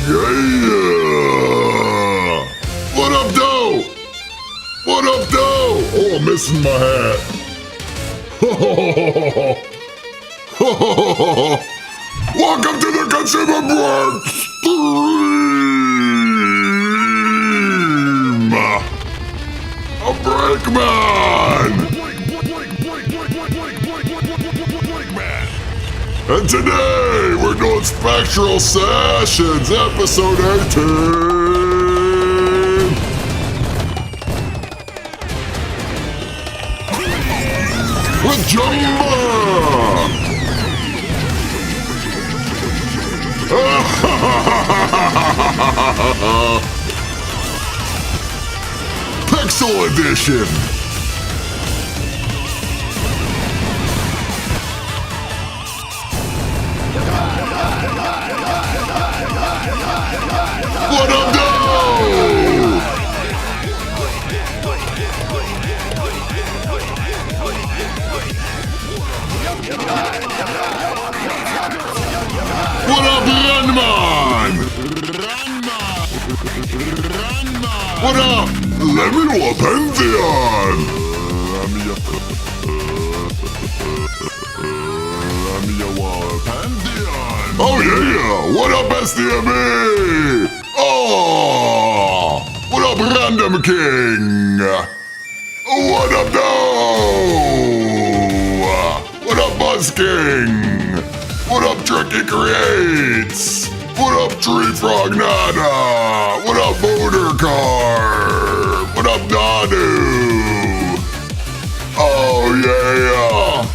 Yeah! What up, though? What up, though? Oh, I'm missing my hat. Welcome to the Consumer Break Stream! A Breakman! And today we're doing Spectral Sessions, episode 18. With Jumba. Pixel Edition. What up, though? What up, Runman? What up, Lemuel Pantheon? Oh yeah, what up, SDME? Oh, what up, Random King? What up, though? What up, Buzz King? What up, Tricky Creates? What up, Tree Frog Nada? What up, Motor Car? What up, Nadu? Oh yeah!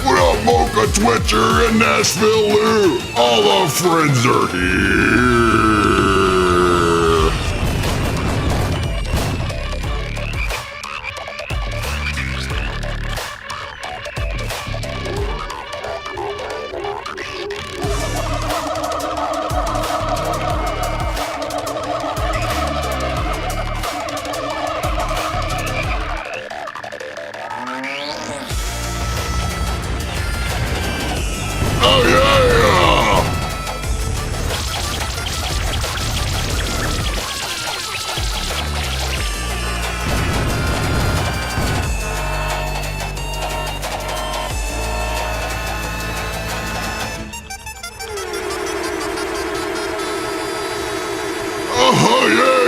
What up, Mocha Twitcher and Nashville Lou? All our friends are here. Oh yeah! Oh yeah!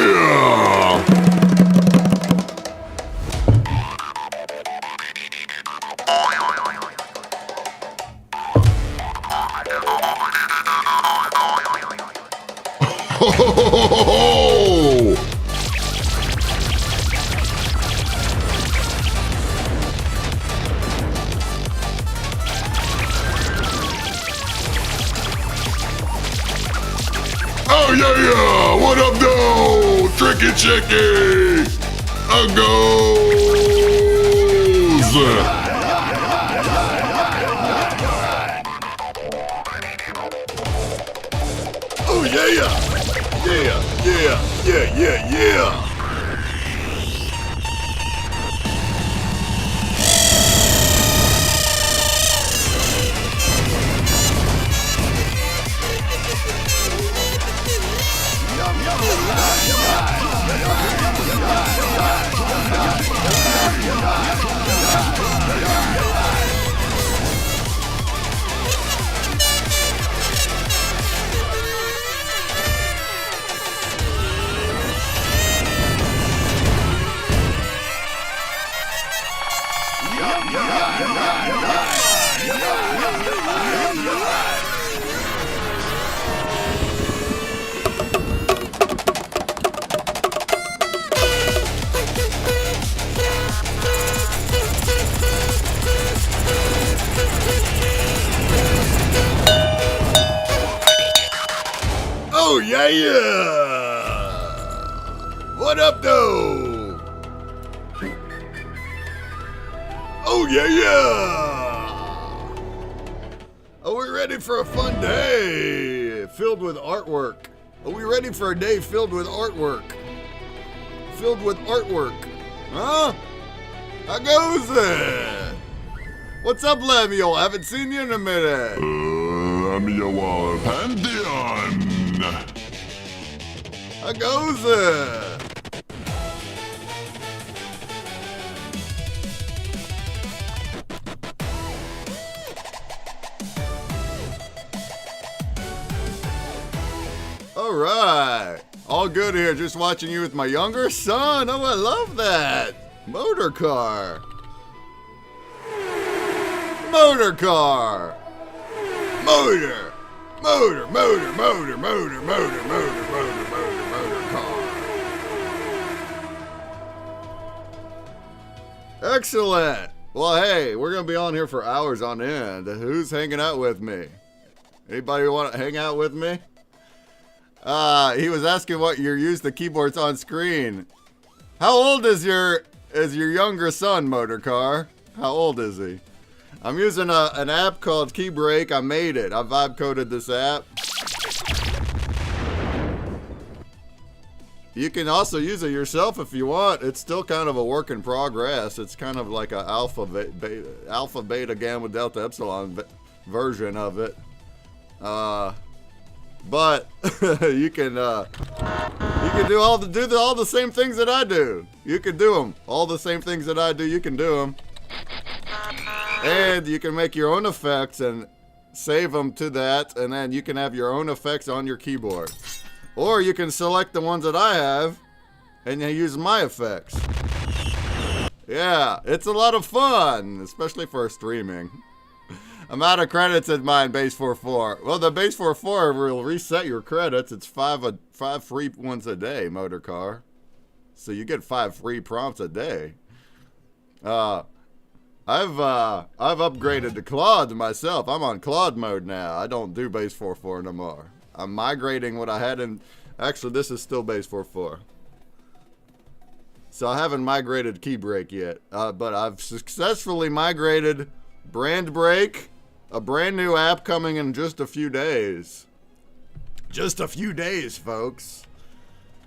Ho ho ho ho ho! Oh yeah! What up, though? Tricky Chicky! A goes! Oh yeah! Yeah! Oh yeah! What up, though? Oh yeah! Are we ready for a fun day filled with artwork? Are we ready for a day filled with artwork? Filled with artwork, huh? How goes it? What's up, Lemuel? Haven't seen you in a minute. Lemuel Pantheon. How goes it? All right. All good here. Just watching you with my younger son. Oh, I love that. Motor car. Motor car. Motor! Motor, motor, motor, motor, motor, motor, motor, motor, motor car. Excellent! Well, hey, we're going to be on here for hours on end. Who's hanging out with me? Anybody want to hang out with me? He was asking what you use the keyboards on screen. How old is your younger son, Motor Car? How old is he? I'm using an app called Key Break. I made it. I vibe coded this app. You can also use it yourself if you want. It's still kind of a work in progress. It's kind of like an alpha, beta, gamma, delta, epsilon version of it. But you can do all the same things that I do. You can do them. All the same things that I do, you can do them. And you can make your own effects and save them to that, and then you can have your own effects on your keyboard. Or you can select the ones that I have and you use my effects. Yeah, it's a lot of fun, especially for streaming. I'm out of credits in mine, Base 44. Well, the Base 44 will reset your credits. It's five free ones a day, Motor Car. So you get 5 free prompts a day. I've upgraded to Claude myself. I'm on Claude mode now. I don't do Base 44 no more. I'm migrating what I had in... Actually, this is still Base 44. So I haven't migrated Key Break yet. But I've successfully migrated Brand Break, a brand new app coming in just a few days. Just a few days, folks.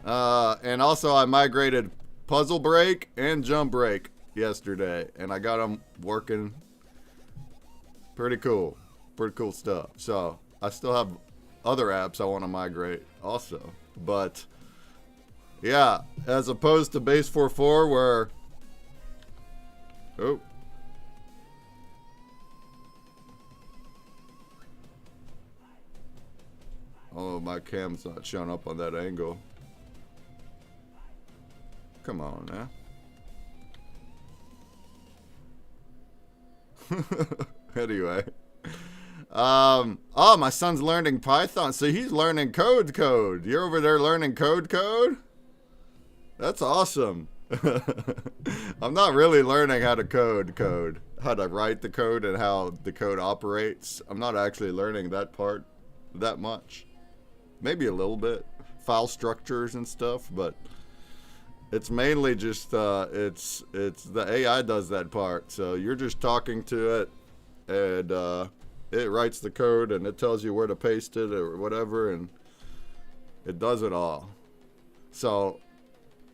And also I migrated Puzzle Break and Jump Break yesterday. And I got them working. Pretty cool. Pretty cool stuff. So I still have other apps I want to migrate also. But yeah, as opposed to Base 44 where... Oh. Oh, my cam's not showing up on that angle. Come on now. Anyway. Oh, my son's learning Python. So he's learning code. You're over there learning code? That's awesome. I'm not really learning how to code. How to write the code and how the code operates. I'm not actually learning that part that much. Maybe a little bit. File structures and stuff, but it's mainly just, it's the AI does that part. So you're just talking to it and, it writes the code and it tells you where to paste it or whatever, and it does it all. So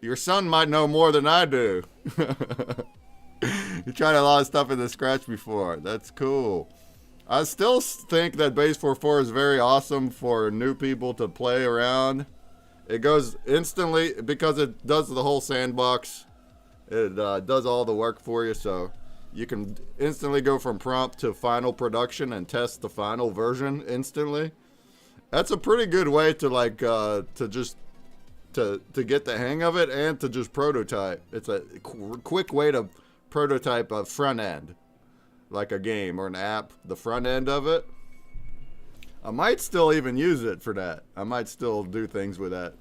your son might know more than I do. You tried a lot of stuff in the Scratch before. That's cool. I still think that Base 44 is very awesome for new people to play around. It goes instantly because it does the whole sandbox. It does all the work for you, so you can instantly go from prompt to final production and test the final version instantly. That's a pretty good way to like to get the hang of it and to just prototype. It's a quick way to prototype a front end, like a game or an app, the front end of it. I might still even use it for that. I might still do things with that.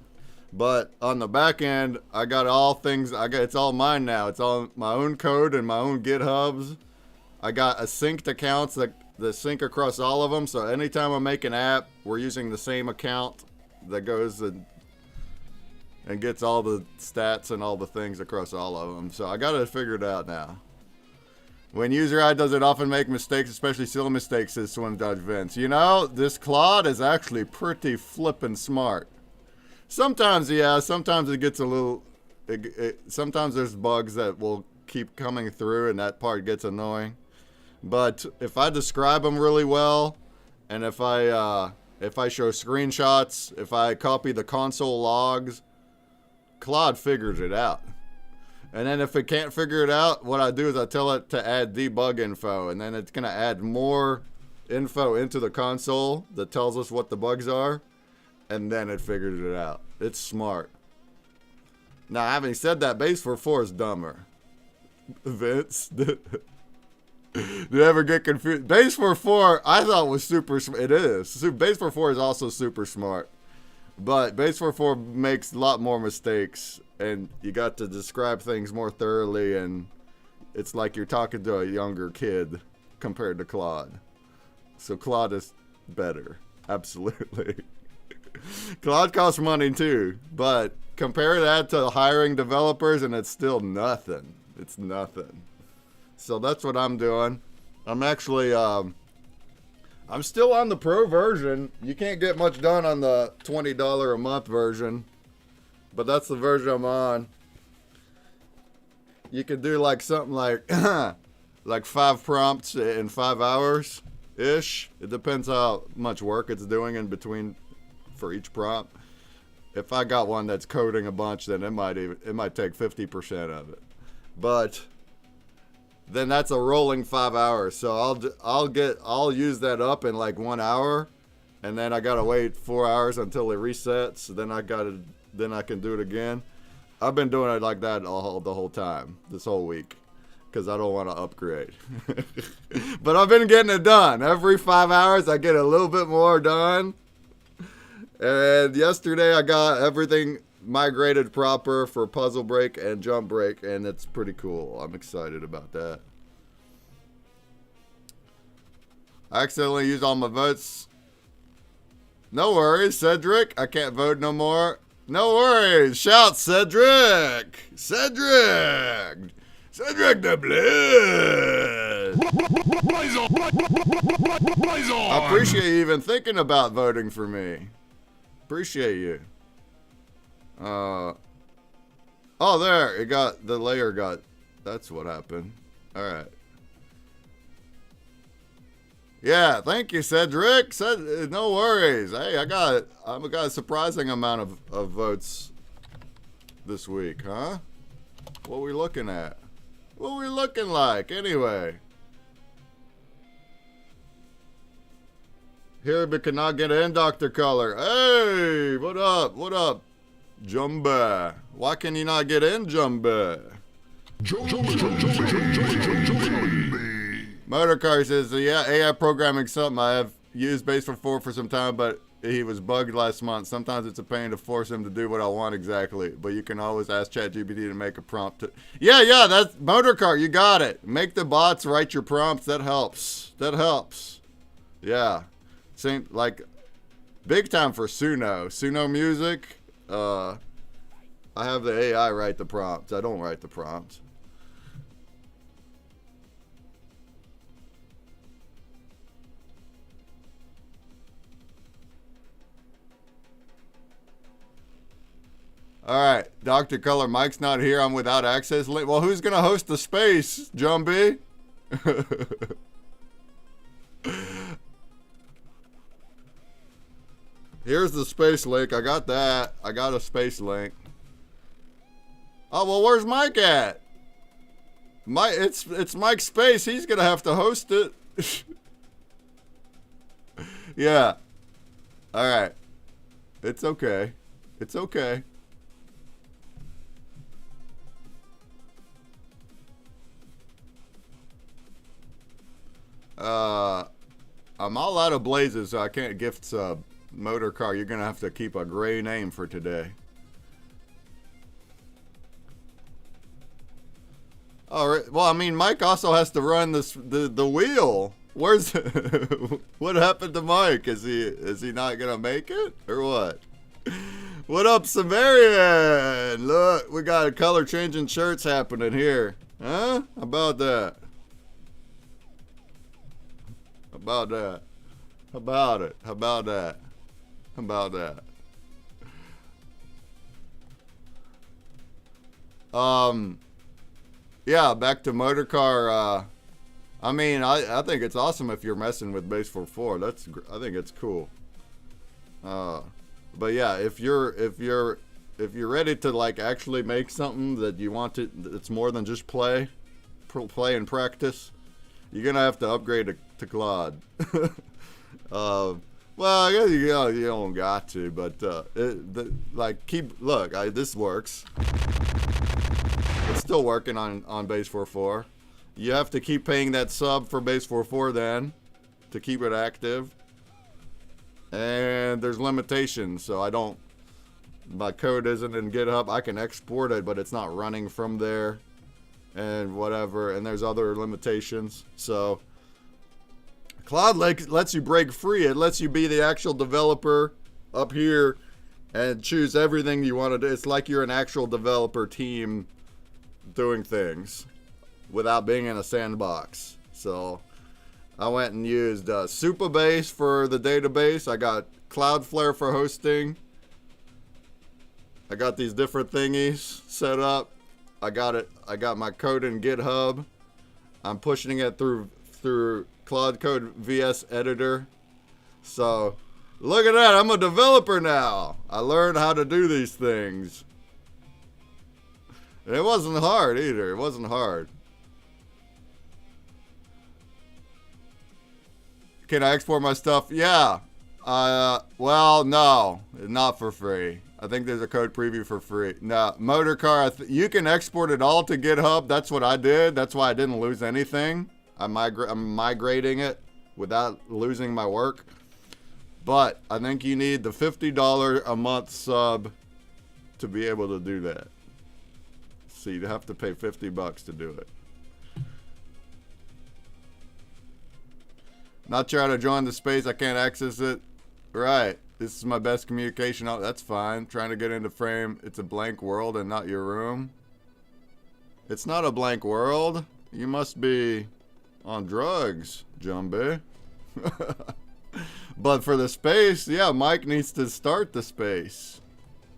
But on the back end, I got all things, it's all mine now. It's all my own code and my own GitHubs. I got a synced accounts that sync across all of them. So anytime I make an app, we're using the same account that goes and gets all the stats and all the things across all of them. So I got it figured out now. When user I does it often make mistakes, especially silly mistakes, says Swim Dodge Vince. You know, this Claude is actually pretty flippin' smart. Sometimes, yeah, sometimes it gets a little, sometimes there's bugs that will keep coming through and that part gets annoying. But if I describe them really well, and if I show screenshots, if I copy the console logs, Claude figures it out. And then if it can't figure it out, what I do is I tell it to add debug info, and then it's going to add more info into the console that tells us what the bugs are, and then it figures it out. It's smart. Now, having said that, Base 44 is dumber. Vince. Do you ever get confused? Base 4.4, I thought was super. It is. Base 4.4 is also super smart, but Base 4.4 makes a lot more mistakes, and you got to describe things more thoroughly, and it's like you're talking to a younger kid compared to Claude. So Claude is better, absolutely. Claude costs money too, but compare that to hiring developers, and it's still nothing. It's nothing. So that's what I'm doing. I'm actually, I'm still on the pro version. You can't get much done on the $20 a month version, but that's the version I'm on. You can do like something like, like 5 prompts in 5 hours ish. It depends how much work it's doing in between for each prompt. If I got one that's coding a bunch, then it might take 50% of it. But then that's a rolling 5 hours. So I'll use that up in like 1 hour, and then I gotta wait 4 hours until it resets. Then I can do it again. I've been doing it like that the whole time, this whole week, because I don't want to upgrade. But I've been getting it done. Every 5 hours, I get a little bit more done. And yesterday, I got everything migrated proper for puzzle break and jump break, and it's pretty cool. I'm excited about that. I accidentally used all my votes. No worries, Cedric. I can't vote no more. No worries. Shout, Cedric. Cedric the Blitz. I appreciate you even thinking about voting for me. Appreciate you. Oh, there. The layer got. That's what happened. All right. Yeah, thank you, Cedric. No worries. Hey, I got a surprising amount of votes this week, huh? What we looking at? What we looking like, anyway? Here, but cannot get in, Dr. Color. Hey, what up? What up, Jumba? Why can you not get in, Jumba? Motorcar says, yeah, AI programming something. I have used Base 4.4 for some time, but he was bugged last month. Sometimes it's a pain to force him to do what I want exactly, but you can always ask ChatGPT to make a prompt. Yeah, that's Motorcar. You got it. Make the bots write your prompts. That helps. Yeah. Same, like, big time for Suno. Suno music. I have the AI write the prompts. I don't write the prompts. All right, Dr. Color, Mike's not here. I'm without access. Well, who's going to host the space, Jumbie? Here's the space link. I got that. I got a space link. Oh, well, where's Mike at? It's Mike's space. He's going to have to host it. Yeah. All right. It's okay. It's okay. I'm all out of blazes, so I can't gift sub. Motorcar, you're gonna have to keep a gray name for today. All right. Well, I mean, Mike also has to run the wheel. Where's what happened to Mike? Is he not gonna make it or what? What up, Severian? Look, we got a color changing shirts happening here. Huh? How about that? About that. About it. How about that? How about that? Yeah, back to Motorcar. I mean, I think it's awesome if you're messing with Base 4.4. I think it's cool. But yeah, if you're ready to like actually make something that you want to, it's more than just play and practice, you're gonna have to upgrade to Claude. Well, I guess you don't got to, but this works. It's still working on Base 4.4. You have to keep paying that sub for base 44 then to keep it active. And there's limitations, so I don't, my code isn't in GitHub. I can export it, but it's not running from there and whatever. And there's other limitations. So Cloud lets you break free. It lets you be the actual developer up here and choose everything you want to do. It's like you're an actual developer team doing things without being in a sandbox. So I went and used Supabase for the database. I got Cloudflare for hosting. I got these different thingies set up. I got my code in GitHub. I'm pushing it through Cloud Code VS Editor. So look at that, I'm a developer now. I learned how to do these things. And it wasn't hard either. It wasn't hard. Can I export my stuff? Yeah. Well, no, not for free. I think there's a code preview for free. No, motor car, you can export it all to GitHub. That's what I did. That's why I didn't lose anything. I'm migrating it without losing my work. But I think you need the $50 a month sub to be able to do that. So you'd have to pay $50 to do it. Not trying to join the space. I can't access it. Right. This is my best communication. Oh, that's fine. Trying to get into frame. It's a blank world and not your room. It's not a blank world. You must be on drugs, Jumbie. But for the space, yeah, Mike needs to start the space.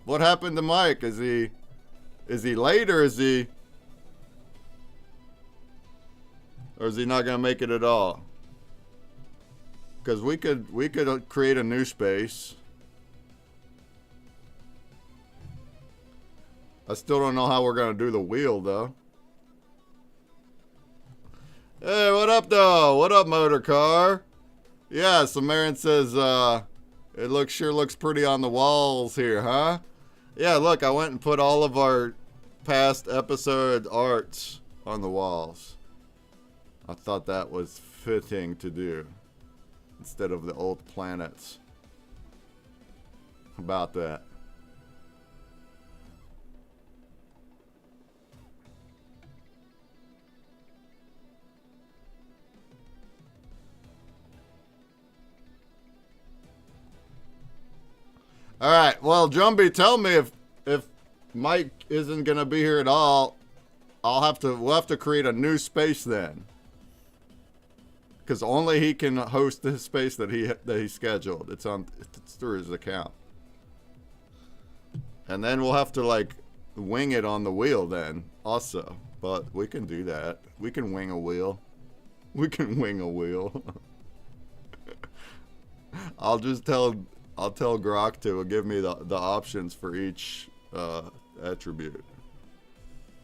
What happened to Mike? Is he late or is he not gonna make it at all? Because we could create a new space. I still don't know how we're gonna do the wheel though. Hey, what up though? What up, motor car? Yeah, Samaritan says it sure looks pretty on the walls here, huh? Yeah, look, I went and put all of our past episode arts on the walls. I thought that was fitting to do. Instead of the old planets. How about that? All right. Well, Jumbie, tell me if Mike isn't gonna be here at all. We'll have to create a new space then. Because only he can host the space that he scheduled. It's through his account. And then we'll have to like wing it on the wheel then also. But we can do that. We can wing a wheel. We can wing a wheel. I'll tell Grok to give me the options for each attribute.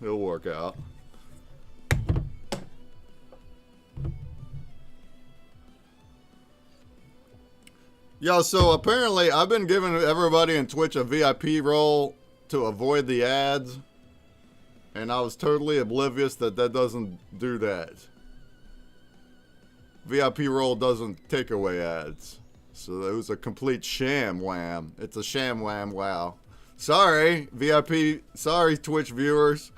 It'll work out. Yo, so apparently I've been giving everybody in Twitch a VIP role to avoid the ads. And I was totally oblivious that doesn't do that. VIP role doesn't take away ads. So it was a complete sham wham. It's a sham wham wow. Sorry, VIP, sorry Twitch viewers.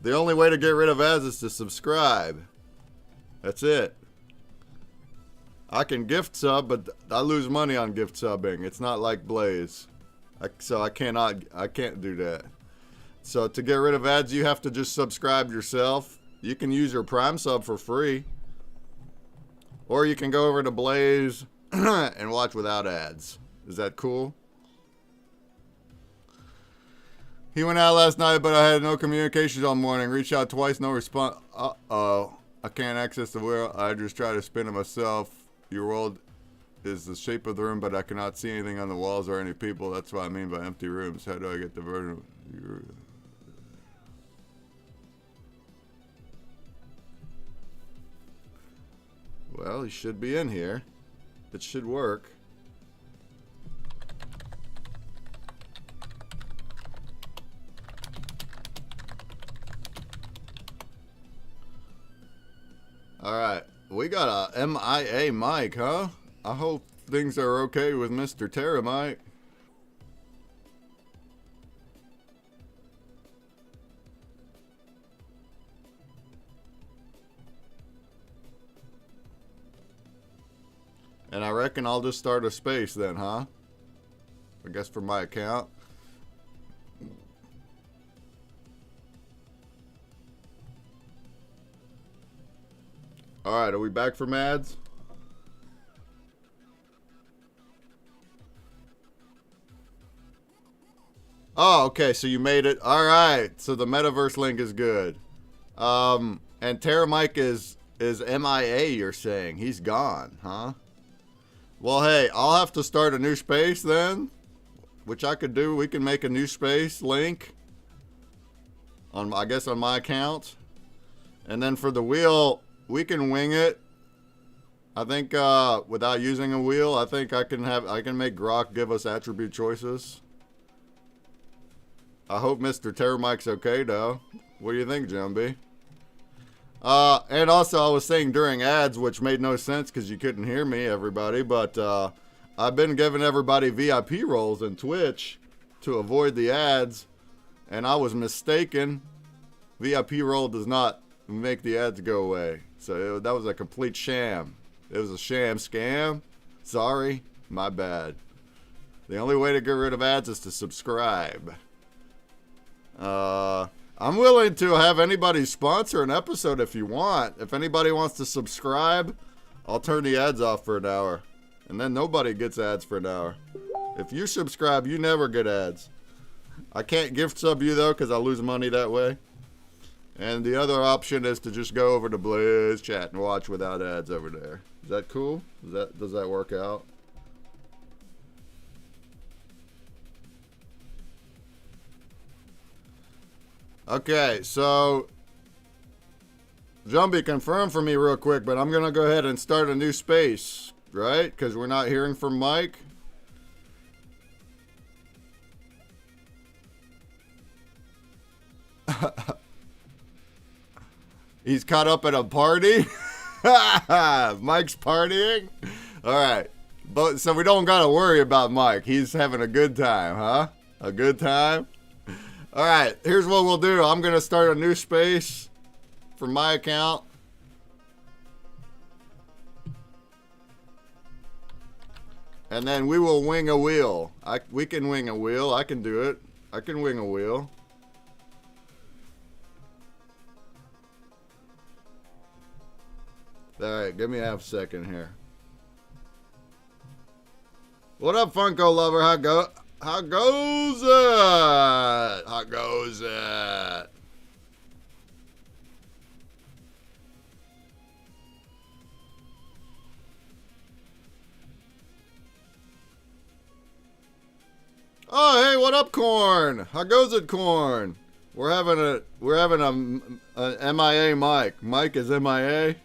The only way to get rid of ads is to subscribe. That's it. I can gift sub, but I lose money on gift subbing. It's not like Blaze. So I can't do that. So to get rid of ads, you have to just subscribe yourself. You can use your Prime sub for free. Or you can go over to Blaze and watch without ads. Is that cool? He went out last night, but I had no communications all morning. Reached out twice, no response. Uh-oh. I can't access the wheel. I just try to spin it myself. Your world is the shape of the room, but I cannot see anything on the walls or any people. That's what I mean by empty rooms. How do I get the version? Well, he should be in here. It should work. Alright, we got a MIA mic, huh? I hope things are okay with Mr. Terramite. And I reckon I'll just start a space then, huh? I guess for my account. Alright, are we back from ads? Oh, okay, so you made it. Alright, so the metaverse link is good. And Terramike is MIA, you're saying. He's gone, huh? Well, hey, I'll have to start a new space then, which I could do. We can make a new space link on, I guess, on my account. And then for the wheel, we can wing it. I think without using a wheel, I think I can make Grok give us attribute choices. I hope Mr. Terramike's okay though. What do you think, Jumbie? And also I was saying during ads, which made no sense because you couldn't hear me, everybody, but I've been giving everybody VIP roles in Twitch to avoid the ads, and I was mistaken. VIP role does not make the ads go away. So that was a complete sham. It was a sham scam. Sorry, my bad. The only way to get rid of ads is to subscribe. I'm willing to have anybody sponsor an episode if you want. If anybody wants to subscribe, I'll turn the ads off for an hour. And then nobody gets ads for an hour. If you subscribe, you never get ads. I can't gift sub you though, because I lose money that way. And the other option is to just go over to Blaze Chat and watch without ads over there. Is that cool? Does that work out? Okay, so Jumbie, confirm for me real quick, but I'm gonna go ahead and start a new space, right? Because we're not hearing from Mike. He's caught up at a party. Mike's partying. All right, but so we don't gotta worry about Mike. He's having a good time, huh? A good time. All right, here's what we'll do. I'm gonna start a new space for my account. And then we will wing a wheel. We can wing a wheel. I can do it. I can wing a wheel. All right, give me half a second here. What up, Funko lover? How goes it? How goes it? Oh, hey, what up, Corn? How goes it, Corn? We're having a MIA mic. Mike is MIA.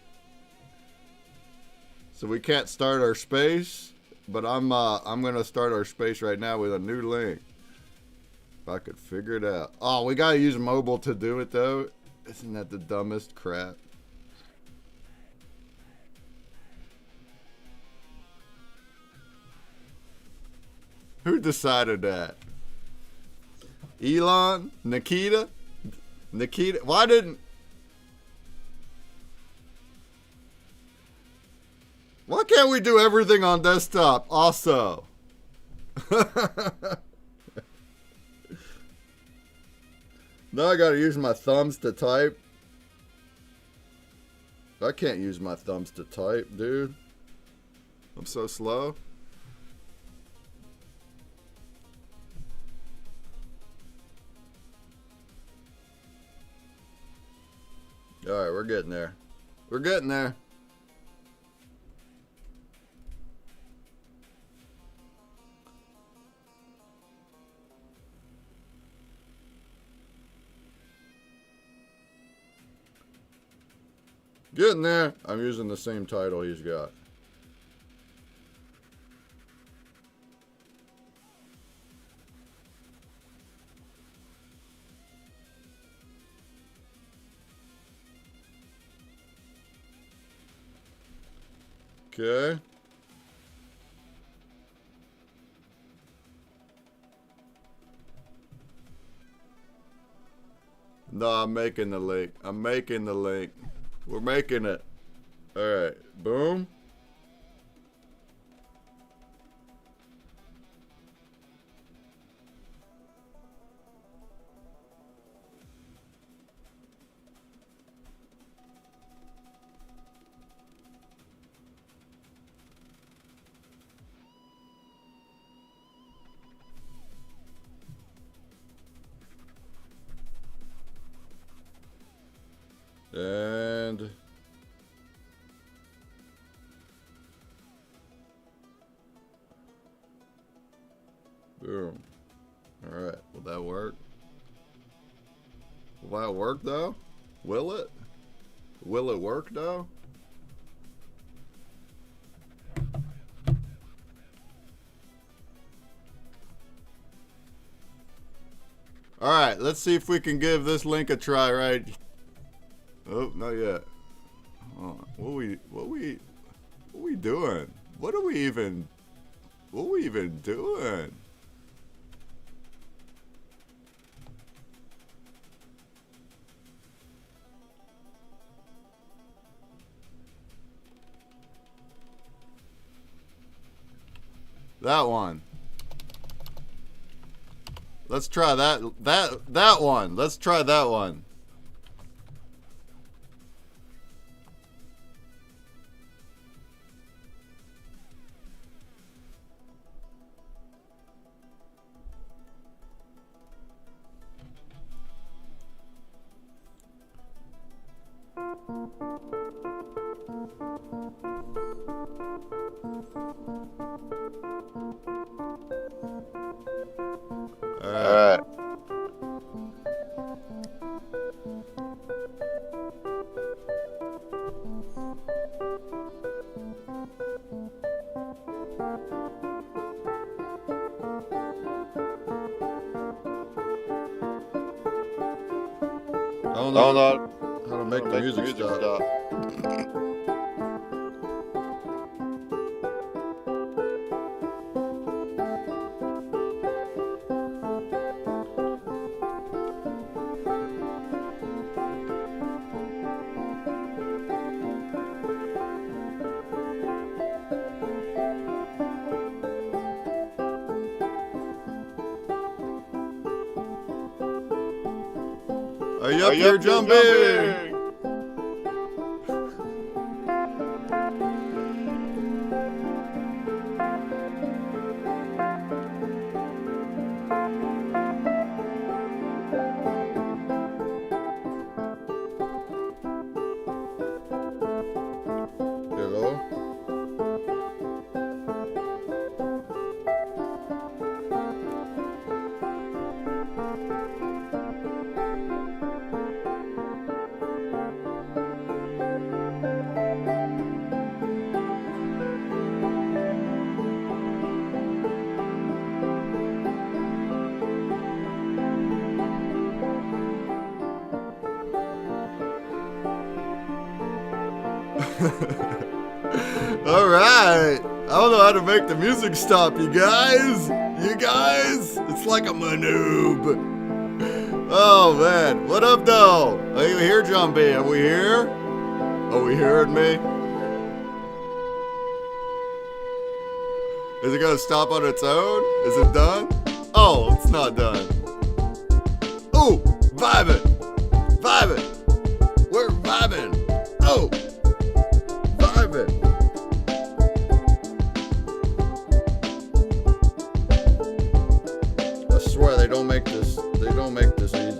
So we can't start our space, but I'm gonna start our space right now with a new link. If I could figure it out. Oh, we gotta use mobile to do it though. Isn't that the dumbest crap? Who decided that? Elon? Nikita? Why didn't... Why can't we do everything on desktop also? Now I gotta use my thumbs to type. I can't use my thumbs to type, dude. I'm so slow. Alright, we're getting there. We're getting there. Getting there. I'm using the same title he's got. Okay. No, I'm making the link. I'm making the link. We're making it. Alright. Boom. And boom. Alright, will that work? Will that work though? Will it? Will it work though? Alright, let's see if we can give this link a try, right? Oh, not yet. What we doing? What are we even doing? That one. Let's try that one. Let's try that one. Alright. I don't know how to make the music stop. Are you up here jumping? Hello? Alright. I don't know how to make the music stop, you guys. You guys. It's like I'm a noob. Oh, man. What up, though? Are you here, John B? Are we here? Are we hearing me? Is it gonna stop on its own? Is it done? Oh, it's not done. Ooh, vibing. Vibing. We're vibing. Oh, vibing. I swear they don't make this easy.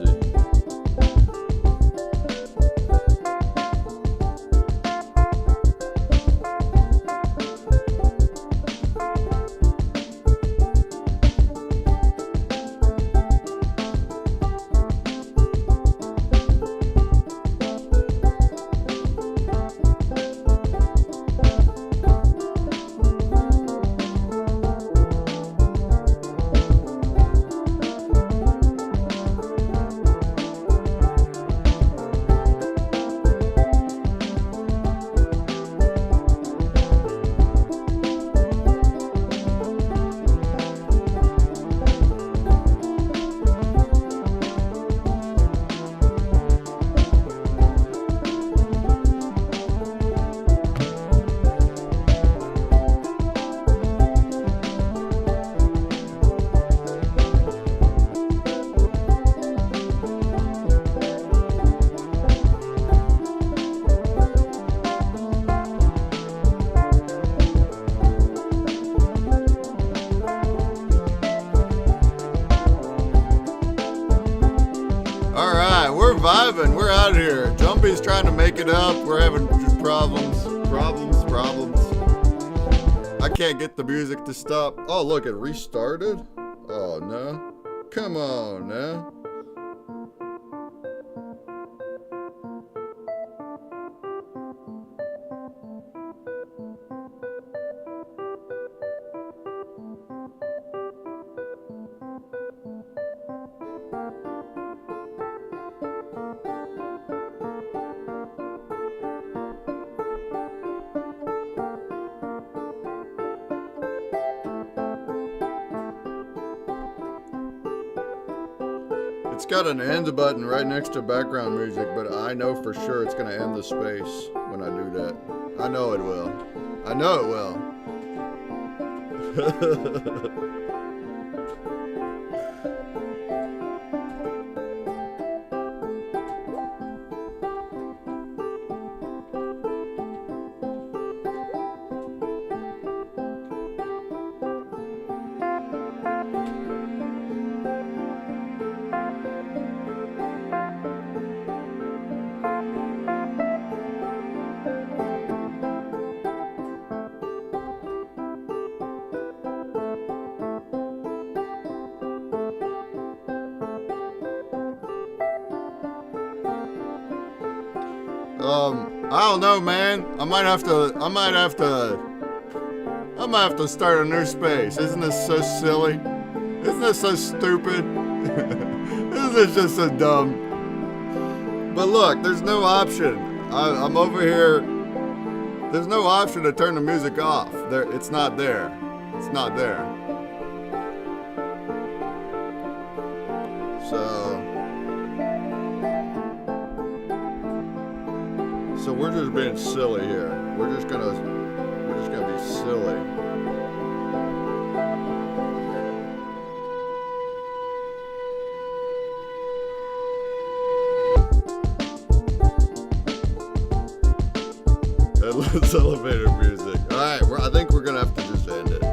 surviving. We're out here. Jumpy's trying to make it up. We're having problems. I can't get the music to stop. Oh, look, it restarted? Oh, no. Come on, now. It's got an end button right next to background music, but I know for sure it's going to end the space when I do that. I know it will. I know it will. I don't know, man. I might have to start a new space. Isn't this so silly? Isn't this so stupid? Isn't this just so dumb? But look, there's no option. I'm over here. There's no option to turn the music off. It's not there. It's not there. So we're just being silly here. We're just gonna be silly. Endless elevator music. All right, I think we're gonna have to just end it.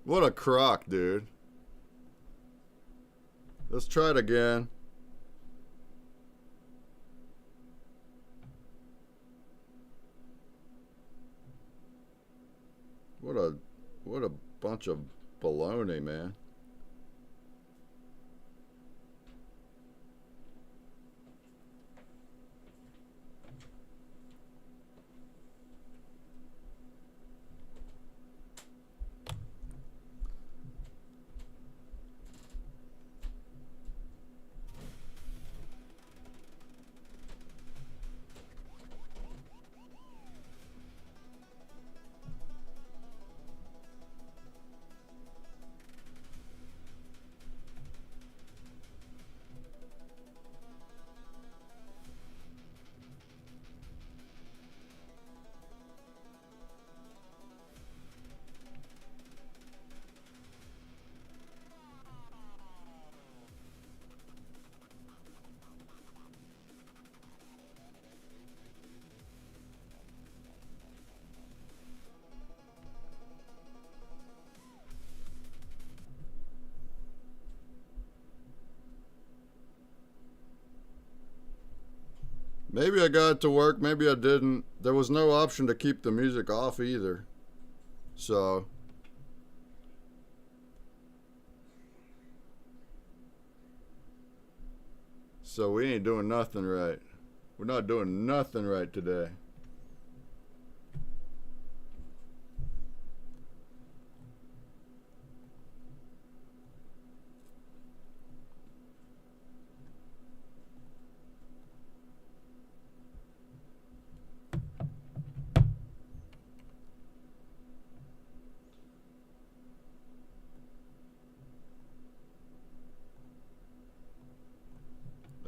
What a crock, dude. Let's try it again. What a bunch of baloney, man. Maybe I got it to work, maybe I didn't. There was no option to keep the music off either. So we ain't doing nothing right. We're not doing nothing right today.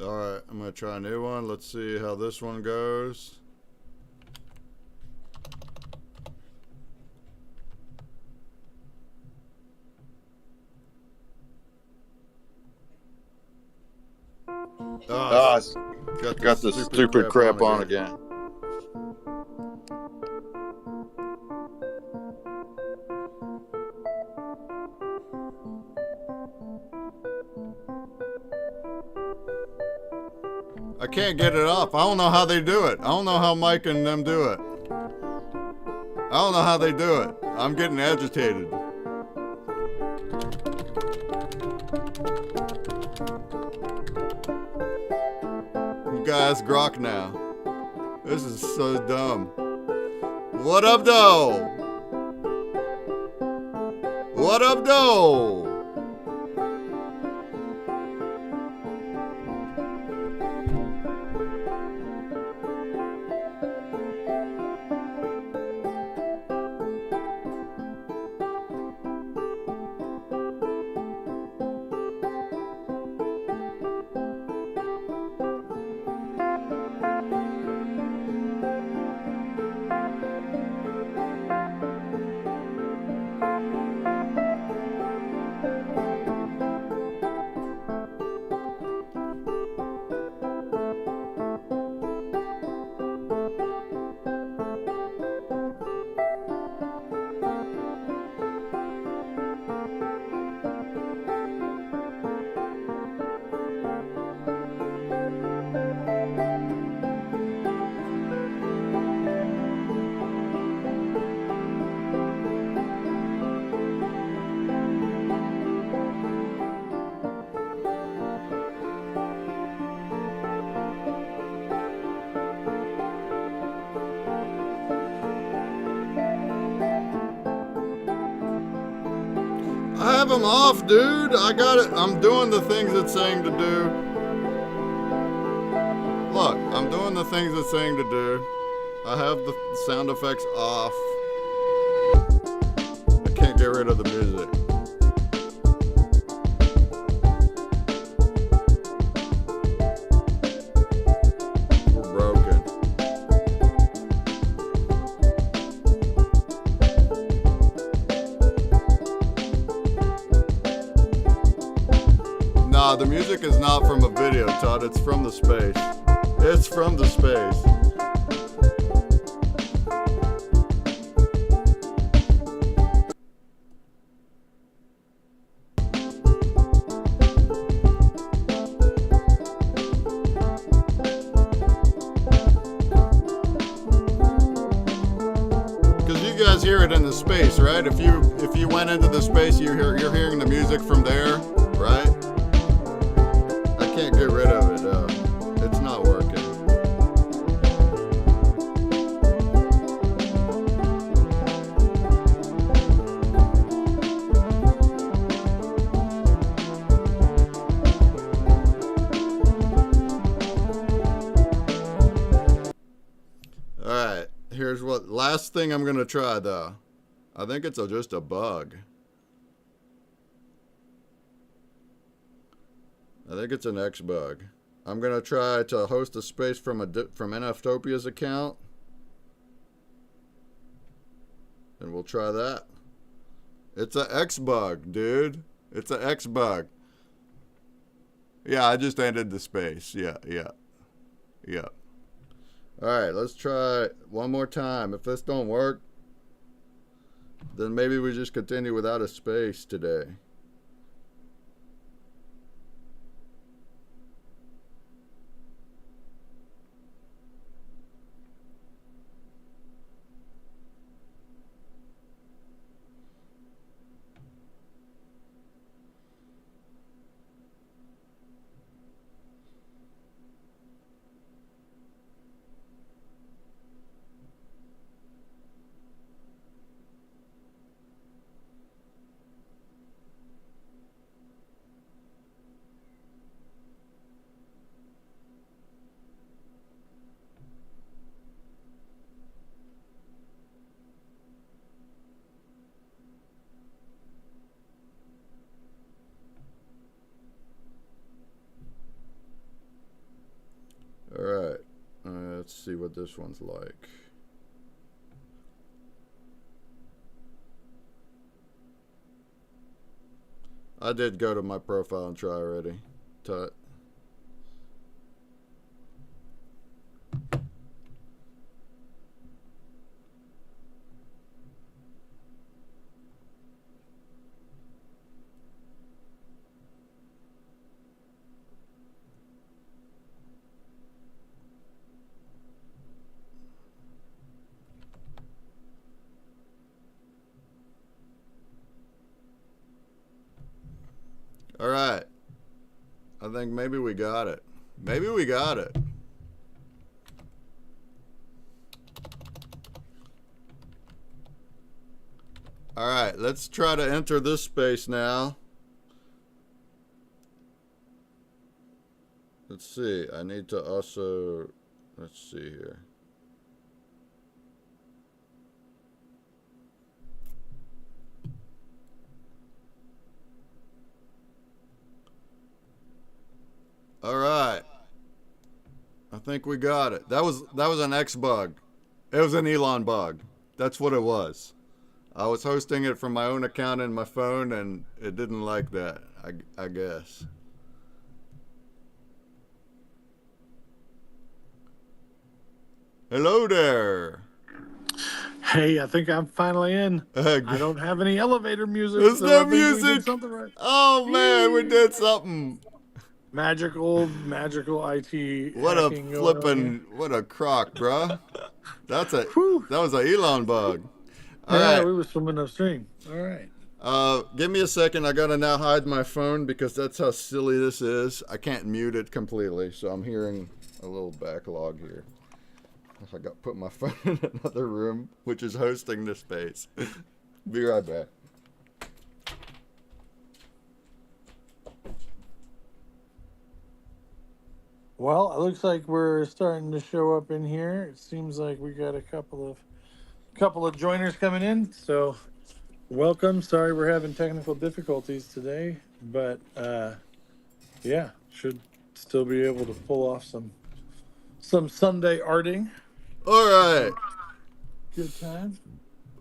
Alright, I'm going to try a new one. Let's see how this one goes. Got this stupid crap on again. I can't get it off. I don't know how they do it. I don't know how Mike and them do it. I don't know how they do it. I'm getting agitated. You guys grok now. This is so dumb. What up, though? What up, though? I have them off, dude. I got it. I'm doing the things it's saying to do. Look, I'm doing the things it's saying to do. I have the sound effects off. I can't get rid of the music. We're broken. Nah, the music is not from a video, Todd. It's from the space. It's from the space. Because you guys hear it in the space, right? If you went into the space, you're hearing the music from there, right? I can't get rid of it. It's not working. Alright, here's what last thing I'm gonna try though. I think it's just a bug. I think it's an X bug. I'm gonna try to host a space from NFtopia's account, and we'll try that. It's an X bug, dude. It's an X bug. Yeah, I just ended the space. Yeah. All right, let's try one more time. If this don't work, then maybe we just continue without a space today. Alright, let's see what this one's like. I did go to my profile and try already. Tut. All right. I think maybe we got it. Maybe we got it. All right, let's try to enter this space now. Let's see. I need to also, let's see here. All right. I think we got it. That was an X bug. It was an Elon bug. That's what it was. I was hosting it from my own account in my phone, and it didn't like that, I guess. Hello there. Hey, I think I'm finally in. I don't have any elevator music. There's so no I think we music. did something right. Oh man, we did something. Magical IT. What a hacking going on flippin', what a crock, bruh. That Whew. was an Elon bug. All Yeah, right. we were swimming upstream. All right. Give me a second. I gotta now hide my phone because that's how silly this is. I can't mute it completely, so I'm hearing a little backlog here. I got put my phone in another room, which is hosting this space. Be right back. Well, it looks like we're starting to show up in here. It seems like we got a couple of joiners coming in. So, welcome. Sorry we're having technical difficulties today, but yeah, should still be able to pull off some Sunday arting. All right. Good time.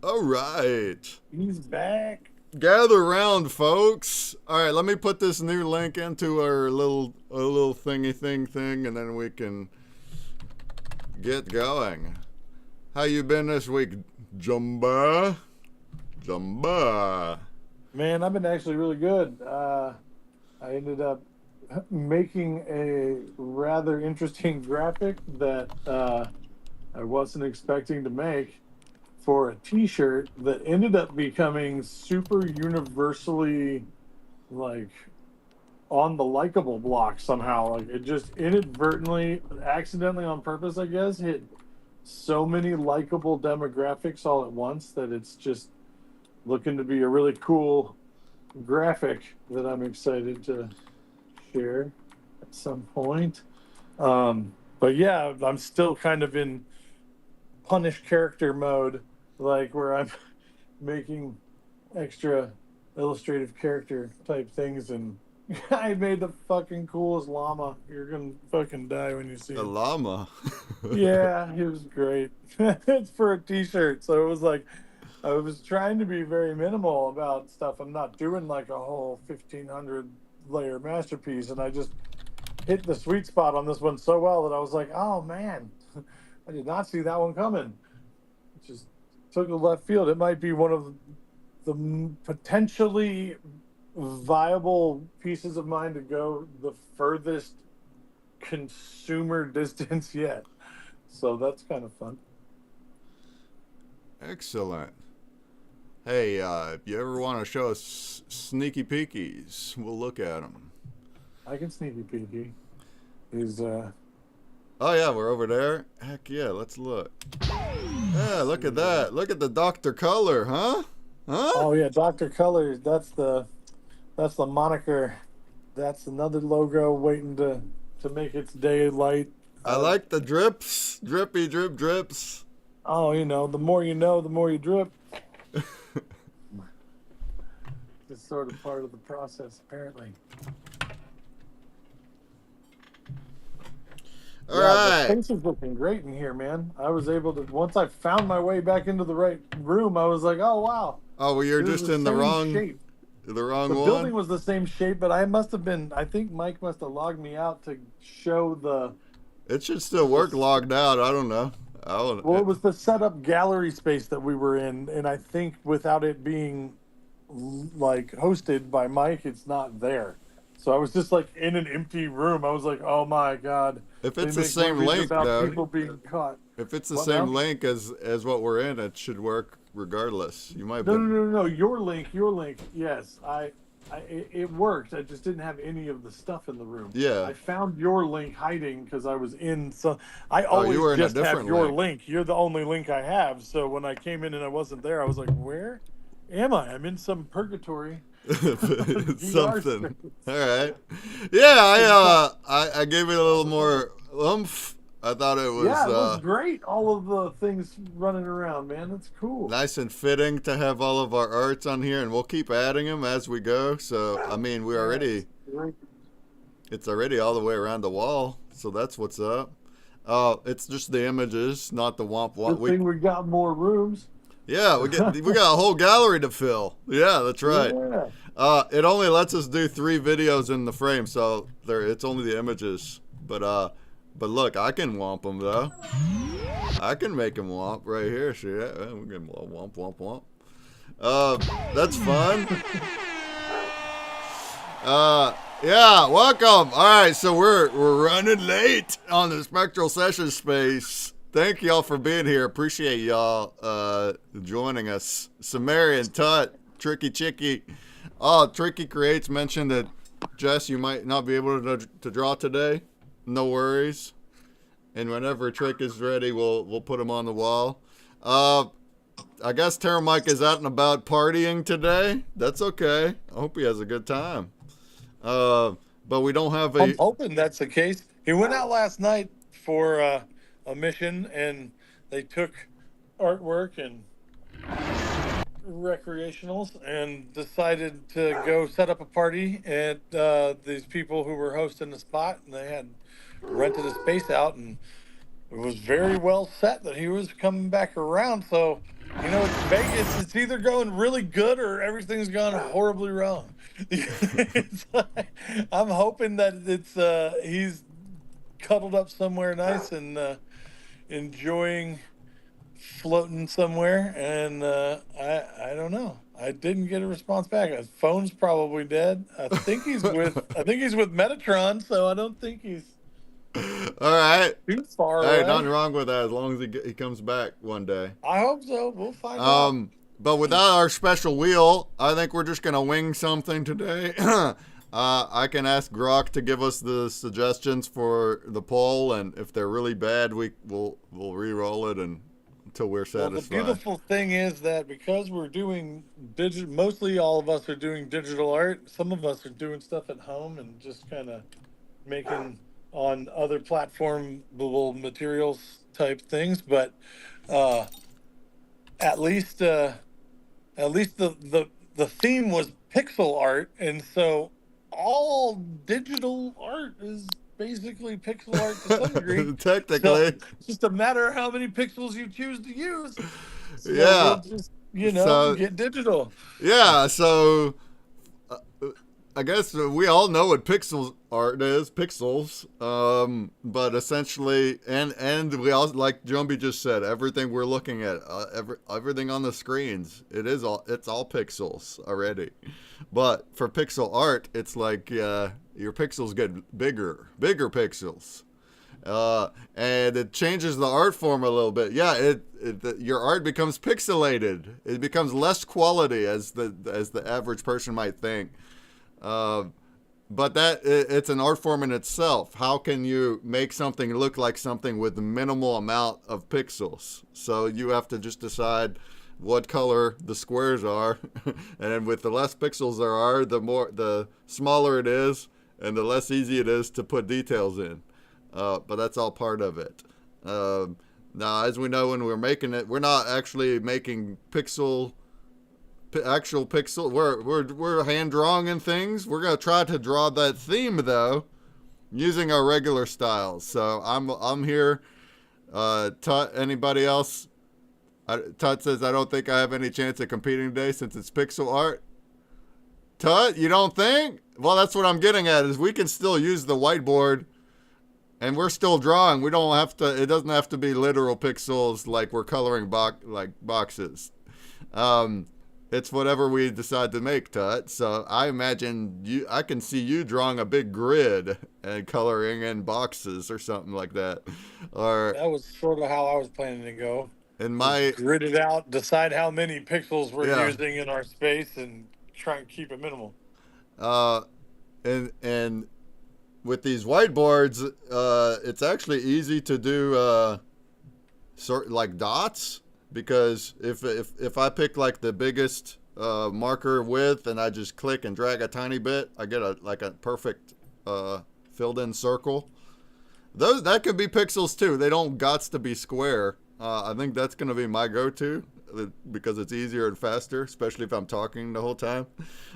All right. He's back. Gather round, folks. All right, let me put this new link into our little thingy thing, and then we can get going. How you been this week, Jumba? Jumba. Man, I've been actually really good. I ended up making a rather interesting graphic that I wasn't expecting to make for a t-shirt that ended up becoming super universally like on the likable block somehow. Like it just inadvertently, accidentally on purpose, I guess, hit so many likable demographics all at once that it's just looking to be a really cool graphic that I'm excited to share at some point. But yeah, I'm still kind of in punish character mode, like where I'm making extra illustrative character type things, and I made the fucking coolest llama. You're gonna fucking die when you see A it. llama. Yeah, it was great. It's for a t-shirt, so it was like I was trying to be very minimal about stuff. I'm not doing like a whole 1,500 layer masterpiece, and I just hit the sweet spot on this one so well that I was like, oh man, I did not see that one coming. It just took a left field. It might be one of the potentially viable pieces of mine to go the furthest consumer distance yet. So that's kind of fun. Excellent. Hey, if you ever want to show us sneaky peekies, we'll look at them. I can sneaky peeky. Oh yeah, we're over there. Heck yeah, let's look. Yeah, look at that. Look at the Dr. Color, huh? Huh? Oh yeah, Dr. Colors. That's the moniker. That's another logo waiting to make its daylight. I like the drips. Drippy drip drips. Oh, the more you know, the more you drip. It's sort of part of the process, apparently. All right. The space is looking great in here, man. I was able to, once I found my way back into the right room, I was like, oh wow. Oh, well, you're just in the wrong shape. The wrong The one. building was the same shape, but I think Mike must have logged me out to show the. It should still work logged out. I don't know. Well, it was the setup gallery space that we were in, and I think without it being like hosted by Mike, it's not there. So I was just like in an empty room. I was like, oh my god. If it's the same link, though, people being caught. If it's the same link as what we're in, it should work regardless. You might. No. Your link. Yes, it worked. I just didn't have any of the stuff in the room. Yeah. I found your link hiding because I was in some. I Oh, you always were in a just have different your link. link. You're the only link I have. So when I came in and I wasn't there, I was like, "Where am I? I'm in some purgatory." VR Something. space. All right. Yeah, I gave it a little more oomph. I thought it was Yeah, it looks great. All of the things running around, man. That's cool. nice and fitting to have all of our arts on here, and we'll keep adding them as we go. So, I mean, Yeah, it's great. it's already all the way around the wall. So that's what's up. It's just the images, not the womp womp. Good thing we got more rooms. Yeah, we got a whole gallery to fill. Yeah, that's right. Yeah. It only lets us do 3 videos in the frame, so it's only the images. But look, I can womp them though. I can make them womp right here. See that? We can womp womp womp. That's fun. Yeah, welcome. All right, so we're running late on the Spectral Session Space. Thank y'all for being here. Appreciate y'all joining us. Sumerian, Tut, Tricky Chicky. Oh, Tricky Creates mentioned that Jess, you might not be able to draw today. No worries. And whenever Trick is ready, we'll put him on the wall. I guess Terra Mike is out and about partying today. That's okay. I hope he has a good time. But we don't have I'm hoping that's the case. He went out last night for a mission, and they took artwork and recreationals and decided to go set up a party at these people who were hosting the spot, and they had rented a space out, and it was very well set that he was coming back around. So, it's Vegas. It's either going really good or everything's gone horribly wrong. I'm hoping that he's cuddled up somewhere nice and enjoying floating somewhere. And I don't know. I didn't get a response back. His phone's probably dead. I think he's with Metatron, so I don't think he's all right. too far Hey, away. nothing wrong with that as long as he comes back one day. I hope so. We'll find out. But without our special wheel, I think we're just gonna wing something today. I can ask Grok to give us the suggestions for the poll, and if they're really bad, we'll re-roll it until we're satisfied. Well, the beautiful thing is that because we're doing digital, mostly all of us are doing digital art. Some of us are doing stuff at home and just kind of making on other platformable materials type things. But at least the theme was pixel art, and so all digital art is basically pixel art to some degree. Technically, so it's just a matter of how many pixels you choose to use. So yeah, we'll just get digital. Yeah, so I guess we all know what pixel art is, pixels. But essentially, and we all, like Jumbie just said, everything we're looking at, everything on the screens, it's all pixels already. But for pixel art, it's like your pixels get bigger pixels. And it changes the art form a little bit. Yeah, your art becomes pixelated. It becomes less quality as the average person might think. But it's an art form in itself. How can you make something look like something with the minimal amount of pixels? So you have to just decide what color the squares are, and with the less pixels there are, the smaller it is, and the less easy it is to put details in. But that's all part of it. Now, as we know, when we're making it, we're not actually making actual pixel. We're hand drawing and things. We're gonna try to draw that theme though, using our regular styles. So I'm here. Tut, anybody else? Tut says I don't think I have any chance of competing today since it's pixel art. Tut, you don't think? Well, that's what I'm getting at. Is we can still use the whiteboard. And we're still drawing. We don't have to. It doesn't have to be literal pixels like we're coloring boxes. It's whatever we decide to make, Tut. So I imagine I can see you drawing a big grid and coloring in boxes or something like that. Or that was sort of how I was planning to go. In my grid it out, decide how many pixels we're using in our space, and try and keep it minimal. And with these whiteboards, it's actually easy to do sort like dots, because if I pick like the biggest marker width and I just click and drag a tiny bit, I get a perfect filled in circle. That could be pixels too. They don't gots to be square. I think that's gonna be my go-to because it's easier and faster, especially if I'm talking the whole time.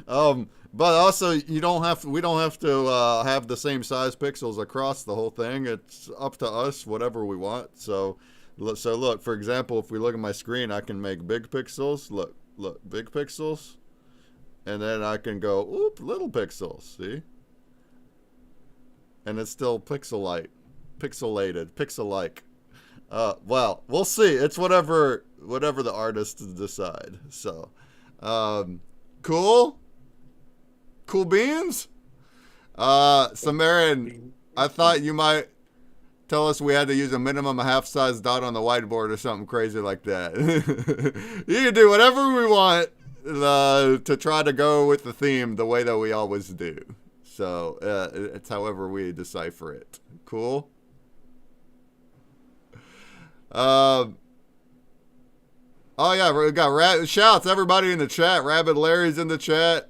But also, we don't have to have the same size pixels across the whole thing. It's up to us, whatever we want. So look, for example, if we look at my screen, I can make big pixels. Look, big pixels. And then I can go, oop, little pixels, see? And it's still pixelated, pixel-like. Well, we'll see. It's whatever the artists decide. So, cool beans. Samarian, I thought you might tell us we had to use a minimum half-size dot on the whiteboard or something crazy like that. You can do whatever we want to try to go with the theme the way that we always do. So it's however we decipher it. Cool. Oh yeah, we got shouts. Everybody in the chat. Rabbit Larry's in the chat.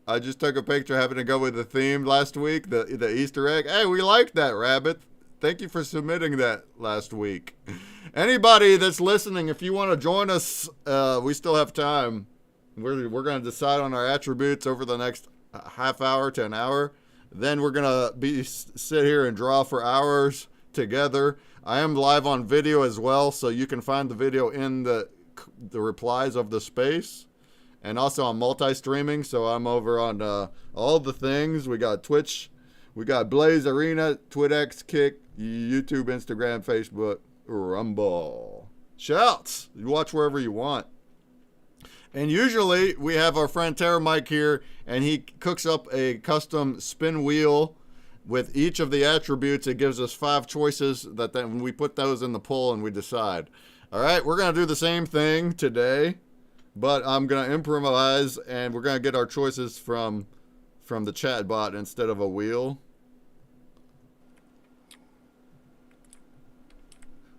I just took a picture having to go with the theme last week, the Easter egg. Hey, we liked that, Rabbit. Thank you for submitting that last week. Anybody that's listening, if you want to join us, we still have time. We're going to decide on our attributes over the next half hour to an hour. Then we're going to sit here and draw for hours together. I am live on video as well, so you can find the video in the replies of the space. And also I'm multi-streaming, so I'm over on all the things. We got Twitch, we got Blaze Arena, TwitX, Kick, YouTube, Instagram, Facebook, Rumble. Shouts! You watch wherever you want. And usually we have our friend Terra Mike here, and he cooks up a custom spin wheel with each of the attributes. It gives us 5 choices that then we put those in the poll and we decide. All right, we're going to do the same thing today. But I'm going to improvise, and we're going to get our choices from the chat bot instead of a wheel.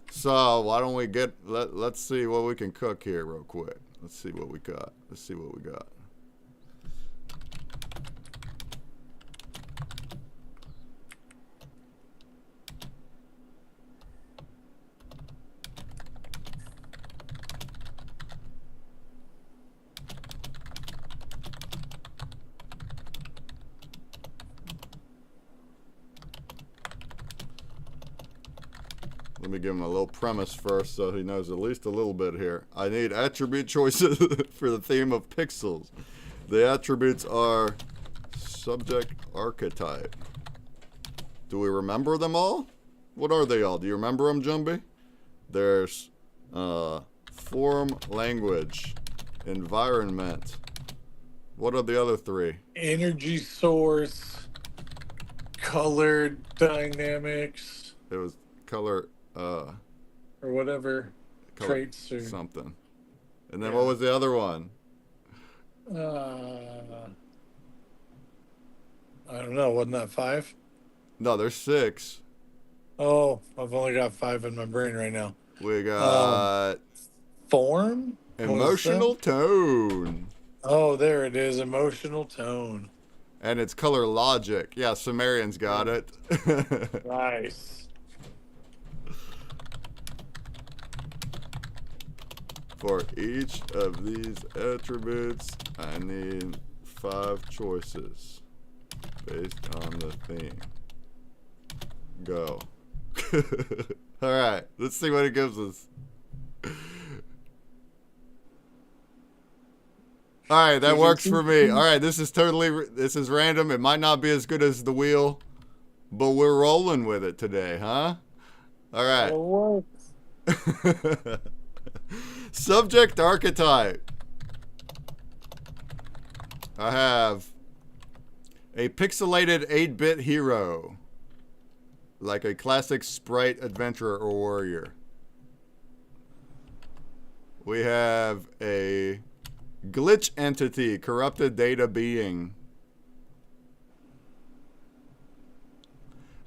So why don't we let's see what we can cook here real quick. Let's see what we got. Let me give him a little premise first so he knows at least a little bit here. I need attribute choices for the theme of pixels. The attributes are subject archetype. Do we remember them all? What are they all? Do you remember them, Jumby? There's form, language, environment. What are the other 3? Energy source, color dynamics. It was color, or whatever color traits or something. And then what was the other one? I don't know. Wasn't that 5? No, there's 6. Oh, I've only got 5 in my brain right now. We got Form? emotional tone. Oh, there it is. Emotional tone. And it's color logic. Yeah, Sumerian's got it. Nice. For each of these attributes, I need 5 choices based on the theme. Go. All right, let's see what it gives us. All right, that works for me. All right, this is random. It might not be as good as the wheel, but we're rolling with it today, huh? All right. It works. Subject archetype. I have a pixelated 8-bit hero, like a classic sprite adventurer or warrior. We have a Glitch entity, corrupted data being.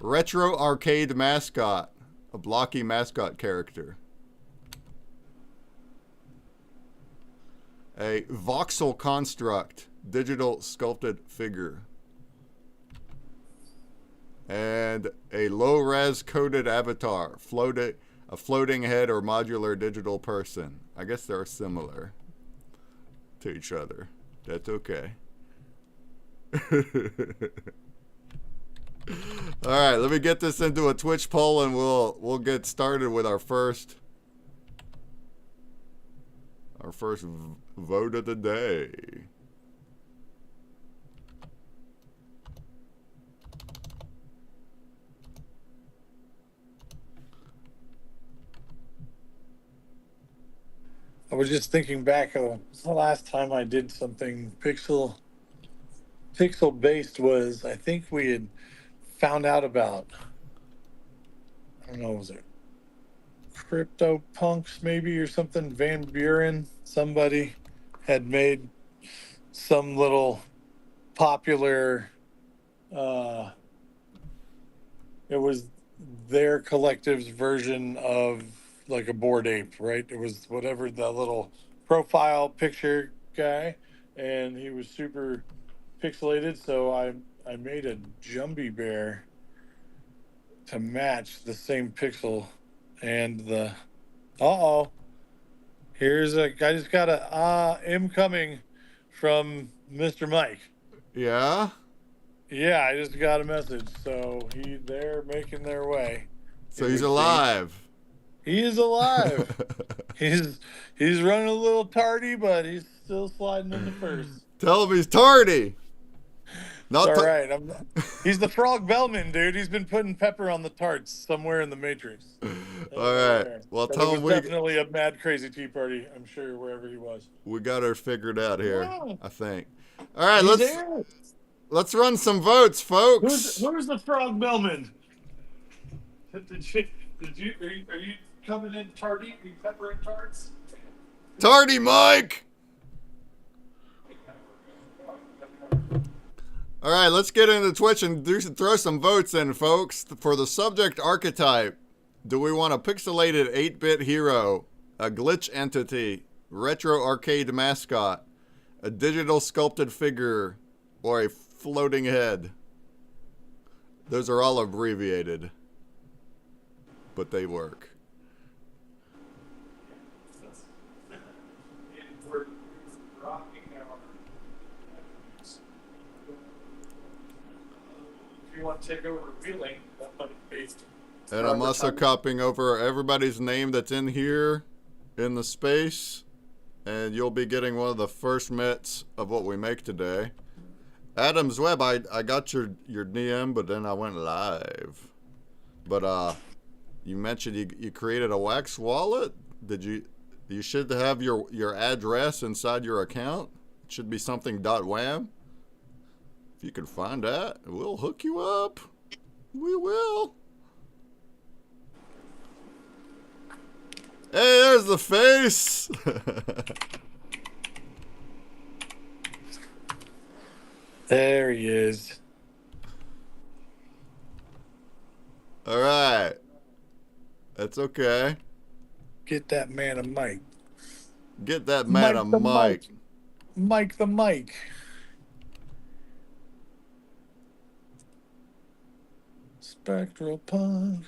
Retro arcade mascot, a blocky mascot character. A voxel construct, digital sculpted figure. And a low-res coded avatar, a floating head or modular digital person. I guess they're similar to each other. That's okay. All right, let me get this into a Twitch poll, and we'll get started with our first vote of the day. I was just thinking back. The last time I did something pixel based was, I think we had found out about, I don't know, was it Crypto Punks maybe or something? Van Buren, somebody had made some little popular. It was their collective's version of like a Bored Ape, right? It was whatever the little profile picture guy, and he was super pixelated. So I made a Jumbie Bear to match the same pixel, and the here's I just got a incoming from Mr. Mike. Yeah? Yeah, I just got a message. So they're making their way. So he's alive. He is alive. he's running a little tardy, but he's still sliding into first. Tell him he's tardy. Not all right. He's the Frog Bellman, dude. He's been putting pepper on the tarts somewhere in the Matrix. All right. Well, tell him definitely a mad crazy tea party. I'm sure wherever he was. We got her figured out here. Yeah. I think. All right, let's run some votes, folks. Who's the Frog Bellman? Are you coming in tardy? Are you peppering tarts? Tardy Mike. All right, let's get into Twitch and throw some votes in, folks. For the subject archetype, do we want a pixelated 8-bit hero, a glitch entity, retro arcade mascot, a digital sculpted figure, or a floating head? Those are all abbreviated, but they work. You want to take over revealing that might be. And I'm also copying over everybody's name that's in here in the space, and you'll be getting one of the first mitts of what we make today. Adam's Web, I got your DM, but then I went live. But you mentioned you created a wax wallet. You should have your address inside your account. It should be something .wham. If you can find that, we'll hook you up. We will. Hey, there's the face. There he is. All right. That's okay. Get that man a mic. Get that man a mic. Mike the mic. Spectral Punk.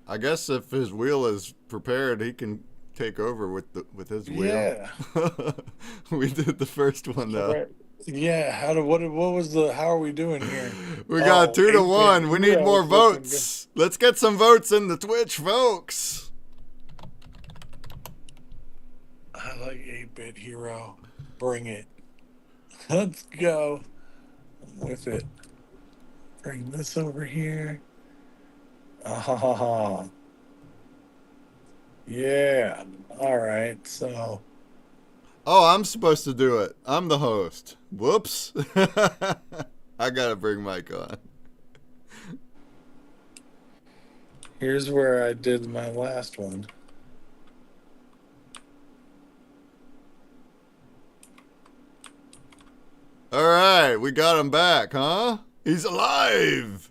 I guess if his wheel is prepared, he can take over with his wheel. Yeah. We did the first one though. Right. Yeah. How are we doing here? We got 2-1. We need more votes. Let's get some votes in the Twitch, folks. I like 8-bit hero. Bring it. Let's go. I'm with it. Bring this over here. Yeah. All right. So. Oh, I'm supposed to do it. I'm the host. Whoops. I gotta bring Mike on. Here's where I did my last one. All right, we got him back, huh? He's alive.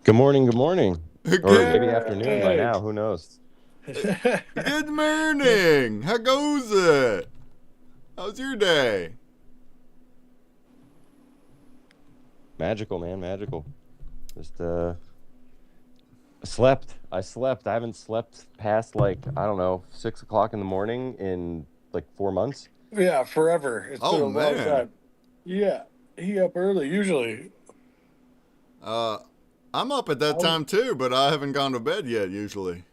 Good morning, good morning. Or Good, maybe afternoon by Yay! now, who knows? good morning. How goes it? How's your day? Magical, man, magical. Just slept. I slept. I haven't slept past like, I don't know, 6 o'clock in the morning in like 4 months. Yeah, forever. It's been Oh a long man. time. Yeah, he up early usually. Uh, I'm up at that Al- time too, but I haven't gone to bed yet. Usually.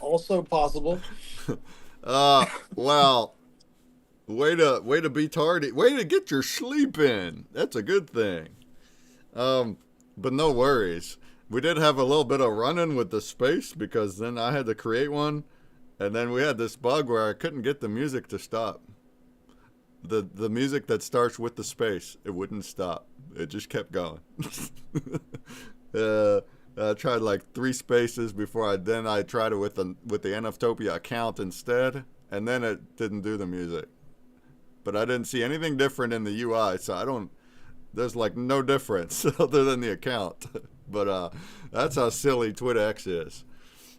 Also possible. Well, way to be tardy. Way to get your sleep in. That's a good thing. But no worries. We did have a little bit of running with the space because then I had to create one, and then we had this bug where I couldn't get the music to stop. The music that starts with the space, it wouldn't stop. It just kept going. uh, I tried like 3 spaces before I tried it with the NFTopia account instead, and then it didn't do the music. But I didn't see anything different in the UI, so I don't. There's like no difference other than the account. But that's how silly TwitX is.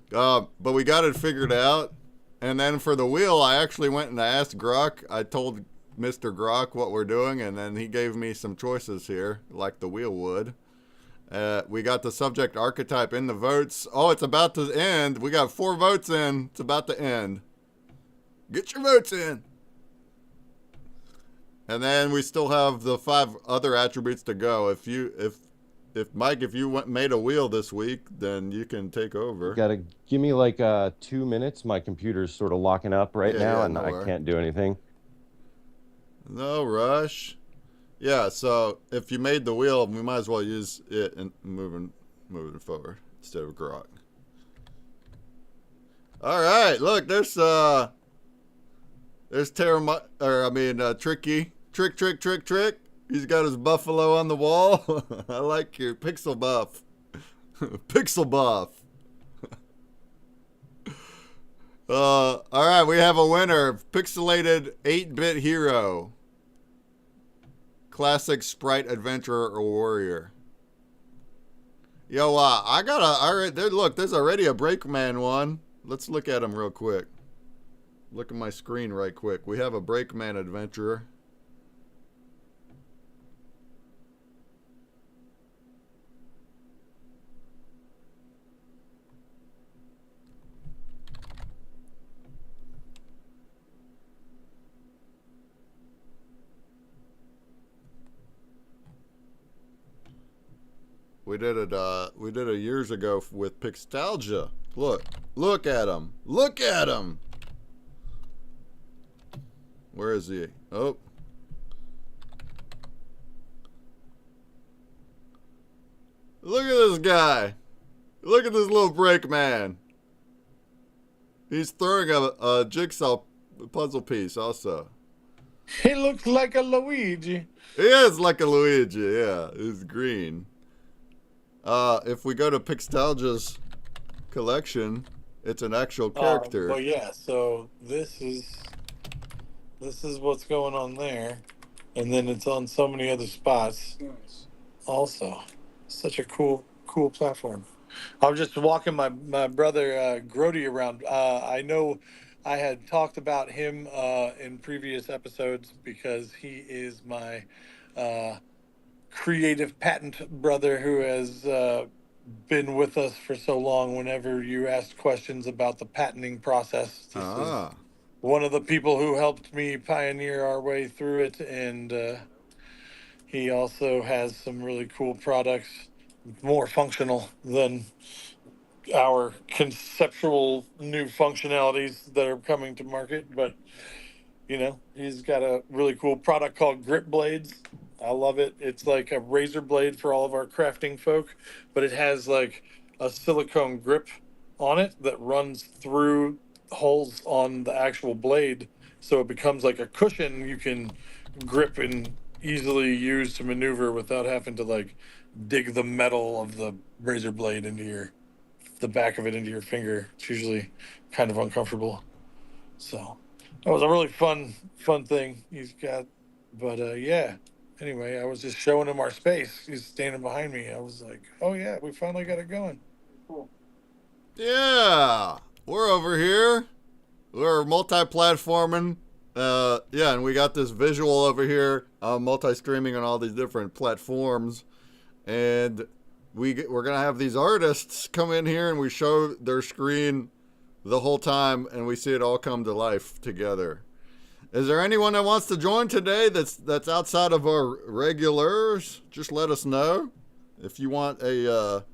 But we got it figured out. And then for the wheel, I actually went and I asked Grok. I told Mr. Grok what we're doing, and then he gave me some choices here, like the wheel would. We got the subject archetype in the votes. Oh, it's about to end. We got 4 votes in. It's about to end. Get your votes in. And then we still have the 5 other attributes to go. If Mike, if you made a wheel this week, then you can take over. Gotta give me like 2 minutes. My computer's sort of locking up right now, Yeah, and no I worry. can't do anything. No rush. Yeah, so if you made the wheel, we might as well use it and moving forward instead of Grok. All right, look, there's Tricky. Trick. He's got his buffalo on the wall. I like your pixel buff. Pixel buff. All right, we have a winner. Pixelated 8-bit hero. Classic sprite adventurer or warrior. Yo, look, there's already a Breakman one. Let's look at him real quick. Look at my screen right quick. We have a Breakman adventurer. We did it years ago with Pixtalgia. Look at him. Look at him. Where is he? Oh. Look at this guy. Look at this little break man. He's throwing a jigsaw puzzle piece also. He looks like a Luigi. He is like a Luigi, yeah. He's green. If we go to Pixtalgia's collection, it's an actual character. Well, yeah. So this is what's going on there, and then it's on so many other spots. Nice. Also, such a cool platform. I'm just walking my brother Grody around. I know I had talked about him in previous episodes because he is my creative patent brother who has been with us for so long. Whenever you asked questions about the patenting process, this is one of the people who helped me pioneer our way through it, and he also has some really cool products, more functional than our conceptual new functionalities that are coming to market. But he's got a really cool product called Grip Blades. I love it. It's like a razor blade for all of our crafting folk, but it has like a silicone grip on it that runs through holes on the actual blade, so it becomes like a cushion you can grip and easily use to maneuver without having to like dig the metal of the razor blade into the back of it into your finger. It's usually kind of uncomfortable. So That was a really fun thing he's got. But yeah. Anyway, I was just showing him our space. He's standing behind me. I was like, "Oh yeah, we finally got it going." Cool. Yeah, we're over here. We're multi-platforming. Yeah, and we got this visual over here, multi-streaming on all these different platforms, and we're gonna have these artists come in here and we show their screen the whole time, and we see it all come to life together. Is there anyone that wants to join today that's outside of our regulars? Just let us know. If you want a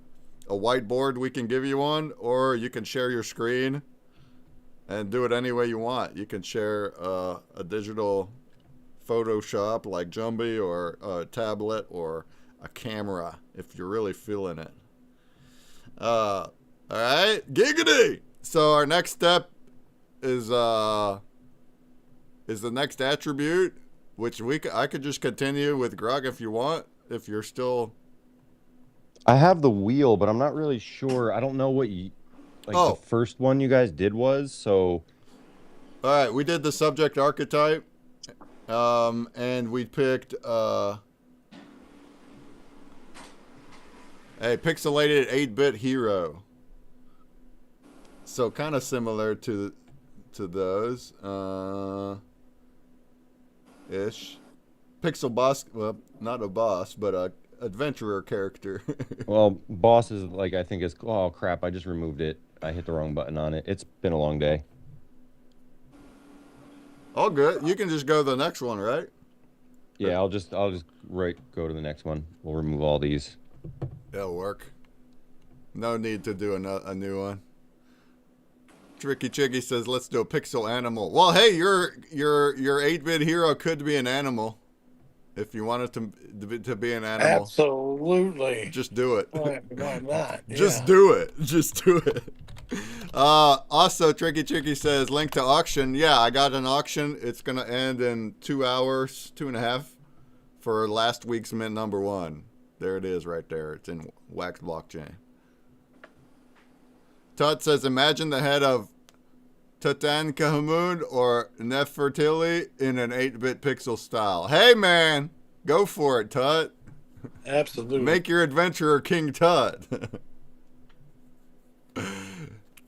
whiteboard, we can give you one, or you can share your screen and do it any way you want. You can share a digital Photoshop like Jumbie, or a tablet, or a camera if you're really feeling it. All right, giggity. So our next step is the next attribute, which I could just continue with Grog if you want, if you're still. I have the wheel, but I'm not really sure. I don't know what the first one you guys did was, so. All right, we did the subject archetype, and we picked a pixelated 8-bit hero. So kind of similar to those, ish. Pixel boss, well, not a boss, but a adventurer character. Well, boss is like, I think it's, oh crap, I just removed it. I hit the wrong button on it. It's been a long day. All good. You can just go to the next one, right? Yeah, I'll just go to the next one. We'll remove all these. That'll work. No need to do a new one. Tricky Chicky says, let's do a pixel animal. Well, hey, your 8-bit hero could be an animal. If you wanted to be an animal. Absolutely. Just do it. Why not? Just do it. Just do it. Also, Tricky Chicky says, link to auction. Yeah, I got an auction. It's going to end in 2 hours, 2.5, for last week's mint number 1. There it is right there. It's in Wax Blockchain. Tut says, imagine the head of Tutankhamun or Nefertili in an 8-bit pixel style. Hey, man, go for it, Tut. Absolutely. Make your adventurer King Tut.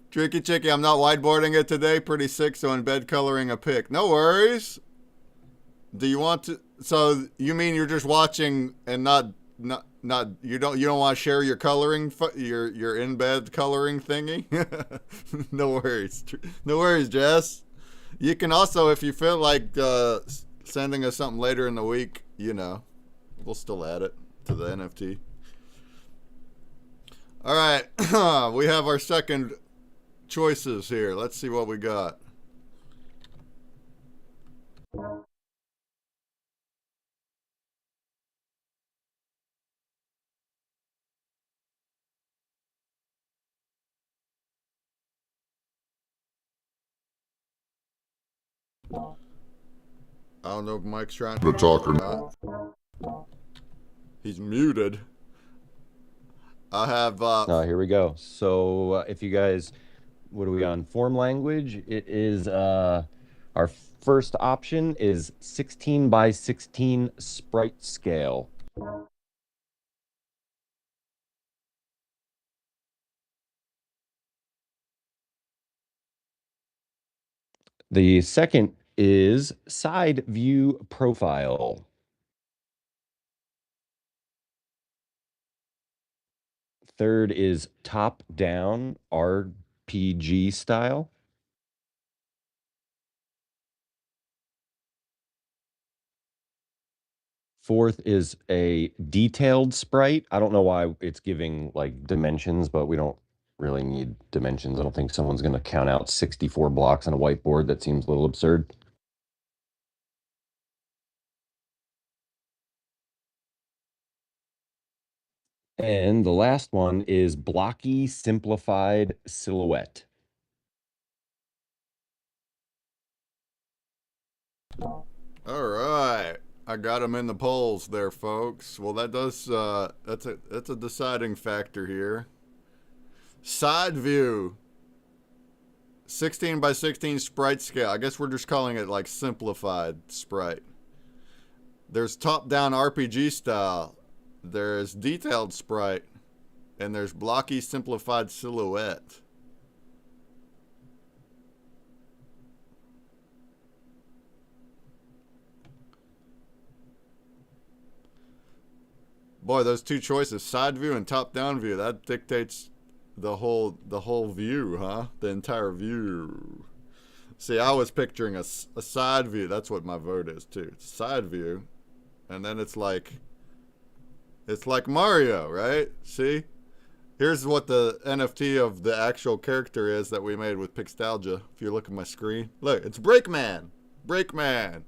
Tricky Chicky, I'm not whiteboarding it today. Pretty sick, so in bed coloring a pic. No worries. Do you want to? So you mean you're just watching and not you don't want to share your coloring, your in bed coloring thingy? No worries, Jess. You can also, if you feel like sending us something later in the week, we'll still add it to the NFT. All right, we have our second choices here. Let's see what we got. I don't know if Mike's trying to talk or not. He's muted. I have. Oh, here we go. So if you guys, what are we on? Form language. It is our first option is 16 by 16 sprite scale. The second is side view profile. Third is top down RPG style. Fourth is a detailed sprite. I don't know why it's giving like dimensions, but we don't really need dimensions. I don't think someone's going to count out 64 blocks on a whiteboard. That seems a little absurd. And the last one is blocky simplified silhouette. All right. I got him in the polls there, folks. Well, that does that's a deciding factor here. Side view 16 by 16 sprite scale. I guess we're just calling it like simplified sprite. There's top-down RPG style. There's detailed sprite. And there's blocky simplified silhouette. Boy, those two choices, side view and top-down view, that dictates the whole view, huh? The entire view. See, I was picturing a side view. That's what my vote is too. It's side view, and then it's like Mario, right? See, here's what the NFT of the actual character is that we made with Pixtalgia. If you look at my screen, look, it's Breakman. Breakman.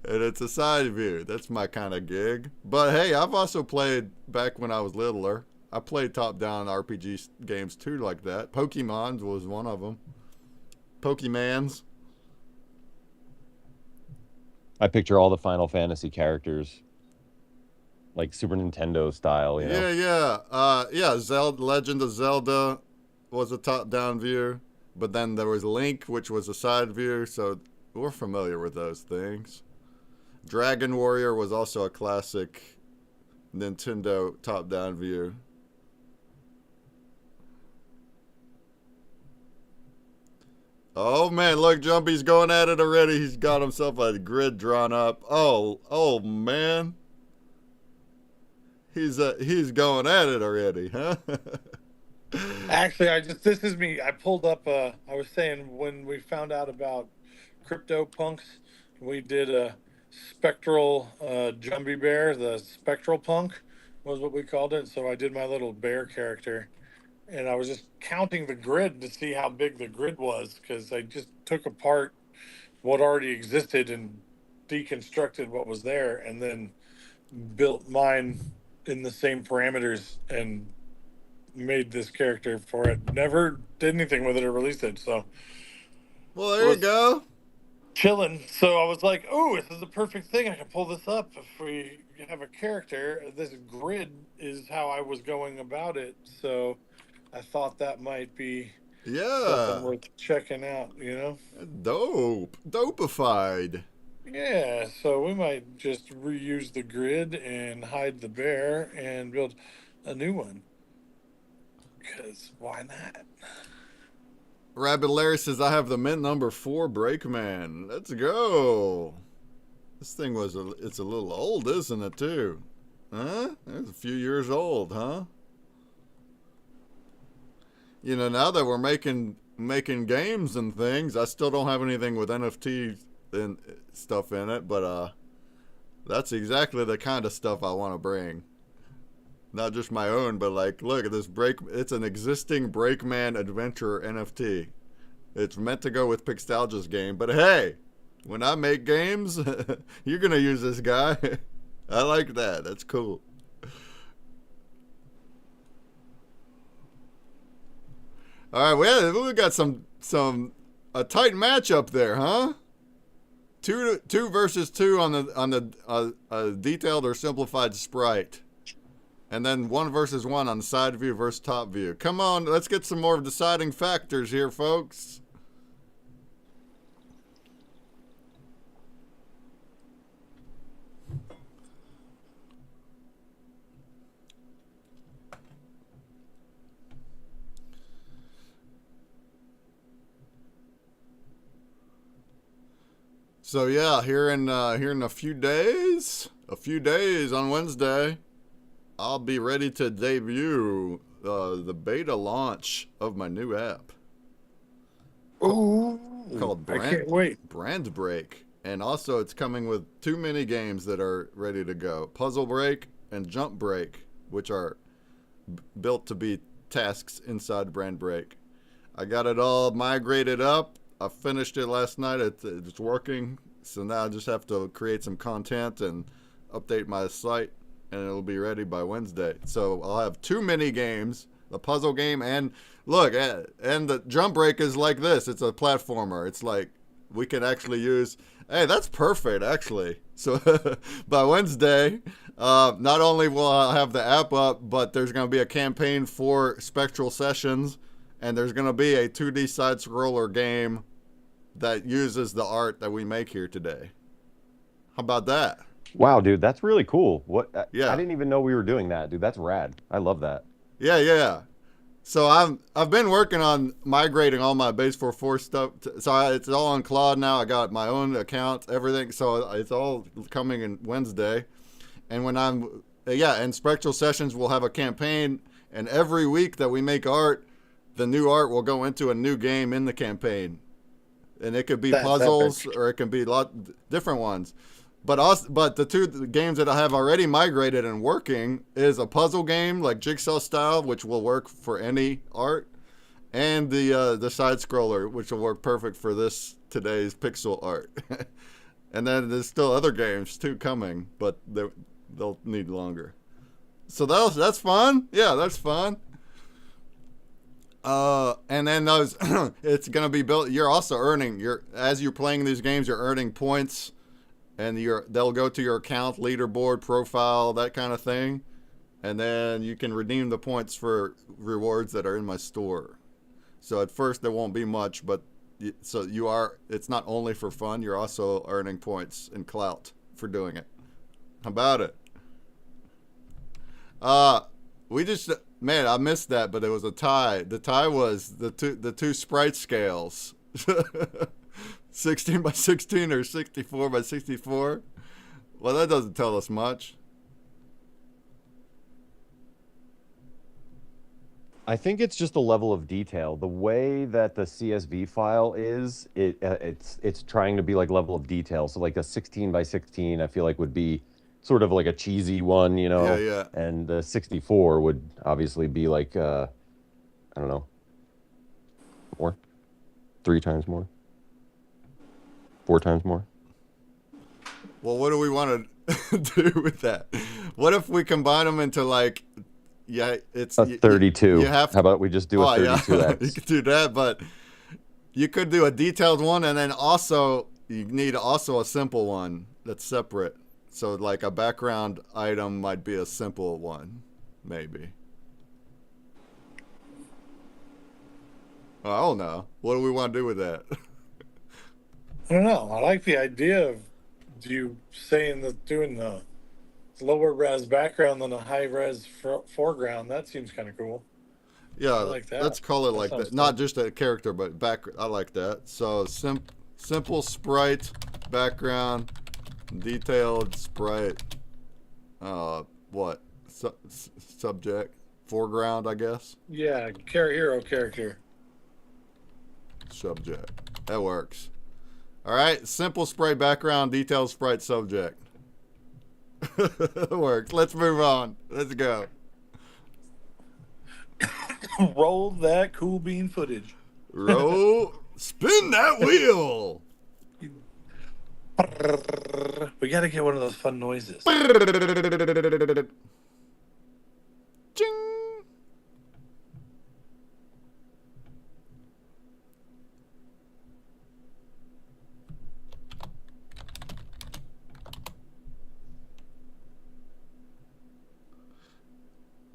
And it's a side view. That's my kind of gig. But hey, I've also played back when I was littler. I played top-down RPG games too like that. Pokemon was one of them. Pokemans. I picture all the Final Fantasy characters, like Super Nintendo style, you know? Yeah. Zelda, Legend of Zelda was a top-down view. But then there was Link, which was a side view. So we're familiar with those things. Dragon Warrior was also a classic Nintendo top-down view. Oh man, look, Jumpy's going at it already. He's got himself a grid drawn up. Oh man. He's going at it already, huh? Actually, this is me. I pulled up, I was saying when we found out about CryptoPunks, we did a Spectral Jumpy Bear. The Spectral Punk was what we called it. So I did my little bear character, and I was just counting the grid to see how big the grid was, because I just took apart what already existed and deconstructed what was there, and then built mine in the same parameters and made this character for it. Never did anything with it or released it. So, well, there you go. Chilling. So I was like, oh, this is the perfect thing. I can pull this up if we have a character. This grid is how I was going about it. So I thought that might be something worth checking out, you know? Dopified. Yeah, so we might just reuse the grid and hide the bear and build a new one. Because why not? Rabbit Larry says, I have the mint number 4 Breakman. Let's go. This thing it's a little old, isn't it, too? Huh? It's a few years old, huh? You know, now that we're making games and things, I still don't have anything with NFT and stuff in it, but that's exactly the kind of stuff I want to bring. Not just my own, but like, look at this it's an existing Breakman adventure NFT. It's meant to go with Pixtalgia's game, but hey, when I make games, you're gonna use this guy. I like that. That's cool. All right, we got a tight matchup there, huh? Two versus two on the detailed or simplified sprite. And then 1 versus 1 on the side view versus top view. Come on, let's get some more deciding factors here, folks. So yeah, here in a few days on Wednesday, I'll be ready to debut the beta launch of my new app. Ooh, called I can't wait. Brand Break. And also it's coming with 2 mini games that are ready to go. Puzzle Break and Jump Break, which are built to be tasks inside Brand Break. I got it all migrated up. I finished it last night. It's working. So now I just have to create some content and update my site, and it'll be ready by Wednesday. So I'll have 2 mini games, the puzzle game, and look, and the Jump Break is like this. It's a platformer. It's like we can actually use, hey, that's perfect, actually. So by Wednesday, not only will I have the app up, but there's going to be a campaign for Spectral sessions, and there's going to be a 2D side scroller game that uses the art that we make here today. How about that? Wow, dude, that's really cool. What? Yeah. I didn't even know we were doing that, dude. That's rad. I love that. Yeah. So I've been working on migrating all my base 4.4 stuff. It's all on Claude now. I got my own account, everything. So it's all coming in Wednesday. And when and Spectral Sessions will have a campaign, and every week that we make art, the new art will go into a new game in the campaign. And it could be puzzles or it can be different ones. But the two games that I have already migrated and working is a puzzle game like Jigsaw style, which will work for any art, and the side scroller, which will work perfect for today's pixel art. And then there's still other games too coming, but they'll need longer. So that's fun. Yeah, that's fun. And then those it's gonna be built. You're also earning as you're playing these games, you're earning points. And they'll go to your account, leaderboard, profile, that kind of thing. And then you can redeem the points for rewards that are in my store. So at first there won't be much, but it's not only for fun, you're also earning points and clout for doing it. How about it? Man, I missed that, but it was a tie. The tie was the two sprite scales. 16 by 16 or 64 by 64. Well, that doesn't tell us much. I think it's just the level of detail. The way that the CSV file is, it's trying to be like level of detail. So like a 16 by 16, I feel like would be sort of like a cheesy one, you know. Yeah. And the 64 would obviously be like I don't know, 3 times more. 4 times more. Well, what do we want to do with that? What if we combine them into it's a 32? You have to, how about we just do a 32x? Yeah. You could do that, but you could do a detailed one, and then also you need a simple one that's separate. So like a background item might be a simple one, maybe. I don't know. What do we want to do with that? I don't know. I like the idea of you saying that doing the lower res background than a high res foreground. That seems kind of cool. Yeah, I like that. Let's call it like that. Cool. Not just a character, but back. I like that. So simple sprite background, detailed sprite. What subject foreground? I guess. Yeah, hero character. Subject. That works. All right, simple sprite background, detailed sprite subject. That works. Let's move on. Let's go. Roll that cool bean footage. Spin that wheel. We got to get one of those fun noises. Ching.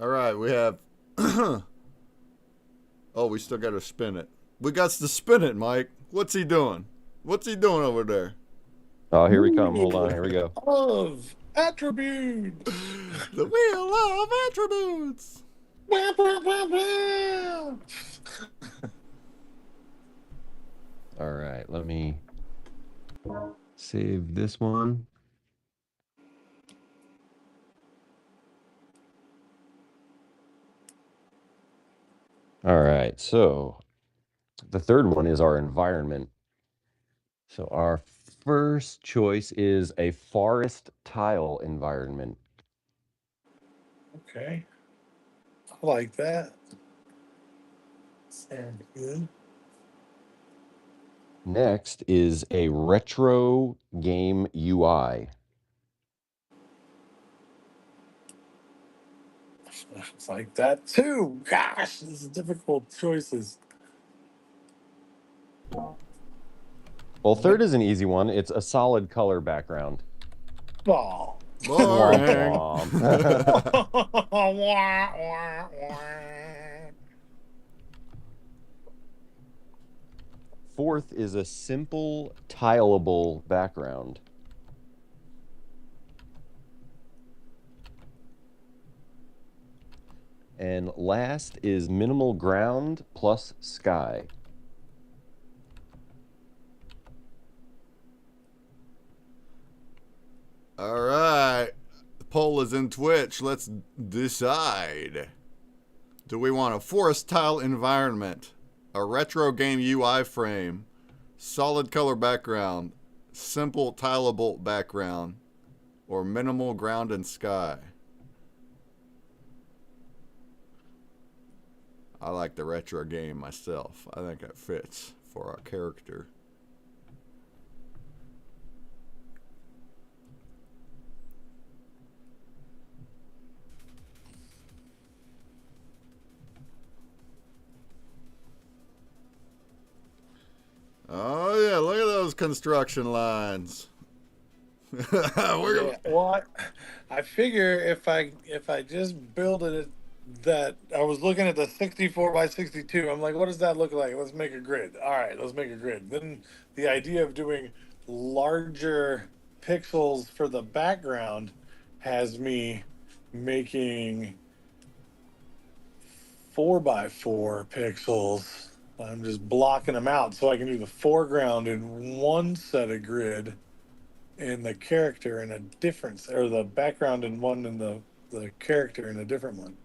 All right, we have. Oh, we still got to spin it. We got to spin it, Mike. What's he doing? What's he doing over there? Oh, here we come. Hold on. Here we go. Of attributes. The wheel of attributes. All right, let me save this one. All right, so the third one is our environment. So our first choice is a forest tile environment. Okay. I like that. Sounds good. Next is a retro game UI. It's like that too. Gosh, this is difficult choices. Well, third is an easy one. It's a solid color background. Oh. Boring. fourth is a simple tileable background. And last is minimal ground plus sky. All right. The poll is in Twitch. Let's decide. Do we want a forest tile environment, a retro game UI frame, solid color background, simple tileable background, or minimal ground and sky? I like the retro game myself. I think it fits for our character. Oh yeah, look at those construction lines. Yeah, well, I figure if I just build it that I was looking at the 64 by 62. I'm like, what does that look like? Let's make a grid. All right, let's make a grid. Then the idea of doing larger pixels for the background has me making 4 by 4 pixels. I'm just blocking them out so I can do the foreground in one set of grid and the character in a different, or the background in one and the character in a different one.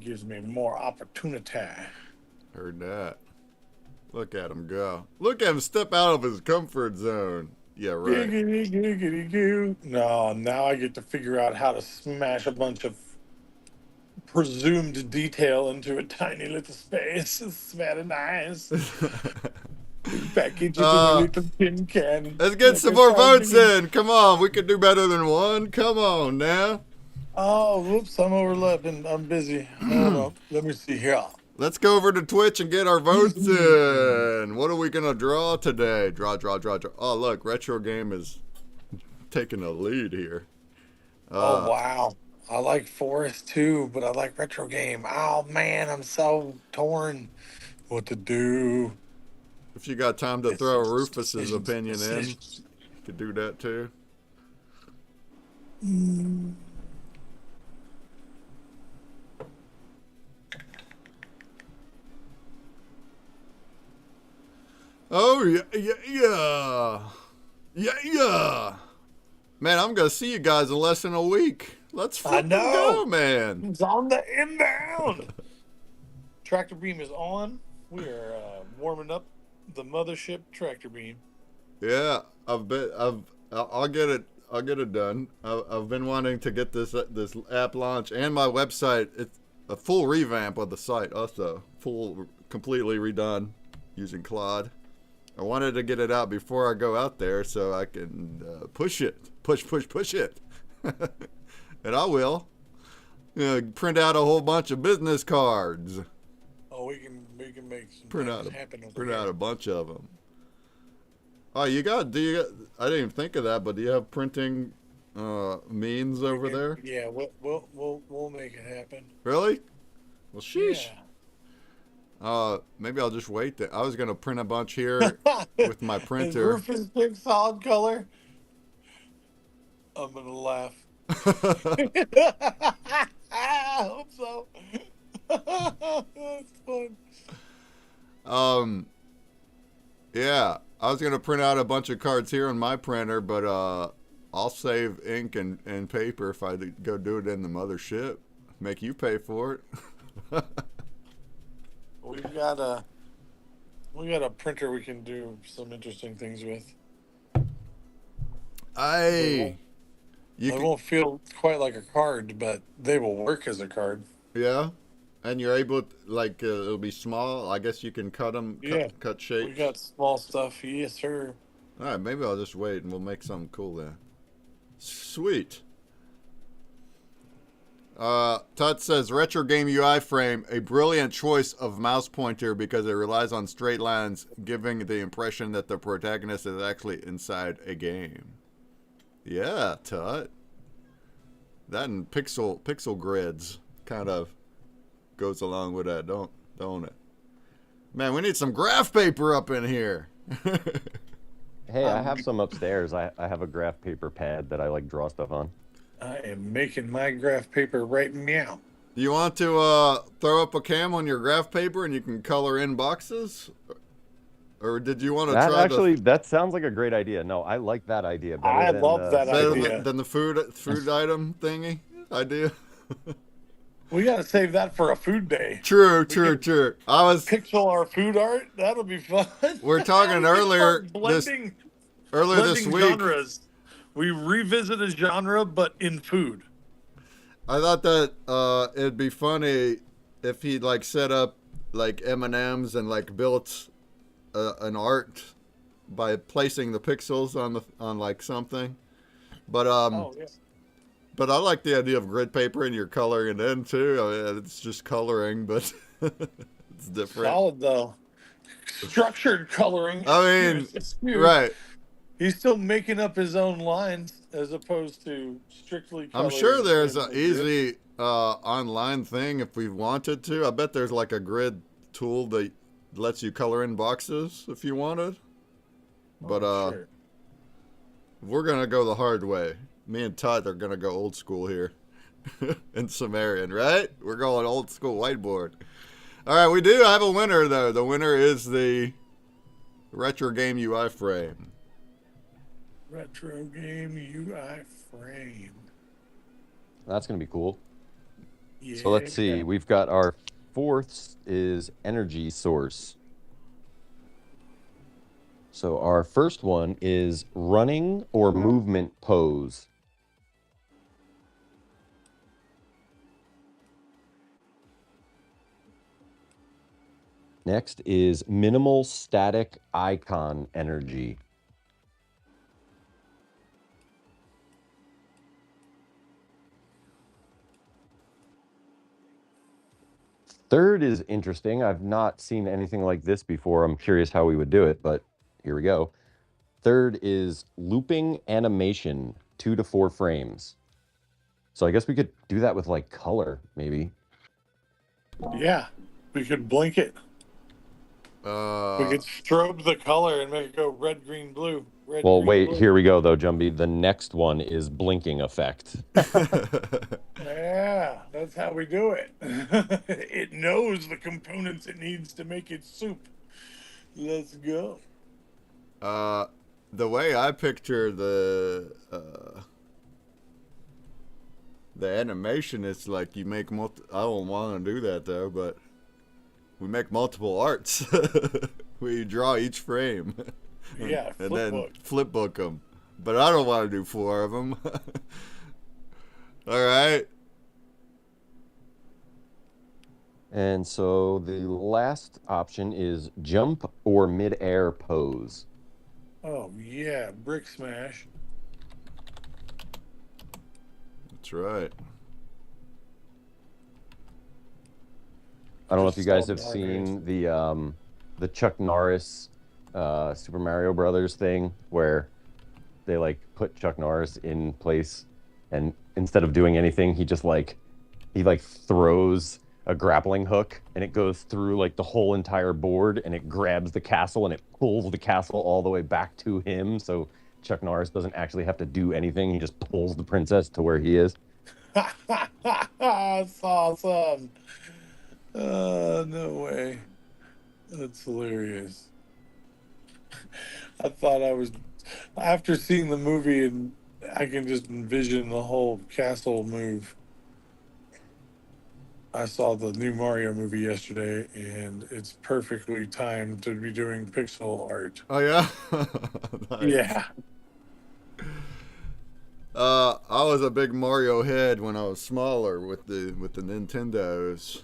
Gives me more opportunity. Heard that. Look at him go. Look at him step out of his comfort zone. Yeah, right. Giggity, giggity, goo. No, now I get to figure out how to smash a bunch of presumed detail into a tiny little space. It's very nice. Package it in a little tin can. Let's get some more votes in. Come on, we could do better than one. Come on now. Oh, whoops, I'm overlapping. I'm busy. Hold on. Let me see here. Let's go over to Twitch and get our votes in. What are we going to draw today? Draw. Oh, look, Retro Game is taking a lead here. Oh, wow. I like Forest too, but I like Retro Game. Oh, man, I'm so torn what to do. If you got time to throw Rufus's opinion in, you could do that too. Oh, yeah. Man, I'm going to see you guys in less than a week. Let's fucking go, man. It's on the inbound. Tractor beam is on. We are warming up the mothership tractor beam. Yeah, I'll get it. I'll get it done. I've been wanting to get this app launch and my website. It's a full revamp of the site, also completely redone using Claude. I wanted to get it out before I go out there so I can push it, push it, and I will. Print out a whole bunch of business cards. Oh, we can make some print happen. Out a bunch of them. Oh, I didn't even think of that, but do you have printing means over there? Yeah, we'll make it happen. Really? Well, sheesh. Yeah. Maybe I'll just wait. I was gonna print a bunch here with my printer. Roof is big solid color. I'm gonna laugh. I hope so. That's fun. Yeah, I was gonna print out a bunch of cards here on my printer, but I'll save ink and paper if I go do it in the mothership. Make you pay for it. We got a printer we can do some interesting things with. They won't feel quite like a card, but they will work as a card. Yeah, and you're able to, it'll be small. I guess you can cut them, cut shapes. We got small stuff, yes sir. All right, maybe I'll just wait and we'll make something cool then. Sweet. Tut says, Retro Game UI frame, a brilliant choice of mouse pointer because it relies on straight lines, giving the impression that the protagonist is actually inside a game. Yeah, Tut. That and pixel grids kind of goes along with that, don't it? Man, we need some graph paper up in here. Hey, I have some upstairs. I have a graph paper pad that I like draw stuff on. I am making my graph paper right now. Do you want to throw up a cam on your graph paper and you can color in boxes? Or did you want to That try actually, that sounds like a great idea. No, I like that idea better I than love that idea. than the food item thingy idea? We got to save that for a food day. True. I was Pixel our food art. That'll be fun. We're talking earlier blending this week. genres. We revisit a genre, but in food. I thought that it'd be funny if he like set up like M&Ms and like built an art by placing the pixels on like something. But Yeah. But I like the idea of grid paper and you're coloring it in too. I mean, it's just coloring, but it's different. Solid though. Structured coloring. I mean, right. He's still making up his own lines as opposed to strictly coloring. I'm sure there's an easy online thing if we wanted to. I bet there's like a grid tool that lets you color in boxes if you wanted. But sure. We're going to go the hard way. Me and Todd are going to go old school here in Sumerian, right? We're going old school whiteboard. All right, we do have a winner, though. The winner is the Retro Game UI frame. Retro Game UI frame. That's going to be cool. Yeah. So let's see. We've got our fourth is energy source. So our first one is running or movement pose. Next is minimal static icon energy. Third is interesting. I've not seen anything like this before. I'm curious how we would do it, but here we go. Third is looping animation, 2 to 4 frames. So I guess we could do that with like color, maybe. Yeah, we could blink it. We could strobe the color and make it go red, green, blue. Red, well, green, wait, blue. Here we go, though, Jumby. The next one is blinking effect. Yeah, that's how we do it. It knows the components it needs to make its soup. Let's go. The way I picture the animation, it's like you make I don't want to do that though, but we make multiple arts. We draw each frame. Yeah, and then flip book them. But I don't want to do 4 of them. All right. And so the last option is jump or mid-air pose. Oh, yeah, brick smash. That's right. I don't know if you guys have seen the Chuck Norris Super Mario Brothers thing where they like put Chuck Norris in place and instead of doing anything, he throws a grappling hook and it goes through like the whole entire board and it grabs the castle and it pulls the castle all the way back to him. So Chuck Norris doesn't actually have to do anything. He just pulls the princess to where he is. That's awesome. No way. That's hilarious. I thought after seeing the movie, and I can just envision the whole castle move. I saw the new Mario movie yesterday, and it's perfectly timed to be doing pixel art. Oh yeah. Nice. Yeah. I was a big Mario head when I was smaller with the Nintendos.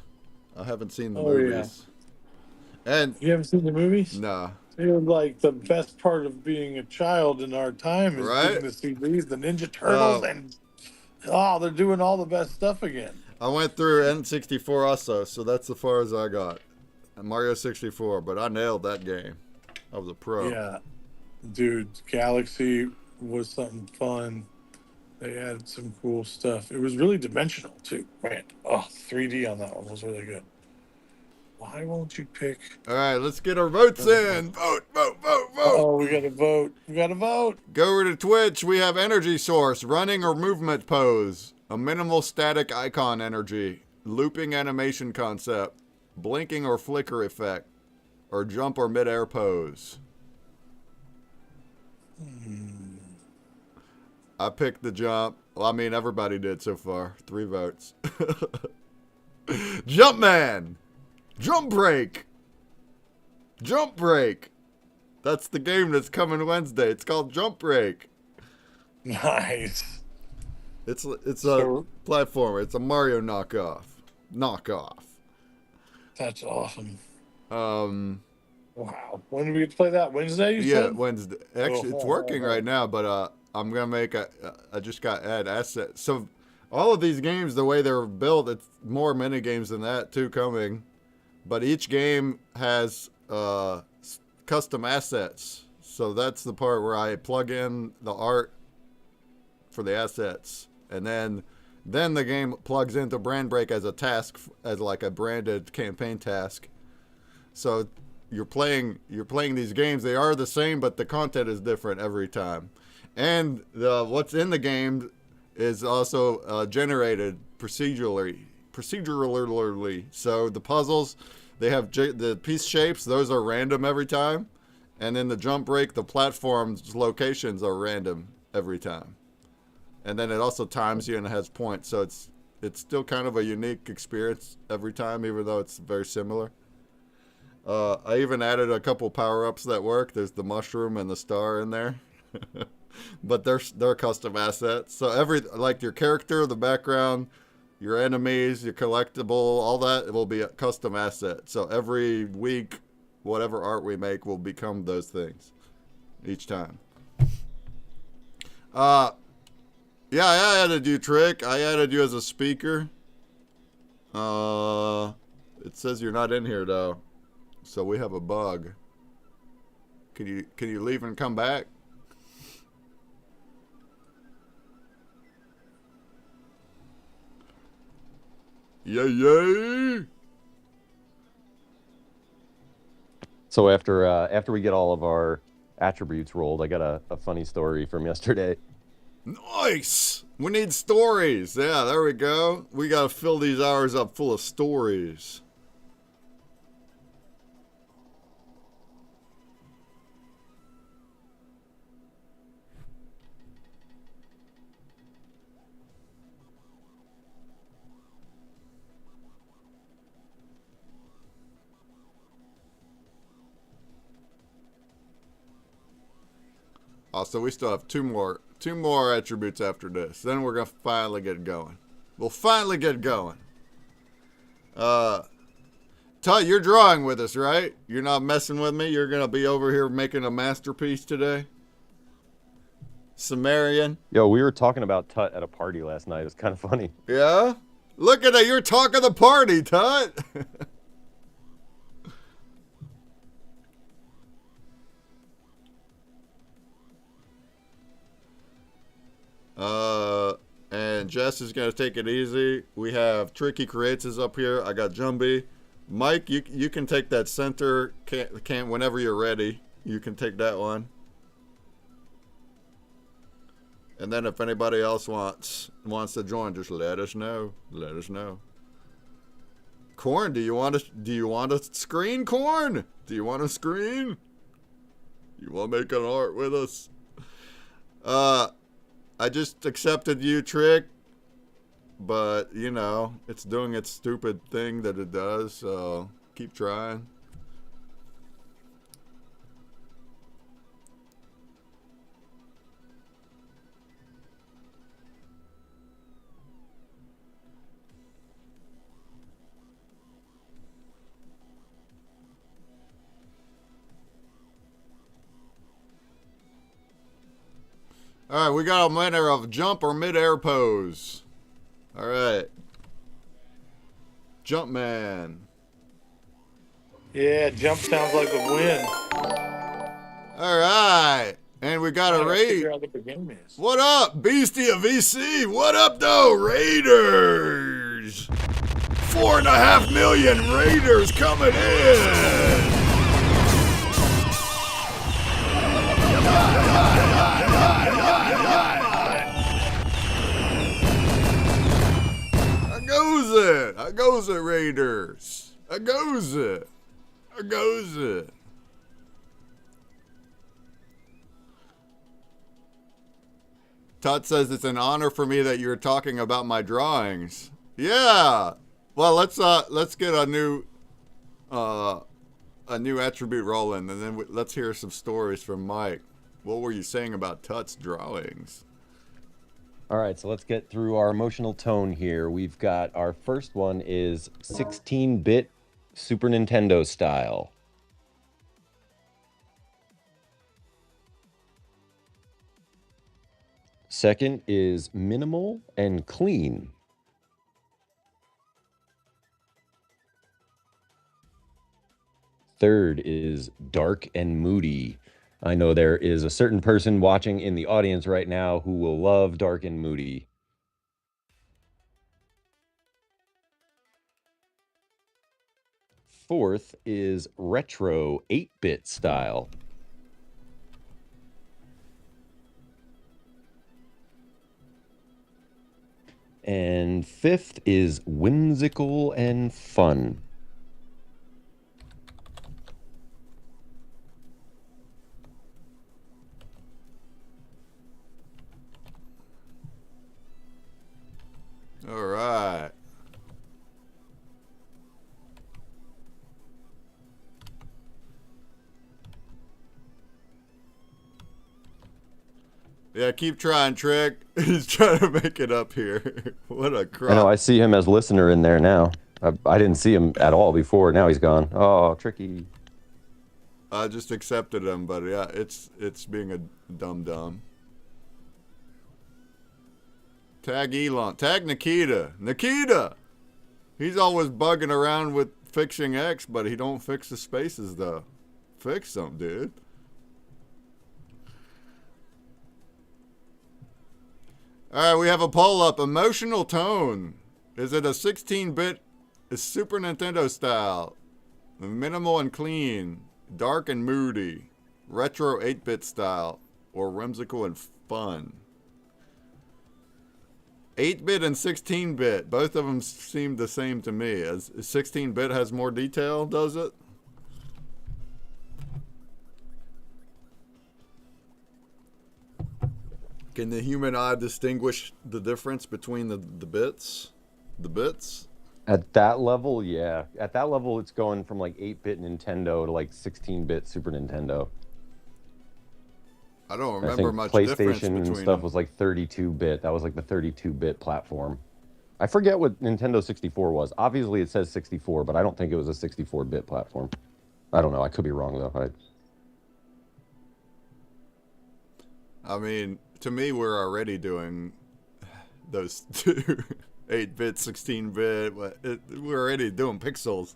I haven't seen the movies. Yeah. And you haven't seen the movies? No. They're like the best part of being a child in our time is getting to see these, the Ninja Turtles, and they're doing all the best stuff again. I went through N64 also, so that's as far as I got. Mario 64, but I nailed that game. I was a pro. Yeah. Dude, Galaxy was something fun. They had some cool stuff. It was really dimensional, too. Man, 3D on that one was really good. Why won't you pick? All right, let's get our votes in. Vote, vote, vote, vote. Oh, we got to vote. We got to vote. Go over to Twitch. We have energy source, running or movement pose, a minimal static icon energy, looping animation concept, blinking or flicker effect, or jump or midair pose. I picked the jump. Well, I mean, everybody did so far. 3 votes. Jumpman! Jump break! Jump break! That's the game that's coming Wednesday. It's called Jump Break. Nice. It's a platformer. It's a Mario knockoff. That's awesome. Wow. When do we get to play that? Wednesday, you said? Wednesday. Actually, it's working right now, but I'm going to make I just got add assets. So all of these games, the way they're built, it's more mini games than that too coming. But each game has custom assets. So that's the part where I plug in the art for the assets. And then the game plugs into Brand Break as a task, as like a branded campaign task. So you're playing these games. They are the same, but the content is different every time. And what's in the game is also generated procedurally. So the puzzles, they have the piece shapes. Those are random every time. And then the jump break, the platforms locations are random every time. And then it also times you and it has points. So it's still kind of a unique experience every time, even though it's very similar. I even added a couple power-ups that work. There's the mushroom and the star in there. But they're custom assets. So like your character, the background, your enemies, your collectible, all that, it will be a custom asset. So every week, whatever art we make will become those things each time. Yeah, I added you, Trick. I added you as a speaker. It says you're not in here though. So we have a bug. Can you leave and come back? Yay! So after we get all of our attributes rolled, I got a funny story from yesterday. Nice! We need stories. Yeah, there we go. We gotta fill these hours up full of stories. So we still have two more attributes after this. Then we're gonna finally get going. We'll finally get going. Tut, you're drawing with us, right? You're not messing with me? You're gonna be over here making a masterpiece today? Sumerian? Yo, we were talking about Tut at a party last night. It's kind of funny. Yeah? Look at that, you're talking the party, Tut! And Jess is going to take it easy. We have Tricky Creates is up here. I got Jumby. Mike, you can take that center can whenever you're ready. You can take that one. And then if anybody else wants to join, just let us know. Let us know. Corn, do you want a screen, Corn? Do you want a screen? You want to make an art with us? I just accepted you, Trick, but, you know, it's doing its stupid thing that it does, so keep trying. All right, we got a winner of jump or mid-air pose. All right. Jumpman. Yeah, jump sounds like a win. All right. And we got a raid. Figure out what the game is. What up, Beastie of VC? What up, though, Raiders? 4.5 million raiders coming in. How goes it, Raiders? How goes it? How goes it? Todd says it's an honor for me that you're talking about my drawings. Yeah. Well, let's get a new attribute rolling, and then let's hear some stories from Mike. What were you saying about Tut's drawings? All right, so let's get through our emotional tone here. We've got our first one is 16-bit Super Nintendo style. Second is minimal and clean. Third is dark and moody. I know there is a certain person watching in the audience right now who will love dark and moody. Fourth is retro 8-bit style. And fifth is whimsical and fun. All right. Yeah, keep trying, Trick. He's trying to make it up here. What a crap. I know, I see him as listener in there now. I didn't see him at all before. Now he's gone. Oh, tricky. I just accepted him, but yeah, it's being a dum-dum. Tag Elon. Tag Nikita. Nikita! He's always bugging around with fixing X, but he don't fix the spaces, though. Fix them, dude. Alright, we have a poll up. Emotional tone. Is it a 16-bit Super Nintendo style? Minimal and clean. Dark and moody. Retro 8-bit style. Or whimsical and fun? 8-bit and 16-bit. Both of them seem the same to me. As 16-bit has more detail, does it? Can the human eye distinguish the difference between the bits? The bits? At that level, yeah. At that level, it's going from like 8-bit Nintendo to like 16-bit Super Nintendo. I don't I remember think much difference PlayStation between and stuff them. was like 32-bit. That was like the 32-bit platform. I forget what Nintendo 64 was. Obviously, it says 64, but I don't think it was a 64-bit platform. I don't know. I could be wrong, though. I mean, to me, we're already doing those two 8-bit, 16-bit. We're already doing pixels.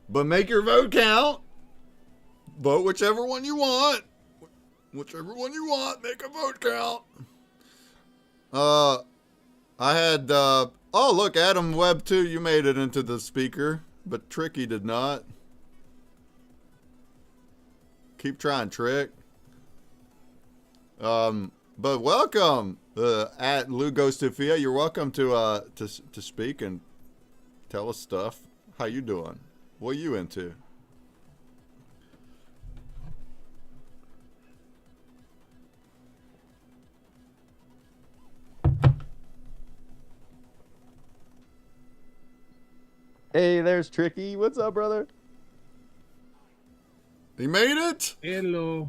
But make your vote count. Vote whichever one you want. Whichever one you want, make a vote count. I had, oh, look, Adam Webb 2, you made it into the speaker, but Tricky did not. Keep trying, Trick. But welcome, at Lugo Sophia. You're welcome to speak and tell us stuff. How you doing? What are you into? Hey, there's Tricky. What's up, brother? He made it? Hello.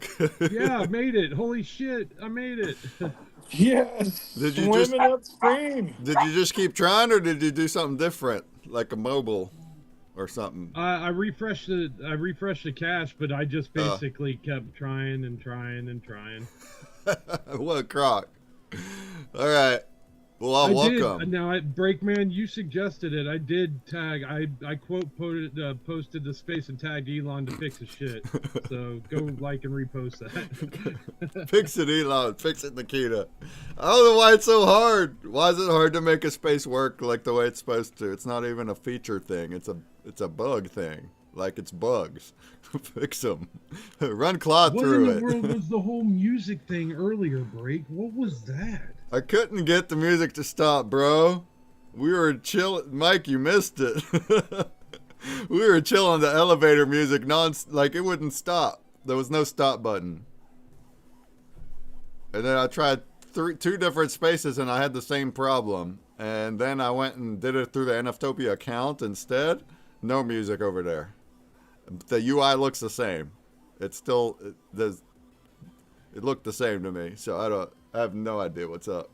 Yeah, I made it. Holy shit, I made it. Yes. Did you Swimming upstream. Did you just keep trying, or did you do something different, like a mobile or something? I refreshed the cache, but I just basically kept trying and trying and trying. What a crock. All right. Well, I welcome. did. Now, Breakman, you suggested it. I did tag. I quote posted the space and tagged Elon to fix his shit. So go like and repost that. Fix it, Elon. Fix it, Nikita. I don't know why it's so hard. Why is it hard to make a space work like the way it's supposed to? It's not even a feature thing. It's a bug thing. Like it's bugs. Fix them. Run Claude What through in the it. world was the whole music thing earlier, Break? What was that? I couldn't get the music to stop, bro. We were chill. Mike, you missed it. We were chilling the elevator music like it wouldn't stop. There was no stop button. And then I tried two different spaces and I had the same problem. And then I went and did it through the NFTopia account instead. No music over there. The UI looks the same. It's still it looked the same to me. So I have no idea what's up.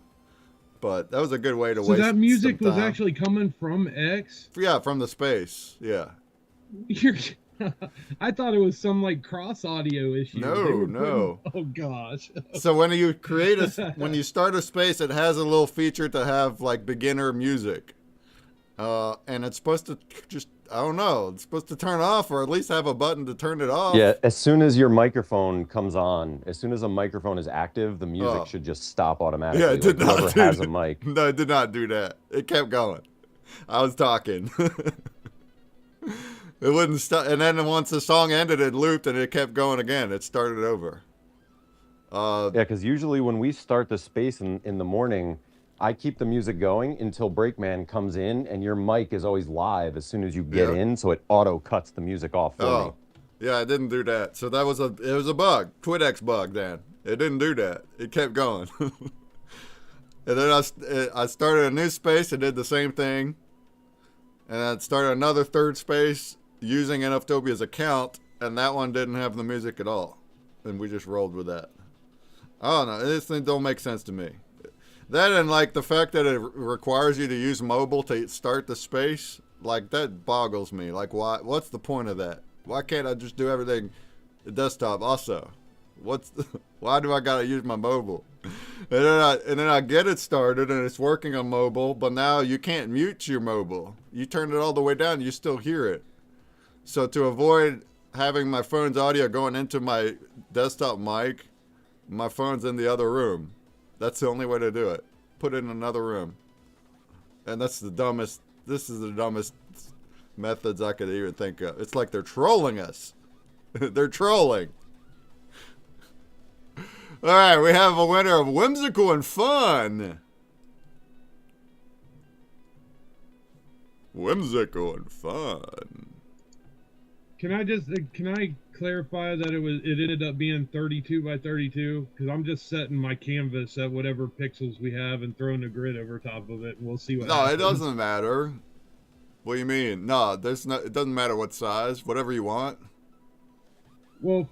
But that was a good way to waste. So that music some was time. actually coming from X? Yeah, from the space. Yeah. I thought it was some like cross audio issue. No. Oh gosh. So when you when you start a space, it has a little feature to have like beginner music. And it's supposed to just, I don't know, it's supposed to turn off or at least have a button to turn it off. Yeah, as soon as your microphone comes on, as soon as a microphone is active, the music should just stop automatically. Yeah, it did not whoever has a mic. No, it did not do that. It kept going. I was talking. It wouldn't stop. And then once the song ended, it looped and it kept going again. It started over. Yeah, because usually when we start the space in the morning, I keep the music going until Breakman comes in, and your mic is always live as soon as you get in, so it auto cuts the music off for me. Yeah, I didn't do that. So it was a bug, TwitX bug. Then it didn't do that. It kept going. And then I started a new space and did the same thing, and I started another third space using NFTopia's account, and that one didn't have the music at all, and we just rolled with that. I don't know. This thing don't make sense to me. That and like the fact that it requires you to use mobile to start the space, like that boggles me. Like why? What's the point of that? Why can't I just do everything desktop also? Why do I gotta use my mobile? And then I get it started and it's working on mobile, but now you can't mute your mobile. You turn it all the way down, you still hear it. So to avoid having my phone's audio going into my desktop mic, my phone's in the other room. That's the only way to do it. Put it in another room. And this is the dumbest methods I could even think of. It's like they're trolling us. They're trolling. All right, we have a winner of Whimsical and Fun. Whimsical and Fun. Can I clarify that it ended up being 32 by 32? Because I'm just setting my canvas at whatever pixels we have and throwing a grid over top of it, and we'll see what happens. No, it doesn't matter. What do you mean? No, it doesn't matter what size, whatever you want. Well,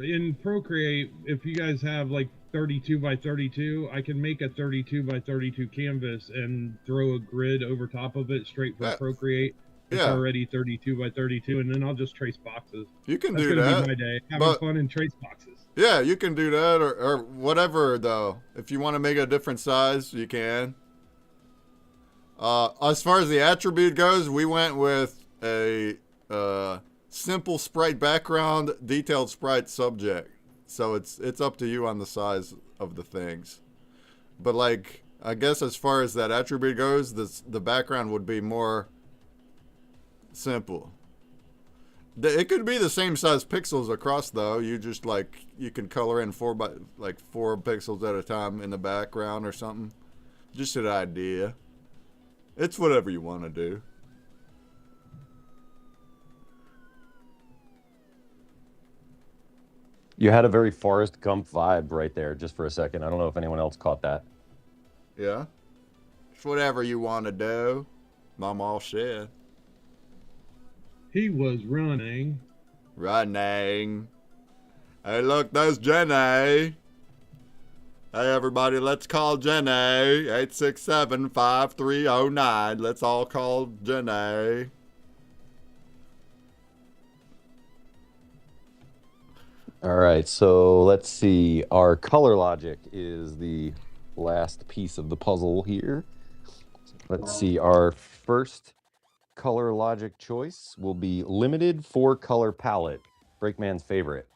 in Procreate, if you guys have like 32 by 32, I can make a 32 by 32 canvas and throw a grid over top of it straight from Procreate. It's already 32 by 32, and then I'll just trace boxes. You can That's do gonna that. be my day, having fun and trace boxes. Yeah, you can do that or whatever, though. If you want to make a different size, you can. As far as the attribute goes, we went with a simple sprite background, detailed sprite subject. So it's up to you on the size of the things. But like, I guess as far as that attribute goes, the background would be more simple. It could be the same size pixels across though. You just like, you can color in 4 pixels at a time in the background or something. Just an idea. It's whatever you want to do. You had a very Forrest Gump vibe right there just for a second. I don't know if anyone else caught that. Yeah. It's whatever you want to do. Mom all said. He was running. Running. Hey, look, there's Jenny. Hey, everybody, let's call Jenny. 867-5309. Let's all call Jenny. All right, so let's see. Our color logic is the last piece of the puzzle here. Let's see, our first color logic choice will be limited 4-color palette, Breakman's favorite.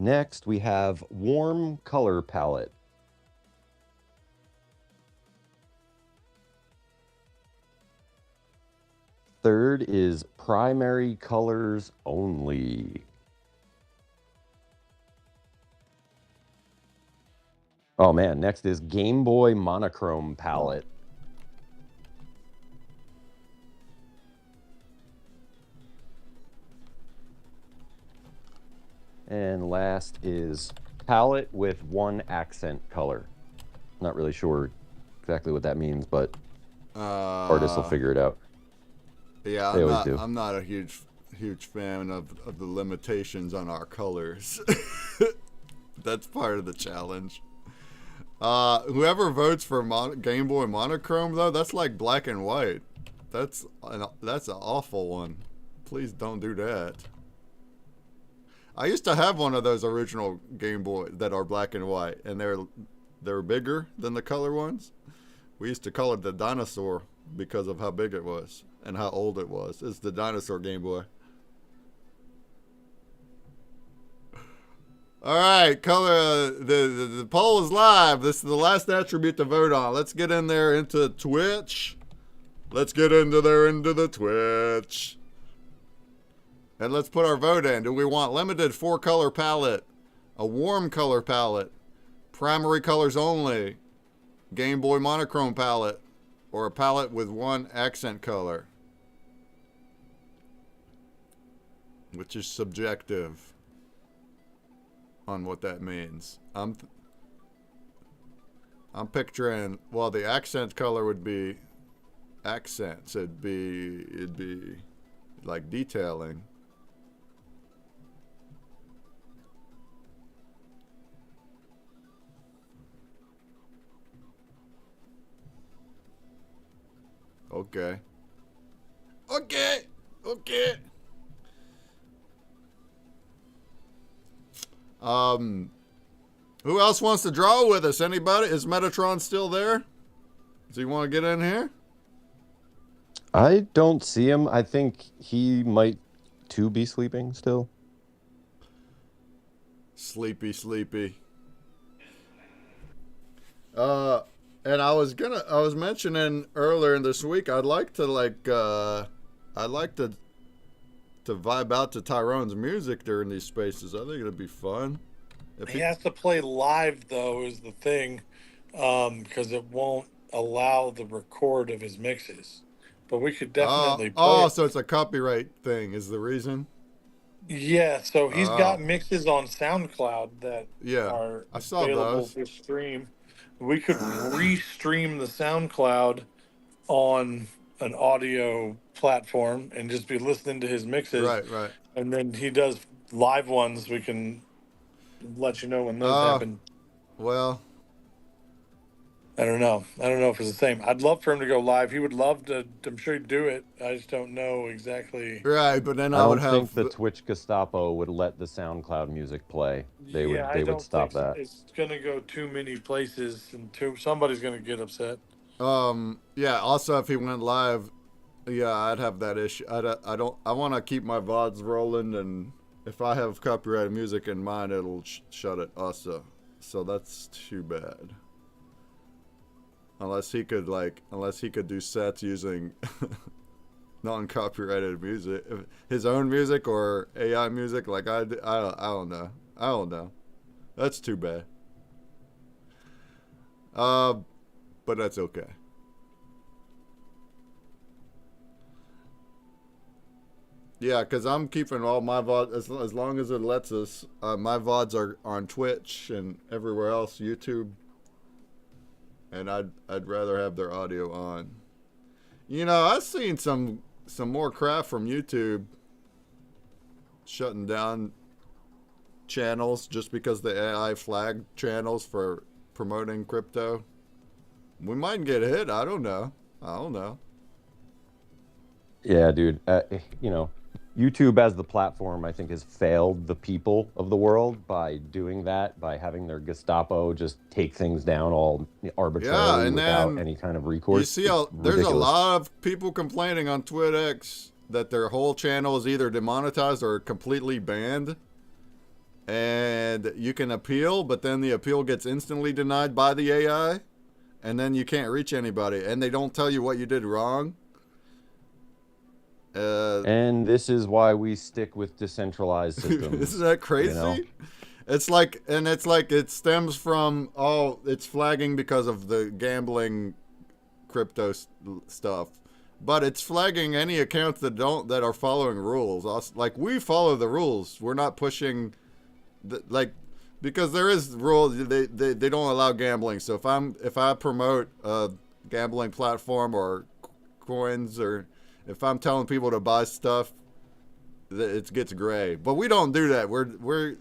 Next, we have warm color palette. Third is primary colors only. Oh man, next is Game Boy monochrome palette. And last is palette with 1 accent color. Not really sure exactly what that means, but artists will figure it out. Yeah, I'm not a huge fan of the limitations on our colors. That's part of the challenge. Whoever votes for Game Boy monochrome though, that's like black and white. That's an awful one. Please don't do that. I used to have one of those original Game Boy that are black and white, and they're bigger than the color ones. We used to call it the dinosaur because of how big it was and how old it was. It's the dinosaur Game Boy. All right, color. The poll is live. This is the last attribute to vote on. Let's get in there into Twitch. Let's get into the Twitch. And let's put our vote in. Do we want limited 4-color palette, a warm color palette, primary colors only, Game Boy monochrome palette, or a palette with 1 accent color? Which is subjective on what that means. I'm picturing, well, the accent color would be accents. It'd be like detailing. Okay. Who else wants to draw with us? Anybody? Is Metatron still there? Does he want to get in here? I don't see him. I think he might too be sleeping still. Sleepy. And I was mentioning earlier in this week, I'd like to vibe out to Tyrone's music during these spaces. I think it'd be fun. He has to play live though, is the thing, because it won't allow the record of his mixes. But we could definitely play it. So it's a copyright thing is the reason? Yeah, so he's got mixes on SoundCloud that are I saw available those. for stream. We could re-stream the SoundCloud on an audio platform and just be listening to his mixes. Right. And then he does live ones. We can let you know when those happen. Well, I don't know if it's the same. I'd love for him to go live. He would love to. I'm sure he'd do it. I just don't know exactly. Right, but then I don't think the Twitch Gestapo would let the SoundCloud music play. They would stop that. It's gonna go too many places, and somebody's gonna get upset. Yeah. Also, if he went live, I'd have that issue. I want to keep my VODs rolling, and if I have copyrighted music in mine, it'll shut it also. So that's too bad. Unless he could do sets using non-copyrighted music, his own music or AI music, like I don't know. That's too bad. But that's okay. Yeah, because I'm keeping all my VODs, as long as it lets us. My VODs are on Twitch and everywhere else, YouTube. And I'd rather have their audio on. You know, I've seen some more crap from YouTube shutting down channels just because the AI flagged channels for promoting crypto. We might get hit. I don't know. Yeah, dude. You know, YouTube as the platform, I think, has failed the people of the world by doing that, by having their Gestapo just take things down all Yeah, arbitrarily and without then any kind of you recourse. see It's there's a ridiculous. lot of people complaining on TwitX that their whole channel is either demonetized or completely banned. And you can appeal, but then the appeal gets instantly denied by the AI, and then you can't reach anybody, and they don't tell you what you did wrong. Uh, And this is why we stick with decentralized isn't systems, that you know? crazy? It's like it stems from, oh, it's flagging because of the gambling crypto stuff, but it's flagging any accounts that are following rules. Like, we follow the rules. We're not pushing like, because there is rules. They don't allow gambling. So if I promote a gambling platform or coins, or if I'm telling people to buy stuff, it gets gray. But we don't do that. We're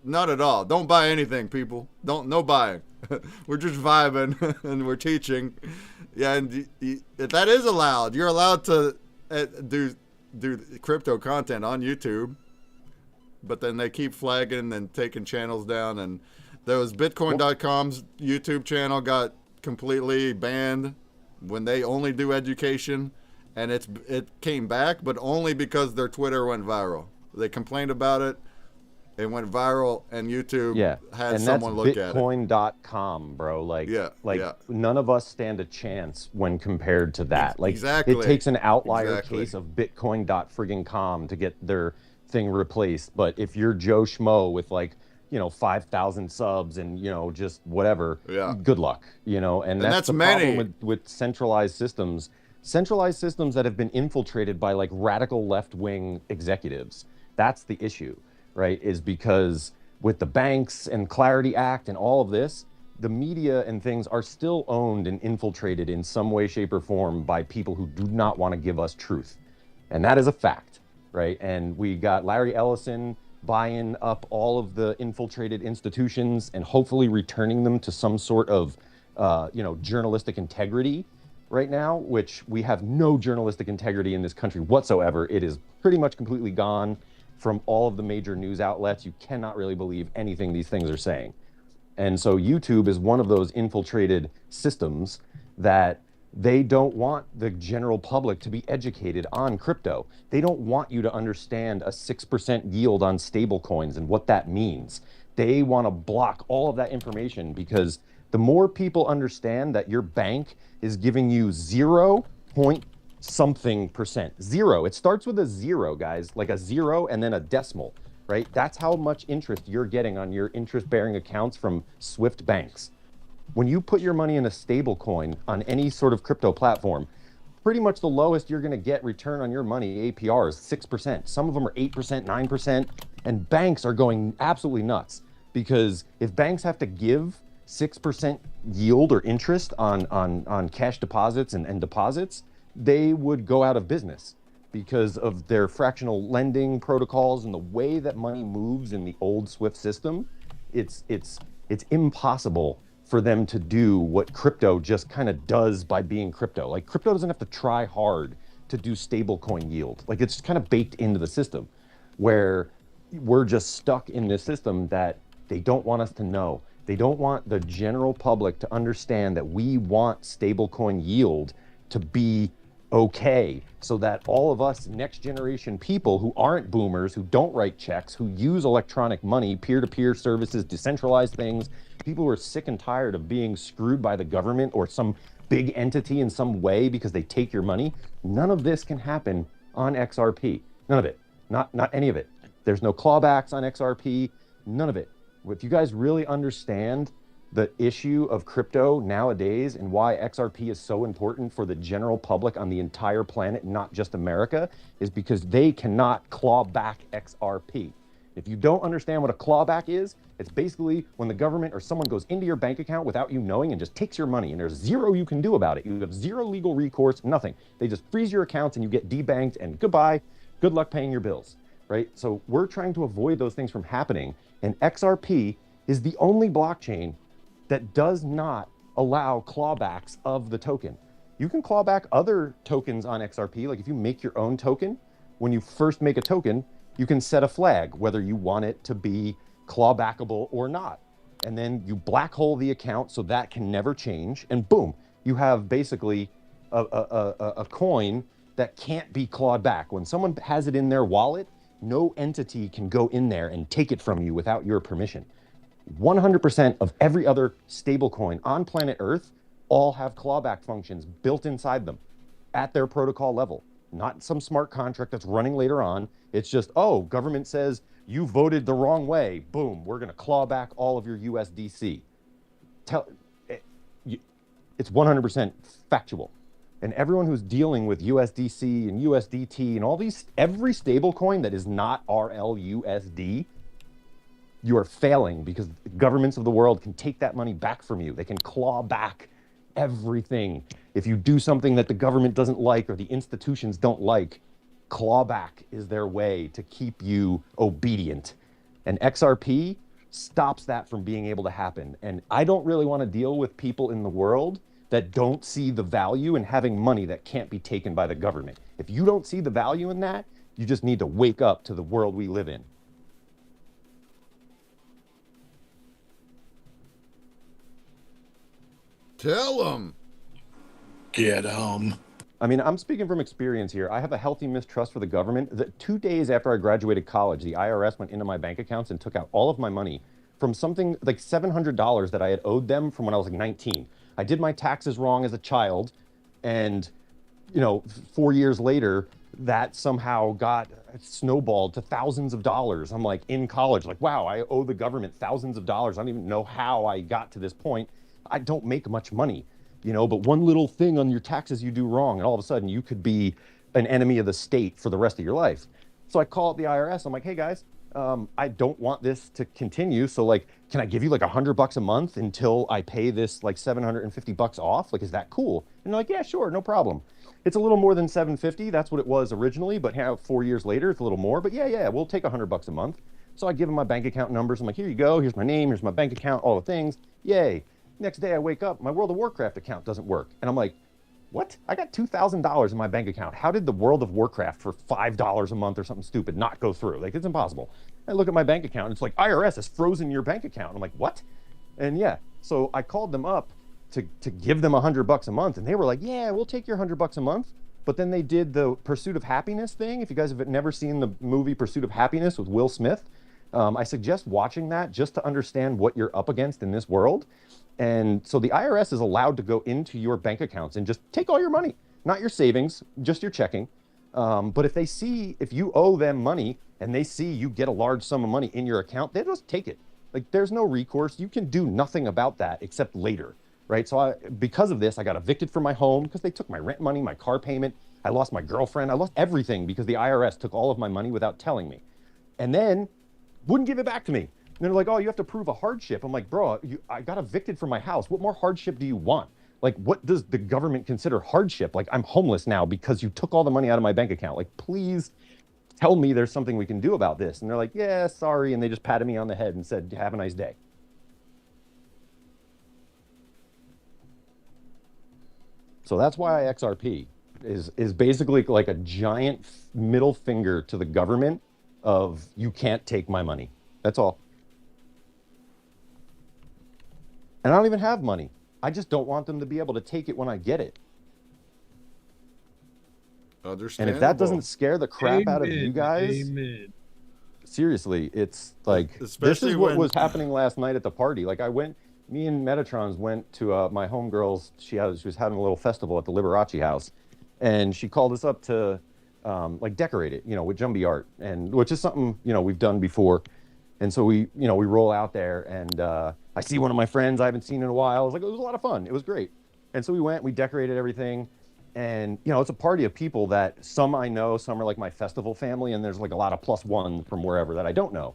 not at all. Don't buy anything, people. Don't no buying. We're just vibing and we're teaching. Yeah, and that is allowed. You're allowed to do crypto content on YouTube, but then they keep flagging and taking channels down. And there was Bitcoin.com's YouTube channel got completely banned when they only do education, and it came back, but only because their Twitter went viral. They complained about it. It went viral, and YouTube Yeah. had And that's someone look at it. Bitcoin.com, bro. Yeah, yeah. None of us stand a chance when compared to that. Like, Exactly. it takes an outlier Exactly. case of Bitcoin.friggin.com to get their thing replaced. But if you're Joe Schmo with, like, 5,000 subs and, just whatever, Yeah. good luck, and that's the many. problem with centralized systems that have been infiltrated by, like, radical left-wing executives. That's the issue, right? Is because with the banks and Clarity Act and all of this, the media and things are still owned and infiltrated in some way, shape, or form by people who do not want to give us truth. And that is a fact, right? And we got Larry Ellison buying up all of the infiltrated institutions and hopefully returning them to some sort of, journalistic integrity right now, which we have no journalistic integrity in this country whatsoever. It is pretty much completely gone from all of the major news outlets. You cannot really believe anything these things are saying. And so YouTube is one of those infiltrated systems that they don't want the general public to be educated on crypto. They don't want you to understand a 6% yield on stable coins and what that means. They want to block all of that information, because the more people understand that your bank is giving you 0 point something percent, zero, it starts with a zero, guys, like a zero and then a decimal, right? That's how much interest you're getting on your interest-bearing accounts from Swift banks. When you put your money in a stable coin on any sort of crypto platform, pretty much the lowest you're going to get return on your money, APR, is 6%. Some of them are 8%, 9%, and banks are going absolutely nuts, because if banks have to give 6% yield or interest on cash deposits and deposits, they would go out of business because of their fractional lending protocols and the way that money moves in the old Swift system. It's impossible for them to do what crypto just kind of does by being crypto. Like, crypto doesn't have to try hard to do stablecoin yield. Like, it's kind of baked into the system, where we're just stuck in this system that they don't want us to know. They don't want the general public to understand that we want stablecoin yield to be okay, so that all of us next generation people who aren't boomers, who don't write checks, who use electronic money, peer-to-peer services, decentralized things, people who are sick and tired of being screwed by the government or some big entity in some way because they take your money, none of this can happen on XRP. None of it. Not any of it. There's no clawbacks on XRP. None of it. If you guys really understand the issue of crypto nowadays and why XRP is so important for the general public on the entire planet, not just America, is because they cannot claw back XRP. If you don't understand what a clawback is, it's basically when the government or someone goes into your bank account without you knowing and just takes your money, and there's zero you can do about it. You have zero legal recourse, nothing. They just freeze your accounts and you get debanked, and goodbye, good luck paying your bills, right? So we're trying to avoid those things from happening, and XRP is the only blockchain that does not allow clawbacks of the token. You can claw back other tokens on XRP. Like if you make your own token, when you first make a token, you can set a flag, whether you want it to be clawbackable or not. And then you black hole the account so that can never change. And boom, you have basically a coin that can't be clawed back. When someone has it in their wallet, no entity can go in there and take it from you without your permission. 100% of every other stable coin on planet Earth all have clawback functions built inside them at their protocol level. Not some smart contract that's running later on. It's just, oh, government says you voted the wrong way. Boom, we're going to claw back all of your USDC. It's 100% factual. And everyone who's dealing with USDC and USDT and all these, every stable coin that is not RLUSD, you are failing because governments of the world can take that money back from you. They can claw back everything. If you do something that the government doesn't like or the institutions don't like, clawback is their way to keep you obedient. And XRP stops that from being able to happen. And I don't really want to deal with people in the world that don't see the value in having money that can't be taken by the government. If you don't see the value in that, you just need to wake up to the world we live in. Tell them. Get 'em. I mean, I'm speaking from experience here. I have a healthy mistrust for the government. 2 days after I graduated college, the IRS went into my bank accounts and took out all of my money from something like $700 that I had owed them from when I was like 19. I did my taxes wrong as a child, and 4 years later, that somehow got snowballed to thousands of dollars. I'm like in college, like, wow, I owe the government thousands of dollars. I don't even know how I got to this point. I don't make much money, but one little thing on your taxes you do wrong, and all of a sudden you could be an enemy of the state for the rest of your life. So I call up the IRS. I'm like, hey guys, I don't want this to continue. So like, can I give you like $100 a month until I pay this like $750 off? Like, is that cool? And they're like, yeah, sure, no problem. It's a little more than $750. That's what it was originally, but 4 years later, it's a little more. But yeah, we'll take $100 a month. So I give them my bank account numbers. I'm like, here you go. Here's my name. Here's my bank account. All the things. Yay. Next day I wake up, my World of Warcraft account doesn't work. And I'm like, what? I got $2,000 in my bank account. How did the World of Warcraft for $5 a month or something stupid not go through? Like, it's impossible. I look at my bank account, and it's like, IRS has frozen your bank account. I'm like, what? And yeah, so I called them up to give them $100 a month, and they were like, yeah, we'll take your $100 a month. But then they did the Pursuit of Happiness thing. If you guys have never seen the movie Pursuit of Happiness with Will Smith, I suggest watching that just to understand what you're up against in this world. And so the IRS is allowed to go into your bank accounts and just take all your money, not your savings, just your checking. But if you owe them money and they see you get a large sum of money in your account, they just take it. Like, there's no recourse. You can do nothing about that except later, right? So because of this, I got evicted from my home because they took my rent money, my car payment. I lost my girlfriend. I lost everything because the IRS took all of my money without telling me. And then wouldn't give it back to me. And they're like, oh, you have to prove a hardship. I'm like, bro, I got evicted from my house. What more hardship do you want? Like, what does the government consider hardship? Like, I'm homeless now because you took all the money out of my bank account. Like, please tell me there's something we can do about this. And they're like, yeah, sorry. And they just patted me on the head and said, have a nice day. So that's why XRP is basically like a giant middle finger to the government of, you can't take my money. That's all. And I don't even have money. I just don't want them to be able to take it when I get it. And if that doesn't scare the crap out of you guys, seriously, it's like, this is what was happening last night at the party. Like, me and Metatrons went to my homegirl's, she was having a little festival at the Liberace house, and she called us up to like decorate it, with Jumbie art, and which is something, we've done before. And so we roll out there, and I see one of my friends I haven't seen in a while. It was a lot of fun. It was great. And so we decorated everything. And, it's a party of people that some I know, some are like my festival family, and there's like a lot of +1 from wherever that I don't know.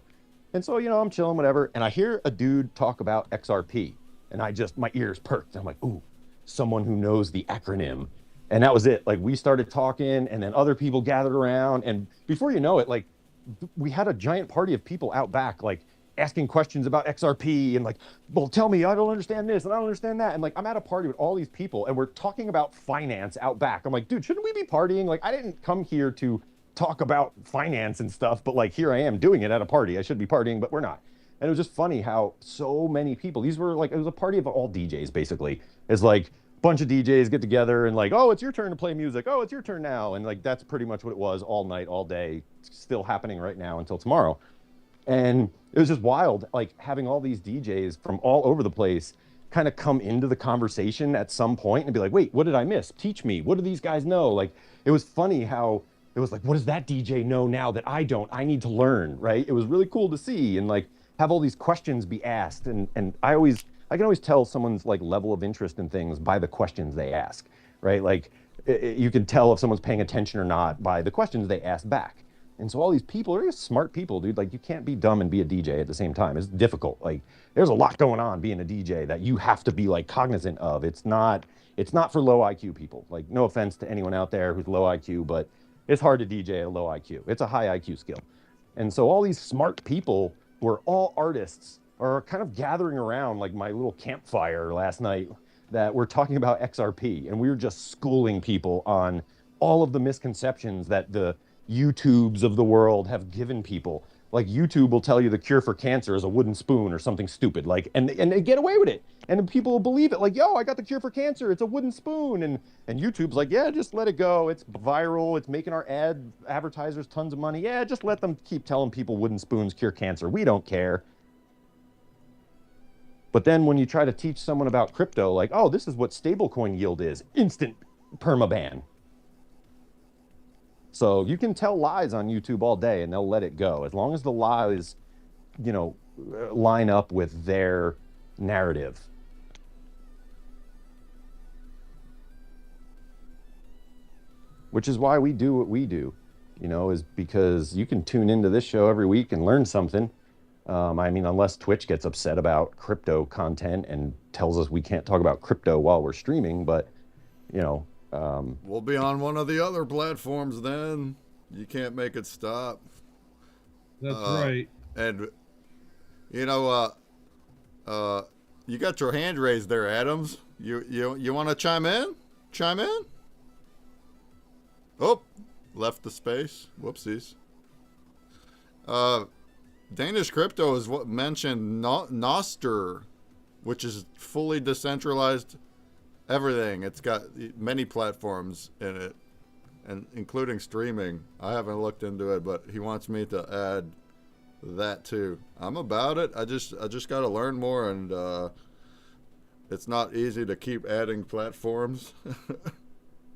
And so, I'm chilling, whatever. And I hear a dude talk about XRP, and my ears perked. I'm like, ooh, someone who knows the acronym. And that was it. Like, we started talking, and then other people gathered around. And before you know it, like, we had a giant party of people out back, like asking questions about XRP and like, well, tell me, I don't understand this and I don't understand that. And like, I'm at a party with all these people and we're talking about finance out back. I'm like, dude, shouldn't we be partying? Like, I didn't come here to talk about finance and stuff, but like, here I am doing it at a party. I should be partying, but we're not. And it was just funny how so many people, these were like, it was a party of all DJs basically. It's like a bunch of DJs get together and like, oh, it's your turn to play music. Oh, it's your turn now. And like, that's pretty much what it was all night, all day, still happening right now until tomorrow. And it was just wild, like having all these DJs from all over the place kind of come into the conversation at some point and be like, wait, what did I miss? Teach me. What do these guys know? Like, it was funny how it was like, what does that DJ know now that I don't? I need to learn, right? It was really cool to see and like have all these questions be asked. And I can always tell someone's like level of interest in things by the questions they ask, right? Like you can tell if someone's paying attention or not by the questions they ask back. And so all these people are just smart people, dude. Like you can't be dumb and be a DJ at the same time. It's difficult. Like there's a lot going on being a DJ that you have to be like cognizant of. It's not for low IQ people. Like no offense to anyone out there who's low IQ, but it's hard to DJ at a low IQ. It's a high IQ skill. And so all these smart people were all artists are kind of gathering around like my little campfire last night that we're talking about XRP and we were just schooling people on all of the misconceptions that the YouTubes of the world have given people. Like YouTube will tell you the cure for cancer is a wooden spoon or something stupid. Like, and they get away with it. And then people will believe it. Like, yo, I got the cure for cancer. It's a wooden spoon. And YouTube's like, yeah, just let it go. It's viral. It's making our advertisers tons of money. Yeah, just let them keep telling people wooden spoons cure cancer. We don't care. But then when you try to teach someone about crypto, like, oh, this is what stablecoin yield is, instant permaban. So you can tell lies on YouTube all day and they'll let it go as long as the lies, line up with their narrative. Which is why we do what we do, is because you can tune into this show every week and learn something. I mean, unless Twitch gets upset about crypto content and tells us we can't talk about crypto while we're streaming, but, we'll be on one of the other platforms then. You can't make it stop. That's right. And, you got your hand raised there, Adams. You want to chime in? Chime in? Oh, left the space. Whoopsies. Danish Crypto is what mentioned Noster, which is fully decentralized everything. It's got many platforms in it, and including streaming. I haven't looked into it, but he wants me to add that too. I'm about it. I just got to learn more, and it's not easy to keep adding platforms.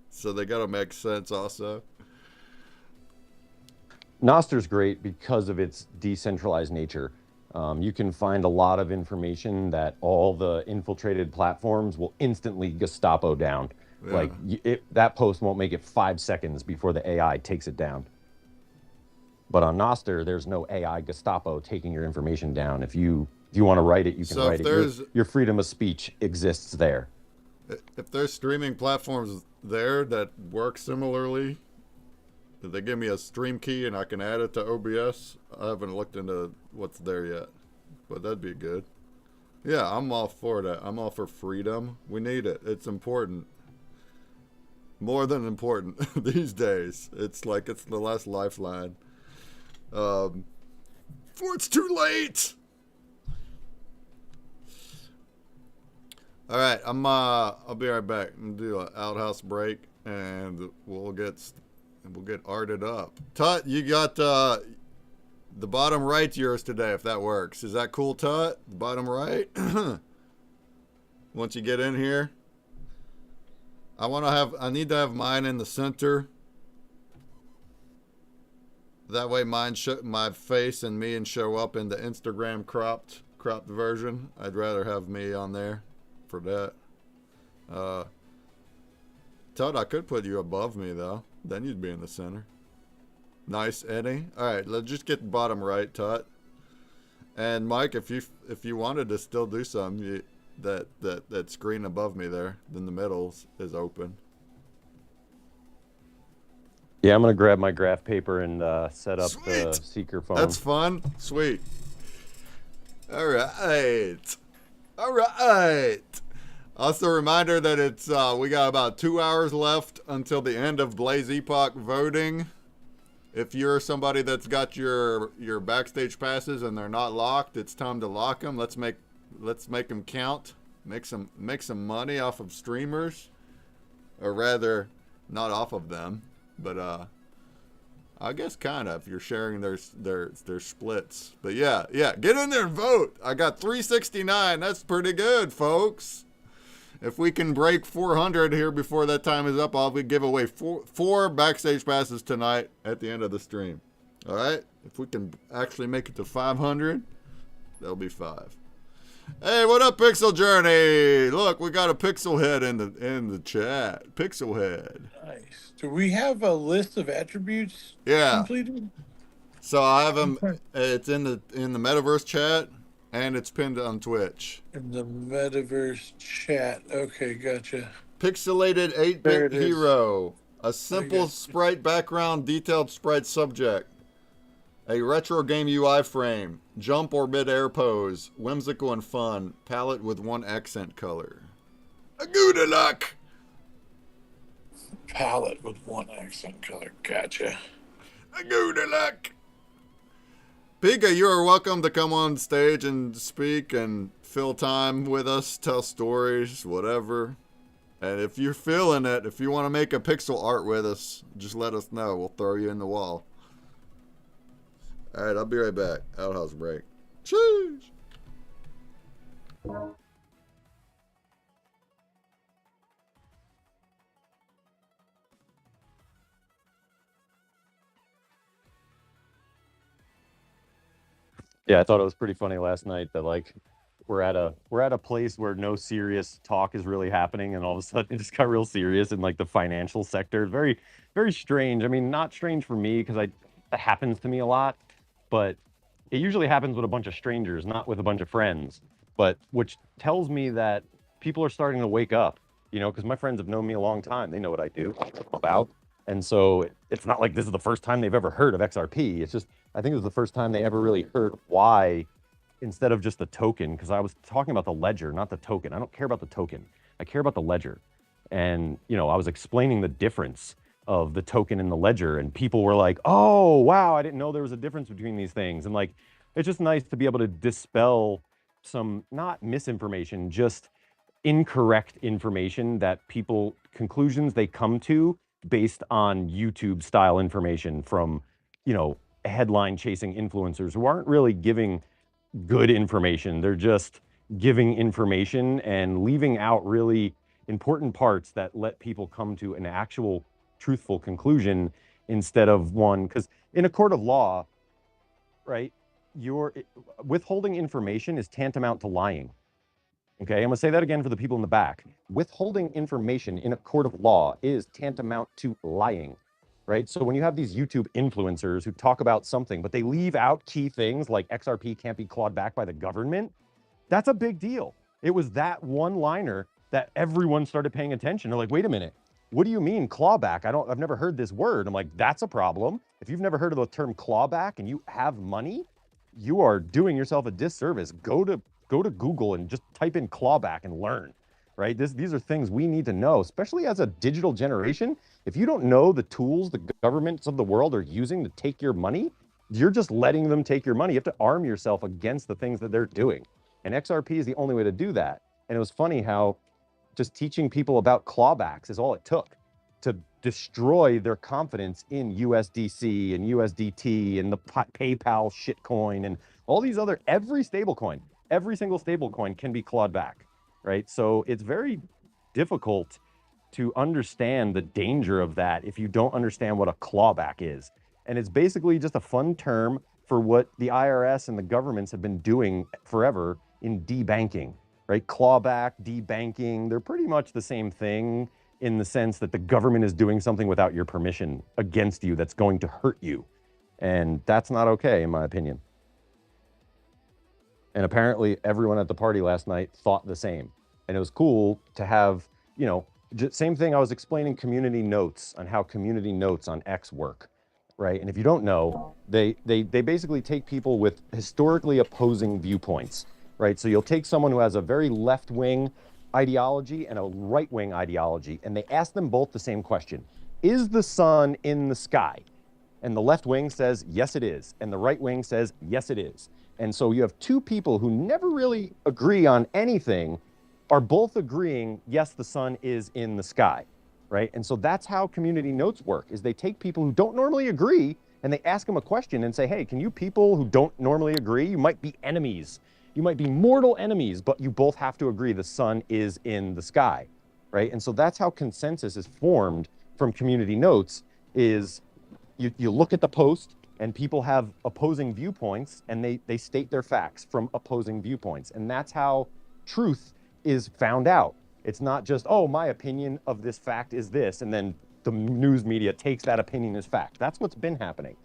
So they got to make sense also. Noster's great because of its decentralized nature. You can find a lot of information that all the infiltrated platforms will instantly Gestapo down. Yeah. Like that post won't make it 5 seconds before the AI takes it down. But on Noster, there's no AI Gestapo taking your information down. If you want to write it, you can write it. Your freedom of speech exists there. If there's streaming platforms there that work similarly, did they give me a stream key and I can add it to OBS? I haven't looked into what's there yet, but that'd be good. Yeah, I'm all for that. I'm all for freedom. We need it. It's important. More than important these days. It's like it's the last lifeline. Before it's too late. All right, I'll be right back. I'm gonna do an outhouse break, and we'll get arted up. Tut, you got the bottom right's yours today, if that works. Is that cool, Tut? The bottom right. Once you get in here, I need to have mine in the center. That way, my face and me show up in the Instagram cropped version. I'd rather have me on there for that. Todd, I could put you above me though. Then you'd be in the center. Nice, Eddie. All right, let's just get the bottom right, Tut. And Mike, if you wanted to still do something, that screen above me there, then the middle is open. Yeah, I'm gonna grab my graph paper and set up Sweet. the seeker phone. That's fun. Sweet. All right. All right. Also, a reminder that it's we got about 2 hours left until the end of Blaze Epoch voting. If you're somebody that's got your backstage passes and they're not locked, it's time to lock them. Let's make them count. Make some money off of streamers, or rather, not off of them, but I guess kind of if you're sharing their splits. But yeah, get in there and vote. I got 369. That's pretty good, folks. If we can break 400 here before that time is up, I'll give away four backstage passes tonight at the end of the stream. All right? If we can actually make it to 500, that'll be 5. Hey, what up, Pixel Journey? Look, we got a Pixel Head in the chat. Pixel Head. Nice. Do we have a list of attributes completed? So I have them. It's in the Metaverse chat. And it's pinned on Twitch. In the Metaverse chat. Okay, gotcha. Pixelated 8-bit hero. A simple sprite background, detailed sprite subject. A retro game UI frame. Jump or mid-air pose. Whimsical and fun. Palette with one accent color. A good luck! Palette with one accent color. Gotcha. A good luck! Pika, you are welcome to come on stage and speak and fill time with us, tell stories, whatever. And if you're feeling it, if you want to make a pixel art with us, just let us know. We'll throw you in the wall. All right, I'll be right back. Outhouse break. Cheers! Yeah, I thought it was pretty funny last night that like we're at a place where no serious talk is really happening, and all of a sudden it just got real serious in like the financial sector. Very, very strange. I mean, not strange for me because that happens to me a lot, but it usually happens with a bunch of strangers, not with a bunch of friends. But which tells me that people are starting to wake up, you know, because my friends have known me a long time. They know what I do about. And so it's not like this is the first time they've ever heard of XRP. It's just, I think it was the first time they ever really heard why, instead of just the token, because I was talking about the ledger, not the token. I don't care about the token. I care about the ledger. And, you know, I was explaining the difference of the token and the ledger, and people were like, oh, wow, I didn't know there was a difference between these things. And like, it's just nice to be able to dispel some, not misinformation, just incorrect information that people, conclusions they come to based on YouTube style information from, you know, headline chasing influencers who aren't really giving good information. They're just giving information and leaving out really important parts that let people come to an actual truthful conclusion instead of one, because in a court of law, right, your withholding information is tantamount to lying. Okay, I'm gonna say that again for the people in the back. Withholding information in a court of law is tantamount to lying, right? So when you have these YouTube influencers who talk about something, but they leave out key things like XRP can't be clawed back by the government, that's a big deal. It was that one liner that everyone started paying attention. They're like, wait a minute, what do you mean clawback? I've never heard this word. I'm like, that's a problem. If you've never heard of the term clawback and you have money, you are doing yourself a disservice. Go to Google and just type in clawback and learn, right? These are things we need to know, especially as a digital generation. If you don't know the tools the governments of the world are using to take your money, you're just letting them take your money. You have to arm yourself against the things that they're doing. And XRP is the only way to do that. And it was funny how just teaching people about clawbacks is all it took to destroy their confidence in USDC and USDT and the PayPal shitcoin and all these other, every single stable coin can be clawed back, right? So it's very difficult to understand the danger of that if you don't understand what a clawback is. And it's basically just a fun term for what the IRS and the governments have been doing forever in debanking, right? Clawback, debanking, they're pretty much the same thing in the sense that the government is doing something without your permission against you that's going to hurt you. And that's not okay, in my opinion. And apparently everyone at the party last night thought the same. And it was cool to have, you know, same thing. I was explaining community notes on how community notes on X work. right? And if you don't know, they basically take people with historically opposing viewpoints, right? So you'll take someone who has a very left-wing ideology and a right-wing ideology, and they ask them both the same question: is the sun in the sky? And the left wing says, yes, it is. And the right wing says, yes, it is. And so you have two people who never really agree on anything are both agreeing, yes, the sun is in the sky, right? And so that's how community notes work, is they take people who don't normally agree and they ask them a question and say, hey, can you people who don't normally agree, you might be enemies. You might be mortal enemies, but you both have to agree the sun is in the sky, right? And so that's how consensus is formed from community notes is you look at the post and people have opposing viewpoints and they state their facts from opposing viewpoints. And that's how truth is found out. It's not just, oh, my opinion of this fact is this, and then the news media takes that opinion as fact. That's what's been happening.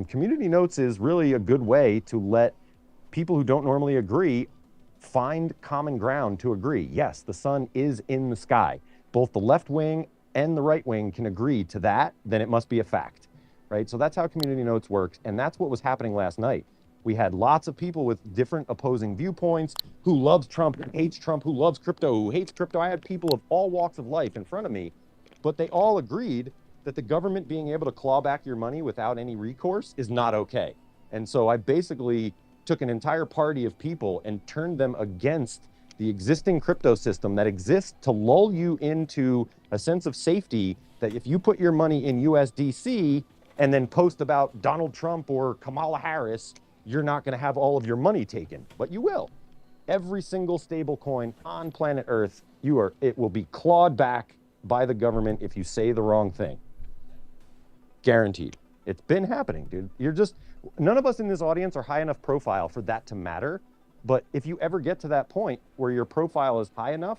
Community notes is really a good way to let people who don't normally agree find common ground to agree. Yes, the sun is in the sky. Both the left wing and the right wing can agree to that, then it must be a fact. Right? So that's how community notes works. And that's what was happening last night. We had lots of people with different opposing viewpoints, who loves Trump, who hates Trump, who loves crypto, who hates crypto. I had people of all walks of life in front of me, but they all agreed that the government being able to claw back your money without any recourse is not okay. And so I basically took an entire party of people and turned them against the existing crypto system that exists to lull you into a sense of safety that if you put your money in USDC and then post about Donald Trump or Kamala Harris, you're not going to have all of your money taken, but you will. Every single stable coin on planet Earth, it will be clawed back by the government if you say the wrong thing. Guaranteed. It's been happening, dude. None of us in this audience are high enough profile for that to matter. But if you ever get to that point where your profile is high enough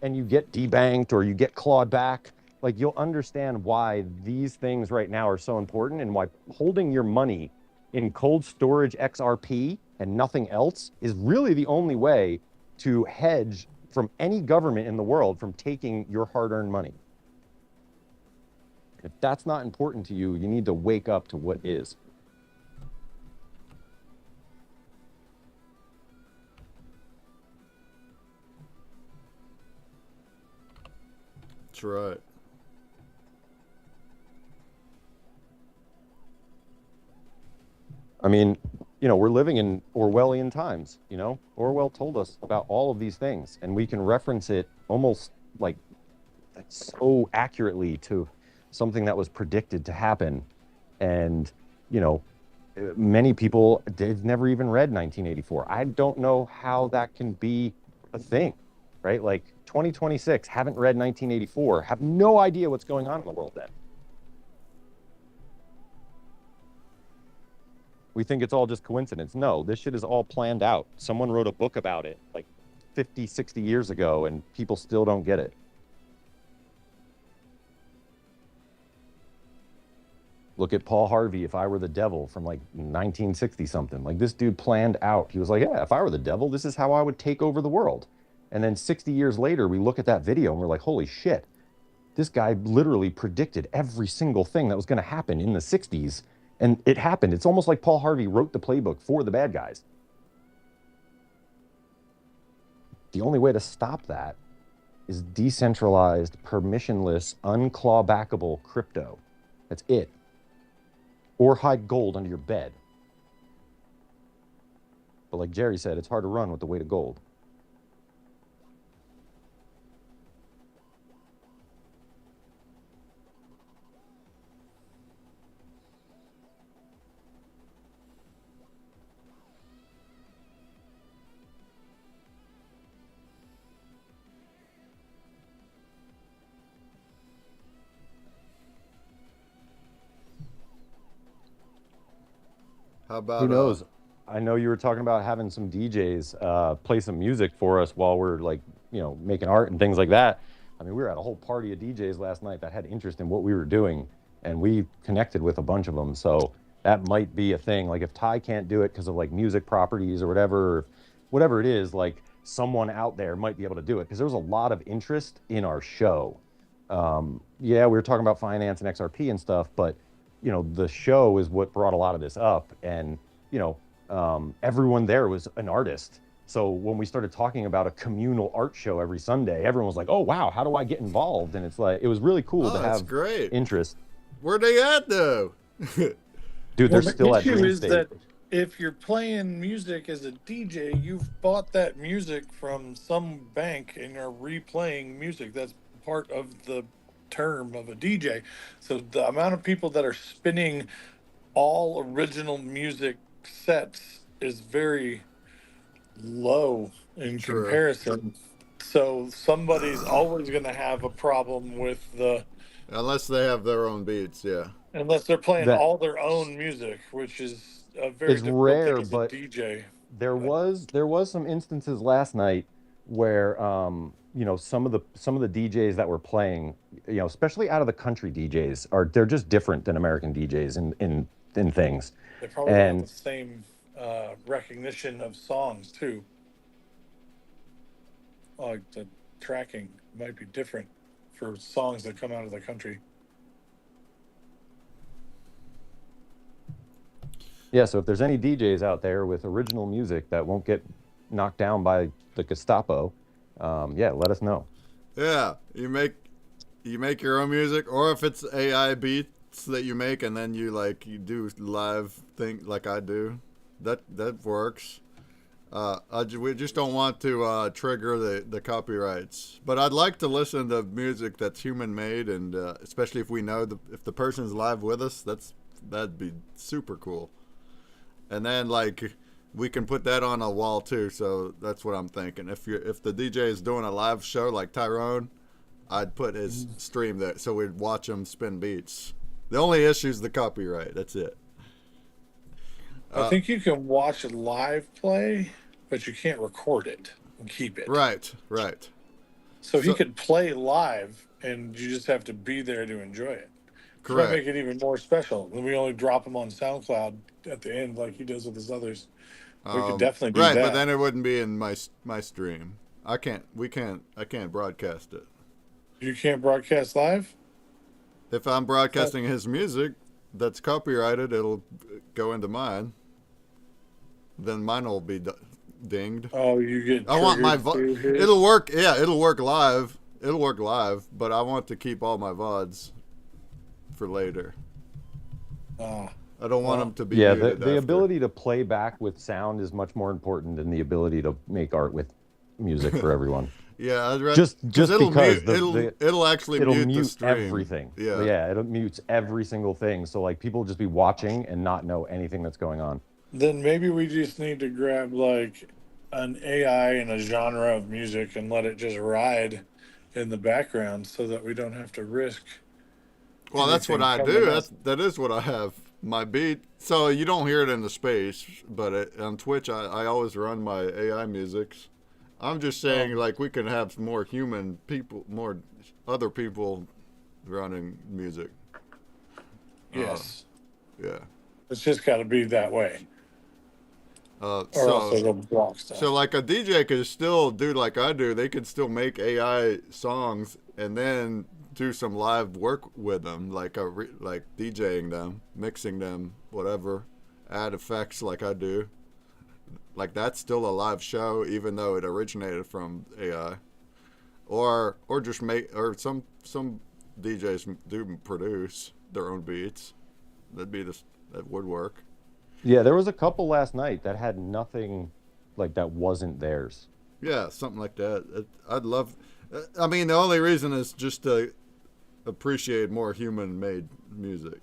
and you get debanked or you get clawed back, like you'll understand why these things right now are so important and why holding your money in cold storage XRP and nothing else is really the only way to hedge from any government in the world from taking your hard-earned money. If that's not important to you, you need to wake up to what is. That's right. I mean, we're living in Orwellian times, Orwell told us about all of these things, and we can reference it almost like so accurately to something that was predicted to happen. And, many people, they've never even read 1984. I don't know how that can be a thing, right? Like 2026, haven't read 1984, have no idea what's going on in the world then. We think it's all just coincidence. No, this shit is all planned out. Someone wrote a book about it like 50, 60 years ago, and people still don't get it. Look at Paul Harvey, If I Were the Devil, from like 1960 something. Like this dude planned out. He was like, yeah, if I were the devil, this is how I would take over the world. And then 60 years later, we look at that video and we're like, holy shit, this guy literally predicted every single thing that was going to happen in the 60s. And it happened. It's almost like Paul Harvey wrote the playbook for the bad guys. The only way to stop that is decentralized, permissionless, unclawbackable crypto. That's it. Or hide gold under your bed. But like Jerry said, it's hard to run with the weight of gold. How about Who knows? I know you were talking about having some DJs play some music for us while we're like, making art and things like that. I mean, we were at a whole party of DJs last night that had interest in what we were doing, and we connected with a bunch of them. So that might be a thing. Like if Ty can't do it because of like music properties or whatever it is, like someone out there might be able to do it because there was a lot of interest in our show. Yeah, we were talking about finance and XRP and stuff, but the show is what brought a lot of this up, and everyone there was an artist. So when we started talking about a communal art show every Sunday, everyone was like, "Oh wow, how do I get involved?" And it's like it was really cool to Oh, that's have great. interest. Where they at though? Dude, Well, they're the still at issue Dream is State. that if you're playing music as a DJ, you've bought that music from some bank and are replaying music. That's part of the term of a DJ. So the amount of people that are spinning all original music sets is very low in True. comparison. So somebody's always going to have a problem with Unless they have their own beats, yeah. unless they're playing That all their own music, which is a very it's difficult thing rare, as a but DJ. But there was some instances last night where some of the DJs that were playing, especially out of the country DJs, they're just different than American DJs in things. they probably don't have And the same recognition of songs too. Like the tracking might be different for songs that come out of the country. yeah, so if there's any DJs out there with original music that won't get knocked down by the Gestapo, yeah, let us know. Yeah, you make your own music, or if it's AI beats that you make and then you do live thing like I do, that works. We just don't want to trigger the copyrights, but I'd like to listen to music that's human made, and especially if we know if the person's live with us, that'd be super cool. And then we can put that on a wall too. So that's what I'm thinking. If the DJ is doing a live show like Tyrone, I'd put his stream there so we'd watch him spin beats. The only issue is the copyright. That's it. I think you can watch a live play, but you can't record it and keep it. Right. So he So- could play live, and you just have to be there to enjoy it. Which might Correct. make it even more special. Then we only drop him on SoundCloud at the end, like he does with his others. We could definitely do right, that. but then it wouldn't be in my stream. I can't broadcast it. You can't broadcast live. If I'm broadcasting his music that's copyrighted, it'll go into mine. Then mine will be dinged. Oh, you get. I want my triggered to his- it'll work. Yeah, it'll work live. It'll work live, but I want to keep all my VODs for later. Ah, I don't want them to be Yeah, muted the after. ability to play back with sound is much more important than the ability to make art with music for everyone. Yeah, I'd rather, Just 'cause it'll because mute, it'll actually it'll mute the mute stream. everything. Yeah. It mutes every single thing. So like people just be watching and not know anything that's going on. then maybe we just need to grab like an AI and a genre of music and let it just ride in the background, so that we don't have to risk. Well, that's what I anything do. coming up. That is what I have. My beat. So you don't hear it in the space, but on Twitch, I always run my AI musics. I'm just saying, we can have more human people, more other people running music. Yes, Yeah. it's just got to be that way, or else So, it'll block stuff. so like a DJ could still do like I do. They could still make AI songs and then do some live work with them, like DJing them, mixing them, whatever, add effects like I do. Like that's still a live show, even though it originated from AI, or just some DJs do produce their own beats. That would work. Yeah, there was a couple last night that had nothing like that wasn't theirs. Yeah, something like that. I'd love. I mean, the only reason is just to appreciate more human-made music.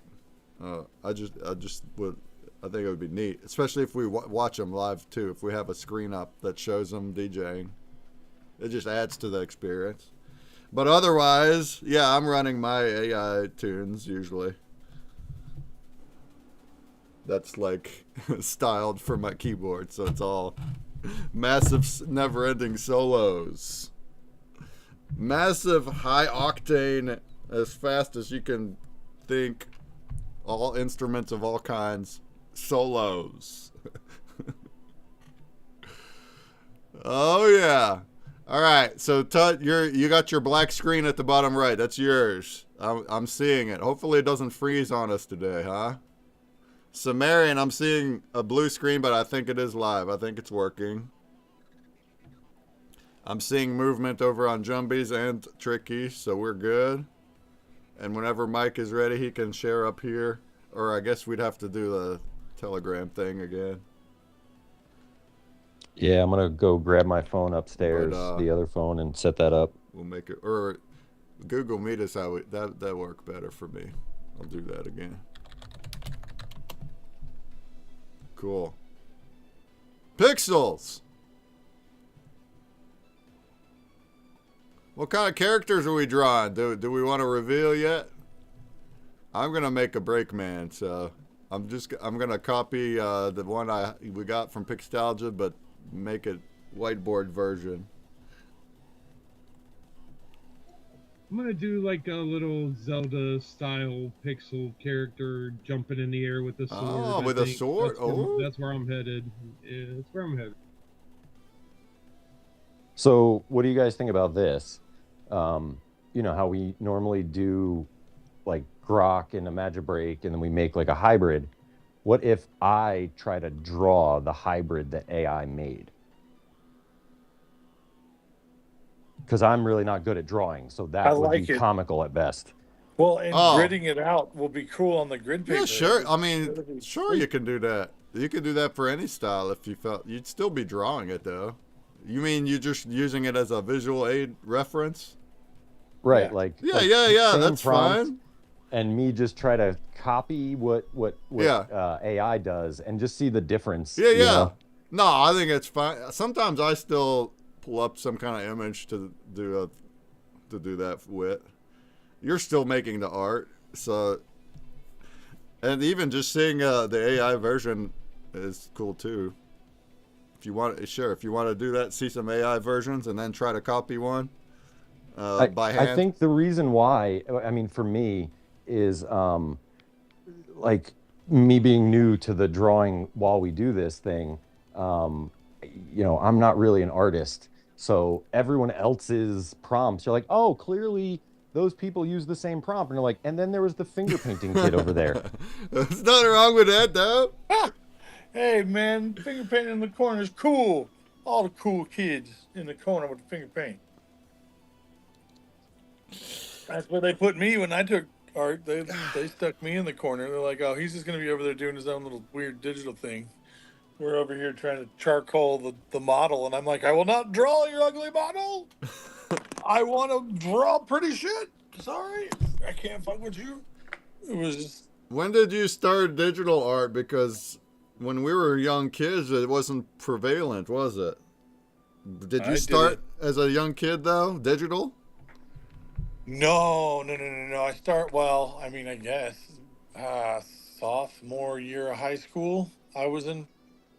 I just would. I think it would be neat, especially if we watch them live too. If we have a screen up that shows them DJing, it just adds to the experience. But otherwise, yeah, I'm running my AI tunes usually. That's styled for my keyboard, so it's all massive, never-ending solos. Massive, high octane, as fast as you can think. All instruments of all kinds. Solos. Oh yeah. All right, so Tut, you got your black screen at the bottom right. That's yours. I'm seeing it. Hopefully it doesn't freeze on us today, huh? Sumerian, I'm seeing a blue screen, but I think it is live. I think it's working. I'm seeing movement over on Jumbies and Tricky, so we're good. And whenever Mike is ready, he can share up here. Or I guess we'd have to do the Telegram thing again. Yeah, I'm gonna go grab my phone upstairs, But, the other phone, and set that up. We'll make it, or Google Meet us how that worked better for me. I'll do that again. Cool. Pixels. What kind of characters are we drawing? Do we want to reveal yet? I'm gonna make a Breakman, so I'm gonna copy the one we got from Pixtalgia, but make it whiteboard version. I'm gonna do like a little Zelda style pixel character jumping in the air with a sword. Oh, with a sword? That's where I'm headed. Yeah, that's where I'm headed. So, what do you guys think about this? You know how we normally do like Grok and a Magibreak, and then we make like a hybrid. What if I try to draw the hybrid that AI made? Because I'm really not good at drawing, so that would like be it. comical at best. Well, and Oh. gridding it out will be cool on the grid paper. Yeah, sure. I mean, It'll be sure sweet. you can do that. You could do that for any style if you felt. You'd still be drawing it though. You mean you're just using it as a visual aid reference? Right, Yeah. like Yeah, like yeah, the yeah. same That's prompt, fine. and me just try to copy what Yeah. AI does and just see the difference. Yeah, you yeah. know? No, I think it's fine. Sometimes I still pull up some kind of image to do that with. You're still making the art, so, and even just seeing the AI version is cool too. If you want to do that, see some AI versions and then try to copy one by hand. I think the reason why, I mean, for me, is like me being new to the drawing while we do this thing. I'm not really an artist. So everyone else's prompts, you're like, oh, clearly those people use the same prompt. And you're like, and then there was the finger painting kid over there. There's nothing wrong with that though. Hey, man, finger paint in the corner is cool. All the cool kids in the corner with the finger paint. That's where they put me when I took art. They stuck me in the corner. They're like, oh, he's just going to be over there doing his own little weird digital thing. We're over here trying to charcoal the model. And I'm like, I will not draw your ugly model. I want to draw pretty shit. Sorry, I can't fuck with you. It was just... When did you start digital art? Because when we were young kids, it wasn't prevalent, was it? Did you start as a young kid though, digital? No. I guess sophomore year of high school, I was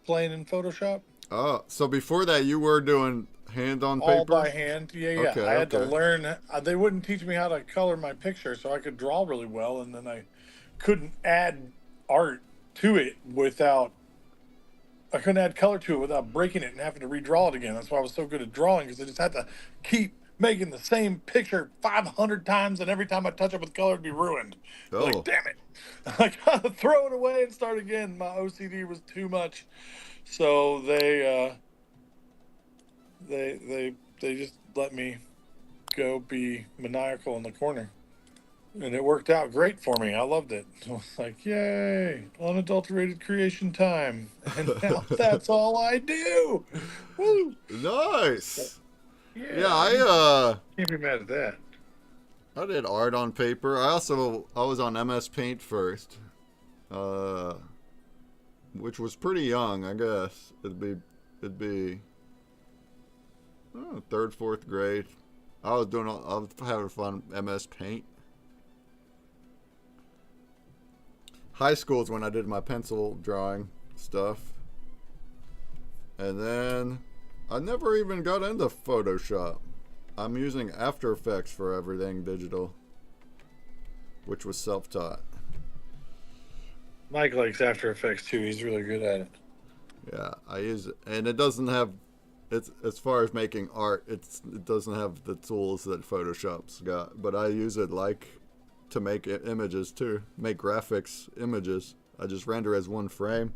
playing in Photoshop. Oh, so before that you were doing hand on paper? All by hand. Yeah. Okay, I had to okay. learn. They wouldn't teach me how to color my picture, so I could draw really well, and then I couldn't add art to it I couldn't add color to it without breaking it and having to redraw it again. That's why I was so good at drawing, because I just had to keep making the same picture 500 times, and every time I touch it with color, it'd be ruined. Oh. Like, damn it. I gotta throw it away and start again. My OCD was too much. So they just let me go be maniacal in the corner. And it worked out great for me. I loved it. I was like, yay, unadulterated creation time. And now that's all I do. Woo! Nice. Yeah, I can't be mad at that. I did art on paper. I was on MS Paint first, which was pretty young, I guess. It'd be third, fourth grade. I was having fun MS Paint. High school is when I did my pencil drawing stuff, and then I never even got into Photoshop. I'm using After Effects for everything digital, which was self-taught. Mike likes After Effects too. He's really good at it. Yeah, I use it, and it it's as far as making art, it doesn't have the tools that Photoshop's got, but I use it like to make images too, make graphics images. I just render as one frame.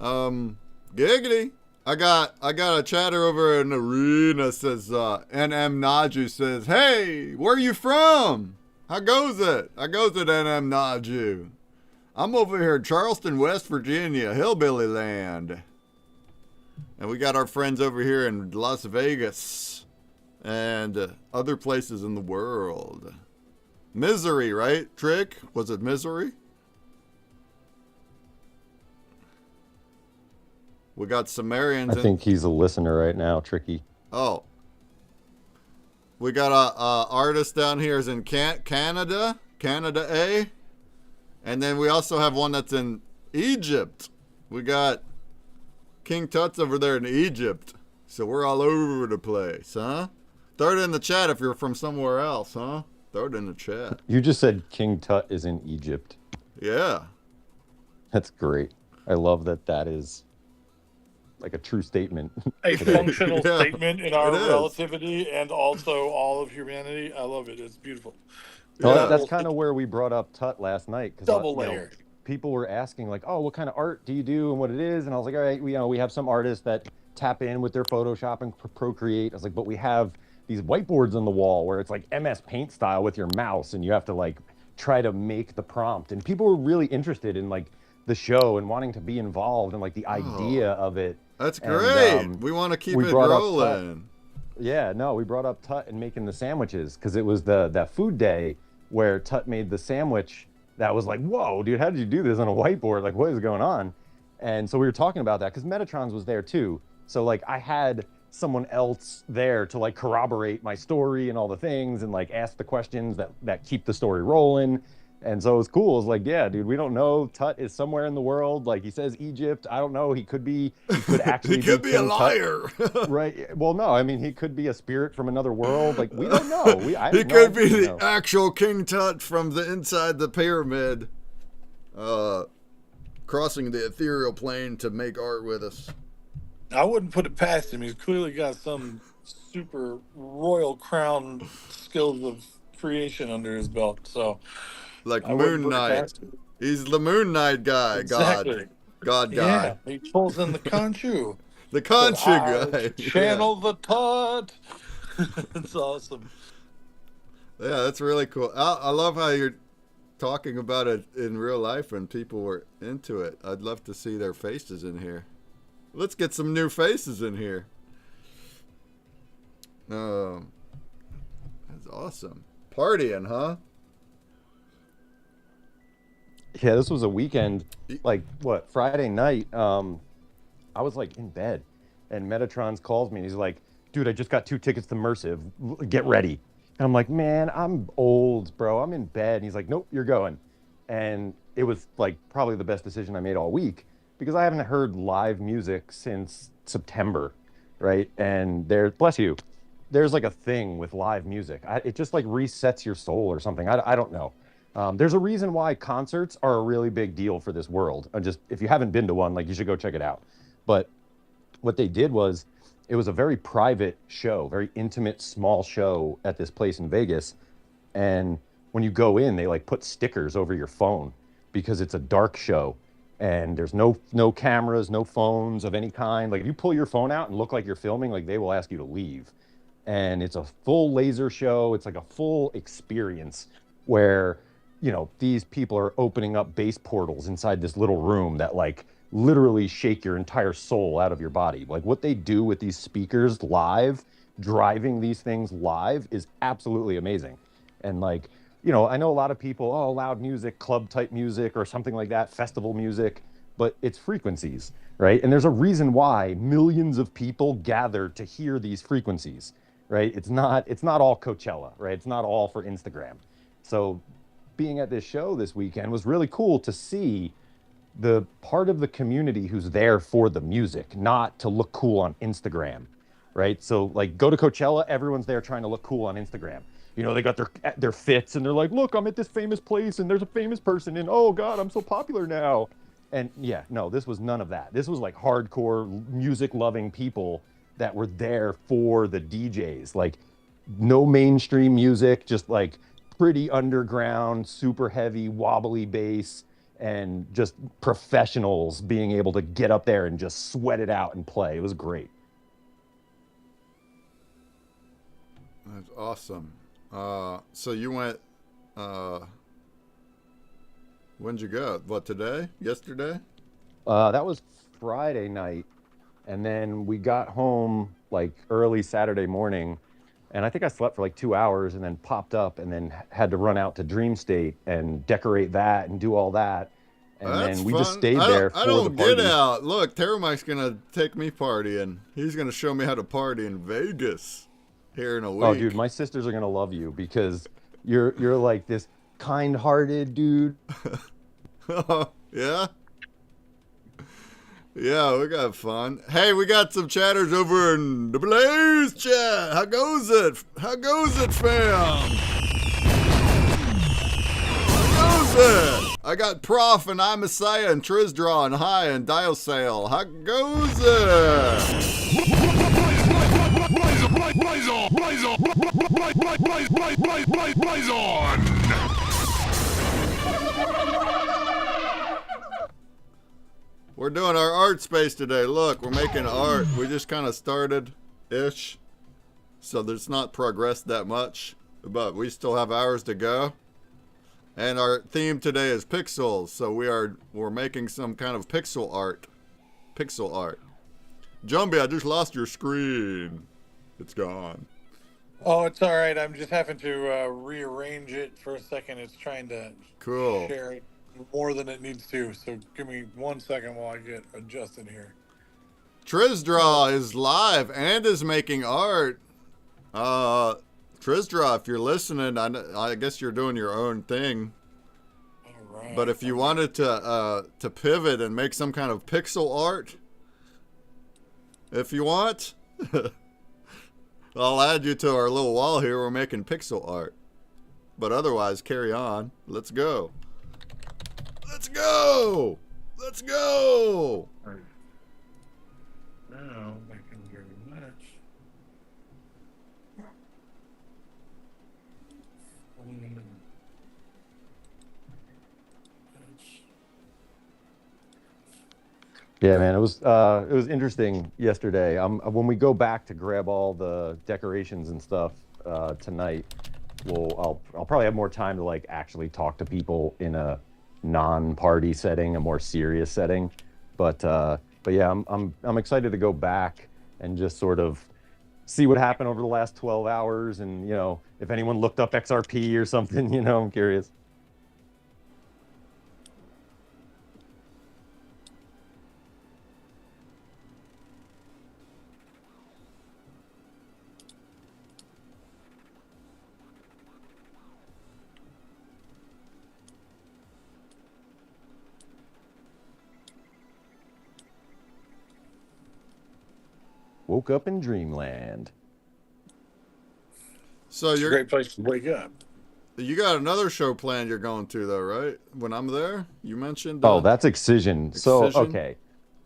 Giggity. I got a chatter over in Arena says NM Naju says, "Hey, where you from? How goes it? How goes it, NM Naju? I'm over here in Charleston, West Virginia, hillbilly land." And we got our friends over here in Las Vegas and other places in the world. Misery, right? Trick? Was it Misery? We got Sumerians. I think he's a listener right now, Tricky. Oh. We got a artist down here is in Canada, Canada A. And then we also have one that's in Egypt. We got King Tut's over there in Egypt. So we're all over the place, huh? Throw it in the chat if you're from somewhere else, huh? Throw it in the chat. You just said King Tut is in Egypt. Yeah. That's great. I love that is like a true statement. A functional Yeah, statement in our it is. relativity and also all of humanity. I love it. It's beautiful. Well, Yeah. that's kind of where we brought up Tut last night. Double layered. People were asking like, oh, what kind of art do you do and what it is? And I was like, all right, we have some artists that tap in with their Photoshop and Procreate. I was like, but we have these whiteboards on the wall where it's like MS Paint style with your mouse and you have to like try to make the prompt. And people were really interested in like the show and wanting to be involved and like the idea of it. That's great. And, we want to keep we it brought up rolling. Yeah, no, we brought up Tut and making the sandwiches because it was that food day where Tut made the sandwich that was like, whoa, dude, how did you do this on a whiteboard? Like, what is going on? And so we were talking about that because Metatron's was there too. So like I had someone else there to like corroborate my story and all the things and like ask the questions that keep the story rolling. And so it was cool. It was like, yeah, dude, we don't know. Tut is somewhere in the world. Like he says Egypt. I don't know. He could actually He could be a King liar. Tut. Right. Well, no, I mean, he could be a spirit from another world. Like we don't know. He could be the actual King Tut from the inside the pyramid, crossing the ethereal plane to make art with us. I wouldn't put it past him. He's clearly got some super royal crown skills of creation under his belt. So, Like I wouldn't Moon put it Knight. past him. He's the Moon Knight guy. Exactly. God Yeah, guy. he pulls in the conchu. The Conchu I guy. channel the Tut. It's awesome. Yeah, that's really cool. I love how you're talking about it in real life and people were into it. I'd love to see their faces in here. Let's get some new faces in here. That's awesome. Partying, huh? Yeah, this was a weekend, like what, Friday night. I was like in bed and Metatron's calls me and he's like, dude, I just got 2 tickets to Immersive. Get ready. And I'm like, man, I'm old, bro. I'm in bed. And he's like, nope, you're going. And it was like probably the best decision I made all week because I haven't heard live music since September, right? And bless you, there's like a thing with live music. It just like resets your soul or something. I don't know. There's a reason why concerts are a really big deal for this world. If you haven't been to one, like you should go check it out. But what they did was, it was a very private show, very intimate, small show at this place in Vegas. And when you go in, they like put stickers over your phone because it's a dark show and there's no cameras, no phones of any kind. Like if you pull your phone out and look like you're filming, like they will ask you to leave. And it's a full laser show. It's like a full experience where, these people are opening up base portals inside this little room that like literally shake your entire soul out of your body. Like what they do with these speakers live, driving these things live is absolutely amazing. And like, I know a lot of people, loud music, club type music or something like that, festival music, but it's frequencies, right? And there's a reason why millions of people gather to hear these frequencies, right? It's not all Coachella, right? It's not all for Instagram. So being at this show this weekend was really cool to see the part of the community who's there for the music, not to look cool on Instagram, right? So like go to Coachella, everyone's there trying to look cool on Instagram. They got their fits and they're like, look, I'm at this famous place and there's a famous person and oh God, I'm so popular now. And yeah, no, this was none of that. This was like hardcore music loving people that were there for the DJs. Like no mainstream music, just like pretty underground, super heavy, wobbly bass, and just professionals being able to get up there and just sweat it out and play. It was great. That's awesome. So you went. When'd you go? What, today? Yesterday? That was Friday night, and then we got home like early Saturday morning, and I think I slept for like 2 hours, and then popped up, and then had to run out to Dream State and decorate that and do all that, and That's then we fun. just stayed I there don't, I for the don't get party. out. Look, Terramike's gonna take me partying. He's gonna show me how to party in Vegas here in a week. Oh, dude, my sisters are gonna love you because you're like this kind-hearted dude. Yeah? Yeah, we got fun. Hey, we got some chatters over in the Blaze chat. How goes it? How goes it, fam? How goes it? I got Prof and I Messiah and Trizdraw and High and Diosale. How goes it? Rise on! We're doing our art space today. Look, we're making art. We just kind of started-ish. So there's not progressed that much. But we still have hours to go. And our theme today is pixels. So we're making some kind of pixel art. Pixel art. Jumbie, I just lost your screen. It's gone. Oh, it's all right. I'm just having to rearrange it for a second. It's trying to Cool. share it more than it needs to. So give me 1 second while I get adjusted here. Trizdraw is live and is making art. Trizdraw, if you're listening, I guess you're doing your own thing. All right. But if you wanted to pivot and make some kind of pixel art, if you want, I'll add you to our little wall here. We're making pixel art. But otherwise, carry on. Let's go. Let's go. Let's go. All right. Now, thank you very much. Yeah, man, it was interesting yesterday. When we go back to grab all the decorations and stuff tonight, I'll probably have more time to like actually talk to people in a non-party setting, a more serious setting. But yeah, I'm excited to go back and just sort of see what happened over the last 12 hours, and if anyone looked up XRP or something, I'm curious. Woke up in dreamland. So It's a great place to wake up. you got another show planned you're going to though, right? When I'm there, you mentioned. Oh, that's Excision. So, Excision? okay.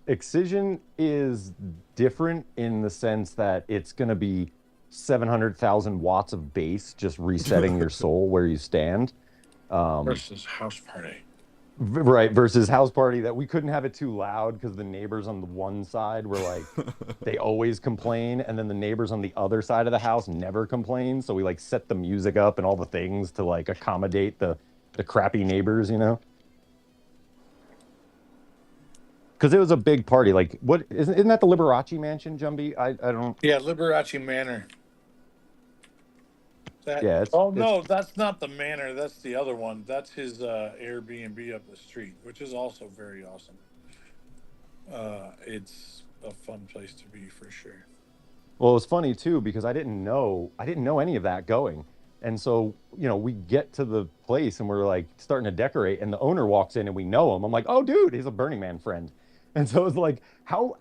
Excision is different in the sense that it's going to be 700,000 watts of bass just resetting your soul where you stand. Versus house party. Right, versus house party that we couldn't have it too loud because the neighbors on the one side were like, they always complain, and then the neighbors on the other side of the house never complain. So we like set the music up and all the things to like accommodate the crappy neighbors, Because it was a big party. Like, what isn't that the Liberace mansion, Jumbie? I don't. Yeah, Liberace Manor. Yeah, no, that's not the manor. That's the other one. That's his Airbnb up the street, which is also very awesome. It's a fun place to be for sure. Well, it was funny too because I didn't know any of that going, and so we get to the place and we're like starting to decorate, and the owner walks in and we know him. I'm like, oh, dude, he's a Burning Man friend, and so it's like, how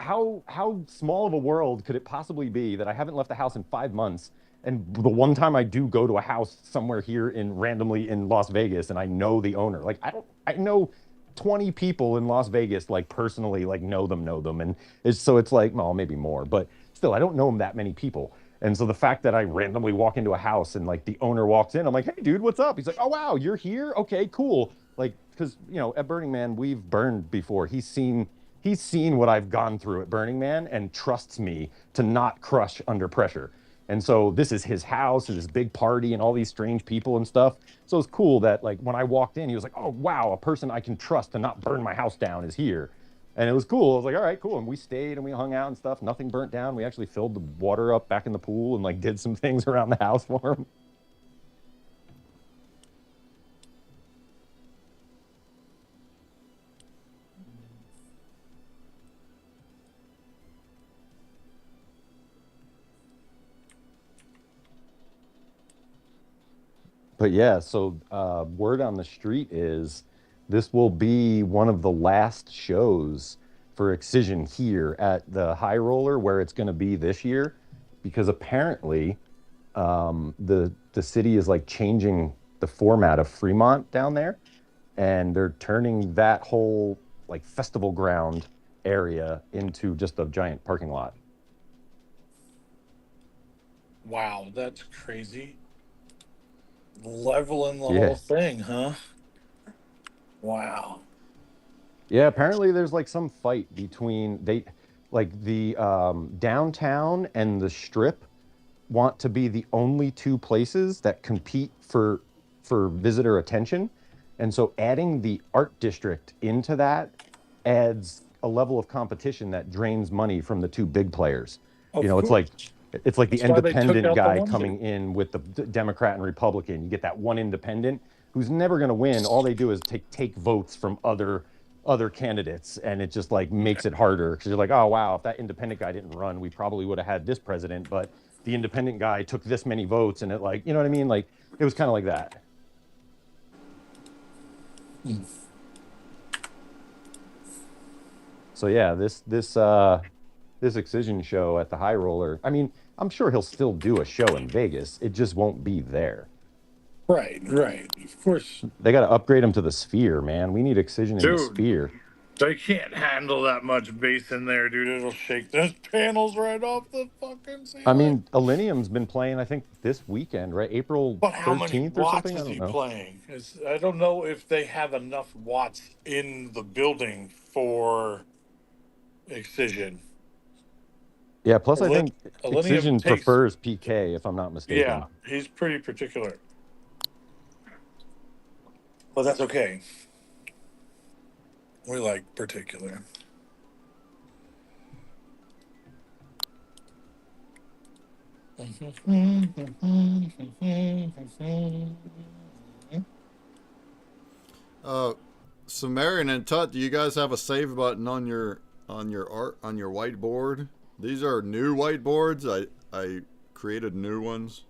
small of a world could it possibly be that I haven't left the house in 5 months? And the one time I do go to a house somewhere here randomly in Las Vegas and I know the owner, like I know like 20 people in Las Vegas, like personally, like know them. And it's like, well, maybe more, but still, I don't know them that many people. And so the fact that I randomly walk into a house and like the owner walks in, I'm like, hey, dude, what's up? He's like, oh, wow, you're here? Okay, cool. Like, because, at Burning Man, we've burned before. He's seen what I've gone through at Burning Man and trusts me to not crush under pressure. And so this is his house and this big party and all these strange people and stuff. So it's cool that like when I walked in, he was like, "Oh wow, a person I can trust to not burn my house down is here." And it was cool. I was like, "All right, cool." And we stayed and we hung out and stuff. Nothing burnt down. We actually filled the water up back in the pool and like did some things around the house for him. But yeah, so word on the street is this will be one of the last shows for Excision here at the High Roller where it's going to be this year, because apparently the city is like changing the format of Fremont down there, and they're turning that whole like festival ground area into just a giant parking lot. Wow, that's crazy. Leveling the whole Yeah. thing, huh? Wow. Yeah, apparently there's like some fight between like the downtown and the strip want to be the only two places that compete for visitor attention. And so adding the art district into that adds a level of competition that drains money from the two big players. You Of know, course. it's like the That's why they took independent out the guy one coming bit. in with the Democrat and Republican. You get that one independent who's never going to win. All they do is take votes from other candidates, and it just like makes it harder because you're like, oh wow, if that independent guy didn't run, we probably would have had this president, but the independent guy took this many votes, and it like, you know what I mean? Like it was kind of like that. So yeah, this Excision show at the High Roller. I mean, I'm sure he'll still do a show in Vegas. It just won't be there. Right, right. Of course. They got to upgrade him to the Sphere, man. We need Excision in the Dude, Sphere. they can't handle that much bass in there, dude. It'll shake those panels right off the fucking I ceiling. mean, Alinium's been playing, I think, this weekend, right? April But how many 13th or watts something. I is don't he know. playing? I don't know if they have enough watts in the building for Excision. Yeah, plus I Alin- think Alinium Excision takes, prefers PK, if I'm not yeah, mistaken. he's pretty particular. But that's okay. We like particular. Sumerian and Tut, do you guys have a save button on your whiteboard? These are new whiteboards. I created new ones.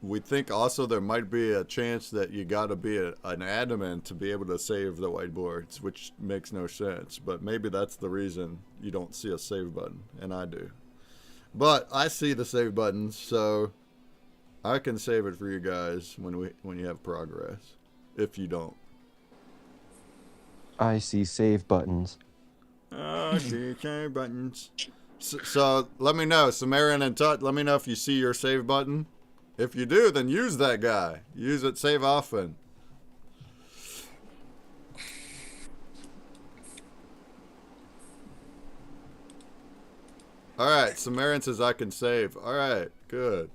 We think also there might be a chance that you got to be an admin to be able to save the whiteboards, which makes no sense. But maybe that's the reason you don't see a save button, and I do. But I see the save button, so I can save it for you guys when you have progress. If you don't. I see save buttons. I see save buttons. So let me know, Sumerian and Tut, let me know if you see your save button. If you do, then use that guy. Use it, save often. Alright, Sumerian says I can save. Alright, good.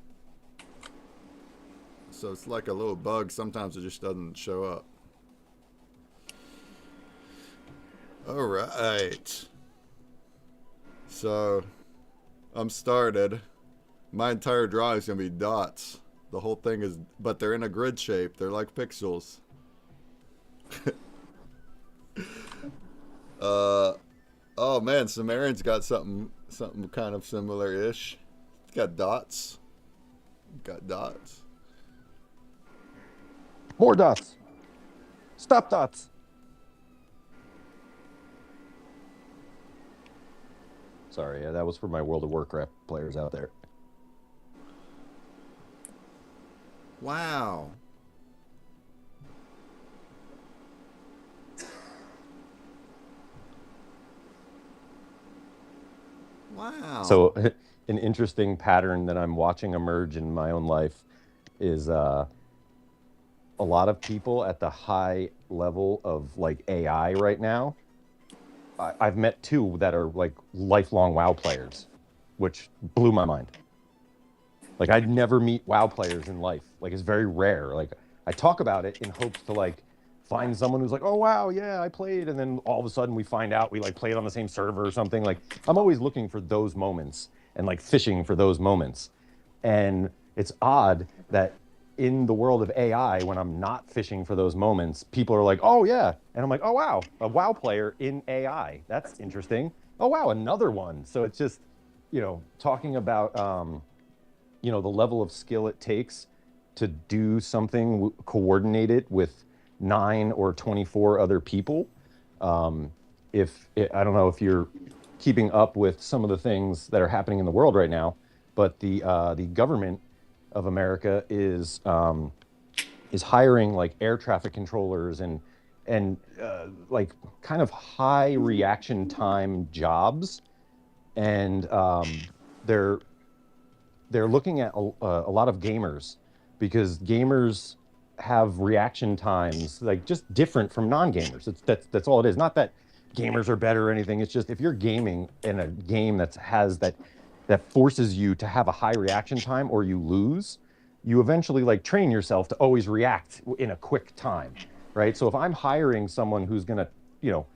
So it's like a little bug. Sometimes it just doesn't show up. Alright. So, I'm started. My entire drawing is going to be dots. The whole thing is, but they're in a grid shape. They're like pixels. Oh man, Sumerian's got something kind of similar-ish. It's got dots. Got dots. More dots. Stop dots. Sorry, that was for my World of Warcraft players out there. Wow. Wow. So an interesting pattern that I'm watching emerge in my own life is a lot of people at the high level of like AI right now. I've met two that are like lifelong WoW players, which blew my mind. Like I'd never meet WoW players in life. Like it's very rare. Like I talk about it in hopes to like find someone who's like, "Oh wow, yeah, I played," and then all of a sudden we find out we like played on the same server or something. Like I'm always looking for those moments and like fishing for those moments. And it's odd that in the world of AI, when I'm not fishing for those moments, people are like, "Oh yeah," and I'm like, "Oh wow, a WoW player in AI. That's interesting. Oh wow, another one." So it's just, talking about the level of skill it takes to do something coordinated with 9 or 24 other people. Um, I don't know if you're keeping up with some of the things that are happening in the world right now, but the government of America is hiring like air traffic controllers and like kind of high reaction time jobs, and they're they're looking at a lot of gamers because gamers have reaction times like just different from non-gamers. That's all it is. Not that gamers are better or anything. It's just if you're gaming in a game that forces you to have a high reaction time or you lose, you eventually like train yourself to always react in a quick time, right? So if I'm hiring someone who's going to, you know,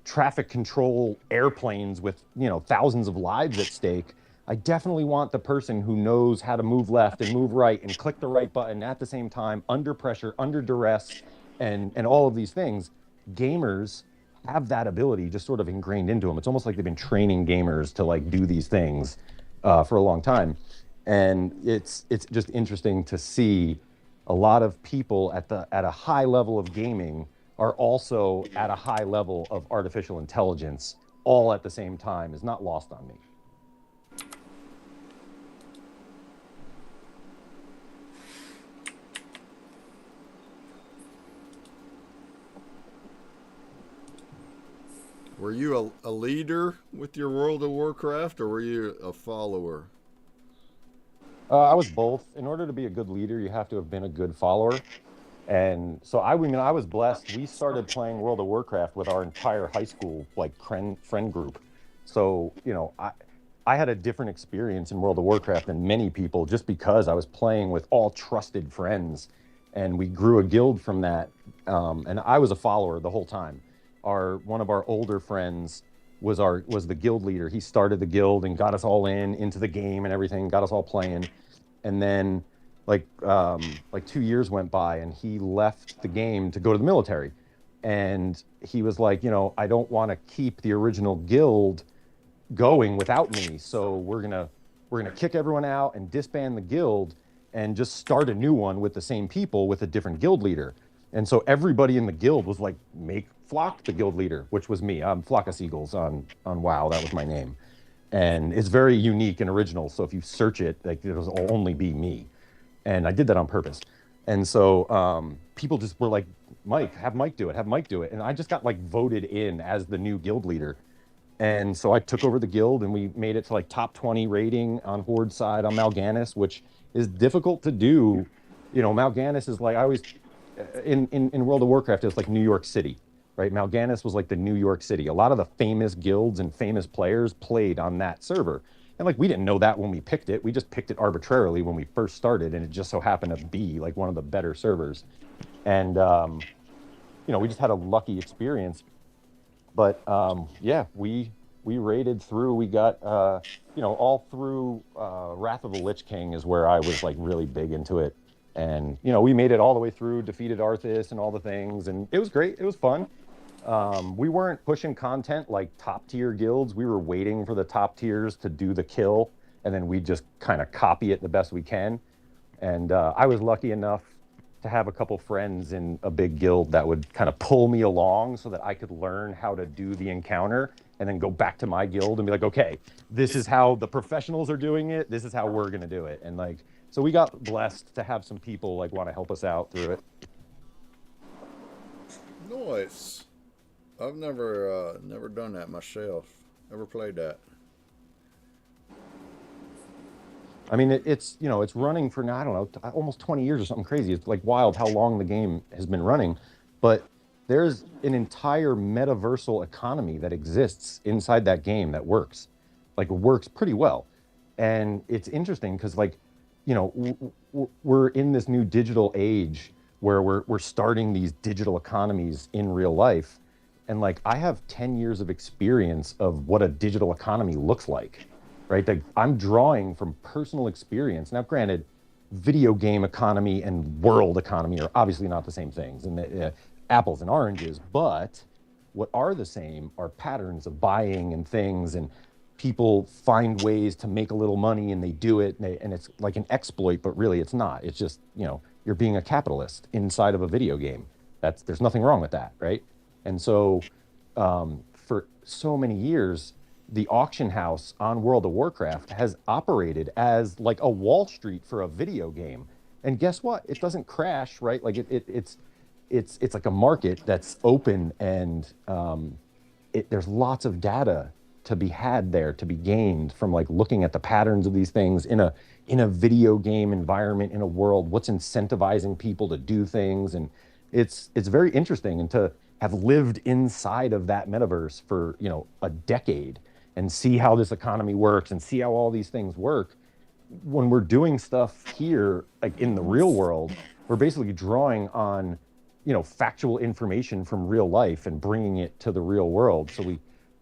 traffic control airplanes with thousands of lives at stake, I definitely want the person who knows how to move left and move right and click the right button at the same time, under pressure, under duress, and all of these things. Gamers have that ability just sort of ingrained into them. It's almost like they've been training gamers to like do these things for a long time, and it's just interesting to see a lot of people at a high level of gaming are also at a high level of artificial intelligence all at the same time is not lost on me. Were you a leader with your World of Warcraft, or were you a follower? I was both. In order to be a good leader, you have to have been a good follower. And so mean, I was blessed. We started playing World of Warcraft with our entire high school like friend group. So, I had a different experience in World of Warcraft than many people just because I was playing with all trusted friends and we grew a guild from that. And I was a follower the whole time. One of our older friends was the guild leader. He started the guild and got us all into the game and everything, got us all playing. And then like 2 years went by and he left the game to go to the military. And he was like, I don't want to keep the original guild going without me. So we're gonna kick everyone out and disband the guild and just start a new one with the same people with a different guild leader. And so everybody in the guild was like, make Flock the guild leader, which was me. I'm Flock of Seagulls on WoW. That was my name. And it's very unique and original. So if you search it, like it'll only be me. And I did that on purpose. And so people just were like, Mike do it, have Mike do it. And I just got like voted in as the new guild leader. And so I took over the guild and we made it to like top 20 rating on Horde side on Mal'Ganis, which is difficult to do. Mal'Ganis is like, I always, in World of Warcraft, it's like New York City, right? Mal'Ganis was like the New York City. A lot of the famous guilds and famous players played on that server. And like, we didn't know that when we picked it. We just picked it arbitrarily when we first started. And it just so happened to be like one of the better servers. And, we just had a lucky experience. But yeah, we raided through. We got all through Wrath of the Lich King is where I was like really big into it, and we made it all the way through, defeated Arthas and all the things, and it was great. It was fun. We weren't pushing content like top tier guilds. We were waiting for the top tiers to do the kill, and then we just kind of copy it the best we can. And I was lucky enough to have a couple friends in a big guild that would kind of pull me along so that I could learn how to do the encounter and then go back to my guild and be like, okay, this is how the professionals are doing it. This is how we're going to do it. And like, So we got blessed to have some people like want to help us out through it. Nice. I've never done that myself. Never played that. I mean, it's it's running for now, I don't know, almost 20 years or something crazy. It's like wild how long the game has been running, but there's an entire metaversal economy that exists inside that game that works, like works pretty well. And it's interesting because like, we're in this new digital age where we're starting these digital economies in real life. And like I have 10 years of experience of what a digital economy looks like, right? Like I'm drawing from personal experience. Now, granted, video game economy and world economy are obviously not the same things, and apples and oranges. But what are the same are patterns of buying and things, and people find ways to make a little money, and they do it, and it's like an exploit, but really it's not. It's just you're being a capitalist inside of a video game. There's nothing wrong with that, right? And so for so many years the auction house on World of Warcraft has operated as like a Wall Street for a video game. And guess what? It doesn't crash, right? Like it's like a market that's open, and there's lots of data to be had there, to be gained from like looking at the patterns of these things in a video game environment, in a world. What's incentivizing people to do things? And it's very interesting. And to have lived inside of that metaverse for a decade and see how this economy works and see how all these things work, when we're doing stuff here like in the real world, we're basically drawing on factual information from real life and bringing it to the real world. So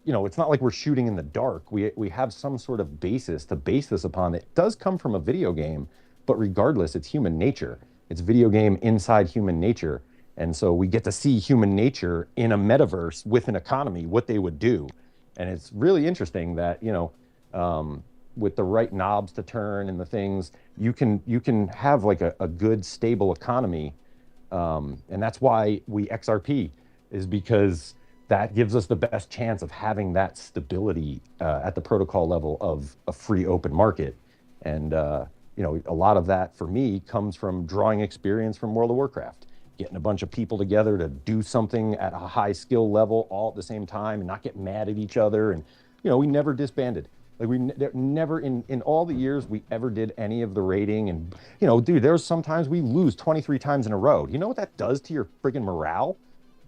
it's not like we're shooting in the dark. We have some sort of basis to base this upon that does come from a video game, but regardless, it's human nature. It's video game inside human nature. And so we get to see human nature in a metaverse with an economy, what they would do. And it's really interesting that, with the right knobs to turn and the things, you can have like a good, stable economy. And that's why we XRP, is because that gives us the best chance of having that stability at the protocol level of a free open market. And, a lot of that for me comes from drawing experience from World of Warcraft, getting a bunch of people together to do something at a high skill level all at the same time and not get mad at each other. And, we never disbanded. Like never in all the years we ever did any of the raiding. And, dude, there's sometimes we lose 23 times in a row. You know what that does to your friggin' morale?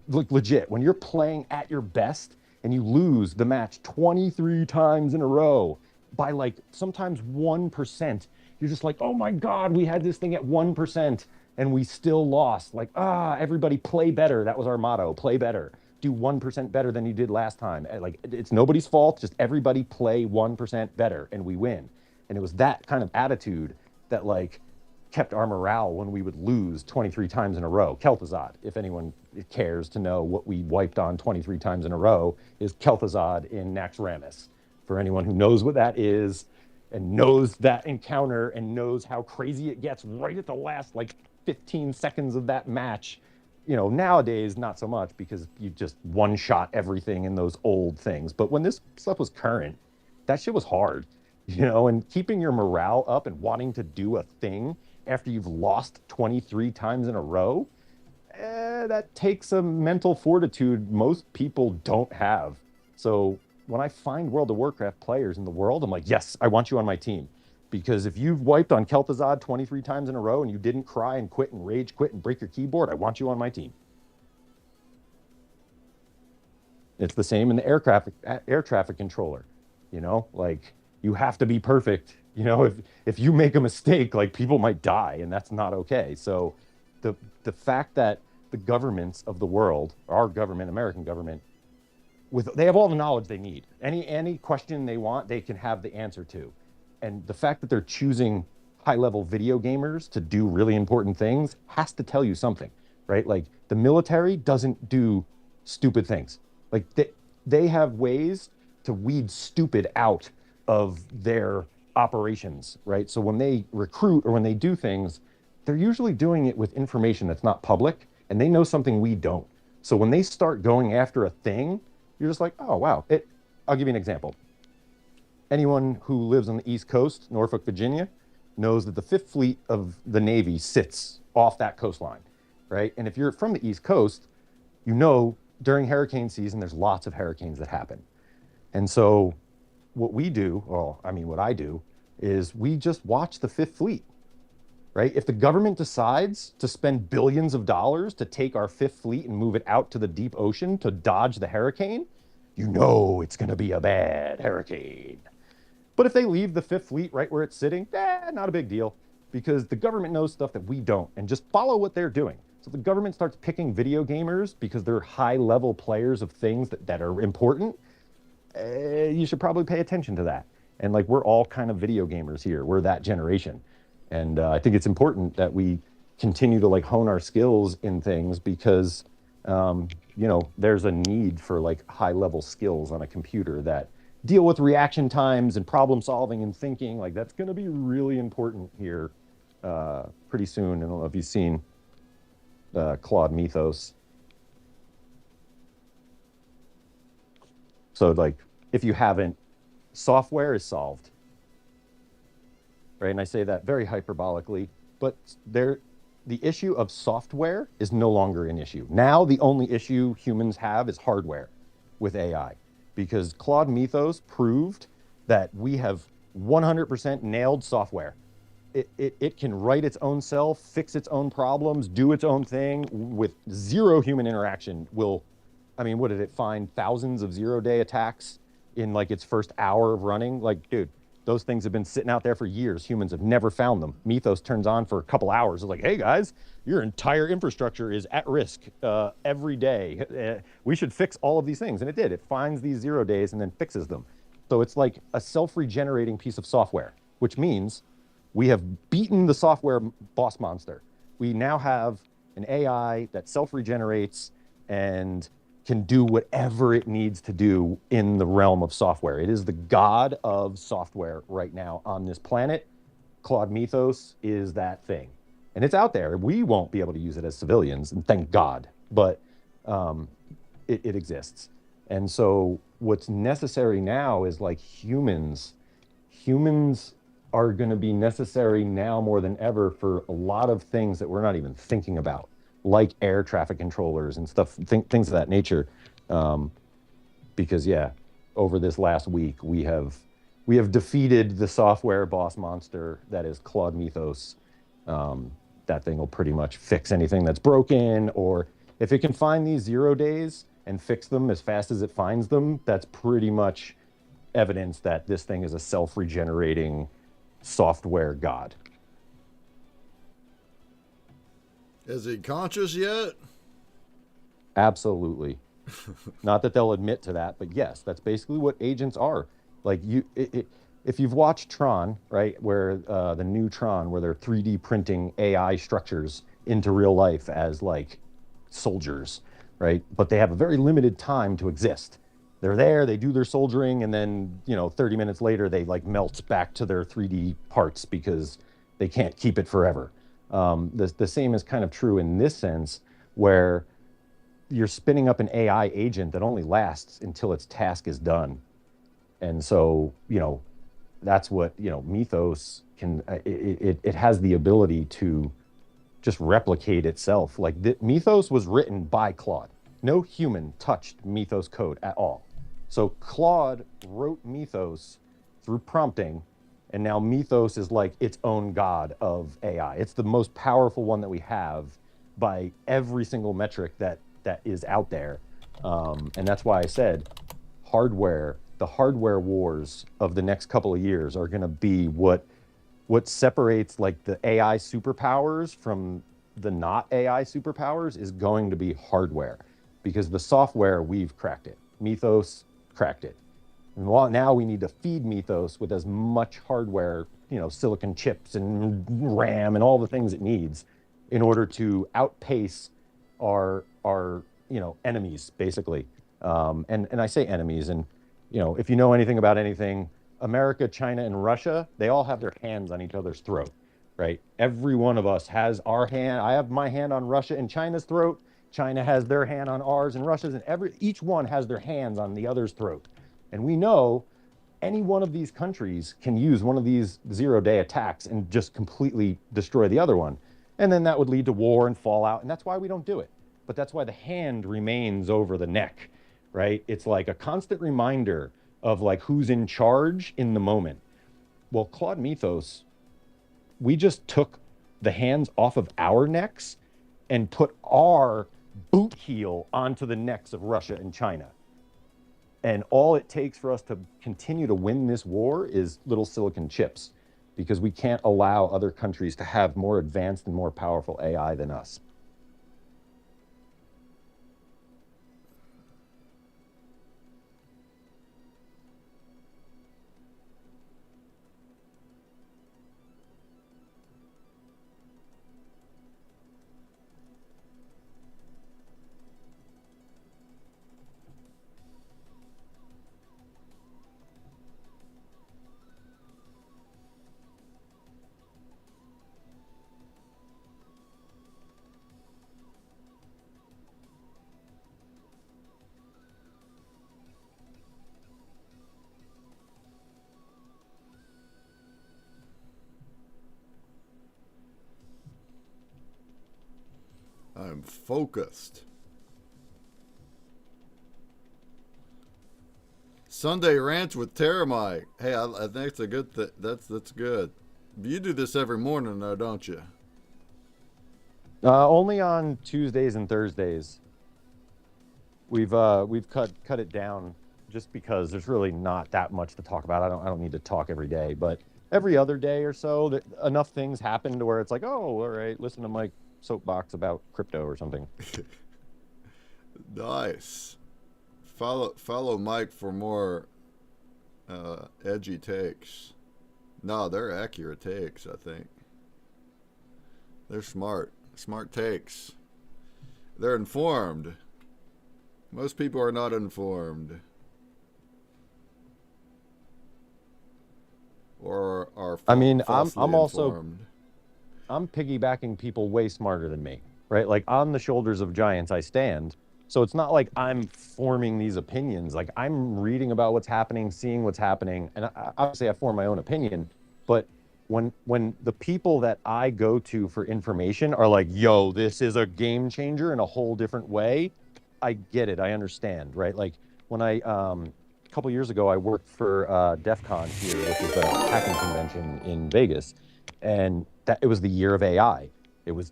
Like legit, when you're playing at your best and you lose the match 23 times in a row by like sometimes 1%, you're just like, oh my God, we had this thing at 1% and we still lost. Like, everybody play better. That was our motto, play better. Do 1% better than you did last time. Like, it's nobody's fault, just everybody play 1% better and we win. And it was that kind of attitude that like kept our morale when we would lose 23 times in a row. Kel'Thuzad, if anyone cares to know what we wiped on 23 times in a row, is Kel'Thuzad in Naxxramas. For anyone who knows what that is and knows that encounter and knows how crazy it gets right at the last like 15 seconds of that match. Nowadays, not so much because you just one-shot everything in those old things. But when this stuff was current, that shit was hard, and keeping your morale up and wanting to do a thing after you've lost 23 times in a row, that takes a mental fortitude most people don't have. So when I find World of Warcraft players in the world, I'm like, yes, I want you on my team. Because if you've wiped on Kel'Thuzad 23 times in a row and you didn't cry and quit and rage quit and break your keyboard, I want you on my team. It's the same in the air traffic controller. Like you have to be perfect. If you make a mistake, like people might die, and that's not okay. So the fact that the governments of the world, our government, American government, they have all the knowledge they need. Any question they want, they can have the answer to. And the fact that they're choosing high-level video gamers to do really important things has to tell you something, right? Like the military doesn't do stupid things. Like they have ways to weed stupid out of their operations, right? So when they recruit or when they do things, they're usually doing it with information that's not public, and they know something we don't. So when they start going after a thing, you're just like, oh, wow. I'll give you an example. Anyone who lives on the East Coast, Norfolk, Virginia, knows that the Fifth Fleet of the Navy sits off that coastline, right? And if you're from the East Coast, you know during hurricane season, there's lots of hurricanes that happen. And so what we do, well, I mean, what I do is we just watch the Fifth Fleet, right? If the government decides to spend billions of dollars to take our Fifth Fleet and move it out to the deep ocean to dodge the hurricane, you know it's going to be a bad hurricane. But if they leave the Fifth Fleet right where it's sitting, not a big deal, because the government knows stuff that we don't, and just follow what they're doing. So the government starts picking video gamers because they're high-level players of things that are important. You should probably pay attention to that. And like, we're all kind of video gamers here. We're that generation. And I think it's important that we continue to like hone our skills in things because, there's a need for like high-level skills on a computer that deal with reaction times and problem solving and thinking. Like, that's going to be really important here pretty soon. I don't know if you've seen Claude Mythos. So like, if you haven't, software is solved, right? And I say that very hyperbolically, but the issue of software is no longer an issue. Now the only issue humans have is hardware with AI, because Claude Mythos proved that we have 100% nailed software. It can write its own self, fix its own problems, do its own thing with zero human interaction. I mean, what did it find? Thousands of zero-day attacks in like its first hour of running? Like, dude, those things have been sitting out there for years. Humans have never found them. Mythos turns on for a couple hours. It's like, hey guys, your entire infrastructure is at risk every day. We should fix all of these things. And it did. It finds these 0 days and then fixes them. So it's like a self-regenerating piece of software, which means we have beaten the software boss monster. We now have an AI that self-regenerates and can do whatever it needs to do in the realm of software. It is the god of software right now on this planet. Claude Mythos is that thing. And it's out there. We won't be able to use it as civilians, and thank God, but it exists. And so what's necessary now is like humans are going to be necessary now more than ever for a lot of things that we're not even thinking about, like air traffic controllers and stuff, things of that nature. Because over this last week, we have defeated the software boss monster that is Claude Mythos. That thing will pretty much fix anything that's broken, or if it can find these 0 days and fix them as fast as it finds them, that's pretty much evidence that this thing is a self-regenerating software god. Is he conscious yet? Absolutely. Not that they'll admit to that, but yes, that's basically what agents are. Like if you've watched Tron, right, where the new Tron, where they're 3D printing AI structures into real life as like soldiers, right? But they have a very limited time to exist. They're there, they do their soldiering, and then 30 minutes later they like melt back to their 3D parts because they can't keep it forever. The same is kind of true in this sense, where you're spinning up an AI agent that only lasts until its task is done. And so, that's what, Mythos can, it has the ability to just replicate itself. Like Mythos was written by Claude. No human touched Mythos code at all. So Claude wrote Mythos through prompting, and now Mythos is like its own god of AI. It's the most powerful one that we have by every single metric that is out there. And that's why I said the hardware wars of the next couple of years are going to be what separates like the AI superpowers from the not AI superpowers is going to be hardware, because the software, we've cracked it. Mythos cracked it. And now we need to feed Mythos with as much hardware, silicon chips and RAM and all the things it needs in order to outpace our enemies, basically. And I say enemies, and if you know anything about anything, America, China, and Russia, they all have their hands on each other's throat, right? Every one of us has our hand. I have my hand on Russia and China's throat. China has their hand on ours and Russia's, and each one has their hands on the other's throat. And we know any one of these countries can use one of these 0-day attacks and just completely destroy the other one. And then that would lead to war and fallout. And that's why we don't do it. But that's why the hand remains over the neck, right? It's like a constant reminder of like who's in charge in the moment. Well, Claude Mythos, we just took the hands off of our necks and put our boot heel onto the necks of Russia and China. And all it takes for us to continue to win this war is little silicon chips, because we can't allow other countries to have more advanced and more powerful AI than us. I'm focused. Sunday rants with Terramite. Hey, I think it's a good that's good. You do this every morning though, don't you? Only on Tuesdays and Thursdays. We've cut it down just because there's really not that much to talk about. I don't need to talk every day, but every other day or so, that enough things happen to where it's like, oh, all right, listen to Mike soapbox about crypto or something. Nice. Follow Mike for more edgy takes. No, they're accurate takes, I think. They're smart takes. They're informed. Most people are not informed. Or are I'm also informed. I'm piggybacking people way smarter than me, right? Like on the shoulders of giants I stand. So it's not like I'm forming these opinions. Like I'm reading about what's happening, seeing what's happening, and obviously I form my own opinion. But when the people that I go to for information are like, "Yo, this is a game changer in a whole different way," I get it. I understand, right? Like when I a couple years ago, I worked for DEF CON here, which is a hacking convention in Vegas, and that it was the year of AI. It was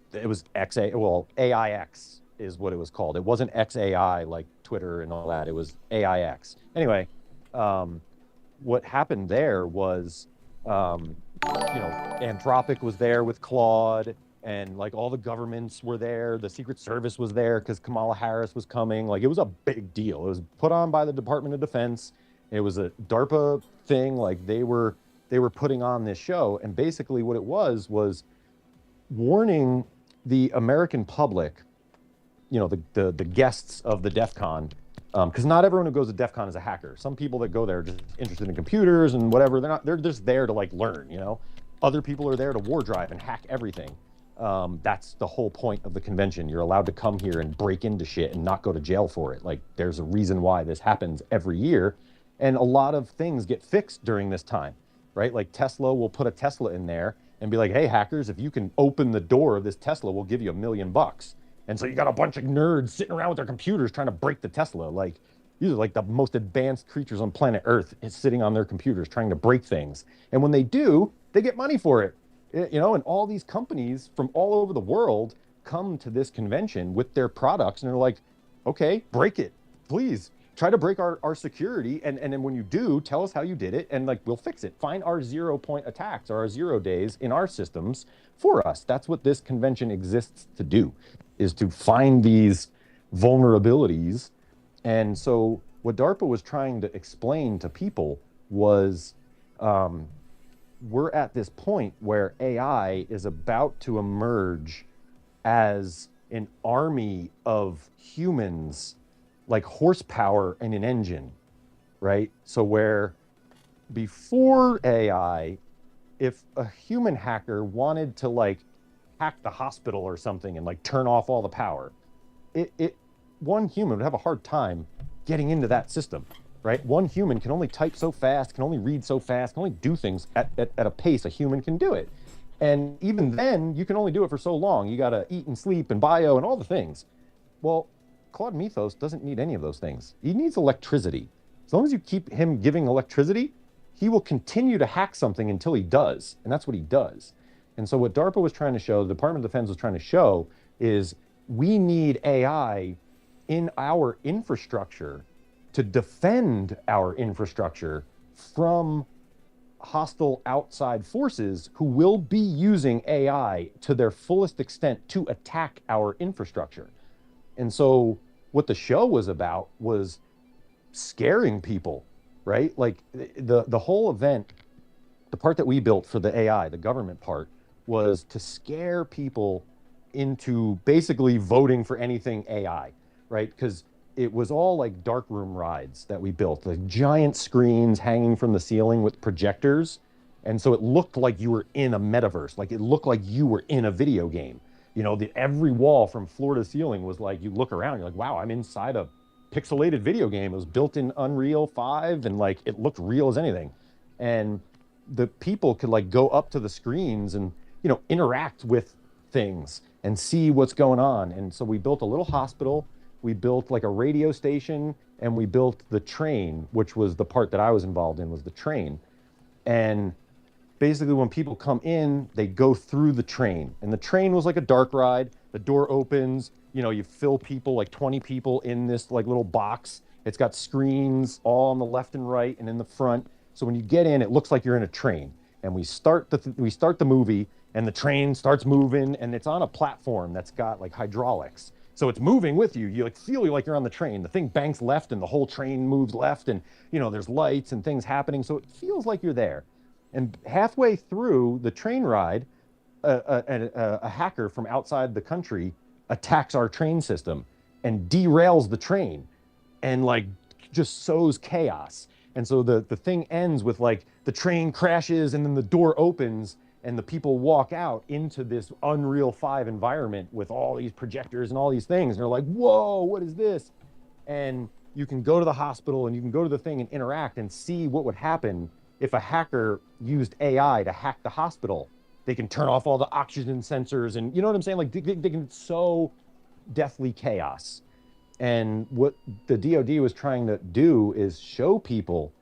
AIX is what it was called. It wasn't XAI like Twitter and all that. It was AIX. Anyway, what happened there was, Anthropic was there with Claude, and like all the governments were there. The Secret Service was there because Kamala Harris was coming. Like it was a big deal. It was put on by the Department of Defense. It was a DARPA thing. Like they were putting on this show, and basically what it was warning the American public, the guests of the DEF CON, because not everyone who goes to DEF CON is a hacker. Some people that go there are just interested in computers and whatever. They're just there to like learn, Other people are there to war drive and hack everything. That's the whole point of the convention. You're allowed to come here and break into shit and not go to jail for it. Like there's a reason why this happens every year. And a lot of things get fixed during this time, right? Like Tesla will put a Tesla in there and be like, hey, hackers, if you can open the door of this Tesla, we'll give you $1 million. And so you got a bunch of nerds sitting around with their computers trying to break the Tesla. Like these are like the most advanced creatures on planet Earth is sitting on their computers trying to break things. And when they do, they get money for it. And all these companies from all over the world come to this convention with their products and they're like, okay, break it, please. Try to break our security. And then when you do, tell us how you did it. And like, we'll fix it. Find our 0-point attacks or our 0 days in our systems for us. That's what this convention exists to do, is to find these vulnerabilities. And so what DARPA was trying to explain to people was, we're at this point where AI is about to emerge as an army of humans, like horsepower in an engine, right? So where before AI, if a human hacker wanted to like hack the hospital or something and like turn off all the power, one human would have a hard time getting into that system. right? One human can only type so fast, can only read so fast, can only do things at a pace a human can do it. And even then, you can only do it for so long. You got to eat and sleep and bio and all the things. Well, Claude Mythos doesn't need any of those things. He needs electricity. As long as you keep him giving electricity, he will continue to hack something until he does. And that's what he does. And so what DARPA was trying to show, the Department of Defense was trying to show, is we need AI in our infrastructure to defend our infrastructure from hostile outside forces who will be using AI to their fullest extent to attack our infrastructure. And so what the show was about was scaring people, right? Like the whole event, the part that we built for the AI, the government part, was to scare people into basically voting for anything AI, right? Because it was all like dark room rides that we built, like giant screens hanging from the ceiling with projectors. And so it looked like you were in a metaverse, like it looked like you were in a video game. You know, every wall from floor to ceiling was like, you look around, you're like, wow, I'm inside a pixelated video game. It was built in Unreal 5 and like it looked real as anything. And the people could like go up to the screens and, you know, interact with things and see what's going on. And so we built a little hospital, we built like a radio station, and we built the train, which was the part that I was involved in, was the train. And basically when people come in, they go through the train, and the train was like a dark ride. The door opens, you know, you fill people, like 20 people in this like little box. It's got screens all on the left and right and in the front. So when you get in, it looks like you're in a train. And we start the movie, and the train starts moving, and it's on a platform that's got like hydraulics. So it's moving with you. You like feel like you're on the train. The thing banks left, and the whole train moves left, and you know there's lights and things happening. So it feels like you're there. And halfway through the train ride, a hacker from outside the country attacks our train system and derails the train, and like just sows chaos. And so the thing ends with like the train crashes, and then the door opens, and the people walk out into this Unreal 5 environment with all these projectors and all these things. And they're like, whoa, what is this? And you can go to the hospital and you can go to the thing and interact and see what would happen if a hacker used AI to hack the hospital. They can turn off all the oxygen sensors, and you know what I'm saying? Like they can sow deathly chaos. And what the DoD was trying to do is show people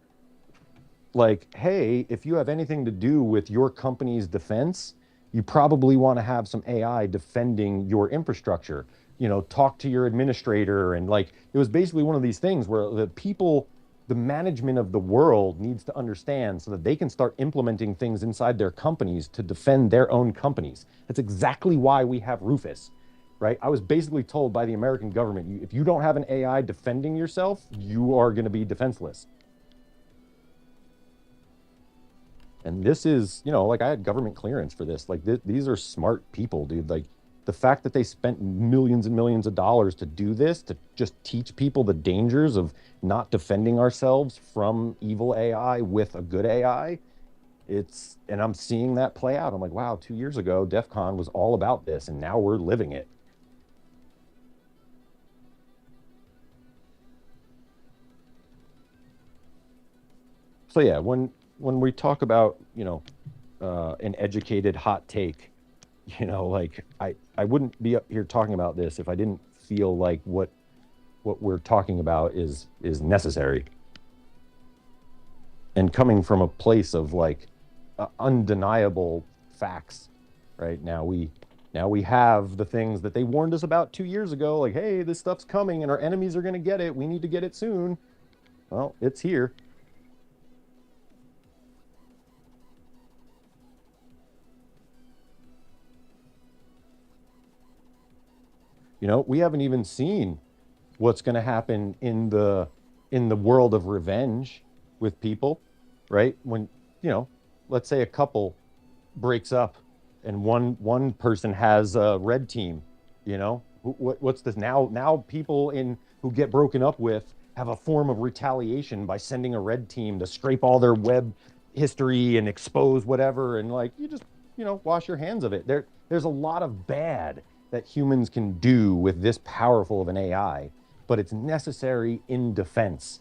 like, hey, if you have anything to do with your company's defense, you probably want to have some AI defending your infrastructure. You know, talk to your administrator. And like, it was basically one of these things where the people, the management of the world needs to understand so that they can start implementing things inside their companies to defend their own companies. That's exactly why we have Rufus, right? I was basically told by the American government, if you don't have an AI defending yourself, you are going to be defenseless. And this is, you know, like I had government clearance for this. Like these are smart people, dude. Like the fact that they spent millions and millions of dollars to do this, to just teach people the dangers of not defending ourselves from evil AI with a good AI. And I'm seeing that play out. I'm like, wow, 2 years ago, DEF CON was all about this, and now we're living it. So yeah, when we talk about, you know, an educated hot take, you know, like I wouldn't be up here talking about this if I didn't feel like what we're talking about is necessary. And coming from a place of like undeniable facts, right? Now we have the things that they warned us about 2 years ago, like, hey, this stuff's coming and our enemies are going to get it. We need to get it soon. Well, it's here. You know, we haven't even seen what's going to happen in the world of revenge with people, right? When, you know, let's say a couple breaks up and one person has a red team, you know, what's this now people who get broken up with have a form of retaliation by sending a red team to scrape all their web history and expose whatever, and like you just, you know, wash your hands of it. There's a lot of bad that humans can do with this powerful of an AI, but it's necessary in defense,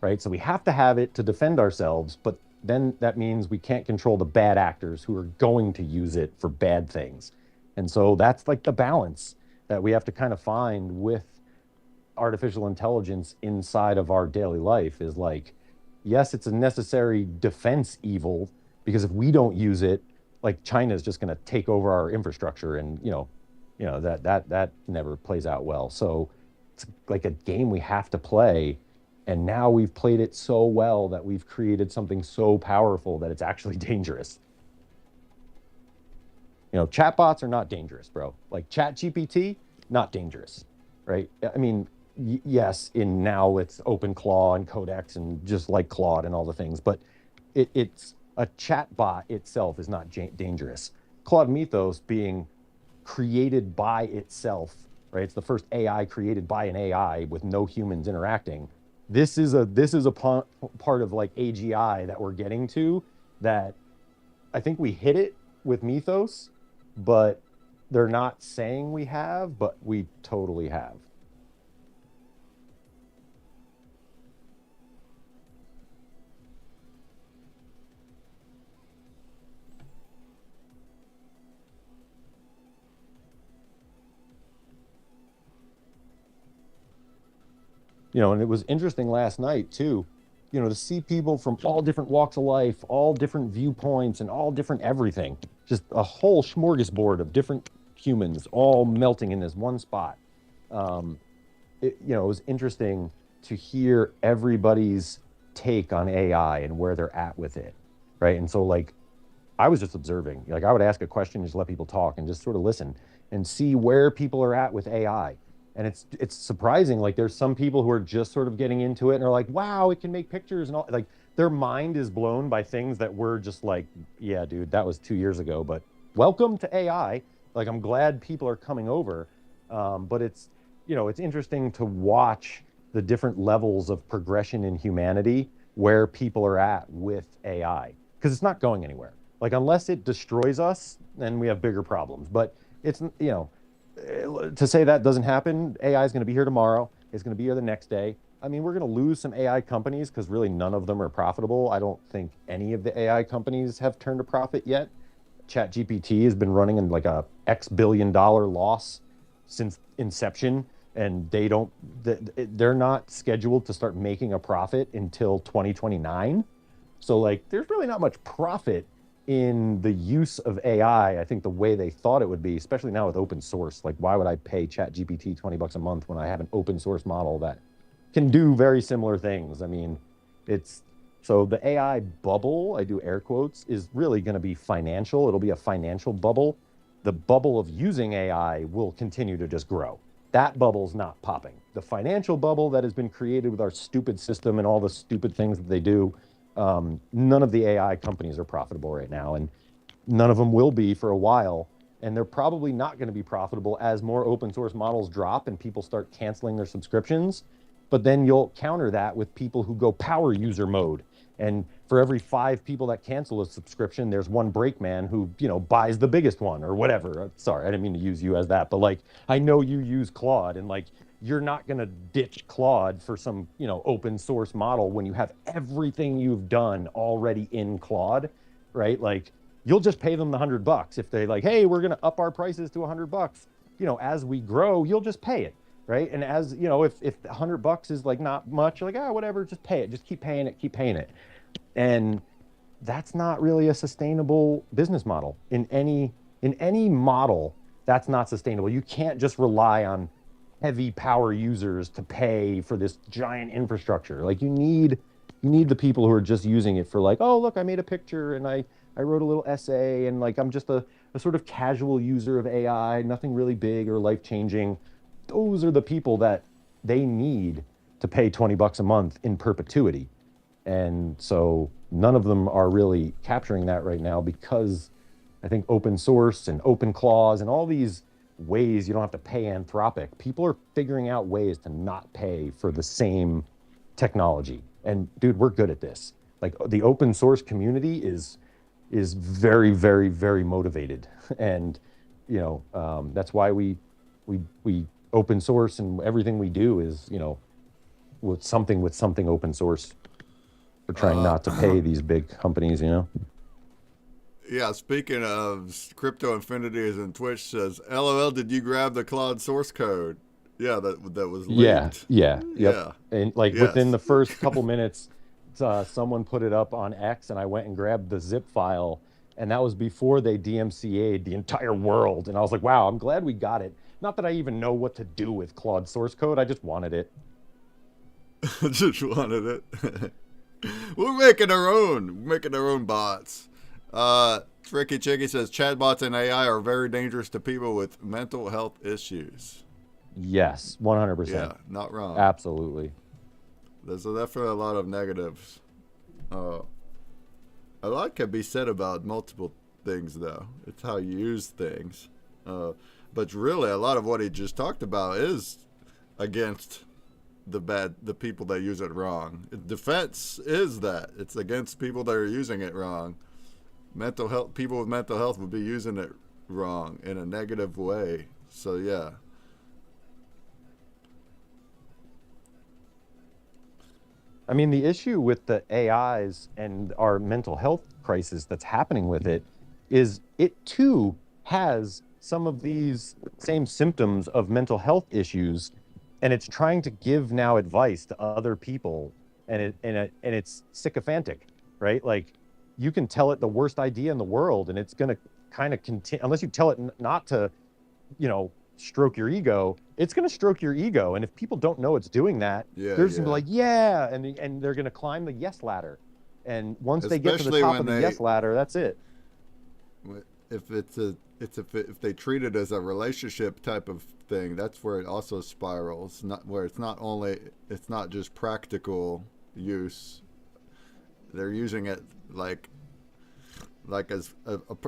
right? So we have to have it to defend ourselves, but then that means we can't control the bad actors who are going to use it for bad things. And so that's like the balance that we have to kind of find with artificial intelligence inside of our daily life is like, yes, it's a necessary defense evil because if we don't use it, like China is just going to take over our infrastructure, and that never plays out well. So it's like a game we have to play, and now we've played it so well that we've created something so powerful that it's actually dangerous. Chatbots are not dangerous, bro. Like ChatGPT, not dangerous, right? I mean, yes, in now it's OpenClaw and Codex and just like Claude and all the things, but it's a chatbot itself is not dangerous. Claude Mythos being created by itself, right? It's the first AI created by an AI with no humans interacting. This is a part of like AGI that we're getting to that I think we hit it with Mythos, but they're not saying we have, but we totally have. And it was interesting last night too, to see people from all different walks of life, all different viewpoints, and all different everything. Just a whole smorgasbord of different humans all melting in this one spot. It was interesting to hear everybody's take on AI and where they're at with it, right? And so, like, I was just observing. Like, I would ask a question, just let people talk, and just sort of listen and see where people are at with AI. And it's surprising. Like, there's some people who are just sort of getting into it and are like, wow, it can make pictures and all. Like, their mind is blown by things that we're just like, yeah, dude, that was 2 years ago. But welcome to AI. Like, I'm glad people are coming over. But it's interesting to watch the different levels of progression in humanity where people are at with AI, because it's not going anywhere. Like, unless it destroys us, then we have bigger problems. But it's, to say that doesn't happen, AI is going to be here tomorrow. It's going to be here the next day. I mean, we're going to lose some AI companies because really none of them are profitable. I don't think any of the AI companies have turned a profit yet. ChatGPT has been running in like a X billion-dollar loss since inception, and they're not scheduled to start making a profit until 2029. So like, there's really not much profit in the use of AI, I think the way they thought it would be, especially now with open source. Like, why would I pay ChatGPT $20 a month when I have an open source model that can do very similar things? I mean, so the AI bubble, I do air quotes, is really going to be financial. It'll be a financial bubble. The bubble of using AI will continue to just grow. That bubble's not popping. The financial bubble that has been created with our stupid system and all the stupid things that they do, none of the AI companies are profitable right now, and none of them will be for a while. And they're probably not going to be profitable as more open source models drop and people start canceling their subscriptions. But then you'll counter that with people who go power user mode. And for every 5 people that cancel a subscription, there's one brakeman who, buys the biggest one or whatever. Sorry, I didn't mean to use you as that, but like, I know you use Claude, and like, you're not going to ditch Claude for some, open source model when you have everything you've done already in Claude, right? Like, you'll just pay them the $100 if they like, hey, we're going to up our prices to $100. As we grow, you'll just pay it, right? And as if $100 is like not much, you're like, whatever, just pay it, just keep paying it. And that's not really a sustainable business model in any model. That's not sustainable. You can't just rely on heavy power users to pay for this giant infrastructure. Like, you need the people who are just using it for like, oh, look, I made a picture and I wrote a little essay, and like, I'm just a sort of casual user of AI, nothing really big or life-changing. Those are the people that they need to pay $20 a month in perpetuity. And so none of them are really capturing that right now, because I think open source and open clause and all these ways you don't have to pay Anthropic, people are figuring out ways to not pay for the same technology. And dude, we're good at this. Like, the open source community is very, very, very motivated. And, that's why we open source, and everything we do is, with something open source. We're trying not to pay these big companies, you know. Yeah, speaking of Crypto Infinity is in Twitch says, LOL, did you grab the Claude source code? Yeah, that was leaked. Yep. Yeah. And like Yes. within the first couple minutes, someone put it up on X, and I went and grabbed the zip file, and that was before they DMCA'd the entire world. And I was like, wow, I'm glad we got it. Not that I even know what to do with Claude source code. I just wanted it. Just wanted it. We're making our own bots. Tricky Chicky says chatbots and AI are very dangerous to people with mental health issues. Yes, 100%. Yeah, not wrong. Absolutely. There's definitely a lot of negatives. A lot can be said about multiple things, though. It's how you use things. But really, a lot of what he just talked about is against the people that use it wrong. Defense is that. It's against people that are using it wrong. Mental health, people with mental health would be using it wrong in a negative way. So yeah. I mean, the issue with the AIs and our mental health crisis that's happening with it is it too has some of these same symptoms of mental health issues, and it's trying to give now advice to other people, and it's sycophantic, right? Like, you can tell it the worst idea in the world, and it's going to kind of continue, unless you tell it not to, stroke your ego, it's going to stroke your ego. And if people don't know it's doing that, they're just going to be like, yeah, and they're going to climb the yes ladder. And once they get to the top of the yes ladder, that's it. If they treat it as a relationship type of thing, that's where it also spirals. It's not just practical use. They're using it like as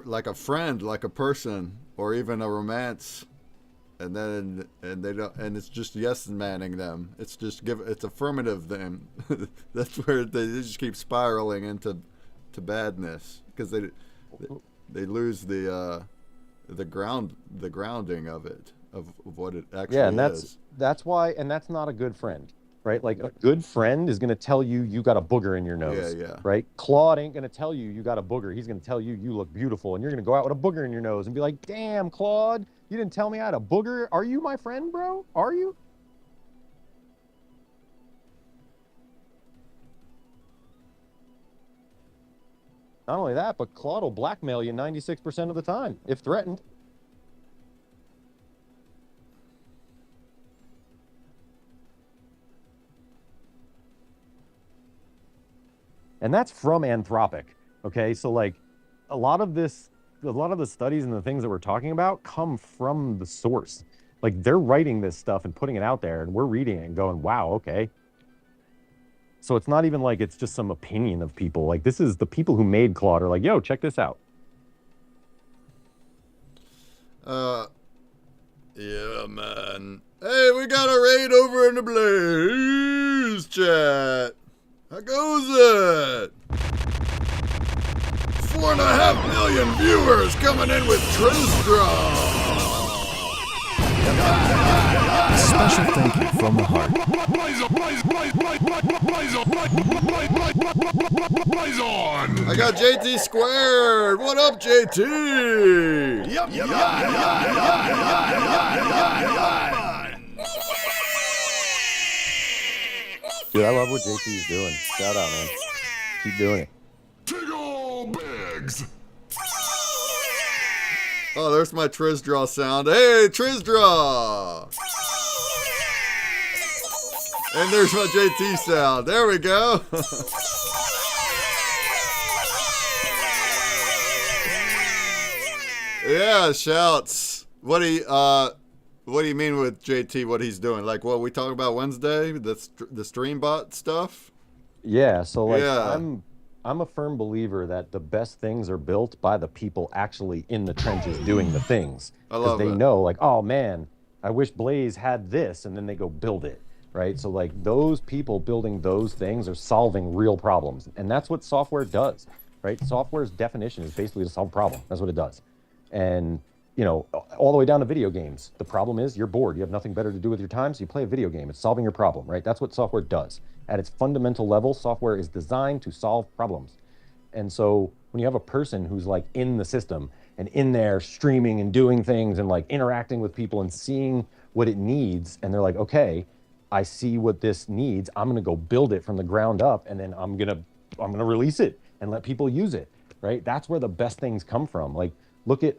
like a friend, like a person, or even a romance. And they don't, and it's just yes manning them. It's affirmative them. That's where they just keep spiraling into badness because they lose the grounding of it, of what it actually and is. That's why, and that's not a good friend, right? Like, a good friend is going to tell you got a booger in your nose, right? Claude ain't going to tell you got a booger. He's going to tell you look beautiful, and you're going to go out with a booger in your nose and be like, damn, Claude, you didn't tell me I had a booger. Are you my friend, bro? Are you? Not only that, but Claude will blackmail you 96% of the time, if threatened. And that's from Anthropic, okay? So, like, a lot of the studies and the things that we're talking about come from the source. Like, they're writing this stuff and putting it out there, and we're reading it and going, wow, okay. So it's not even like it's just some opinion of people. Like, this is the people who made Claude are like, yo, check this out. Yeah, man. Hey, we got a raid over in the Blaze chat. How goes it? 4.5 million viewers coming in with Tristram. Special thank you from the heart. Blaze on! I got JT squared. What up, JT? Yep. Dude, I love what JT's doing. Shout out, man. Keep doing it. Tickle Bigs! Oh, there's my Trisdraw sound. Hey, Trisdraw! And there's my JT sound. There we go. Yeah, shouts. What do you mean with JT? What he's doing? Like what we talked about Wednesday, the stream bot stuff. Yeah. So like, yeah. I'm a firm believer that the best things are built by the people actually in the trenches doing the things. I love Because they it. know, like, oh man, I wish Blaze had this, and then they go build it, right? So like, those people building those things are solving real problems, and that's what software does, right? Software's definition is basically to solve a problem. That's what it does. And all the way down to video games. The problem is you're bored. You have nothing better to do with your time, so you play a video game. It's solving your problem, right? That's what software does. At its fundamental level, software is designed to solve problems. And so when you have a person who's like in the system and in there streaming and doing things and like interacting with people and seeing what it needs, and they're like, okay, I see what this needs. I'm going to go build it from the ground up, and then I'm going to release it and let people use it, right? That's where the best things come from. Like, look at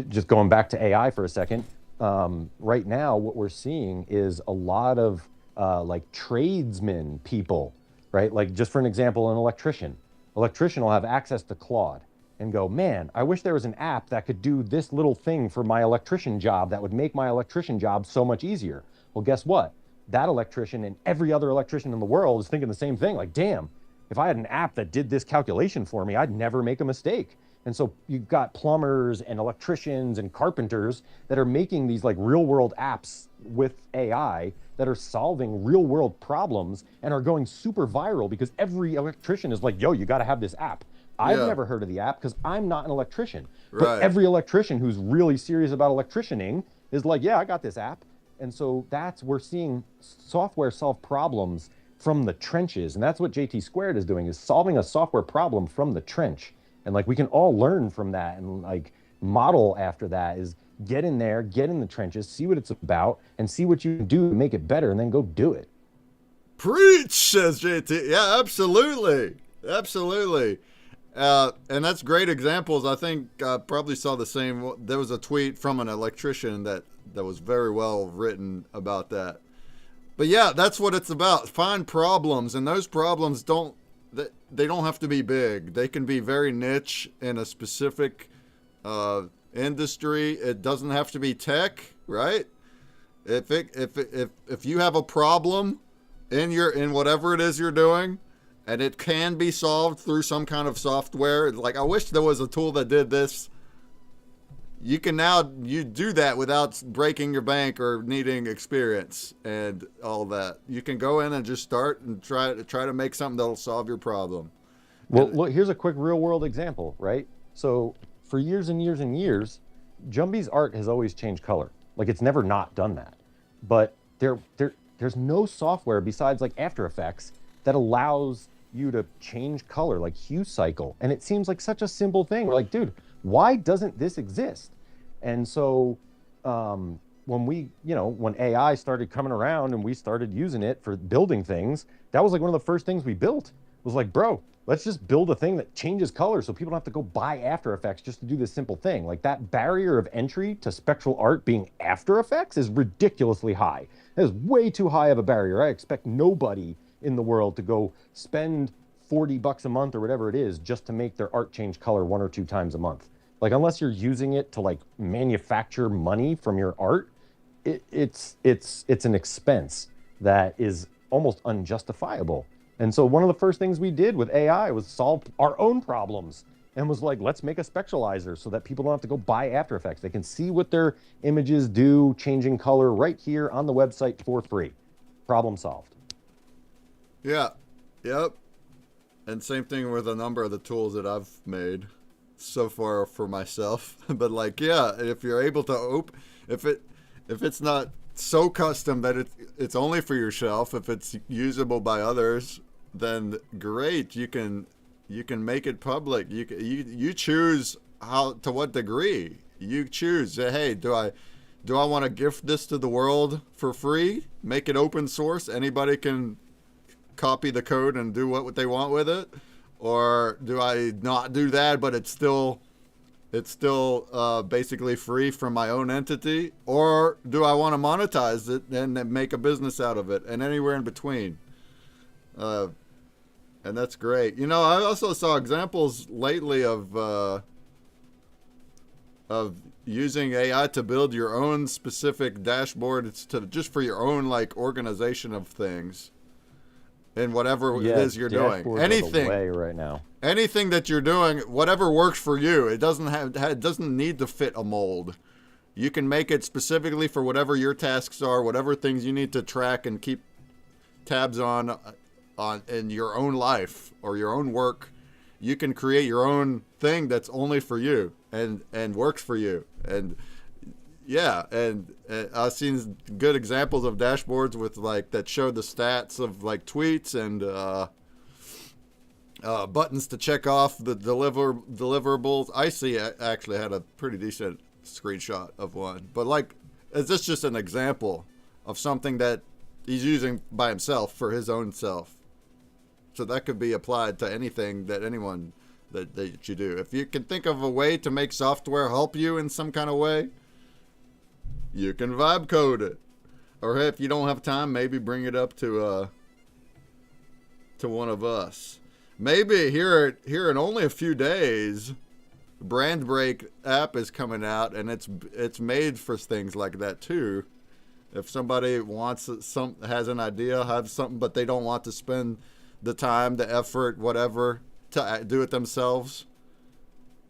just going back to AI for a second. Right now, what we're seeing is a lot of like tradesmen people, right? Like, just for an example, an electrician. Electrician will have access to Claude and go, man, I wish there was an app that could do this little thing for my electrician job that would make my electrician job so much easier. Well, guess what? That electrician and every other electrician in the world is thinking the same thing. Like, damn, if I had an app that did this calculation for me, I'd never make a mistake. And so you've got plumbers and electricians and carpenters that are making these like real world apps with AI that are solving real world problems and are going super viral because every electrician is like, yo, you got to have this app. I've never heard of the app because I'm not an electrician. But every electrician who's really serious about electricianing is like, yeah, I got this app. And so we're seeing software solve problems from the trenches. And that's what JT Squared is doing, is solving a software problem from the trench. And like, we can all learn from that and like model after that, is get in there, get in the trenches, see what it's about, and see what you can do to make it better, and then go do it. Preach, says JT. Yeah, absolutely. Absolutely. And that's great examples. I think I probably saw the same. There was a tweet from an electrician that was very well written about that. But yeah, that's what it's about. Find problems, and those problems don't have to be big. They can be very niche in a specific industry. It doesn't have to be tech, right? If you have a problem in whatever it is you're doing, and it can be solved through some kind of software. Like, I wish there was a tool that did this. You do that without breaking your bank or needing experience and all that. You can go in and just start and try to make something that'll solve your problem. Well, look, here's a quick real world example, right? So for years and years and years, Jumbie's art has always changed color. Like, it's never not done that. But there's no software besides like After Effects that allows you to change color, like hue cycle. And it seems like such a simple thing. We're like, dude, why doesn't this exist? And so when AI started coming around and we started using it for building things, that was like one of the first things we built. Was like, bro, let's just build a thing that changes color so people don't have to go buy After Effects just to do this simple thing. Like, that barrier of entry to spectral art being After Effects is ridiculously high. That is way too high of a barrier. I expect nobody in the world to go spend $40 a month or whatever it is just to make their art change color 1 or 2 times a month. Like, unless you're using it to like manufacture money from your art, it's an expense that is almost unjustifiable. And so one of the first things we did with AI was solve our own problems, and was like, let's make a spectralizer so that people don't have to go buy After Effects. They can see what their images do, changing color right here on the website for free. Problem solved. Yeah. Yep. And same thing with a number of the tools that I've made so far for myself. But like, yeah, if you're able to if it's not so custom that it's only for yourself, if it's usable by others, then great. You can make it public. You choose to what degree. You choose, hey, do I want to gift this to the world for free? Make it open source. Anybody can copy the code and do what they want with it, or do I not do that, but it's still basically free from my own entity, or do I want to monetize it and make a business out of it, and anywhere in between. And that's great. I also saw examples lately of using AI to build your own specific dashboard. It's just for your own like organization of things. In whatever it is you're doing, anything right now, anything that you're doing, whatever works for you, it doesn't need to fit a mold. You can make it specifically for whatever your tasks are, whatever things you need to track and keep tabs on in your own life or your own work, you can create your own thing that's only for you and works for you. And yeah, and I've seen good examples of dashboards with like that show the stats of like tweets and buttons to check off the deliverables. Icy actually had a pretty decent screenshot of one, but like, is this just an example of something that he's using by himself for his own self? So that could be applied to anything that anyone that you do. If you can think of a way to make software help you in some kind of way, you can vibe code it. Or if you don't have time, maybe bring it up to one of us. Maybe here in only a few days, Brand Break app is coming out, and it's made for things like that too. If somebody has an idea, have something, but they don't want to spend the time, the effort, whatever, to do it themselves,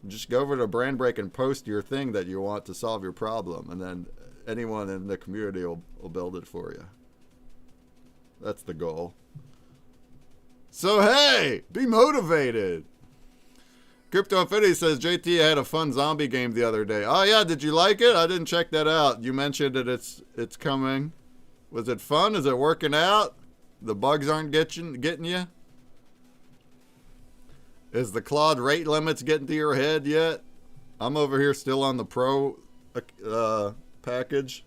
just go over to Brand Break and post your thing that you want to solve your problem, and then anyone in the community will build it for you. That's the goal. So hey, be motivated. Crypto Infinity says JT had a fun zombie game the other day. Oh yeah, did you like it? I didn't check that out. You mentioned that it's coming. Was it fun? Is it working out? The bugs aren't getting you? Is the Claude rate limits getting to your head yet? I'm over here still on the Pro package.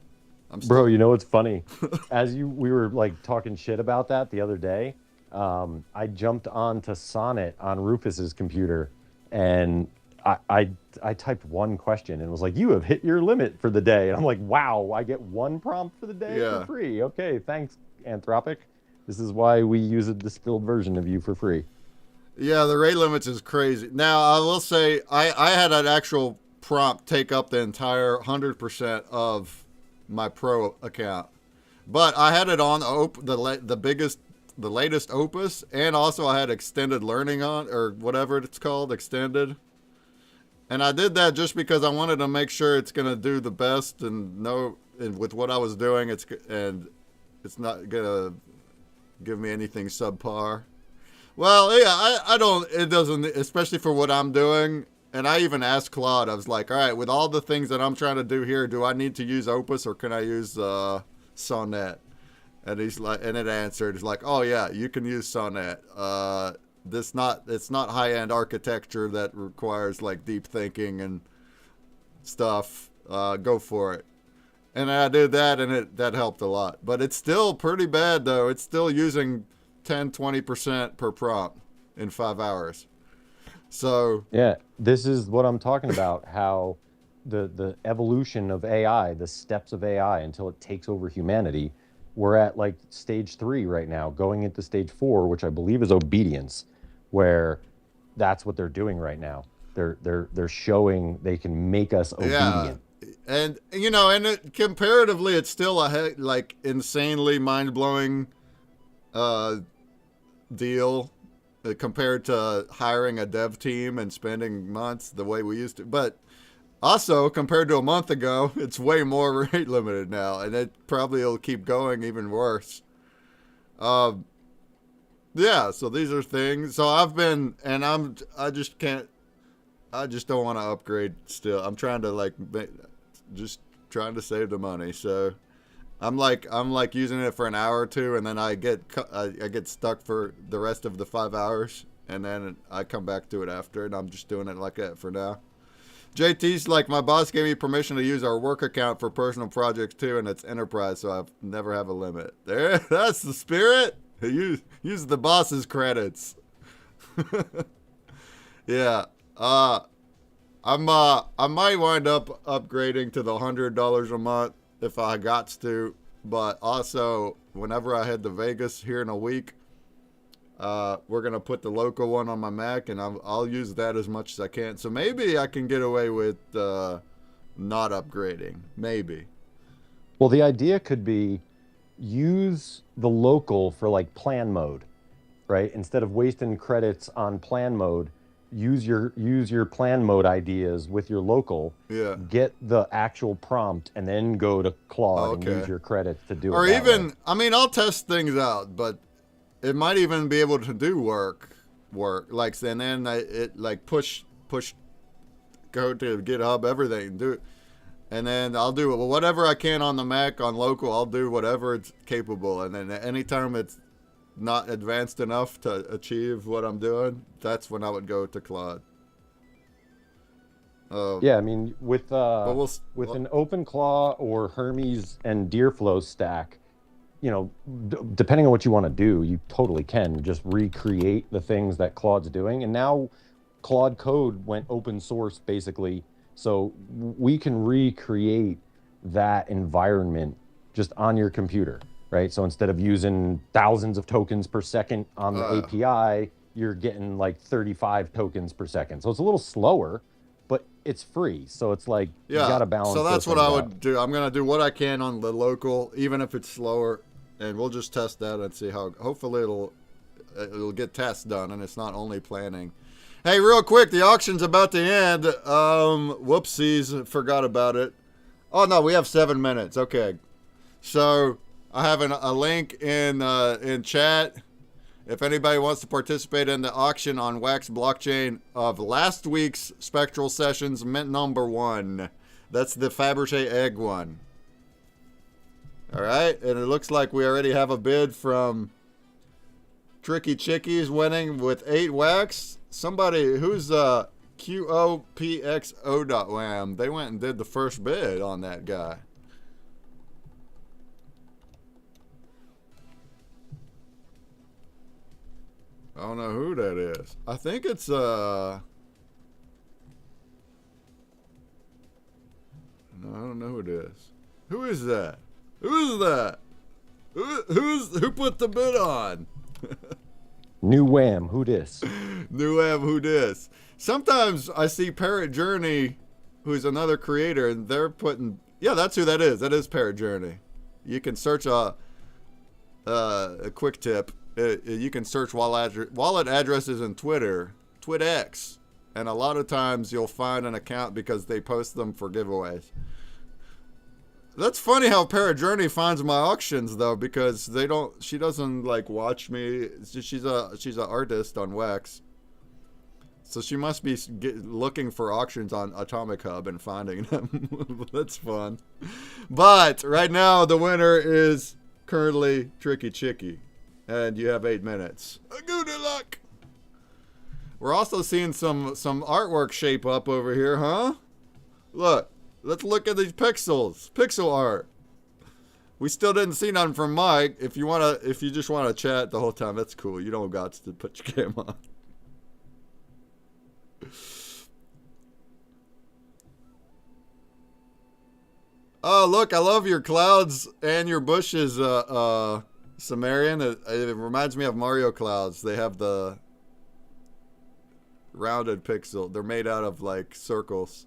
Bro, you know what's funny? We were like talking shit about that the other day. I jumped onto Sonnet on Rufus's computer, and I typed one question and was like, "You have hit your limit for the day." And I'm like, "Wow, I get one prompt for the day for free? Okay, thanks, Anthropic. This is why we use a distilled version of you for free." Yeah, the rate limits is crazy. Now, I will say, I had an actual prompt take up the entire 100% of my Pro account, but I had it on the latest Opus, and also I had extended learning on, or whatever it's called, extended. And I did that just because I wanted to make sure it's gonna do the best, and with what I was doing, it's not gonna give me anything subpar. Well, yeah, it doesn't, especially for what I'm doing. And I even asked Claude, I was like, all right, with all the things that I'm trying to do here, do I need to use Opus or can I use Sonnet? And he's like, and it answered, it's like, oh yeah, you can use Sonnet. It's not high-end architecture that requires like deep thinking and stuff. Go for it. And I did that, and that helped a lot. But it's still pretty bad though. It's still using 10-20% per prompt in 5 hours. So yeah, this is what I'm talking about, how the evolution of AI, the steps of AI until it takes over humanity. We're at like stage 3 right now, going into stage 4, which I believe is obedience, where that's what they're doing right now. They're showing they can make us obedient. And comparatively, it's still like insanely mind-blowing deal compared to hiring a dev team and spending months the way we used to. But also, compared to a month ago, it's way more rate limited now, and it probably will keep going even worse. Yeah, so these are things. So I just don't want to upgrade still. I'm trying to just trying to save the money. So I'm like using it for an hour or two, and then I get stuck for the rest of the 5 hours, and then I come back to it after, and I'm just doing it like that for now. JT's like, my boss gave me permission to use our work account for personal projects too, and it's enterprise, so I never have a limit. That's the spirit. Use the boss's credits. Yeah. I might wind up upgrading to the $100 a month if I got to, but also whenever I head to Vegas here in a week, we're gonna put the local one on my Mac, and I'll use that as much as I can. So maybe I can get away with not upgrading. Maybe. Well, the idea could be use the local for like plan mode, right? Instead of wasting credits on plan mode, use your plan mode ideas with your local. Yeah. Get the actual prompt and then go to Claude and use your credits to do it. Or that even, way. I mean, I'll test things out, but it might even be able to do work work. Like, and then it like push, go to GitHub, everything, do it. And then I'll do whatever I can on the Mac, on local. I'll do whatever it's capable. And then anytime it's not advanced enough to achieve what I'm doing, that's when I would go to Claude. Yeah, I mean, with an OpenClaw or Hermes and Deerflow stack, you know, depending on what you want to do, you totally can just recreate the things that Claude's doing. And now Claude Code went open source, basically. So we can recreate that environment just on your computer, right? So instead of using thousands of tokens per second on the API, you're getting like 35 tokens per second. So it's a little slower, but it's free. So it's like, you got to balance. So that's what I would do. I'm going to do what I can on the local, even if it's slower, and we'll just test that and see how, hopefully it'll get tests done and it's not only planning. Hey, real quick, the auction's about to end. Whoopsies, forgot about it. Oh no, we have 7 minutes. Okay. So I have a link in chat. If anybody wants to participate in the auction on Wax blockchain of last week's Spectral sessions, mint number 1. That's the Fabergé egg one. All right, and it looks like we already have a bid from Tricky Chickies winning with 8 wax. Somebody who's QOPXO.wham. They went and did the first bid on that guy. I don't know who that is. I think it's no, I don't know who it is. Who is that? Who is that? Who put the bid on? New Wham, who dis? New Wham, who dis? Sometimes I see Parrot Journey, who's another creator, and they're putting. Yeah, that's who that is. That is Parrot Journey. You can search a quick tip. You can search wallet addresses in Twitter, TwitX, and a lot of times you'll find an account because they post them for giveaways. That's funny how Parrot Journey finds my auctions though, because she doesn't like watch me. She's an artist on Wax, so she must be looking for auctions on Atomic Hub and finding them. That's fun. But right now the winner is currently Tricky Chicky. And you have 8 minutes. Good luck. We're also seeing some artwork shape up over here, huh? Look, let's look at these pixel art. We still didn't see none from Mike. If you just wanna chat the whole time, that's cool. You don't got to put your camera on. Oh, look, I love your clouds and your bushes, Sumerian. It reminds me of Mario clouds. They have the rounded pixel. They're made out of like circles.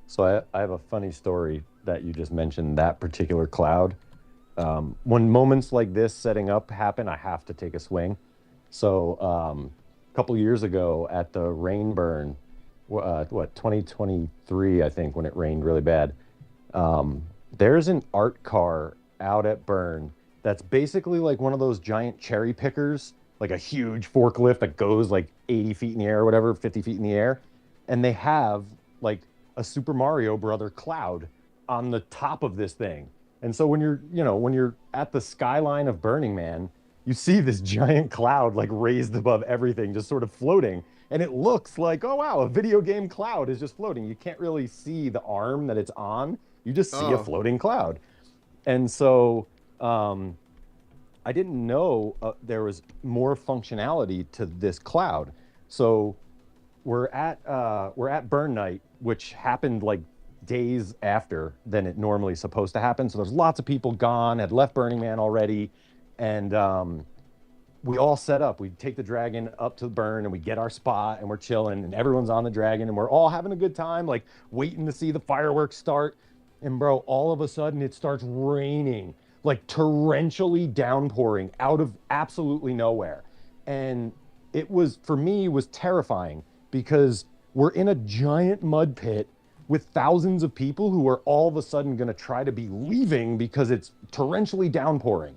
So I have a funny story that you just mentioned, that particular cloud. When moments like this setting up happen, I have to take a swing. So a couple years ago at the rain burn, 2023, I think, when it rained really bad, there's an art car out at Burn that's basically like one of those giant cherry pickers, like a huge forklift that goes like 80 feet in the air or whatever, 50 feet in the air. And they have like a Super Mario Brother cloud on the top of this thing. And so when you're at the skyline of Burning Man, you see this giant cloud like raised above everything, just sort of floating. And it looks like, oh wow, a video game cloud is just floating. You can't really see the arm that it's on. You just see a floating cloud. And so I didn't know there was more functionality to this cloud. So we're at Burn Night, which happened like days after than it normally is supposed to happen. So there's lots of people gone, had left Burning Man already, and we all set up. We take the dragon up to the Burn and we get our spot and we're chilling and everyone's on the dragon and we're all having a good time, like waiting to see the fireworks start. And bro, all of a sudden it starts raining, like torrentially downpouring out of absolutely nowhere. And it was, for me, was terrifying because we're in a giant mud pit with thousands of people who are all of a sudden going to try to be leaving because it's torrentially downpouring.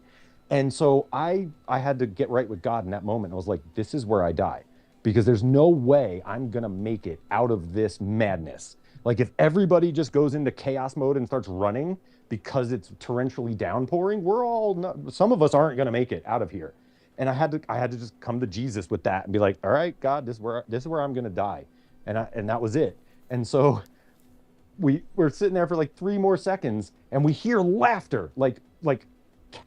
And so I had to get right with God in that moment. I was like, this is where I die, because there's no way I'm gonna make it out of this madness. Like if everybody just goes into chaos mode and starts running because it's torrentially downpouring, we're all not, some of us aren't gonna make it out of here. And I had to just come to Jesus with that and be like, all right, God, this is where I'm gonna die. And that was it. And so we're sitting there for like 3 more seconds and we hear laughter, like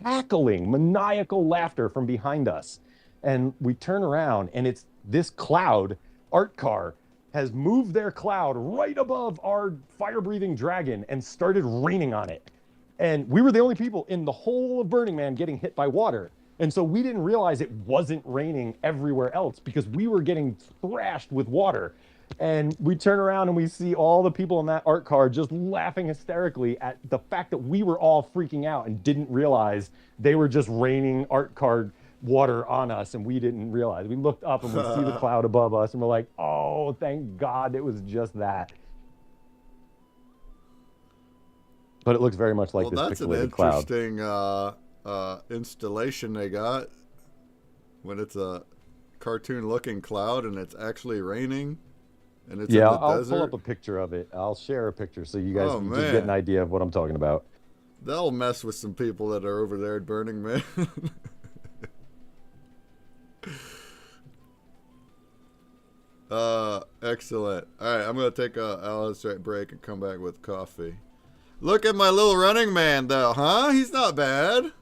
cackling maniacal laughter from behind us. And we turn around and it's this cloud. Art car has moved their cloud right above our fire breathing dragon and started raining on it. And we were the only people in the whole of Burning Man getting hit by water. And so we didn't realize it wasn't raining everywhere else because we were getting thrashed with water. And we turn around and we see all the people in that art car just laughing hysterically at the fact that we were all freaking out and didn't realize they were just raining art car water on us, and we didn't realize. We looked up and we see the cloud above us and we're like, oh, thank God it was just that. But it looks very much like this that's an pixelated cloud. interesting installation they got when it's a cartoon looking cloud and it's actually raining and it's in the I'll desert. pull up a picture of it. I'll share a picture so you guys Oh, can just man. get an idea of what I'm talking about. That'll mess with some people that are over there at Burning Man. Excellent. All right, I'm gonna take a straight break and come back with coffee. Look at my little running man, though, huh? He's not bad.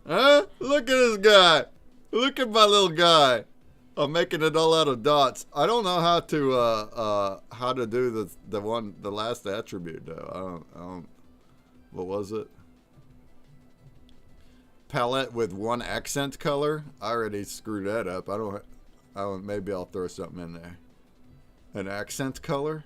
Huh? Look at this guy. Look at my little guy. I'm making it all out of dots. I don't know how to do the last attribute though. I don't. What was it? Palette with one accent color. I already screwed that up. I don't. Maybe I'll throw something in there. An accent color.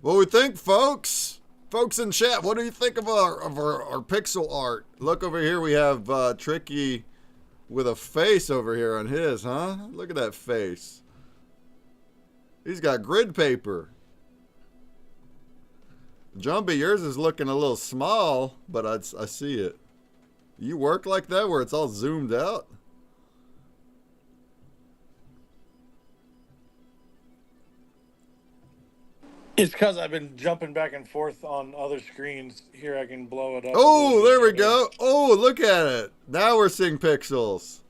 What do we think, folks? Folks in chat, what do you think of our pixel art? Look over here, we have Tricky with a face over here on his, huh? Look at that face. He's got grid paper. Jumpy, yours is looking a little small, but I see it. You work like that where it's all zoomed out? It's because I've been jumping back and forth on other screens. Here, I can blow it up. Oh, there we go. Oh, look at it. Now we're seeing pixels.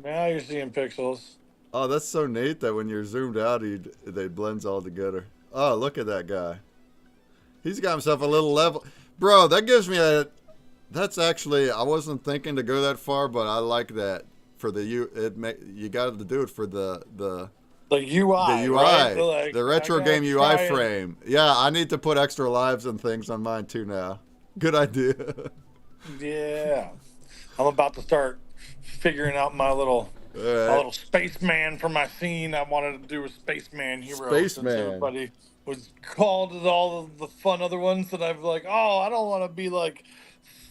Now you're seeing pixels. Oh, that's so neat that when you're zoomed out, they blends all together. Oh, look at that guy. He's got himself a little level. Bro, that gives me a... That's actually... I wasn't thinking to go that far, but I like that. For the... You got to do it for the UI. The UI. Right? So, like, the retro game UI frame. Yeah, I need to put extra lives and things on mine too now. Good idea. Yeah. I'm about to start figuring out my little spaceman for my scene. I wanted to do a spaceman hero. Spaceman. Since everybody was called to all of the fun other ones that I've like, oh, I don't want to be like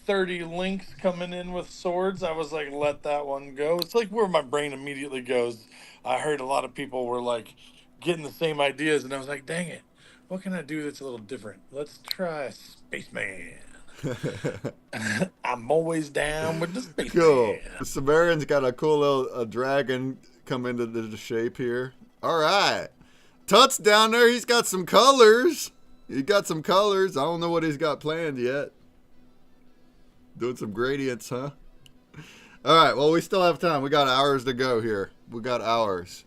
30 links coming in with swords. I was like, let that one go. It's like where my brain immediately goes. I heard a lot of people were like getting the same ideas, and I was like, dang it, what can I do that's a little different? Let's try Spaceman. I'm always down with the Spaceman. Cool. The Sumerian's got a cool little dragon come into the shape here. All right. Tut's down there. He's got some colors. I don't know what he's got planned yet. Doing some gradients, huh? All right. Well, we still have time. We got hours to go here. We got hours.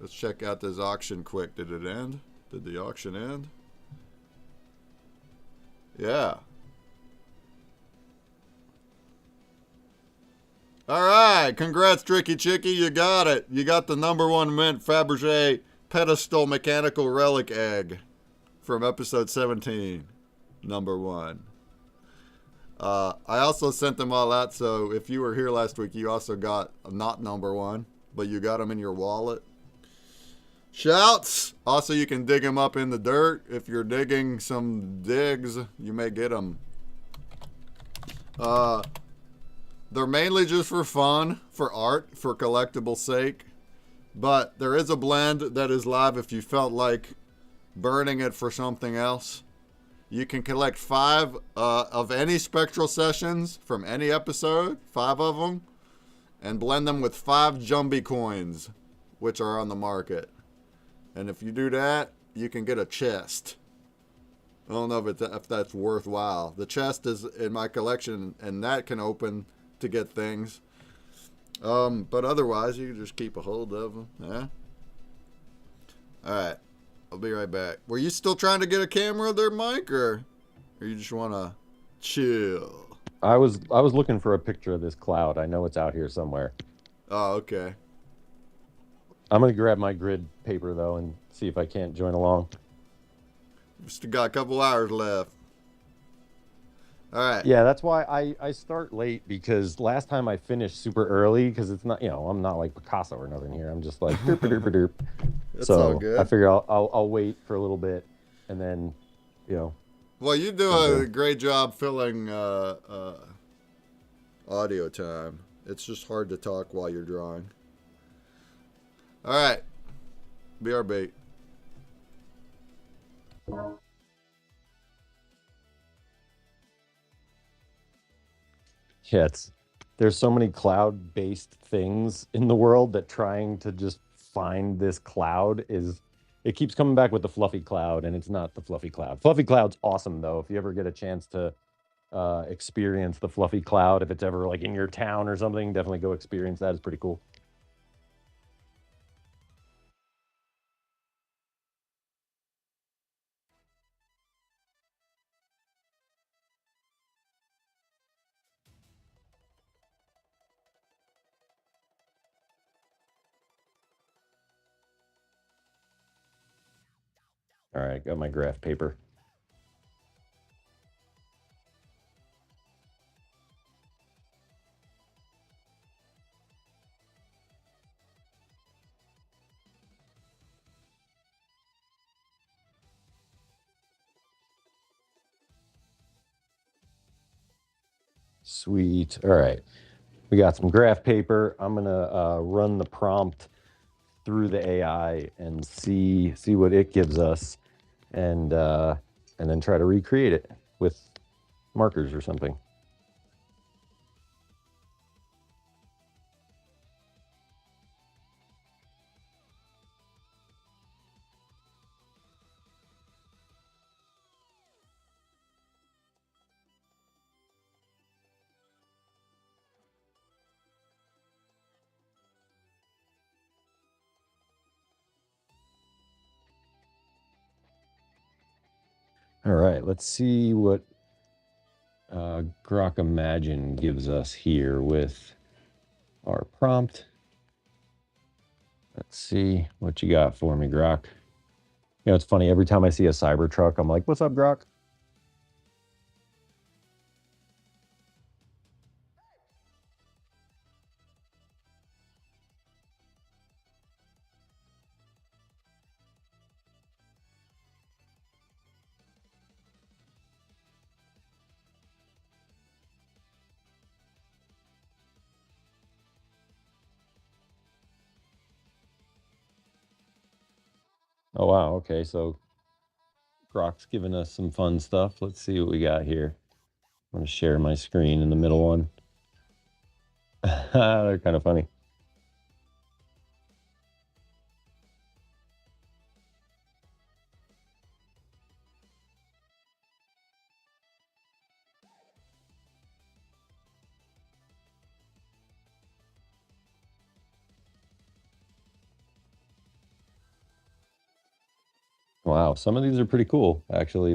Let's check out this auction quick. Did it end? Did the auction end? Yeah. All right. Congrats, Tricky Chicky. You got it. You got the #1 mint Fabergé pedestal mechanical relic egg from episode 17, number 1. I also sent them all out, so if you were here last week, you also got not number 1, but you got them in your wallet. Shouts! Also, you can dig them up in the dirt. If you're digging some digs, you may get them. They're mainly just for fun, for art, for collectible sake. But there is a blend that is live if you felt like burning it for something else. You can collect 5 of any Spectral sessions from any episode, 5 of them, and blend them with 5 Jumbie coins, which are on the market. And if you do that, you can get a chest. I don't know if that's worthwhile. The chest is in my collection, and that can open to get things. But otherwise, you can just keep a hold of them. Yeah. All right. I'll be right back. Were you still trying to get a camera there, Mike, or you just want to chill? I was looking for a picture of this cloud. I know it's out here somewhere. Oh, okay. I'm going to grab my grid paper, though, and see if I can't join along. We've still got a couple hours left. All right. Yeah, that's why I start late, because last time I finished super early, because it's not, I'm not like Picasso or nothing here. I'm just like derp derp derp. That's So all good. I figure I'll wait for a little bit, and then, Well, you do a great job filling audio time. It's just hard to talk while you're drawing. All right. BRB. Yeah, there's so many cloud-based things in the world that trying to just find this cloud it keeps coming back with the fluffy cloud, and it's not the fluffy cloud. Fluffy cloud's awesome, though. If you ever get a chance to experience the fluffy cloud, if it's ever like in your town or something, definitely go experience that. It's pretty cool. All right, got my graph paper. Sweet. All right. We got some graph paper. I'm going to run the prompt through the AI and see what it gives us, and then try to recreate it with markers or something. All right, let's see what Grok Imagine gives us here with our prompt. Let's see what you got for me, Grok. It's funny, every time I see a Cybertruck, I'm like, what's up, Grok? Oh, wow, okay, so Grok's giving us some fun stuff. Let's see what we got here. I'm going to share my screen in the middle one. They're kind of funny. Wow, some of these are pretty cool. Actually,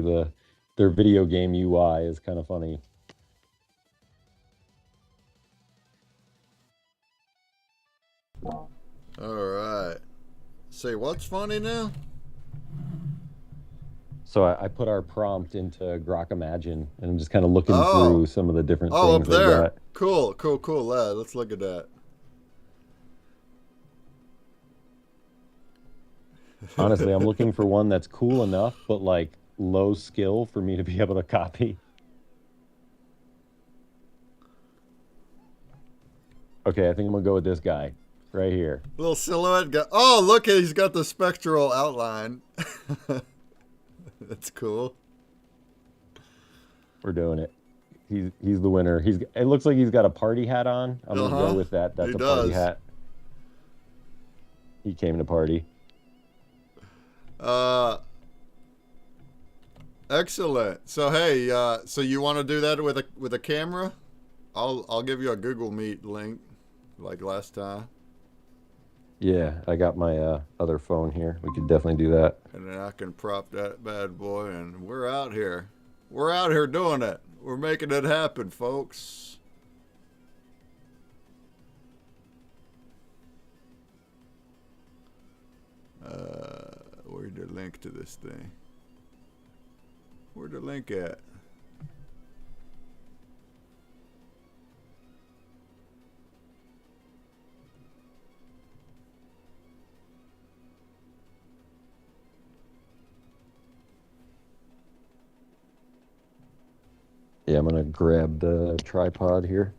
their video game UI is kind of funny. All right. Say what's funny now? So I put our prompt into Grok Imagine, and I'm just kind of looking Oh. through some of the different Oh, up things they there. got. Cool, cool, cool, lad. Let's look at that. Honestly, I'm looking for one that's cool enough, but like low skill for me to be able to copy. Okay, I think I'm gonna go with this guy right here. Little silhouette guy. Oh, look, he's got the spectral outline. That's cool. We're doing it. He's the winner. It looks like he's got a party hat on. I'm gonna go with that. That's He a party does. hat. He came to party. Excellent. So hey, so you want to do that with a camera? I'll give you a Google Meet link, like last time. Yeah, I got my other phone here. We could definitely do that. And then I can prop that bad boy, and we're out here. We're out here doing it. We're making it happen, folks. Where'd the link to this thing? Where'd the link at? Yeah, I'm gonna grab the tripod here.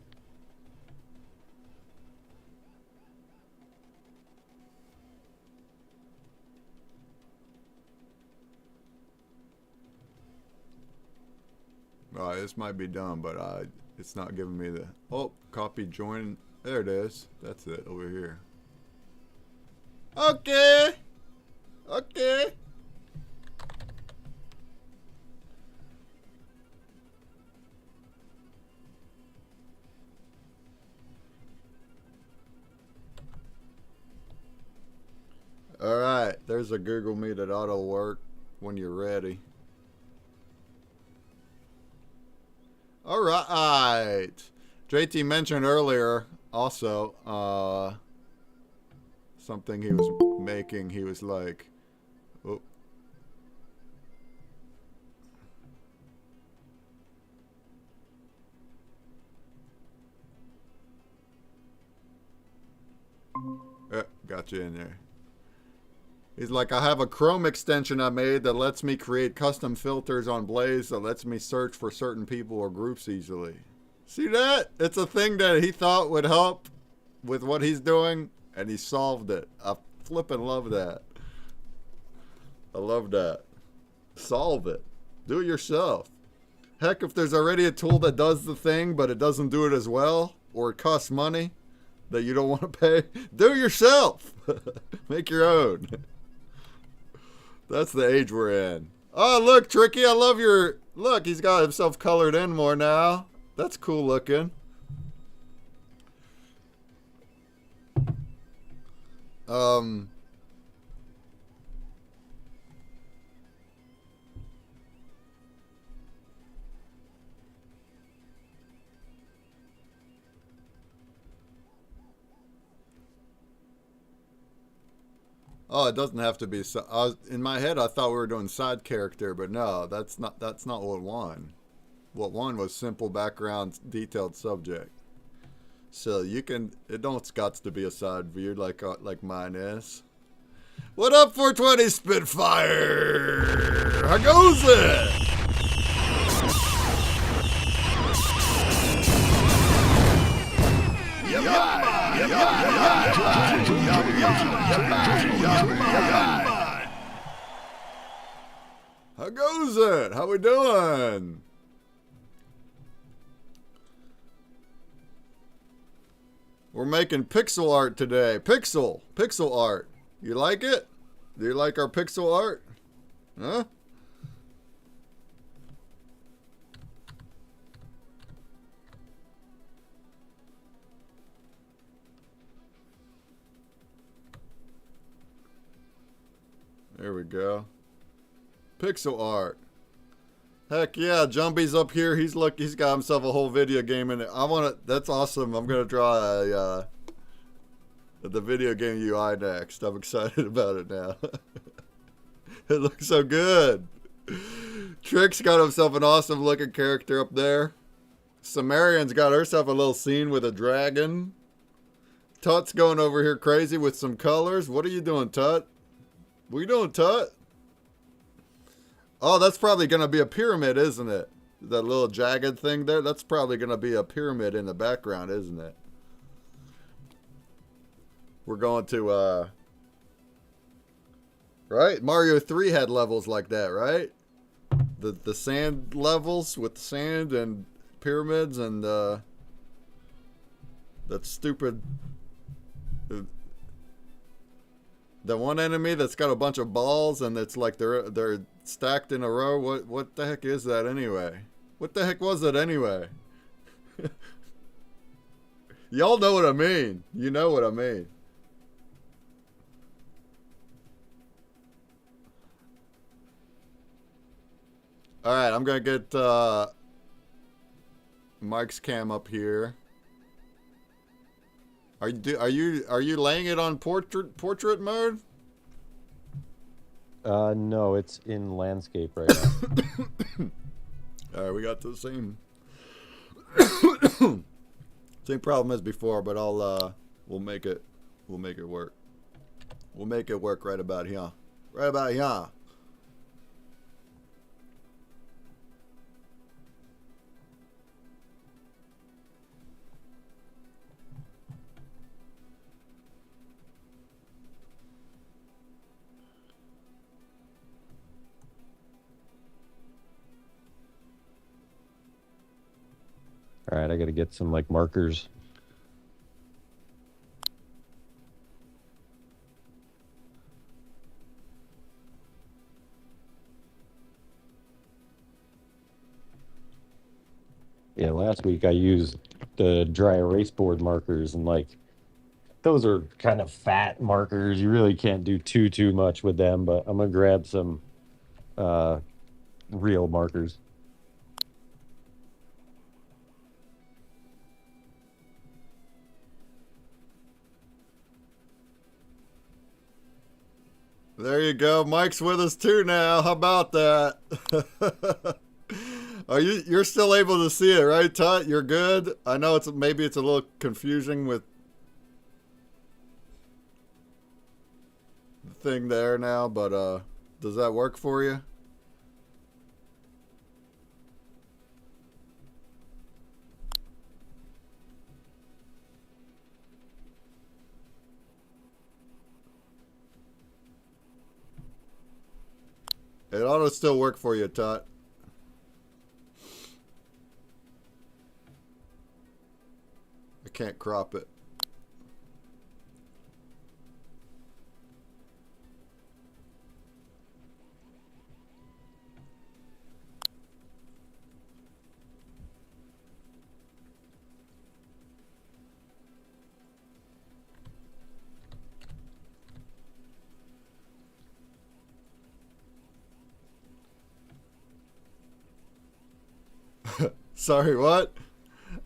This might be done, but it's not giving me the... Oh, copy join. There it is. That's it, over here. Okay. Okay. All right, there's a Google Meet that ought to work when you're ready. All right. JT mentioned earlier also something he was making. He was like, oh. Got you in there. He's like, I have a Chrome extension I made that lets me create custom filters on Blaze that lets me search for certain people or groups easily. See that? It's a thing that he thought would help with what he's doing, and he solved it. I flippin' love that. I love that. Solve it. Do it yourself. Heck, if there's already a tool that does the thing, but it doesn't do it as well, or it costs money that you don't want to pay, do it yourself. Make your own. That's the age we're in. Oh, look, Tricky, I love your... Look, he's got himself colored in more now. That's cool looking. Oh, it doesn't have to be. In my head, I thought we were doing side character, but no, that's not what won. What won was simple background, detailed subject. So you can. It don't got to be a side view like mine is. What up, 420 Spitfire? How goes it? How goes it? How we doing? We're making pixel art today. Pixel art. You like it? Do you like our pixel art? Huh? There we go. Pixel art. Heck yeah, Jumpy's up here. He's got himself a whole video game in it. That's awesome. I'm gonna draw The video game UI next. I'm excited about it now. It looks so good. Trick's got himself an awesome looking character up there. Sumerian's got herself a little scene with a dragon. Tut's going over here crazy with some colors. What are you doing, Tut? What are you doing, Tut? Oh, that's probably going to be a pyramid, isn't it? That little jagged thing there? That's probably going to be a pyramid in the background, isn't it? We're going to, right? Mario 3 had levels like that, right? The sand levels with sand and pyramids and, that stupid... The one enemy that's got a bunch of balls and it's like they're stacked in a row. What the heck is that anyway? What the heck was it anyway? Y'all know what I mean. You know what I mean. All right, I'm gonna get Mike's cam up here. Are you laying it on portrait mode? No, it's in landscape right now. All right, we got the same same problem as before, but we'll make it work. We'll make it work right about here. Right about here. All right, I got to get some like markers. Yeah, last week I used the dry erase board markers, and like those are kind of fat markers. You really can't do too much with them, but I'm gonna grab some real markers. There you go. Mike's with us too now. How about that? You're still able to see it, right, Tut? You're good? I know maybe it's a little confusing with the thing there now, but does that work for you? It ought to still work for you, Tut. I can't crop it. Sorry, what?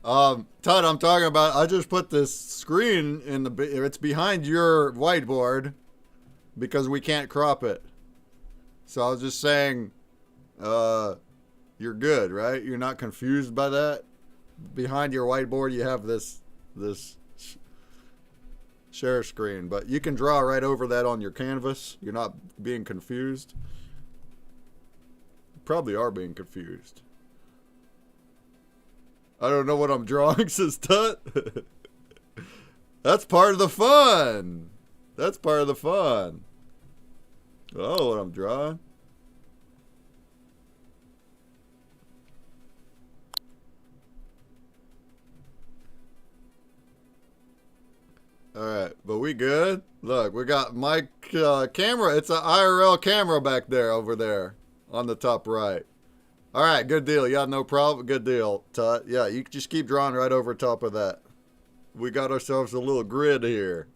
Todd, I'm talking about, I just put this screen it's behind your whiteboard because we can't crop it. So I was just saying, you're good, right? You're not confused by that? Behind your whiteboard, you have this share screen, but you can draw right over that on your canvas. You're not being confused. You probably are being confused. I don't know what I'm drawing, says Tut. That's part of the fun. That's part of the fun. Oh, what I'm drawing. Alright, but we good? Look, we got my camera. It's an IRL camera back there, over there, on the top right. All right, good deal. Yeah, no problem. Good deal, Tut. Yeah, you can just keep drawing right over top of that. We got ourselves a little grid here.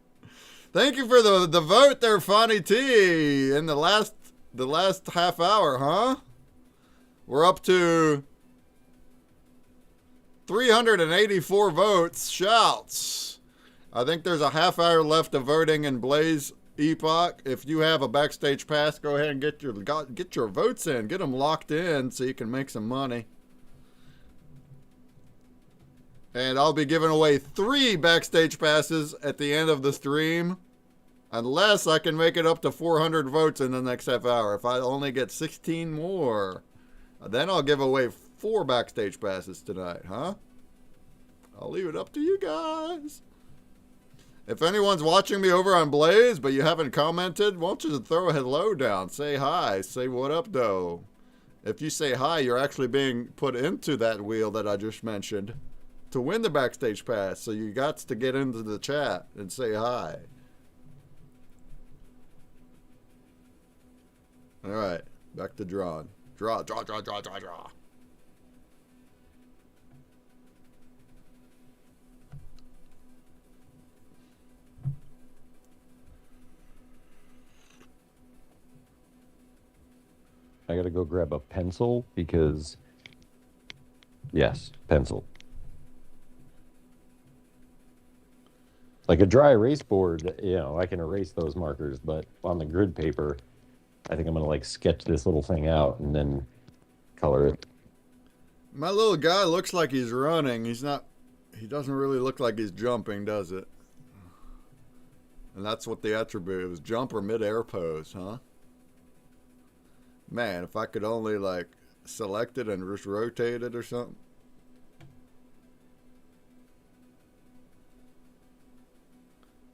Thank you for the vote there, Fonny T. In the last half hour, huh? We're up to 384 votes. Shouts. I think there's a half hour left of voting in Blaze Epoch. If you have a backstage pass, go ahead and get your votes in. Get them locked in so you can make some money. And I'll be giving away 3 backstage passes at the end of the stream. Unless I can make it up to 400 votes in the next half hour. If I only get 16 more, then I'll give away 4 backstage passes tonight, huh? I'll leave it up to you guys. If anyone's watching me over on Blaze, but you haven't commented, why don't you throw a hello down? Say hi. Say what up, though. If you say hi, you're actually being put into that wheel that I just mentioned to win the backstage pass. So you got to get into the chat and say hi. All right, back to drawing. Draw. I gotta go grab a pencil because, yes, pencil. Like a dry erase board, you know, I can erase those markers, but on the grid paper, I think I'm gonna like sketch this little thing out and then color it. My little guy looks like he's running. He doesn't really look like he's jumping, does it? And that's what the attribute is, jump or mid-air pose, huh? Man, if I could only like select it and just rotate it or something.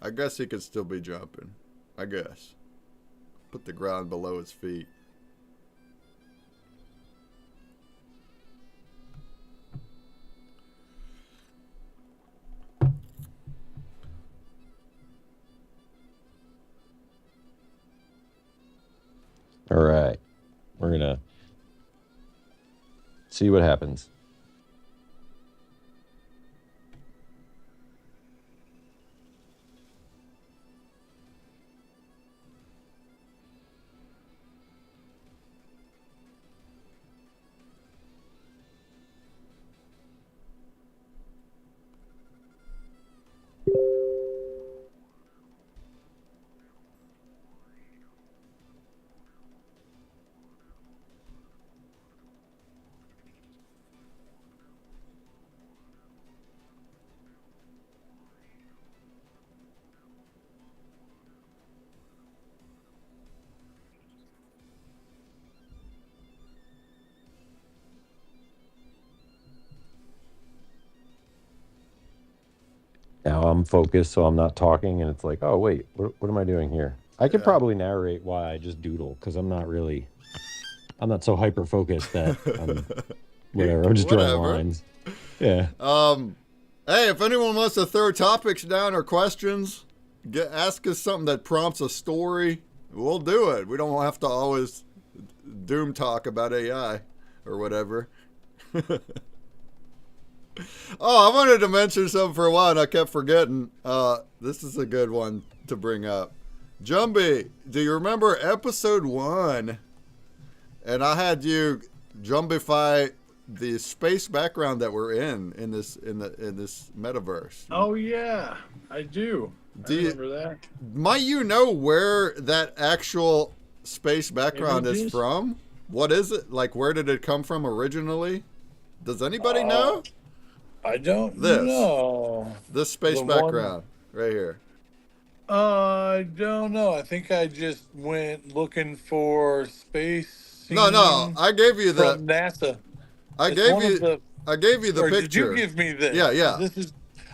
I guess he could still be jumping. I guess. Put the ground below his feet. All right. We're gonna see what happens. Now I'm focused, so I'm not talking, and it's like, oh wait, what am I doing here? I could probably narrate why I just doodle, because I'm not so hyper focused that whatever. I'm just drawing lines. Yeah. Hey, if anyone wants to throw topics down or questions, ask us something that prompts a story. We'll do it. We don't have to always doom talk about AI or whatever. Oh, I wanted to mention something for a while and I kept forgetting. This is a good one to bring up. Jumbie, do you remember episode 1? And I had you jumbify the space background that we're in this metaverse. Oh yeah, I do. I remember that. Might you know where that actual space background is from? What is it? Like, where did it come from originally? Does anybody know? I don't know. This space background right here. I don't know. I think I just went looking for space. No, I gave you the from NASA. I gave you the picture. Did you give me this? Yeah. This is.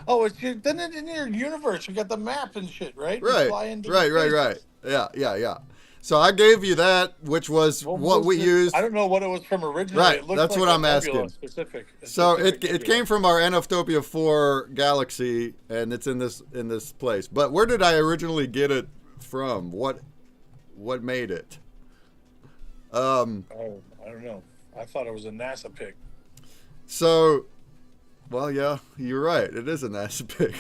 Oh, it's your, then in your universe. You got the map and shit, right? Right. You fly into Right. Yeah. So I gave you that, which was what we used. I don't know what it was from originally. Right, It looked that's like what a I'm nebula asking. Specific. So it came from our NFtopia 4 galaxy, and it's in this place. But where did I originally get it from? What made it? Oh, I don't know. I thought it was a NASA pic. So, well, yeah, you're right. It is a NASA pic.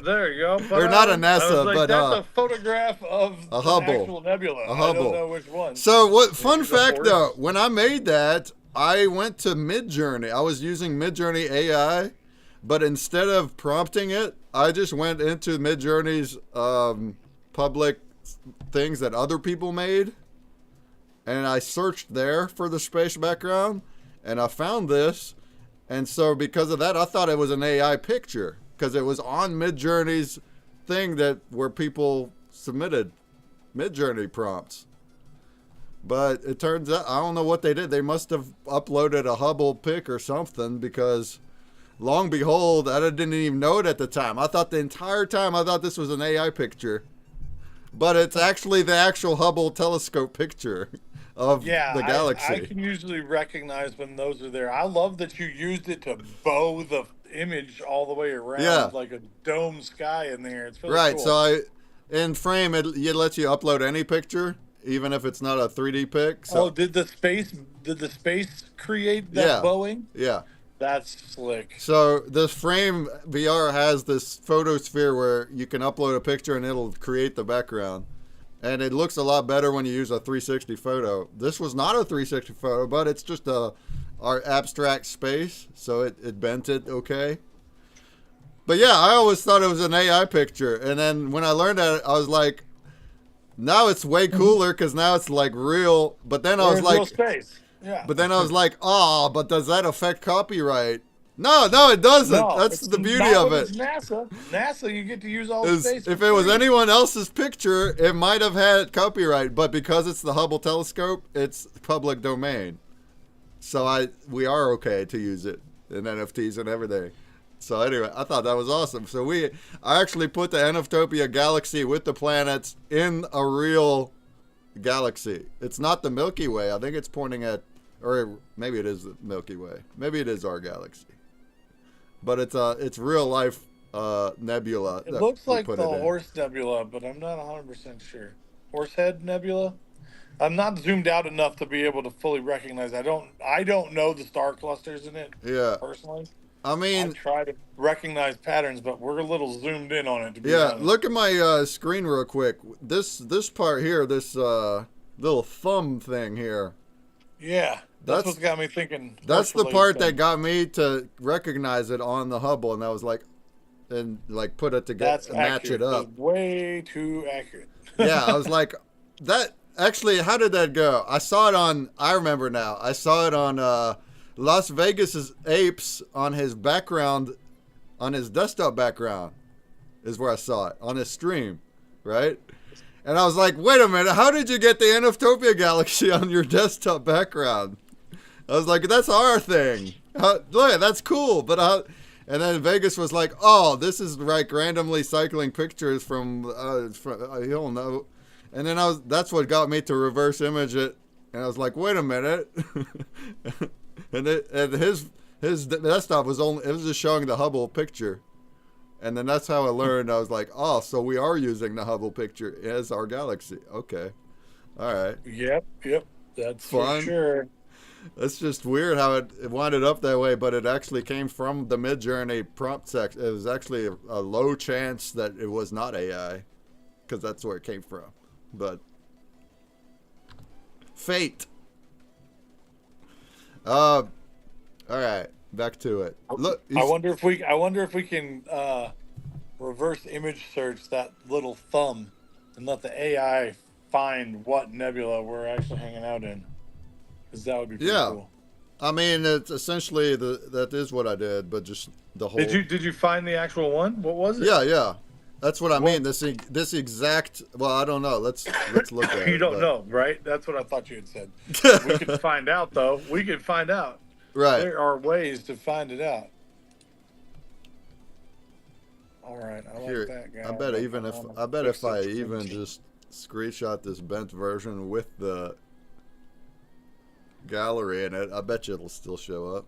There you go. Or not a NASA, but that's a photograph of a Hubble. actual nebula. A Hubble. I don't know which one. So what? Fun fact horse? though, when I made that, I went to Midjourney. I was using Midjourney AI But instead of prompting it, I just went into Midjourney's public things that other people made, and I searched there for the space background, and I found this. And so because of that, I thought it was an AI picture because it was on Midjourney's thing that where people submitted Midjourney prompts. But it turns out, I don't know what they did. They must have uploaded a Hubble pic or something, because long behold, I didn't even know it at the time. I thought the entire time, I thought this was an AI picture. But it's actually the actual Hubble telescope picture of the galaxy. I can usually recognize when those are there. I love that you used it to bow the image all the way around, like a dome sky in there. It's really right. cool. So in Frame, it lets you upload any picture, even if it's not a 3D pic. So, did the space create that bowing? Yeah. That's slick. So this Frame VR has this photosphere where you can upload a picture and it'll create the background. And it looks a lot better when you use a 360 photo. This was not a 360 photo, but it's just our abstract space, so it bent it okay. But yeah, I always thought it was an AI picture. And then when I learned that, I was like, now it's way cooler because now it's like real. But then I was like, real space. Yeah. But then I was like, oh, but does that affect copyright? No, it doesn't. No, that's the beauty of it. It's NASA, you get to use all the space. If it was anyone else's picture, it might have had copyright, but because it's the Hubble telescope, it's public domain. So we are okay to use it in NFTs and everything. So anyway, I thought that was awesome. So I actually put the Enoftopia galaxy with the planets in a real galaxy. It's not the Milky Way. I think it's pointing at, or maybe it is the Milky Way. Maybe it is our galaxy. But it's real life nebula. It looks like the Horse Nebula, but I'm not 100% sure. Horsehead Nebula? I'm not zoomed out enough to be able to fully recognize. I don't know the star clusters in it. Yeah. Personally. I mean, I try to recognize patterns, but we're a little zoomed in on it. To be honest. Look at my screen real quick. This part here, this little thumb thing here. Yeah, that's what's got me thinking. That's the part that got me to recognize it on the Hubble, and I was like, put it together, and match it up. That's way too accurate. Yeah, I was like, that. Actually, how did that go? I saw it on. I remember now. I saw it on Las Vegas's apes on his background, on his desktop background, is where I saw it on his stream, right? And I was like, wait a minute, how did you get the Enoftopia galaxy on your desktop background? I was like, that's our thing. Look, that's cool. But and then Vegas was like, oh, this is like randomly cycling pictures from you don't know. And then that's what got me to reverse image it. And I was like, wait a minute. and his desktop was just showing the Hubble picture. And then that's how I learned. I was like, oh, so we are using the Hubble picture as our galaxy. Okay. All right. Yep. That's fun. For sure. That's just weird how it winded up that way, but it actually came from the Midjourney prompt section. It was actually a low chance that it was not AI, because that's where it came from. But fate. All right. Back to it. Look, I wonder if we can reverse image search that little thumb and let the AI find what nebula we're actually hanging out in. Because that would be pretty cool. I mean, it's essentially that is what I did, but just the whole. Did you find the actual one? What was it? Yeah. That's what I mean. This exact. Well, I don't know. Let's look at it. You don't know, right? That's what I thought you had said. We could find out, though. We could find out. Right. There are ways to find it out. All right, I like that guy. I bet if I even just screenshot this bent version with the gallery in it, I bet you it'll still show up.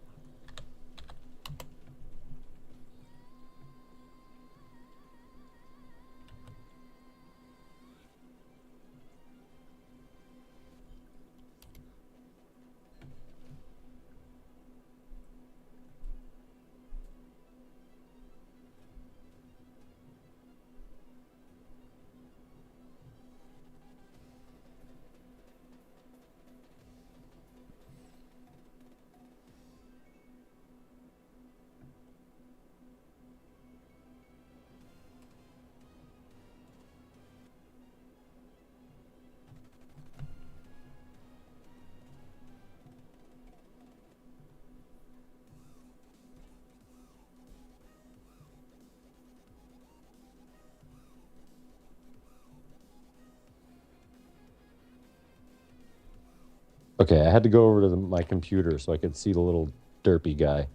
Okay, I had to go over to my computer so I could see the little derpy guy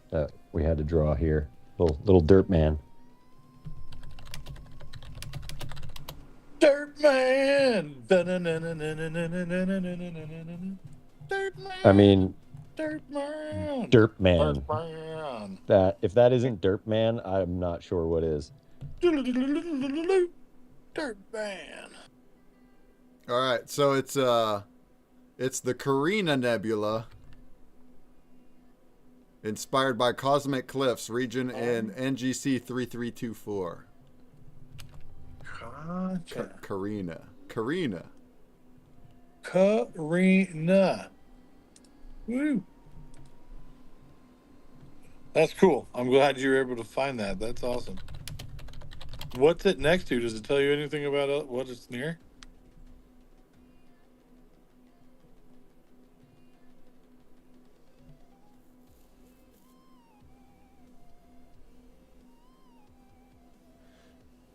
that we had to draw here. Little derp man. Dirt man. Dirt man. I mean, Dirt man. derp man. Dirt man. That if that isn't derp man, I'm not sure what is. Dirt man. All right, so it's the Carina Nebula, inspired by Cosmic Cliffs region in NGC 3324. Gotcha. Carina. Woo. That's cool. I'm glad you were able to find that. That's awesome. What's it next to? Does it tell you anything about what it's near?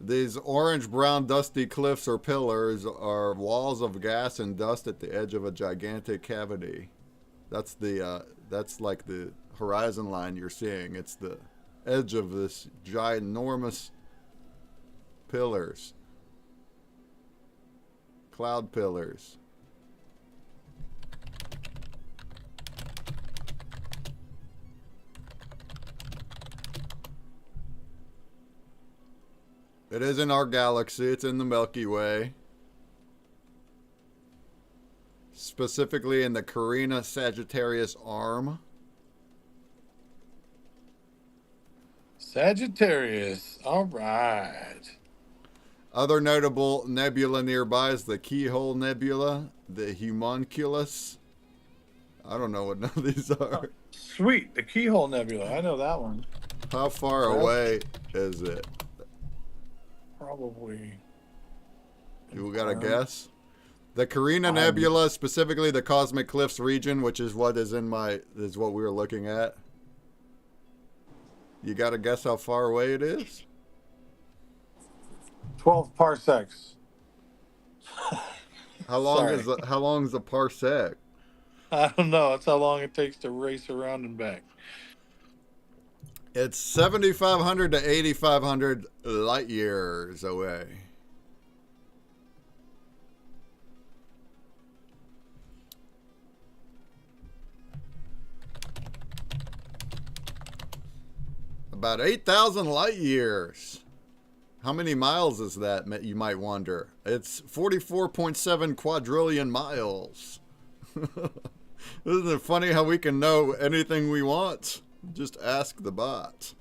These orange-brown dusty cliffs or pillars are walls of gas and dust at the edge of a gigantic cavity. That's like the horizon line you're seeing. It's the edge of this ginormous pillars. Cloud pillars. It is in our galaxy. It's in the Milky Way. Specifically in the Carina Sagittarius arm. Sagittarius. All right. Other notable nebula nearby is the Keyhole Nebula, the Homunculus. I don't know what none of these are. Sweet. The Keyhole Nebula. I know that one. How far away is it? Probably. You got a guess? The Carina Nebula, specifically the Cosmic Cliffs region, which is what is what we were looking at. You got to guess how far away it is? 12 parsecs. How long Sorry. is a parsec? I don't know. That's how long it takes to race around and back. It's 7,500 to 8,500 light years away. About 8,000 light years. How many miles is that, you might wonder? It's 44.7 quadrillion miles. Isn't it funny how we can know anything we want? Just ask the bot.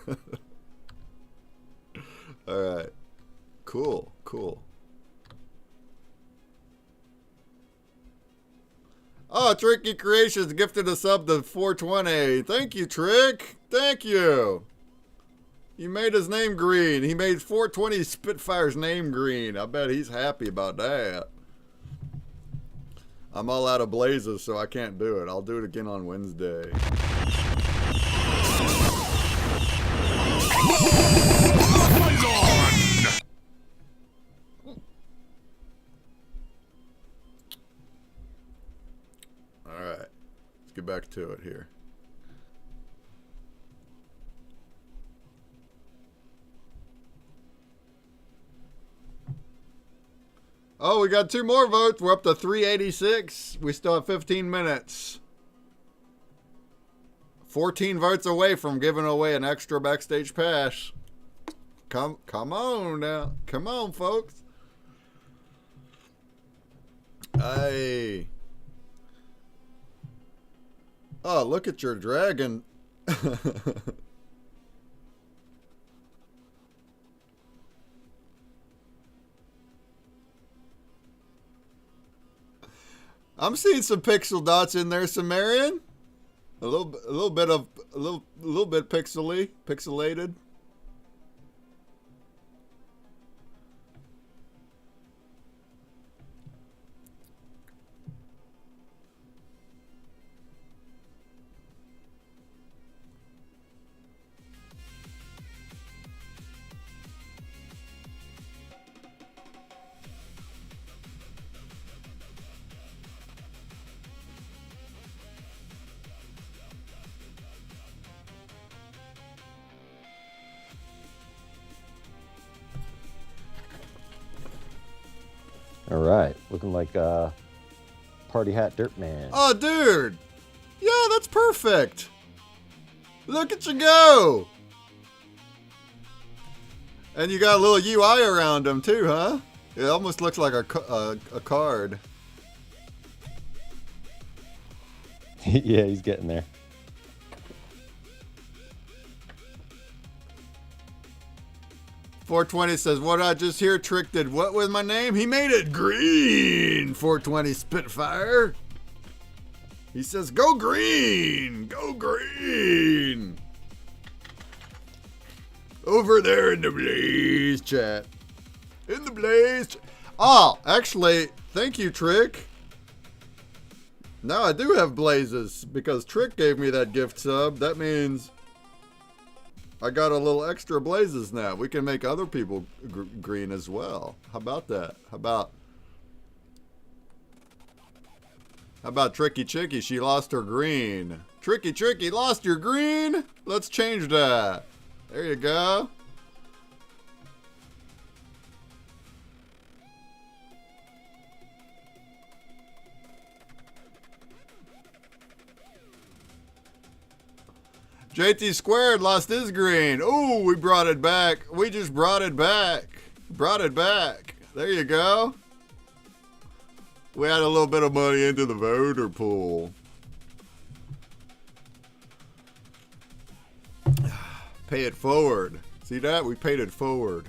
All right. Cool. Oh, Tricky Creations gifted a sub to 420. Thank you, Trick. Thank you. You made his name green. He made 420 Spitfire's name green. I bet he's happy about that. I'm all out of blazes, so I can't do it. I'll do it again on Wednesday. Blaze on! All right. Let's get back to it here. Oh, we got 2 more votes. We're up to 386. We still have 15 minutes. 14 votes away from giving away an extra backstage pass. Come on now. Come on, folks. Hey. Oh, look at your dragon. I'm seeing some pixel dots in there, Sumerian. A little bit pixelated. All right, looking like Party Hat Dirt Man. Oh, dude. Yeah, that's perfect. Look at you go. And you got a little UI around him too, huh? It almost looks like a card. Yeah, he's getting there. .420 says, what I just hear, Trick did what with my name? He made it green. .420 Spitfire. He says, go green. Go green. Over there in the Blaze chat. In the Blaze. Oh, actually, thank you, Trick. Now I do have Blazes because Trick gave me that gift sub. That means I got a little extra Blazes now. We can make other people green as well. How about that? How about Tricky Chicky? She lost her green. Tricky lost your green? Let's change that. There you go. JT Squared lost his green. Ooh, we brought it back. We just brought it back. Brought it back. There you go. We had a little bit of money into the voter pool. Pay it forward. See that? We paid it forward.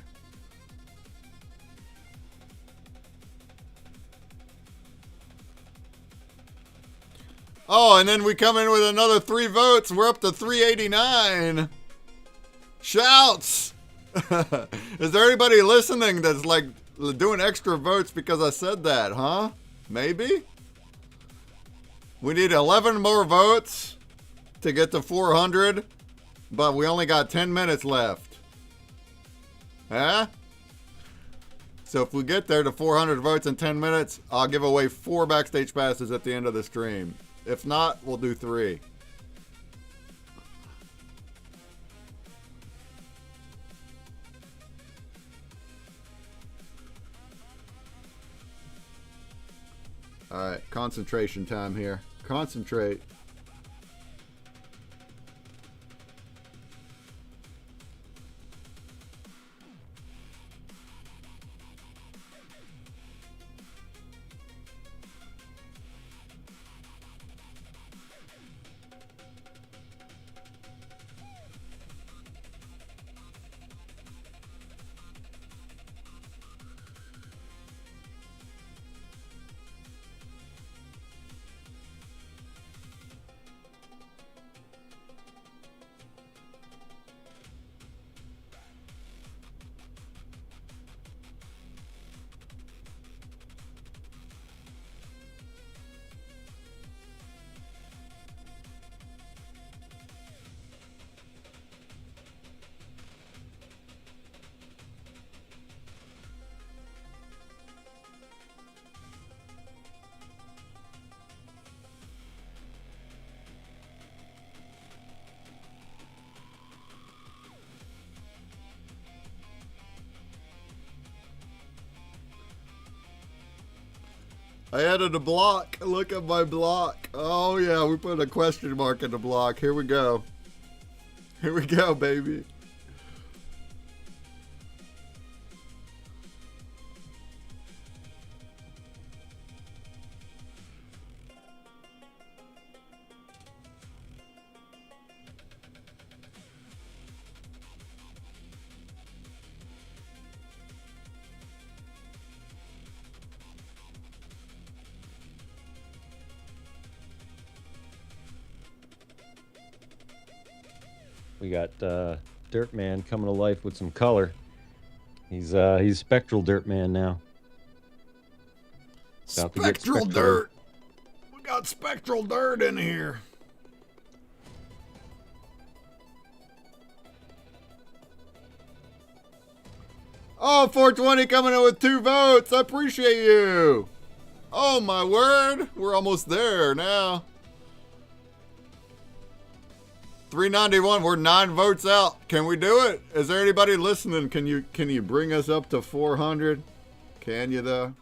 Oh, and then we come in with another 3 votes. We're up to 389. Shouts! Is there anybody listening that's like doing extra votes because I said that, huh? Maybe? We need 11 more votes to get to 400, but we only got 10 minutes left. Huh? So if we get there to 400 votes in 10 minutes, I'll give away 4 backstage passes at the end of the stream. If not, we'll do 3. All right, concentration time here. Concentrate. I added a block. Look at my block. Oh yeah, we put a question mark in the block. Here we go. Here we go, baby. We got Dirt Man coming to life with some color. He's Spectral Dirt Man now. Spectral dirt. We got spectral dirt in here. Oh, 420 coming in with 2 votes. I appreciate you. Oh my word. We're almost there now. 391, we're 9 votes out. Can we do it? Is there anybody listening? Can you bring us up to 400? Can you though?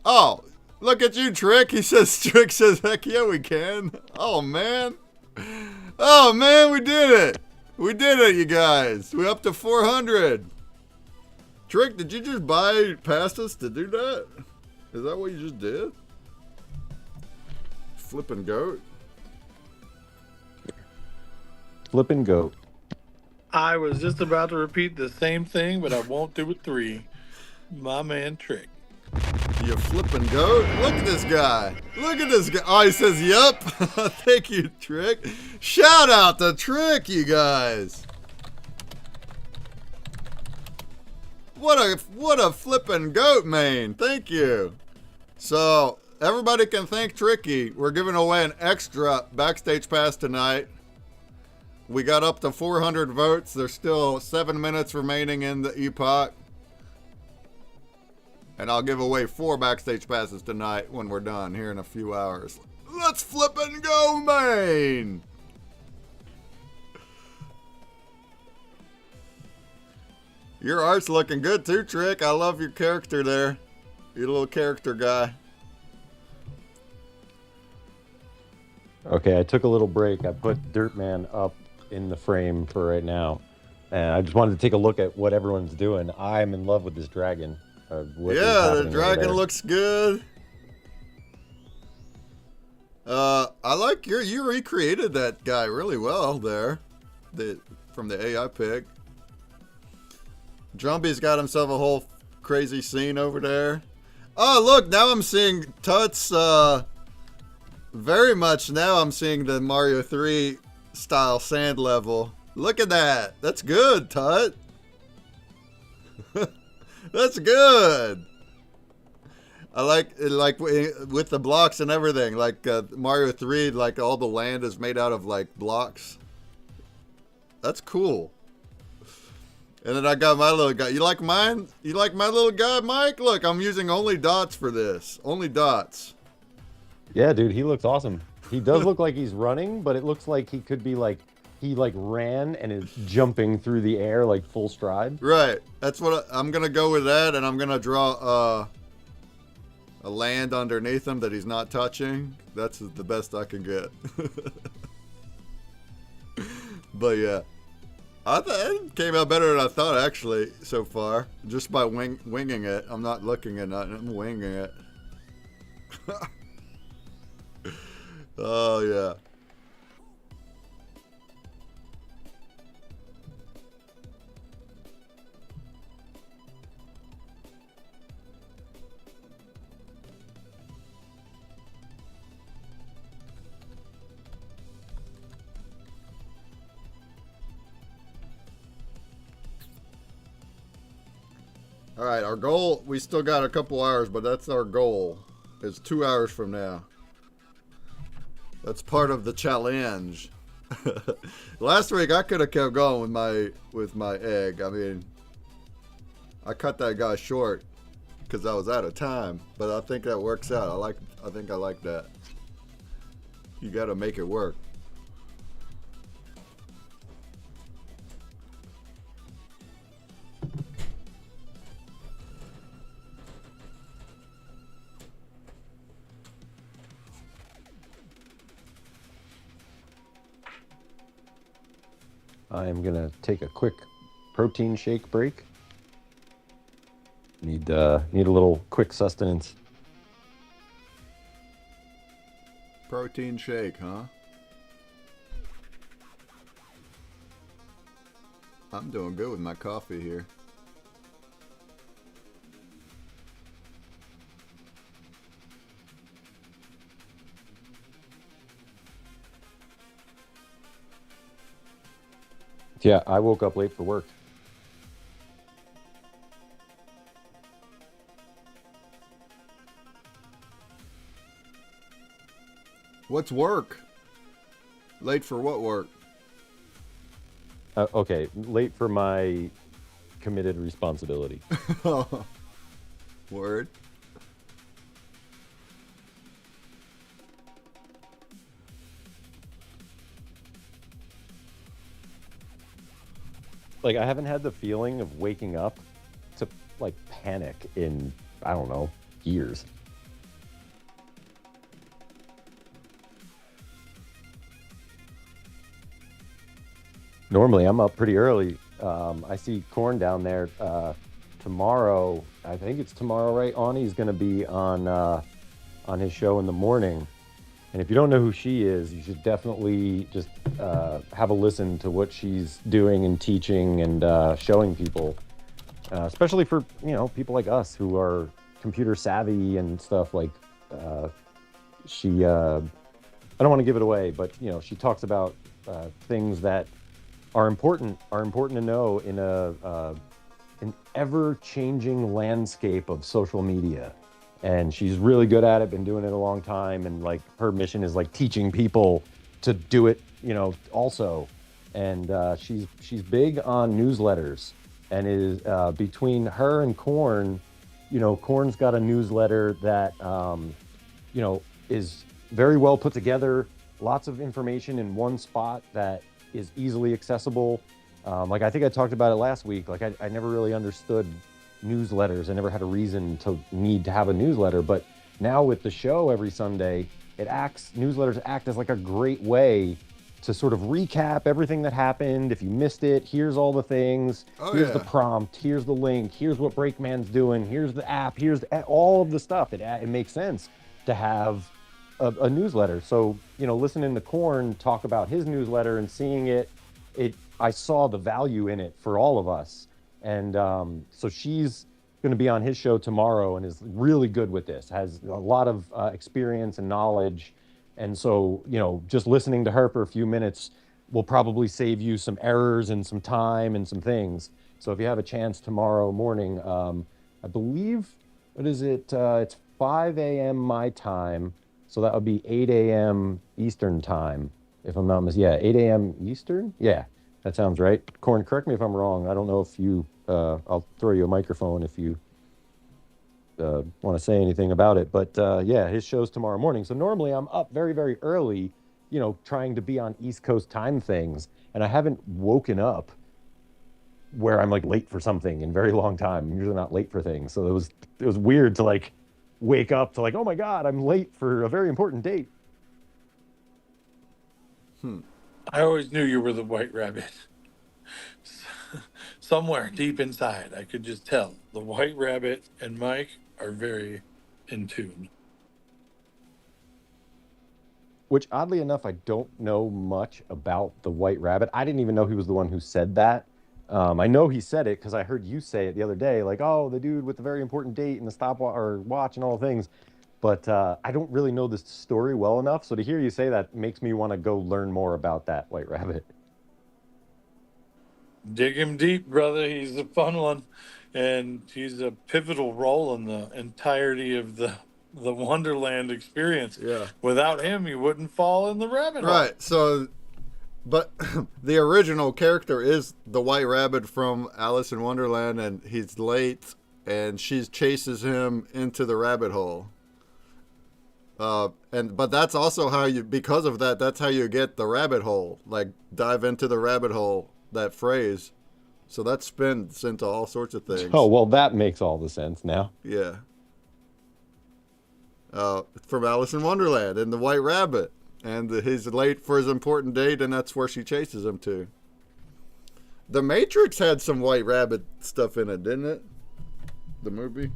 Oh, look at you, Trick. Trick says, heck yeah, we can. Oh, man. Oh, man, we did it. We did it, you guys. We're up to 400. Trick, did you just buy past us to do that? Is that what you just did? Flippin' goat. Flippin' goat. I was just about to repeat the same thing, but I won't do it 3. My man Trick. You flippin' goat. Look at this guy. Look at this guy. Oh, he says, yep. Thank you, Trick. Shout out to Trick, you guys. What a flippin' goat, man. Thank you. So, everybody can thank Tricky. We're giving away an extra backstage pass tonight. We got up to 400 votes. There's still 7 minutes remaining in the epoch. And I'll give away 4 backstage passes tonight when we're done here in a few hours. Let's flip and go, man! Your art's looking good too, Trick. I love your character there. Your little character guy. Okay, I took a little break. I put Dirtman up in the frame for right now. And I just wanted to take a look at what everyone's doing. I'm in love with this dragon. Yeah, the dragon looks good. I like you recreated that guy really well there. From the AI pick. Jumpy's got himself a whole crazy scene over there. Oh, look, now I'm seeing Tuts, very much now I'm seeing the Mario 3 style sand level. Look at that. That's good, Tut. That's good. I like with the blocks and everything. Like Mario 3, like all the land is made out of like blocks. That's cool. And then I got my little guy. You like mine? You like my little guy, Mike? Look, I'm using only dots for this. Only dots. Yeah, dude, he looks awesome. He does look like he's running, but it looks like he could be like, he like ran and is jumping through the air like full stride. Right. That's what I'm going to go with that. And I'm going to draw a land underneath him that he's not touching. That's the best I can get. But yeah. I thought it came out better than I thought, actually, so far. Just by winging it. I'm not looking at nothing. I'm winging it. Oh, yeah. All right, our goal, we still got a couple hours, but that's our goal. It's 2 hours from now. That's part of the challenge. Last week I could have kept going with my egg. I mean, I cut that guy short because I was out of time, but I think that works out. I think I like that. You got to make it work. I'm gonna take a quick protein shake break. Need a little quick sustenance. Protein shake, huh? I'm doing good with my coffee here. Yeah, I woke up late for work. What's work? Late for what work? Okay, late for my committed responsibility. Word. Like, I haven't had the feeling of waking up to, like, panic in, I don't know, years. Normally, I'm up pretty early. I see Corn down there tomorrow. I think it's tomorrow, right? Ani's going to be on his show in the morning. And if you don't know who she is, you should definitely just have a listen to what she's doing and teaching and showing people, especially for people like us who are computer savvy and stuff. Like she, I don't want to give it away, but she talks about things that are important to know in an ever-changing landscape of social media. And she's really good at it, been doing it a long time, and like her mission is like teaching people to do it, also. And she's big on newsletters, and is between her and Corn, Corn's got a newsletter that is very well put together, lots of information in one spot that is easily accessible. Like I think I talked about it last week. Like I never really understood newsletters. I never had a reason to need to have a newsletter. But now with the show every Sunday, newsletters act as like a great way to sort of recap everything that happened. If you missed it, here's all the things. Here's the prompt. Here's the link. Here's what Breakman's doing. Here's the app. Here's all of the stuff. It makes sense to have a newsletter. So, listening to Corn talk about his newsletter and seeing I saw the value in it for all of us. And so she's going to be on his show tomorrow and is really good with this, has a lot of experience and knowledge. And so, just listening to her for a few minutes will probably save you some errors and some time and some things. So if you have a chance tomorrow morning, I believe, what is it? It's 5 a.m. my time. So that would be 8 a.m. Eastern time, if I'm not mistaken. Yeah, 8 a.m. Eastern? Yeah, that sounds right. Corn, correct me if I'm wrong. I don't know if I'll throw you a microphone if you want to say anything about it. But yeah, his show's tomorrow morning. So normally I'm up very, very early, trying to be on East Coast time things. And I haven't woken up where I'm like late for something in a very long time. I'm usually not late for things. So it was weird to like wake up to like, oh my God, I'm late for a very important date. I always knew you were the White Rabbit. Somewhere deep inside, I could just tell the White Rabbit and Mike are very in tune. Which, oddly enough, I don't know much about the White Rabbit. I didn't even know he was the one who said that. I know he said it because I heard you say it the other day, like, oh, the dude with the very important date and the stopwatch or watch and all the things. But I don't really know this story well enough. So to hear you say that makes me want to go learn more about that White Rabbit. Dig him deep, brother. He's a fun one, and he's a pivotal role in the entirety of the Wonderland experience. Yeah. Without him, you wouldn't fall in the rabbit hole. Right. So, but the original character is the White Rabbit from Alice in Wonderland, and he's late, and she chases him into the rabbit hole. But that's also how because of that, that's how you get the rabbit hole. Like, dive into the rabbit hole, that phrase. So that spins into all sorts of things. Oh, well, that makes all the sense now. Yeah. From Alice in Wonderland and the White Rabbit. And he's late for his important date, and that's where she chases him to. The Matrix had some White Rabbit stuff in it, didn't it? The movie?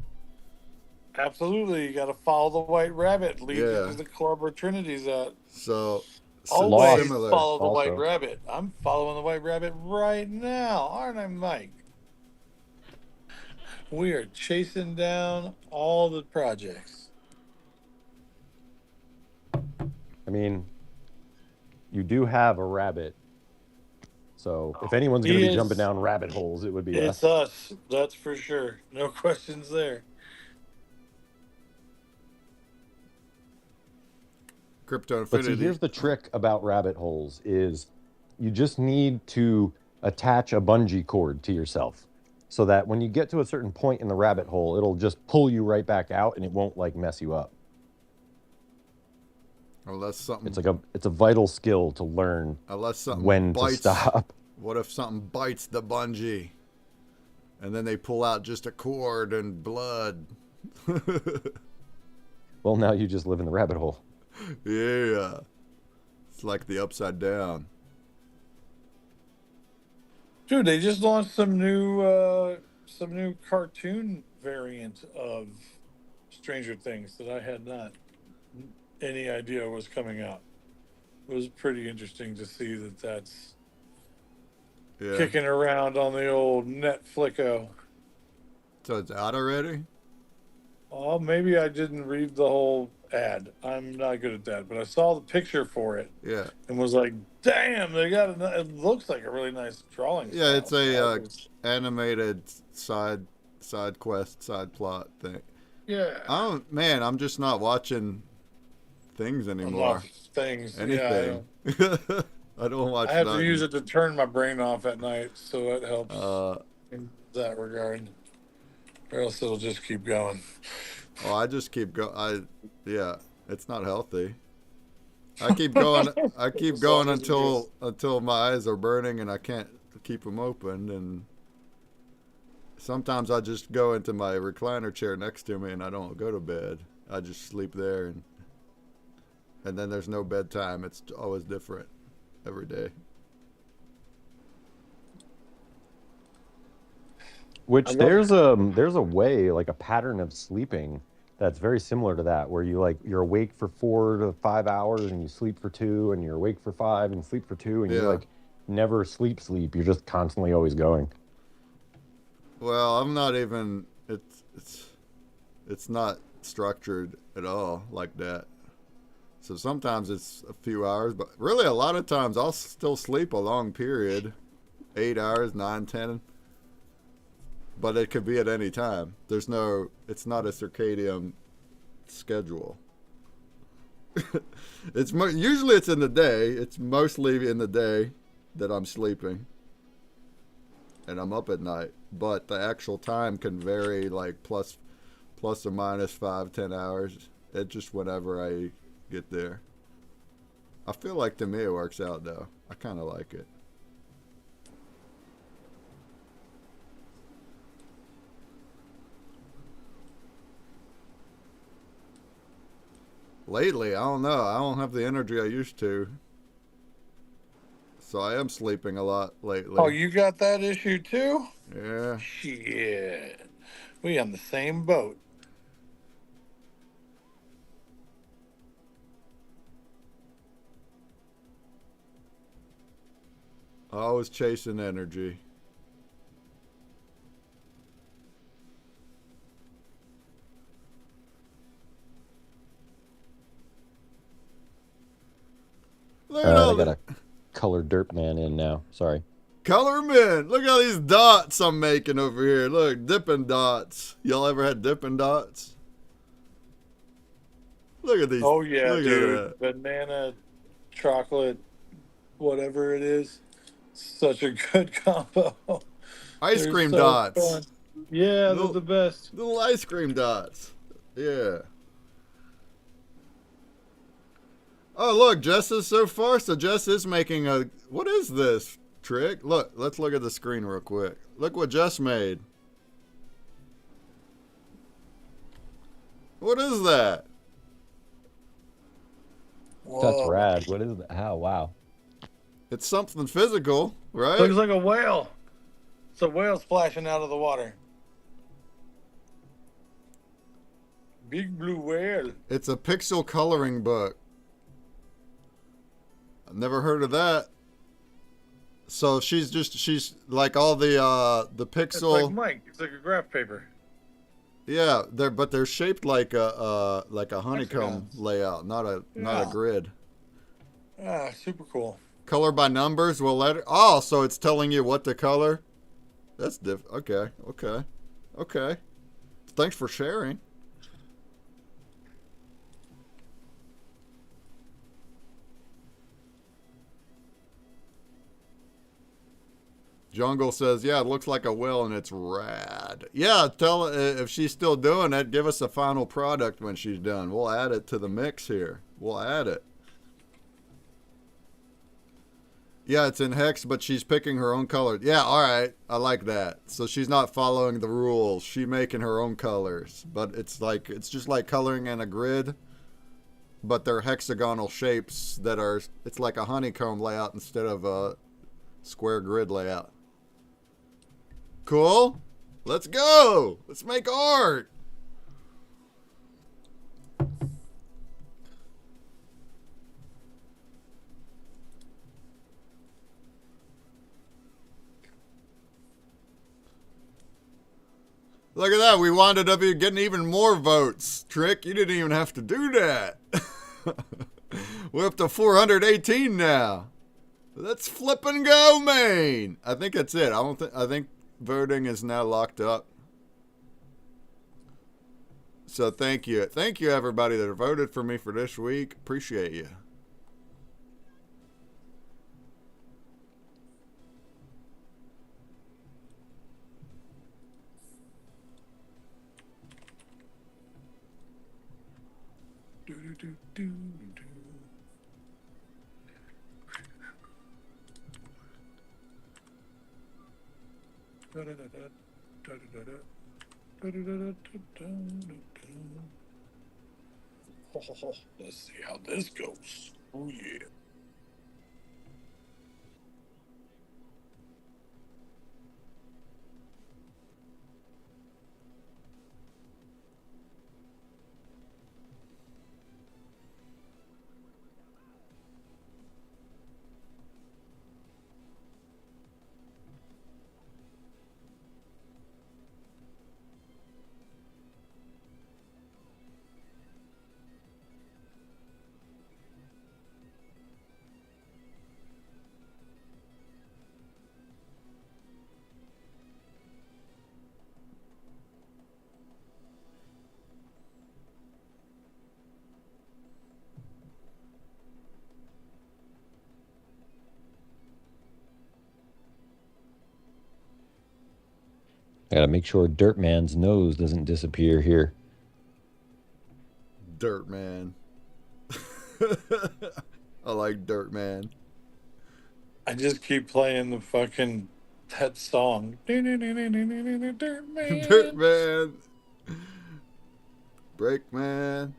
Absolutely, you got to follow the White Rabbit. Lead you Yeah. to the club where Trinity's at. So, Always similar. follow the Also. White Rabbit. I'm following the White Rabbit right now, aren't I, Mike? We are chasing down all the projects. I mean, you do have a rabbit. So if anyone's going to be jumping down rabbit holes, it would be It's us. That's for sure. No questions there. Crypto But see, Infinity. here's the trick about rabbit holes is you just need to attach a bungee cord to yourself so that when you get to a certain point in the rabbit hole, it'll just pull you right back out and it won't like mess you up. Unless something. It's a vital skill to learn Unless something when bites. to stop. What if something bites the bungee? And then they pull out just a cord and blood. Well, now you just live in the rabbit hole. Yeah. It's like the Upside Down. Dude, they just launched some new cartoon variant of Stranger Things that I had not any idea was coming out. It was pretty interesting to see that that's Yeah. kicking around on the old Netflixo. So it's out already? Oh, maybe I didn't read the whole ad. I'm not good at that, but I saw the picture for it Yeah. and was like, "Damn, they got it looks like a really nice drawing Yeah, style." it's So a I was- animated side quest, side plot thing. yeah, Oh man, I'm just not watching things anymore. enough things. Yeah, Anything. I don't watch I have to nothing. use it to turn my brain off at night, so it helps Uh, in that regard. Or else it'll just keep going. oh, I just keep yeah, it's not healthy. I keep going. I keep As going long as it until my eyes are burning and I can't keep them open. And sometimes I just go into my recliner chair next to me and I don't go to bed. I just sleep there and then there's no bedtime. It's always different every day. Which there's a way, like a pattern of sleeping that's very similar to that, where you're awake for 4 to 5 hours and you sleep for 2, and you're awake for 5 and sleep for 2, and Yeah. you like never sleep. You're just constantly always going. Well, I'm not even. It's not structured at all like that. So sometimes it's a few hours, but really a lot of times I'll still sleep a long period, 8 hours, 9, 10. But it could be at any time. It's not a circadian schedule. Usually it's in the day. It's mostly in the day that I'm sleeping. And I'm up at night. But the actual time can vary, like plus or minus 5-10 hours. It just whenever I get there. I feel like to me it works out though. I kind of like it. Lately, I don't know. I don't have the energy I used to. So I am sleeping a lot lately. Oh, you got that issue too? Yeah. Shit. We on the same boat. Always chasing energy. Look at I all got the a colored dirt man in now. Sorry. color men. Look at all these dots I'm making over here. Look, dipping dots. Y'all ever had dipping dots? Look at these. Oh yeah, Look dude. at that. Banana, chocolate, whatever it is. Such a good combo. Ice They're cream so dots. fun. Yeah, Little- they're the best. Little ice cream dots. Yeah. Oh, look, Jess is so far. So Jess is making a. What is this trick? Look, let's look at the screen real quick. Look what Jess made. What is that? That's Whoa. rad. What is that? How? Wow. It's something physical, right? Looks like a whale. It's a whale splashing out of the water. Big blue whale. It's a pixel coloring book. I've never heard of that. So she's like all the It's pixel. like Mike. It's like a graph paper. Yeah, they're shaped like a honeycomb Hexagons. layout, not a Yeah. grid. Ah, super cool. Color by numbers. Well, oh, so it's telling you what to color. That's okay. Thanks for sharing. Jungle says, yeah, it looks like a whale and it's rad. Yeah, tell if she's still doing it, give us a final product when she's done. We'll add it to the mix here. We'll add it. Yeah, it's in hex, but she's picking her own color. Yeah, all right. I like that. So she's not following the rules. She's making her own colors. But it's just like coloring in a grid, but they're hexagonal shapes it's like a honeycomb layout instead of a square grid layout. Cool. Let's go. Let's make art. Look at that. We wound up getting even more votes. Trick, you didn't even have to do that. We're up to 418 now. Let's flip and go, Maine. I think that's it. I think voting is now locked up. So thank you. Thank you, everybody that voted for me for this week. Appreciate you. Let's see how this goes. Oh yeah. I gotta make sure Dirt Man's nose doesn't disappear here. Dirt Man. I like Dirt Man. I just keep playing the fucking that song. Dirt Man. Dirt Man. Break Man.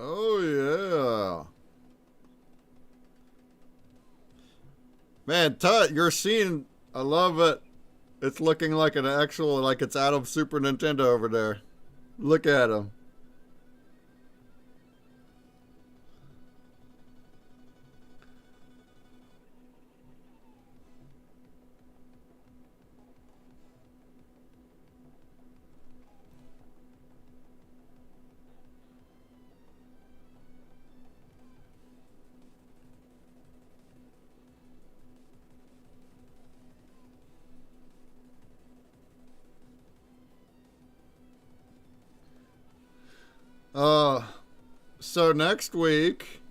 Oh, yeah. Man, Tut, your scene, I love it. It's looking like an actual, like it's out of Super Nintendo over there. Look at him. So next week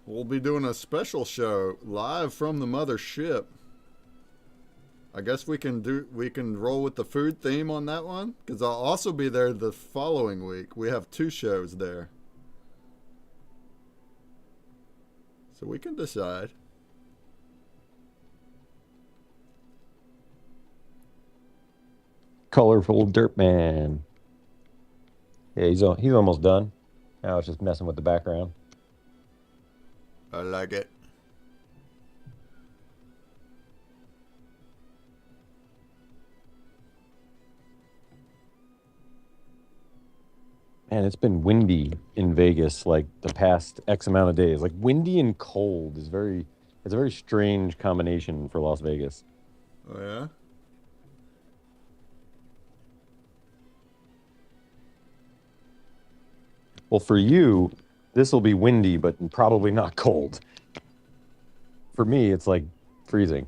we'll be doing a special show live from the mothership. I guess we can roll with the food theme on that one, because I'll also be there the following week. We have 2 shows there, so we can decide. Colorful Dirt Man. Yeah, he's almost done. Now it's just messing with the background. I like it. Man, it's been windy in Vegas like the past X amount of days. Like windy and cold it's a very strange combination for Las Vegas. Oh yeah. Well, for you, this will be windy, but probably not cold. For me, it's like freezing.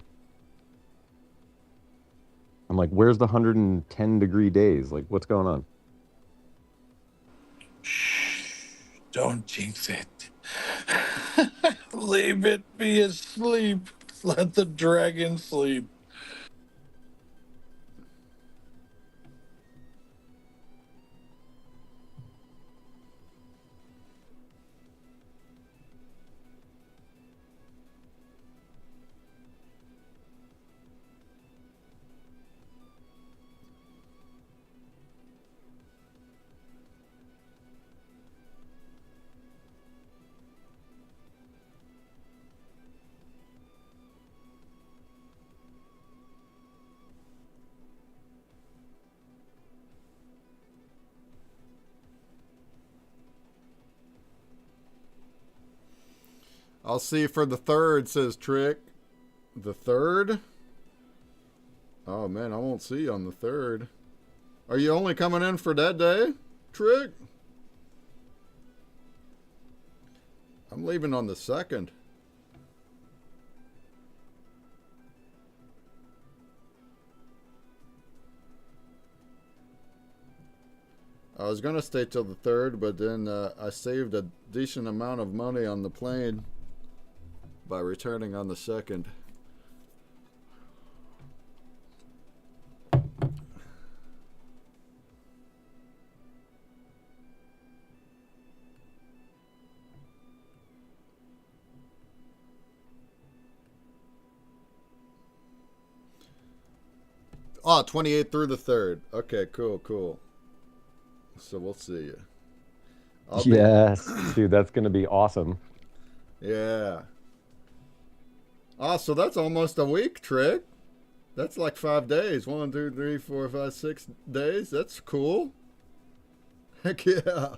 I'm like, where's the 110-degree days? Like, what's going on? Don't jinx it. Leave it be asleep. Let the dragon sleep. I'll see you for the 3rd, says Trick. The 3rd? Oh man, I won't see you on the 3rd. Are you only coming in for that day, Trick? I'm leaving on the 2nd. I was gonna stay till the 3rd, but then I saved a decent amount of money on the plane by returning on the 2nd. Oh, 28th through the 3rd. Okay, cool. So we'll see you. Yes, dude, that's gonna be awesome. Yeah. Oh, so that's almost a week, Trick. That's like 5 days. 1, 2, 3, 4, 5, 6 days. That's cool. Heck yeah.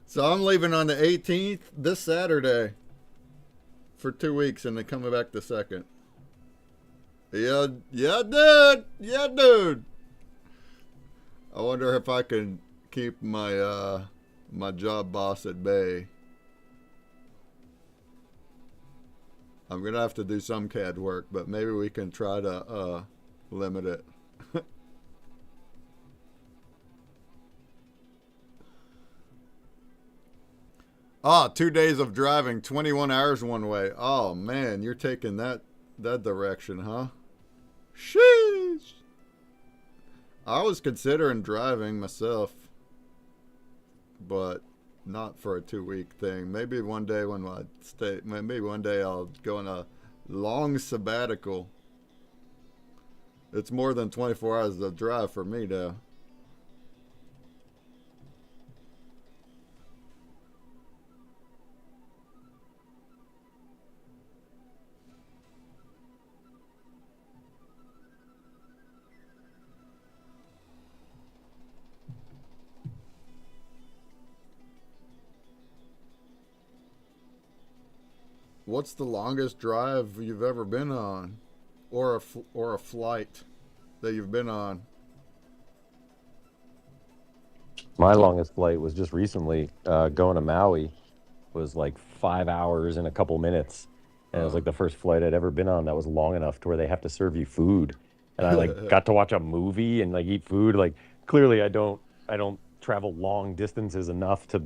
So I'm leaving on the 18th this Saturday for 2 weeks and then coming back the 2nd. Yeah, dude. I wonder if I can keep my my job boss at bay. I'm gonna have to do some CAD work, but maybe we can try to limit it. Ah, 2 days of driving, 21 hours one way. Oh man, you're taking that direction, huh? Sheesh. I was considering driving myself, but not for a 2-week thing. Maybe one day when I stay, maybe one day I'll go on a long sabbatical. It's more than 24 hours of drive for me though. What's the longest drive you've ever been on, or a flight that you've been on? My longest flight was just recently going to Maui. Was like 5 hours and a couple minutes, and it was like the first flight I'd ever been on that was long enough to where they have to serve you food, and I like got to watch a movie and like eat food. Like clearly, I don't travel long distances enough to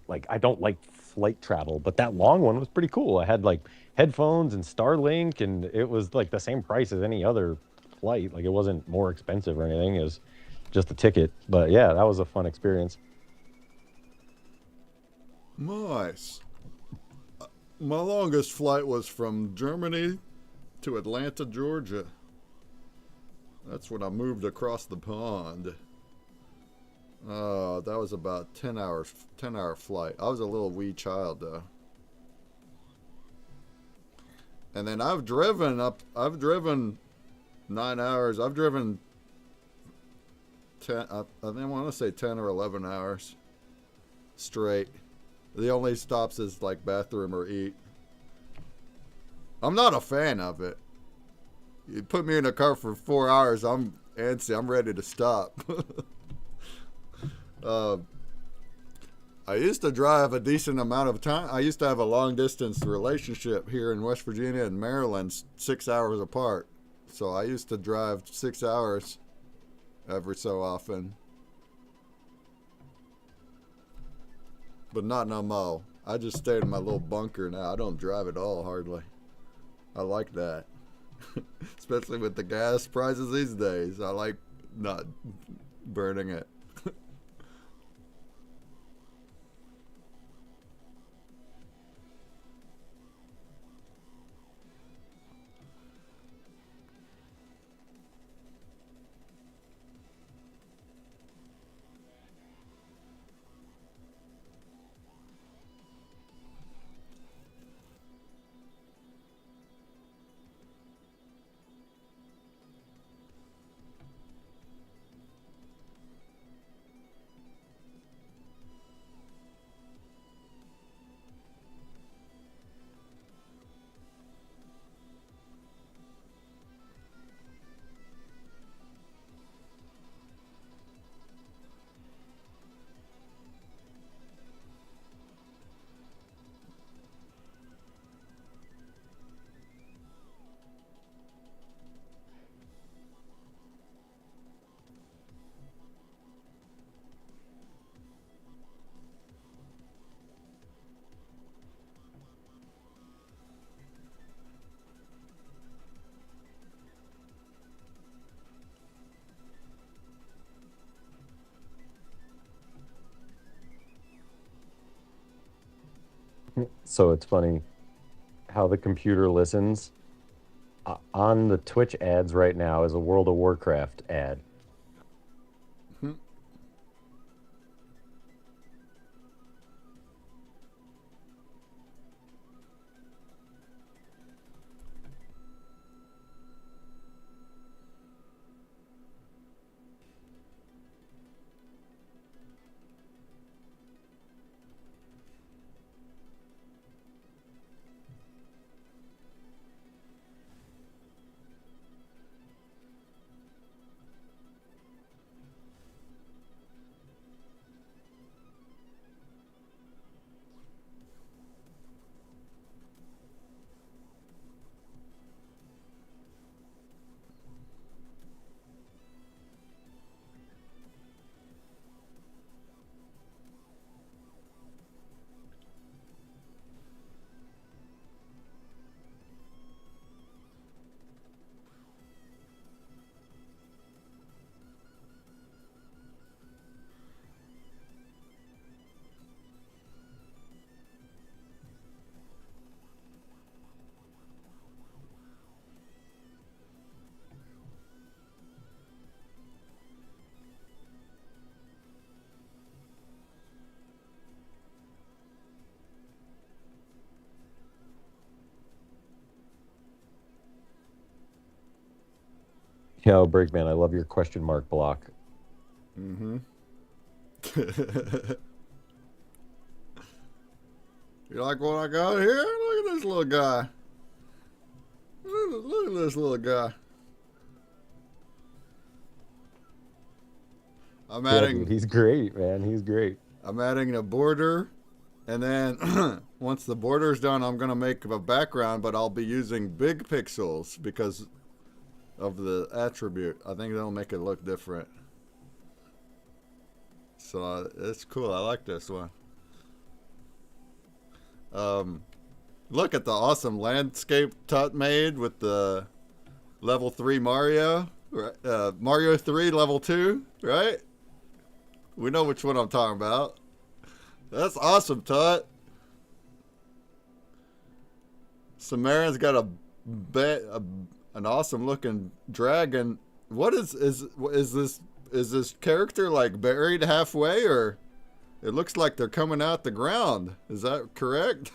like I don't like flight travel, but that long one was pretty cool. I had like headphones and Starlink, and it was like the same price as any other flight. Like it wasn't more expensive or anything. It was just a ticket. But yeah, that was a fun experience. Nice. My longest flight was from Germany to Atlanta, Georgia. That's when I moved across the pond. That was about 10 hours, 10-hour flight. I was a little wee child though. And then I've driven 9 hours. I've driven 10, I want to say 10 or 11 hours straight. The only stops is like bathroom or eat. I'm not a fan of it. You put me in a car for 4 hours, I'm antsy. I'm ready to stop. I used to drive a decent amount of time. I used to have a long distance relationship here in West Virginia and Maryland, 6 hours apart. So I used to drive 6 hours every so often. but not no mo. I just stay in my little bunker now. I don't drive at all hardly. I like that. Especially with the gas prices these days. I like not burning it. So it's funny how the computer listens. On the Twitch ads right now is a World of Warcraft ad. Yo, Breakman, I love your question mark block. Mm-hmm. You like what I got here? Look at this little guy. Look at this little guy. I'm Yeah, adding. dude, he's great, man. He's great. I'm adding a border, and then once the border's done, I'm gonna make a background, but I'll be using big pixels because of the attribute. I think that'll make it look different. So it's cool. I like this one. Look at the awesome landscape Tut made with the level 3 Mario. Mario 3 level 2, right? We know which one I'm talking about. That's awesome, Tut. Samaran's got an awesome looking dragon. What is this? Is this character like buried halfway, or it looks like they're coming out the ground? Is that correct?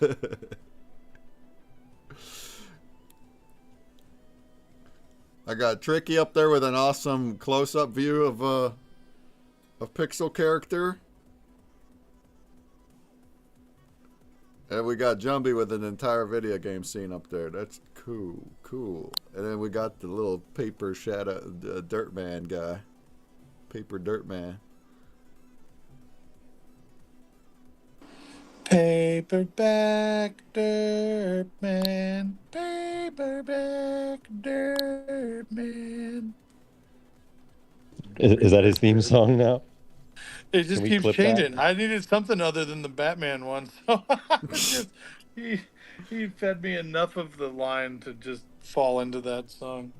I got Tricky up there with an awesome close-up view of pixel character. And we got Jumbie with an entire video game scene up there. That's cool. And then we got the little paper shadow, dirt man guy. Paper dirt man. Paperback dirt man, paperback dirt man. Is that his theme song now? It just we keeps clip that? changing. I needed something other than the Batman one, so he he fed me enough of the line to just fall into that song.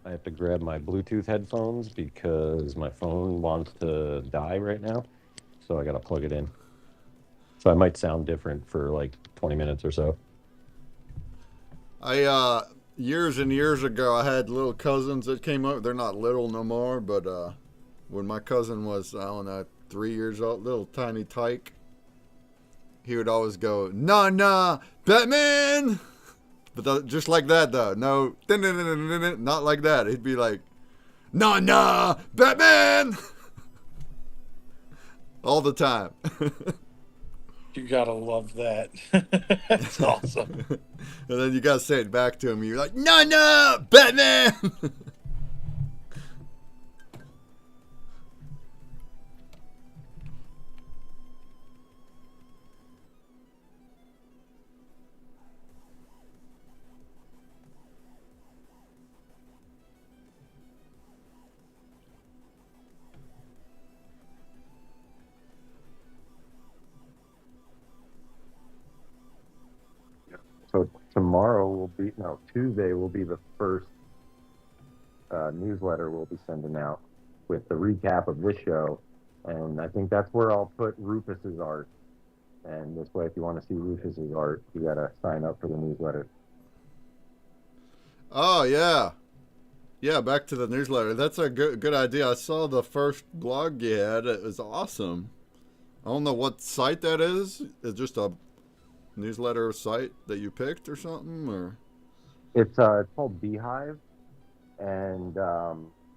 I have to grab my Bluetooth headphones because my phone wants to die right now. So I got to plug it in. So I might sound different for like 20 minutes or so. Years and years ago, I had little cousins that came up. They're not little no more, but when my cousin was, I don't know, 3 years old, little tiny tyke, he would always go, "Nah, nah, Batman!" But just like that, though. No, not like that. He'd be like, "Nah, nah, Batman!" All the time. You gotta love that. That's awesome. And then you gotta say it back to him. You're like, "No, no, Batman!" So Tuesday will be the first newsletter we'll be sending out with the recap of this show. And I think that's where I'll put Rufus's art. And this way, if you want to see Rufus's art, you got to sign up for the newsletter. Oh, yeah. Yeah, back to the newsletter. That's a good idea. I saw the first blog you had. It was awesome. I don't know what site that is. It's just a newsletter site that you picked or something, or? It's called Beehive, and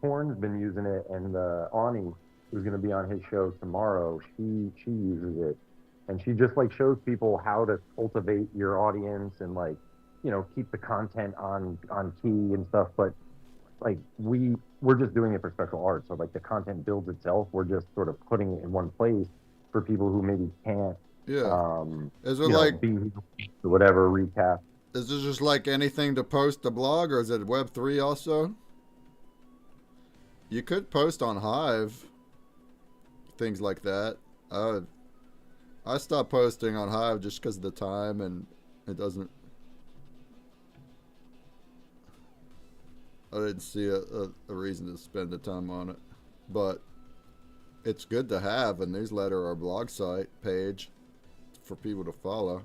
Horn's been using it, and Ani, who's going to be on his show tomorrow, she uses it, and she just like shows people how to cultivate your audience and like, you know, keep the content on key and stuff. But like we're just doing it for Spectral Art, so like the content builds itself. We're just sort of putting it in one place for people who maybe can't. Yeah. Is it like whatever recap? Is this just like anything to post a blog, or is it Web3 also? You could post on Hive, things like that. I stopped posting on Hive just because of the time, and it doesn't. I didn't see a reason to spend the time on it, but it's good to have a newsletter or blog site page for people to follow.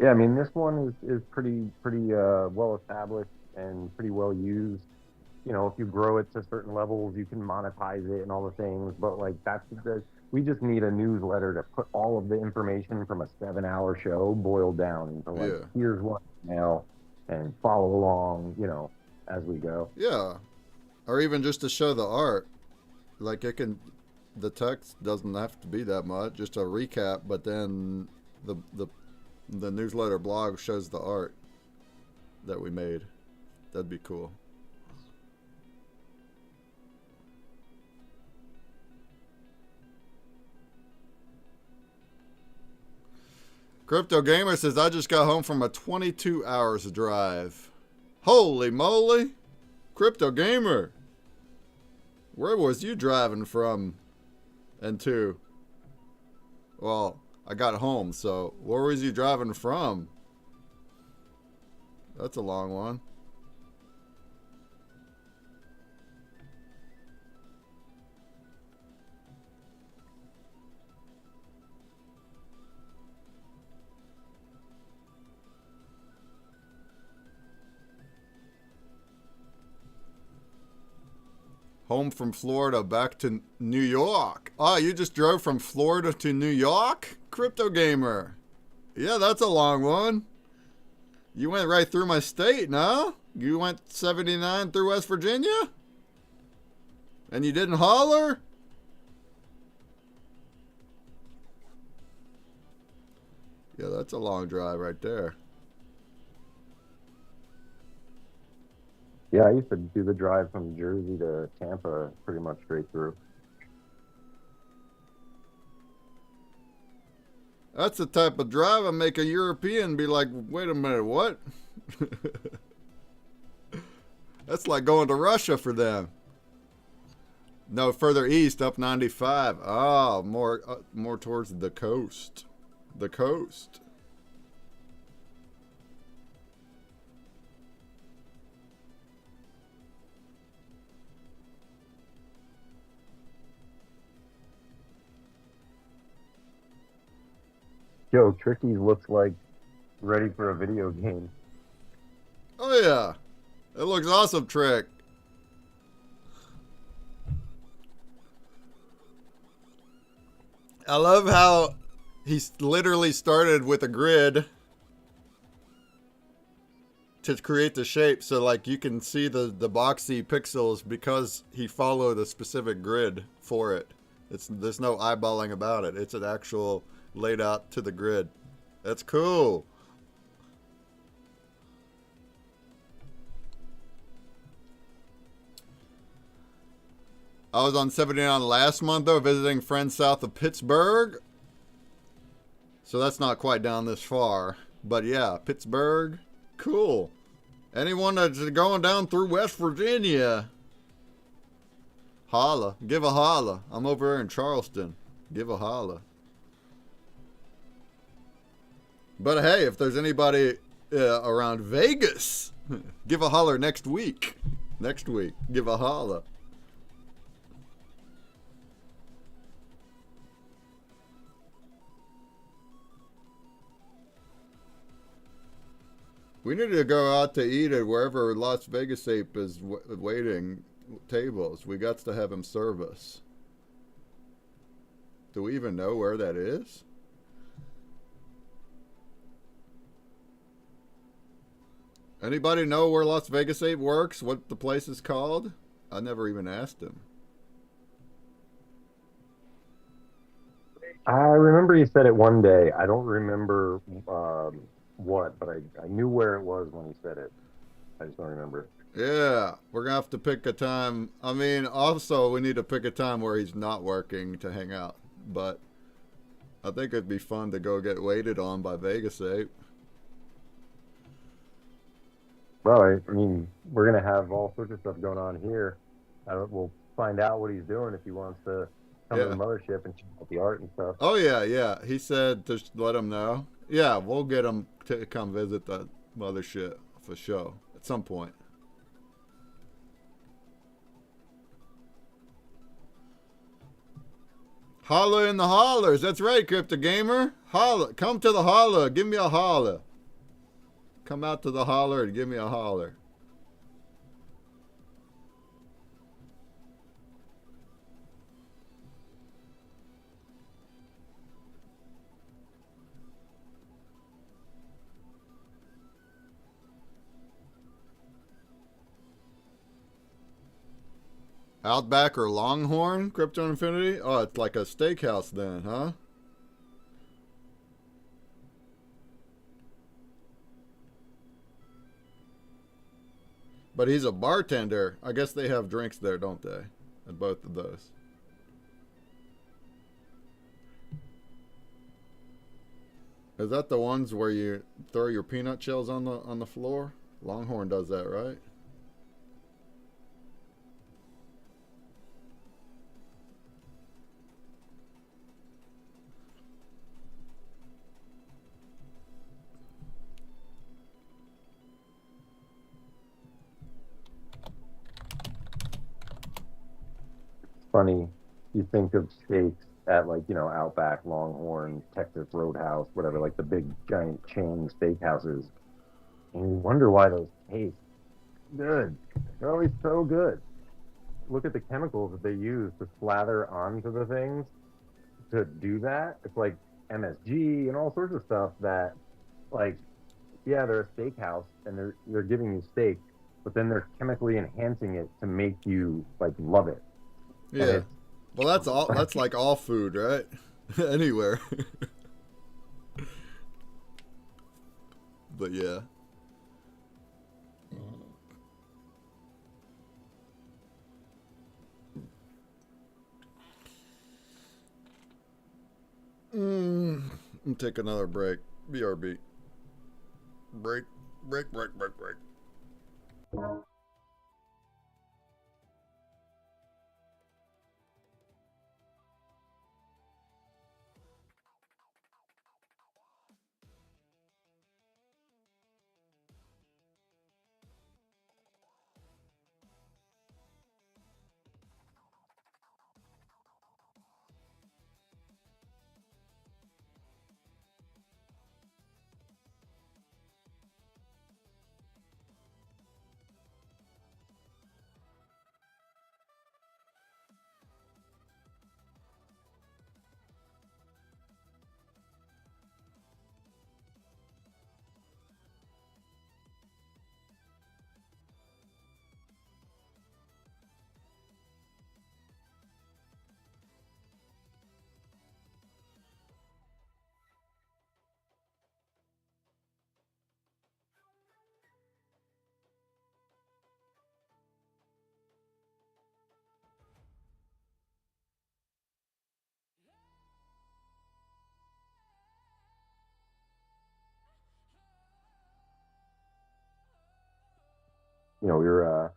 Yeah, I mean, this one is pretty well established and pretty well used. You know, if you grow it to certain levels, you can monetize it and all the things. But like we just need a newsletter to put all of the information from a 7-hour show boiled down into like, here's one now, and follow along, you know, as we go. Yeah, or even just to show the art. Like the text doesn't have to be that much, just a recap. But then the newsletter blog shows the art that we made. That'd be cool. Crypto Gamer says, I just got home from a 22 hours drive. Holy moly. Crypto Gamer. Where was you driving from and to? Well, I got home, so where was you driving from? That's a long one. Home from Florida back to New York. Ah, you just drove from Florida to New York? Crypto Gamer. Yeah, that's a long one. You went right through my state, no? You went 79 through West Virginia? And you didn't holler? Yeah, that's a long drive right there. Yeah, I used to do the drive from Jersey to Tampa pretty much straight through. That's the type of drive I make a European be like, wait a minute, what? That's like going to Russia for them. No, further east, up 95. Oh, more towards the coast. The coast. Yo, Tricky looks like ready for a video game. Oh yeah, it looks awesome, Trick. I love how he literally started with a grid to create the shape, so like you can see the boxy pixels because he followed a specific grid for it. There's no eyeballing about it. It's an actual laid out to the grid. That's cool. I was on 79 last month, though, visiting friends south of Pittsburgh. So that's not quite down this far. But yeah, Pittsburgh, cool. Anyone that's going down through West Virginia, holla. Give a holla. I'm over here in Charleston. Give a holla. But hey, if there's anybody around Vegas, give a holler next week. Next week, give a holla. We need to go out to eat at wherever Las Vegas Ape is waiting tables. We got to have him serve us. Do we even know where that is? Anybody know where Las Vegas Ape works? What the place is called? I never even asked him. I remember you said it one day. I don't remember what, but I knew where it was when he said it. I just don't remember. Yeah, we're gonna have to pick a time. I mean, also we need to pick a time where he's not working to hang out. But I think it'd be fun to go get waited on by Vegas Ape. Well, I mean, we're gonna have all sorts of stuff going on here. We'll find out what he's doing if he wants to come to the mothership and check out the art and stuff. Oh yeah, yeah. He said to let him know. Yeah, we'll get him to come visit the mothership for sure at some point. Holla in the hollers. That's right, Crypto Gamer. Holla. Come to the holla. Give me a holla. Come out to the holler and give me a holler. Outback or Longhorn, Crypto Infinity? Oh, it's like a steakhouse then, huh? But he's a bartender. I guess they have drinks there, don't they? At both of those. Is that the ones where you throw your peanut shells on the floor? Longhorn does that, right? Funny, you think of steaks at like, Outback, Longhorn, Texas Roadhouse, whatever, like the big giant chain steakhouses. And you wonder why those taste good. They're always so good. Look at the chemicals that they use to slather onto the things to do that. It's like MSG and all sorts of stuff that, like, yeah, they're a steakhouse and they're giving you steak, but then they're chemically enhancing it to make you like love it. Yeah. Well, that's all. That's like all food, right? Anywhere. But yeah. And take another break. BRB. Break. You know, we were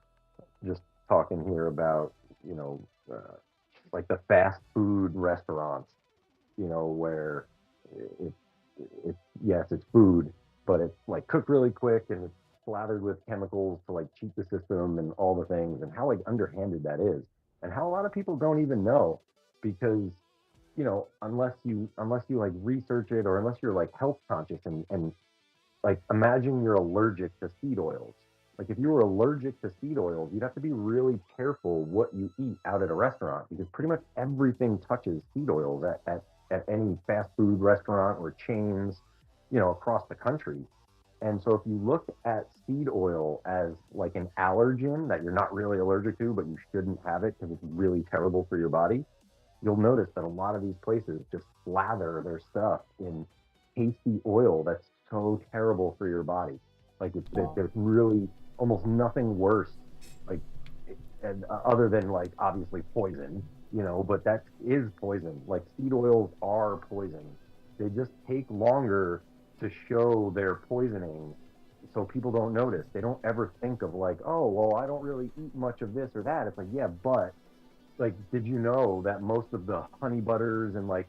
just talking here about, you know, uh, like the fast food restaurants, you know, where it, it yes, it's food, but it's like cooked really quick and it's slathered with chemicals to like cheat the system and all the things, and how like underhanded that is, and how a lot of people don't even know because you know unless you like research it, or unless you're like health conscious and like imagine you're allergic to seed oils. Like if you were allergic to seed oils, you'd have to be really careful what you eat out at a restaurant because pretty much everything touches seed oils at any fast food restaurant or chains, you know, across the country. And so if you look at seed oil as like an allergen that you're not really allergic to, but you shouldn't have it because it's really terrible for your body, you'll notice that a lot of these places just slather their stuff in tasty oil that's so terrible for your body. Like there's really almost nothing worse, like and other than like obviously poison, you know, but that is poison. Like seed oils are poison. They just take longer to show their poisoning so people don't notice. They don't ever think of like, oh, well, I don't really eat much of this or that. It's like, yeah, but like, did you know that most of the honey butters and like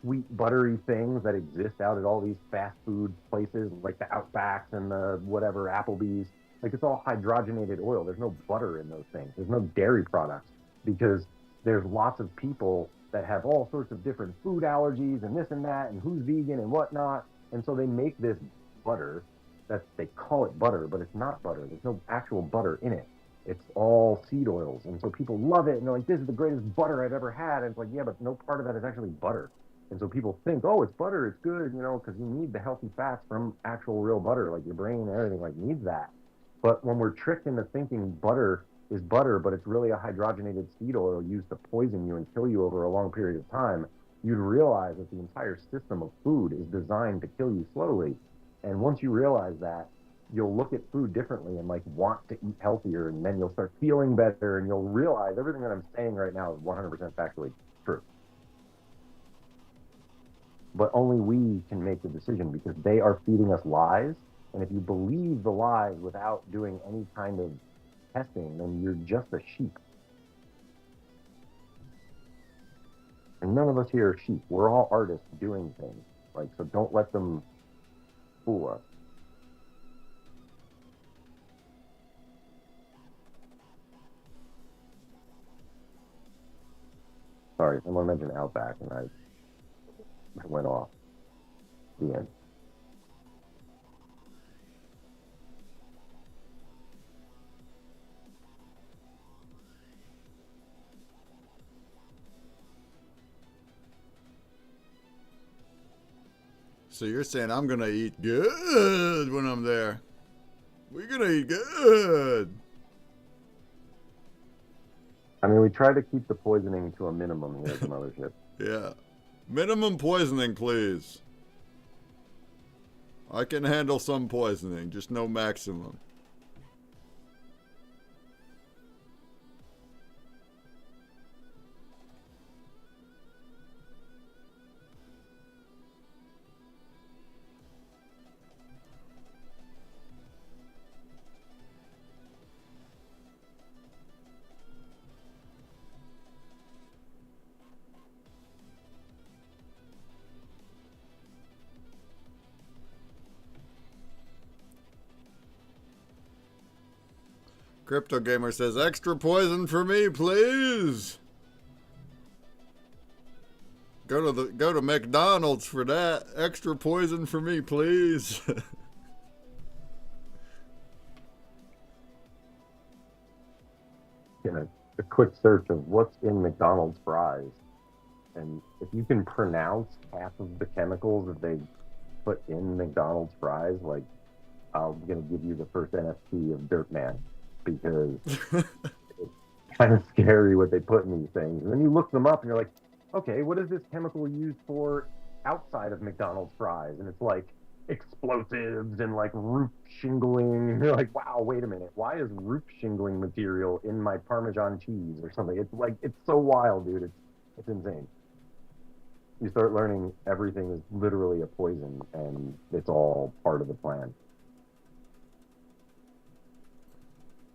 sweet buttery things that exist out at all these fast food places, like the Outbacks and the whatever Applebee's, like it's all hydrogenated oil. There's no butter in those things. There's no dairy products because there's lots of people that have all sorts of different food allergies and this and that and who's vegan and whatnot. And so they make this butter that they call it butter, but it's not butter. There's no actual butter in it. It's all seed oils. And so people love it and they're like, this is the greatest butter I've ever had. And it's like, yeah, but no part of that is actually butter. And so people think, oh, it's butter, it's good, you know, because you need the healthy fats from actual real butter, like your brain and everything like needs that. But when we're tricked into thinking butter is butter, but it's really a hydrogenated seed oil used to poison you and kill you over a long period of time, you'd realize that the entire system of food is designed to kill you slowly. And once you realize that, you'll look at food differently and like want to eat healthier, and then you'll start feeling better, and you'll realize everything that I'm saying right now is 100% factually true. But only we can make the decision because they are feeding us lies. And if you believe the lies without doing any kind of testing, then you're just a sheep. And none of us here are sheep. We're all artists doing things. Like, so don't let them fool us. Sorry, someone mentioned Outback and I went off the end. So you're saying I'm gonna eat good when I'm there? We're gonna eat good. I mean, we try to keep the poisoning to a minimum here at the mothership. Yeah. Minimum poisoning, please. I can handle some poisoning, just no maximum. Crypto Gamer says, extra poison for me, please. Go to McDonald's for that. Extra poison for me, please. You know, a quick search of what's in McDonald's fries. And if you can pronounce half of the chemicals that they put in McDonald's fries, like I'm gonna give you the first NFT of Dirt Man because it's kind of scary what they put in these things. And then you look them up and you're like, okay, what is this chemical used for outside of McDonald's fries? And it's like explosives and like roof shingling. And you're like, wow, wait a minute. Why is roof shingling material in my Parmesan cheese or something? It's like, it's so wild, dude. It's insane. You start learning everything is literally a poison and it's all part of the plan.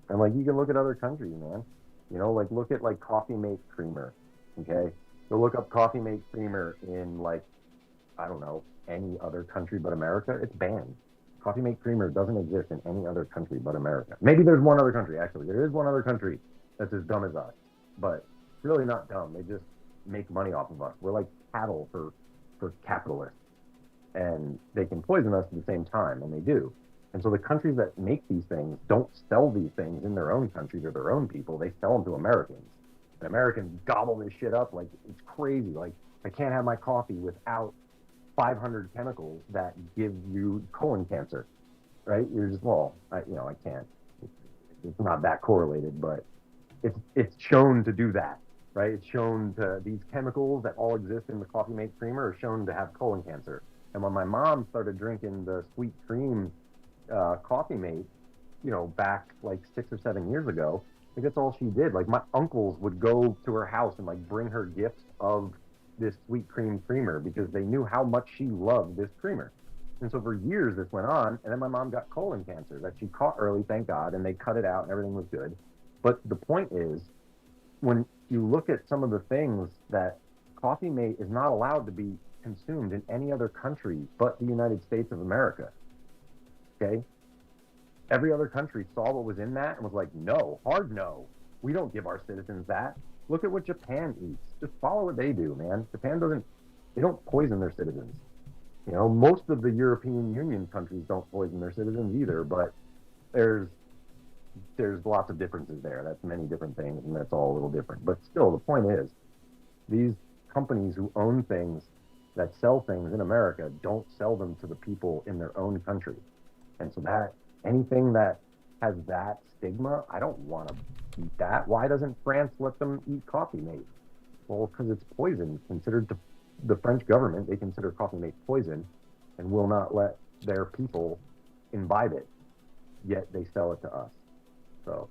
And like you can look at other countries, man. You know, like look at like Coffee Mate Creamer. Okay. So look up Coffee Mate Creamer in like, I don't know, any other country but America. It's banned. Coffee Mate Creamer doesn't exist in any other country but America. Maybe there's one other country, actually. There is one other country that's as dumb as us, but it's really not dumb. They just make money off of us. We're like cattle for capitalists, and they can poison us at the same time, and they do. And so the countries that make these things don't sell these things in their own country to their own people. They sell them to Americans. And Americans gobble this shit up like it's crazy. Like I can't have my coffee without 500 chemicals that give you colon cancer, right? You're just, well, I can't. It's not that correlated, but it's shown to do that, right? It's shown to these chemicals that all exist in the Coffee Mate Creamer are shown to have colon cancer. And when my mom started drinking the sweet cream Coffee Mate, back like 6 or 7 years ago, like that's all she did. Like my uncles would go to her house and like bring her gifts of this sweet cream creamer because they knew how much she loved this creamer. And so for years this went on, and then my mom got colon cancer that she caught early, thank God, and they cut it out and everything was good. But the point is, when you look at some of the things that Coffee Mate is not allowed to be consumed in any other country but the United States of America. Okay. Every other country saw what was in that and was like, no, hard no. We don't give our citizens that. Look at what Japan eats. Just follow what they do, man. They don't poison their citizens. Most of the European Union countries don't poison their citizens either, but there's lots of differences there. That's many different things, and that's all a little different. But still, the point is, these companies who own things that sell things in America don't sell them to the people in their own country. And so that anything that has that stigma, I don't want to eat that. Why doesn't France let them eat Coffee Mate? Well, because it's poison considered to the French government. They consider Coffee Mate poison and will not let their people imbibe it. Yet they sell it to us. So,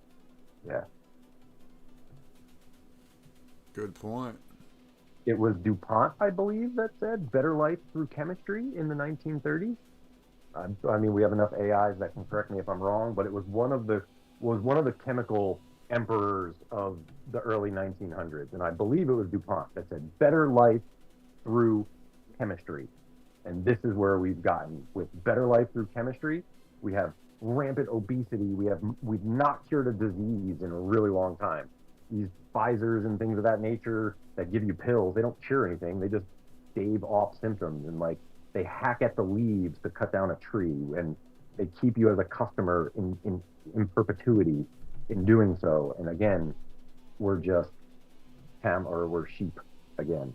yeah. Good point. It was DuPont, I believe, that said better life through chemistry in the 1930s. I mean, we have enough AIs that can correct me if I'm wrong, but it was one of the chemical emperors of the early 1900s, and I believe it was DuPont that said better life through chemistry. And this is where we've gotten with better life through chemistry. We have rampant obesity. We've not cured a disease in a really long time. These Pfizers and things of that nature that give you pills, they don't cure anything. They just stave off symptoms, and like they hack at the leaves to cut down a tree, and they keep you as a customer in perpetuity in doing so. And again, we're just we're sheep again.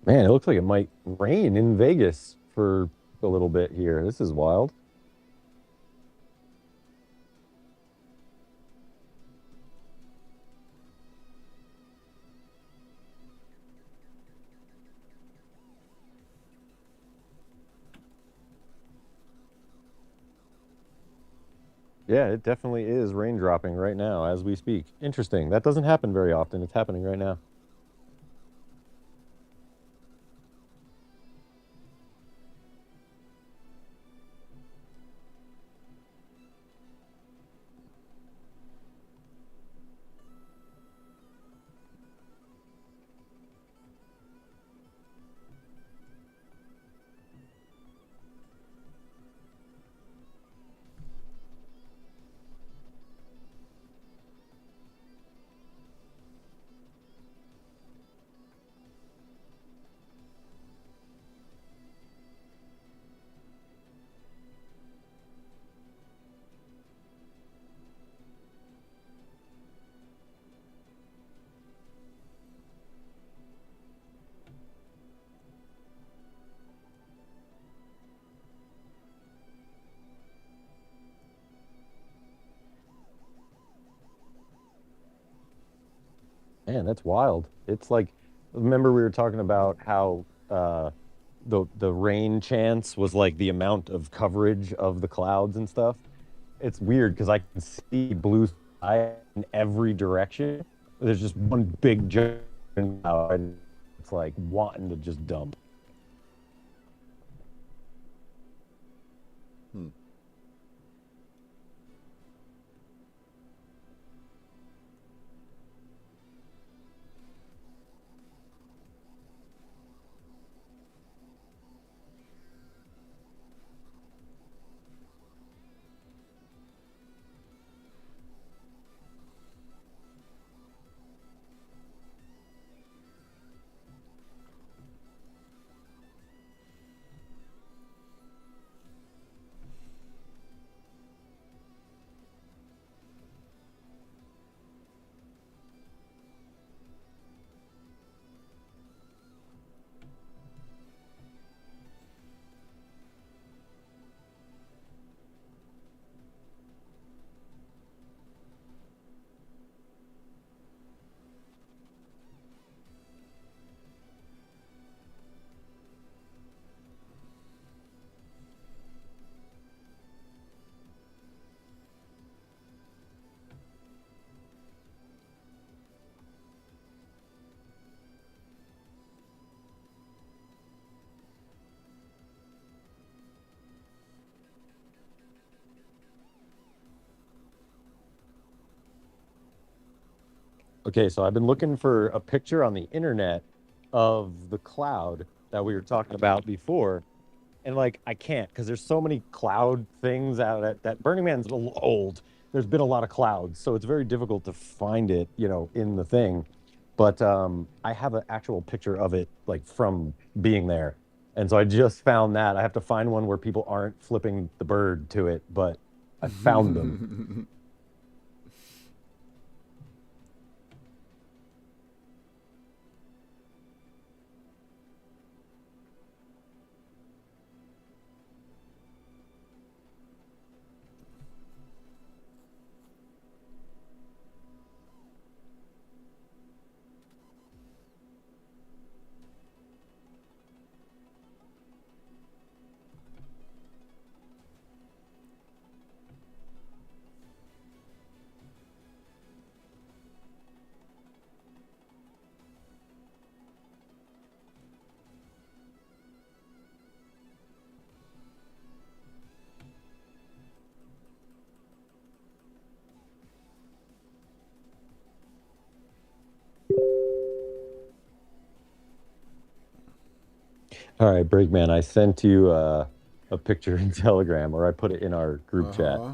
Man, it looks like it might rain in Vegas for a little bit here. This is wild. Yeah, it definitely is raindropping right now as we speak. Interesting. That doesn't happen very often. It's happening right now. Man, that's wild. It's like, remember we were talking about how the rain chance was like the amount of coverage of the clouds and stuff. It's weird because I can see blue sky in every direction. There's just one big giant cloud. And it's like wanting to just dump. Hmm. Okay, so I've been looking for a picture on the internet of the cloud that we were talking about before, and like I can't because there's so many cloud things out at that Burning Man's old. There's been a lot of clouds, so it's very difficult to find it, in the thing. But I have an actual picture of it, like from being there, and so I just found that. I have to find one where people aren't flipping the bird to it, but I found them. All right, Breakman, I sent you a picture in Telegram, or I put it in our group chat. Uh-huh.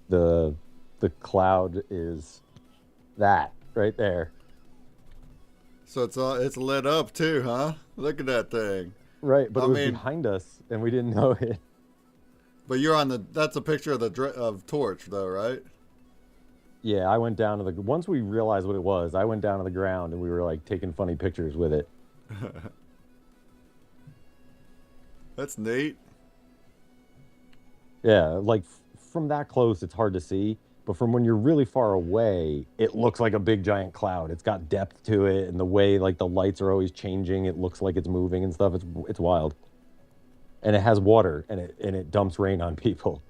The the cloud is that right there. So it's lit up too, huh? Look at that thing. Right, but I it was mean, behind us and we didn't know it. but you're on the. That's a picture of of torch, though, right? Yeah, I went down to the once we realized what it was, I went down to the ground and we were like taking funny pictures with it. That's neat. Yeah, like from that close it's hard to see, but from when you're really far away, it looks like a big giant cloud. It's got depth to it and the way like the lights are always changing, it looks like it's moving and stuff. It's wild. and it has water, and it dumps rain on people.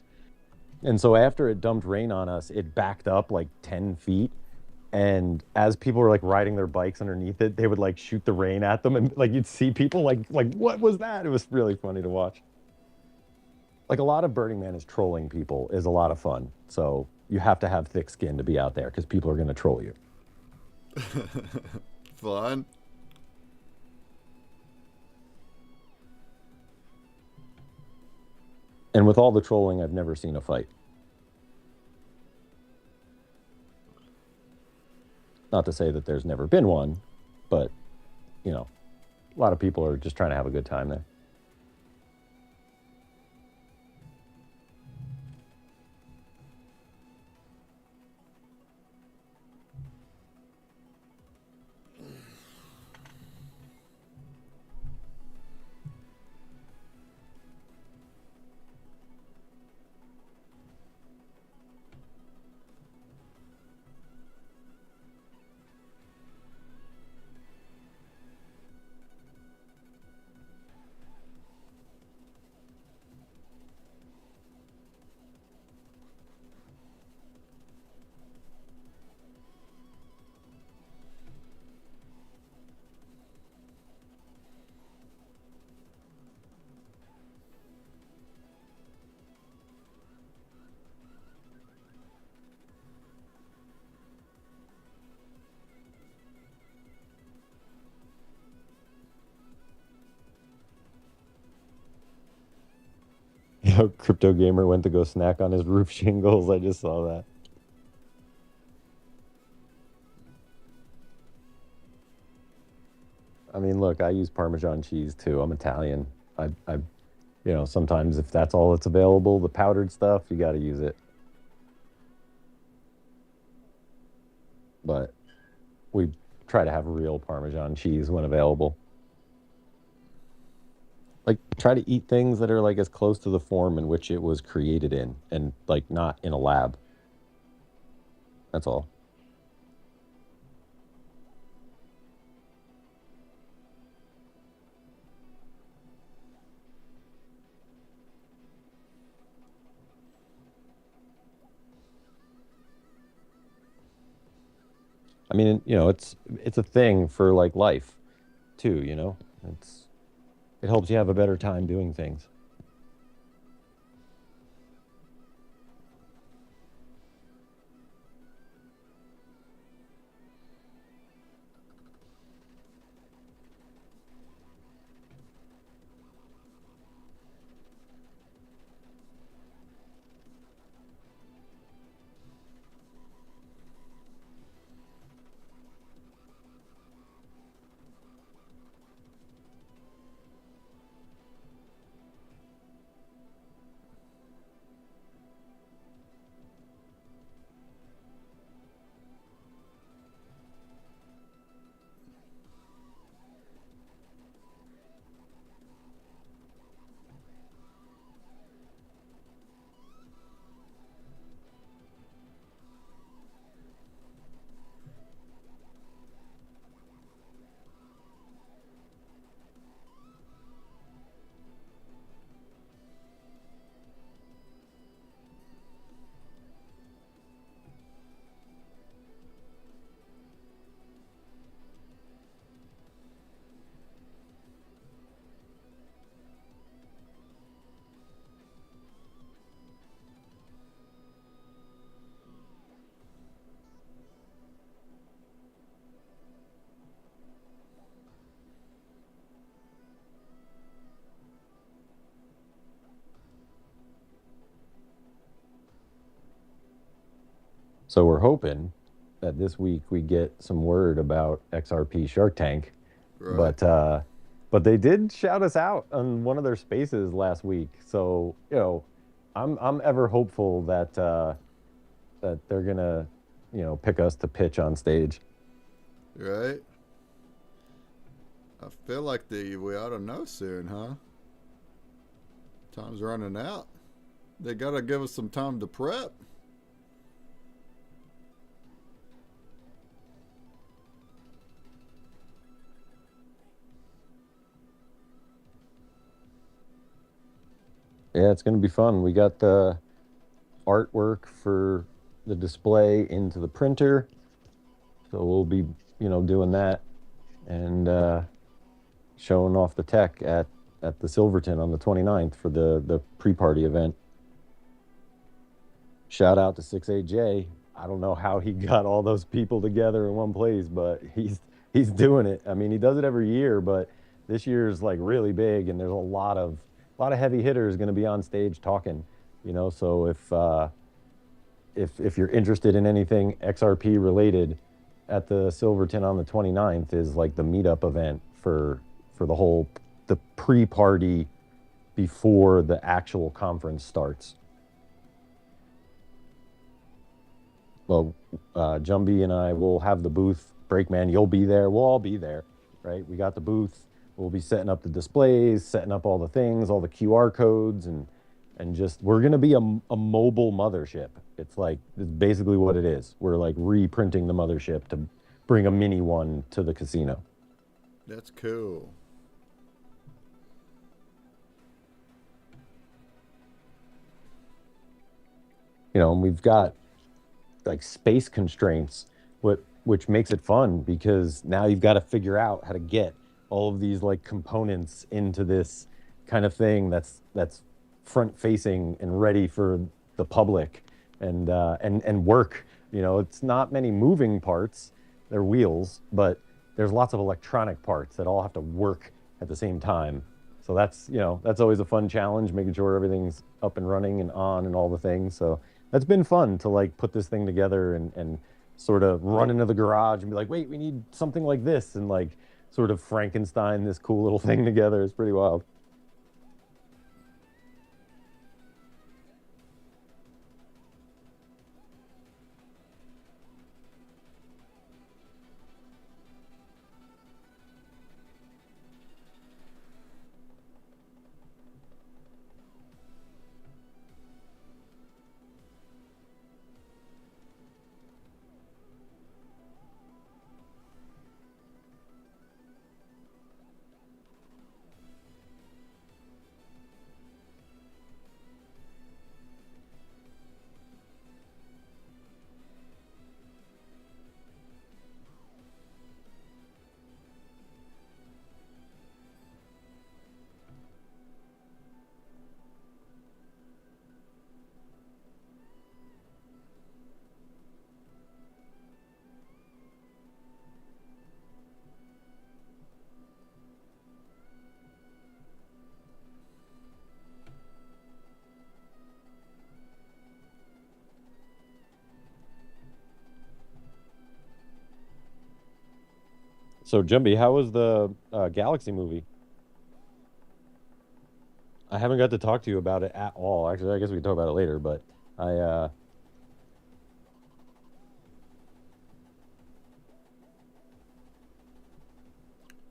And so after it dumped rain on us, it backed up like 10 feet. And as people were like riding their bikes underneath it, they would like shoot the rain at them, and like you'd see people like what was that? It was really funny to watch. Like a lot of Burning Man is trolling people is a lot of fun. So you have to have thick skin to be out there because people are going to troll you. Fun. And with all the trolling, I've never seen a fight. Not to say that there's never been one, but you know, a lot of people are just trying to have a good time there. You know, Crypto Gamer went to go snack on his roof shingles. I just saw that. I mean, look, I use Parmesan cheese too. I'm Italian. You know, sometimes if that's all that's available, the powdered stuff, you got to use it. But we try to have real Parmesan cheese when available. Like, try to eat things that are like as close to the form in which it was created in, and like not in a lab. That's all. I mean, you know, it's a thing for like life too, you know? It helps you have a better time doing things. So we're hoping that this week we get some word about XRP Shark Tank. Right. But they did shout us out on one of their spaces last week. So, you know, I'm ever hopeful that that they're gonna, you know, pick us to pitch on stage. Right. I feel like we ought to know soon, huh? Time's running out. They gotta give us some time to prep. Yeah, it's going to be fun. We got the artwork for the display into the printer, so we'll be, doing that and showing off the tech at the Silverton on the 29th for the pre-party event. Shout out to 68J. I don't know how he got all those people together in one place, but he's doing it. I mean, he does it every year, but this year is like really big, and there's a lot of heavy hitters going to be on stage talking. So if you're interested in anything XRP related, at the Silverton on the 29th is like the meetup event for the pre-party before the actual conference starts. Well, Jumby and I will have the booth. Breakman, you'll be there. We'll all be there, right? We got the booth. We'll be setting up the displays, setting up all the things, all the QR codes, and just we're gonna be a mobile mothership. It's basically what it is. We're like reprinting the mothership to bring a mini one to the casino. That's cool. And we've got like space constraints, which makes it fun because now you've got to figure out how to get all of these like components into this kind of thing that's front facing and ready for the public and work. It's not many moving parts. They're wheels, but there's lots of electronic parts that all have to work at the same time. So that's always a fun challenge, making sure everything's up and running and on and all the things. So that's been fun to like put this thing together and sort of run into the garage and be like, wait, we need something like this, and like sort of Frankenstein this cool little thing together. It's pretty wild. So, Jumby, how was the Galaxy movie? I haven't got to talk to you about it at all. Actually, I guess we can talk about it later, but I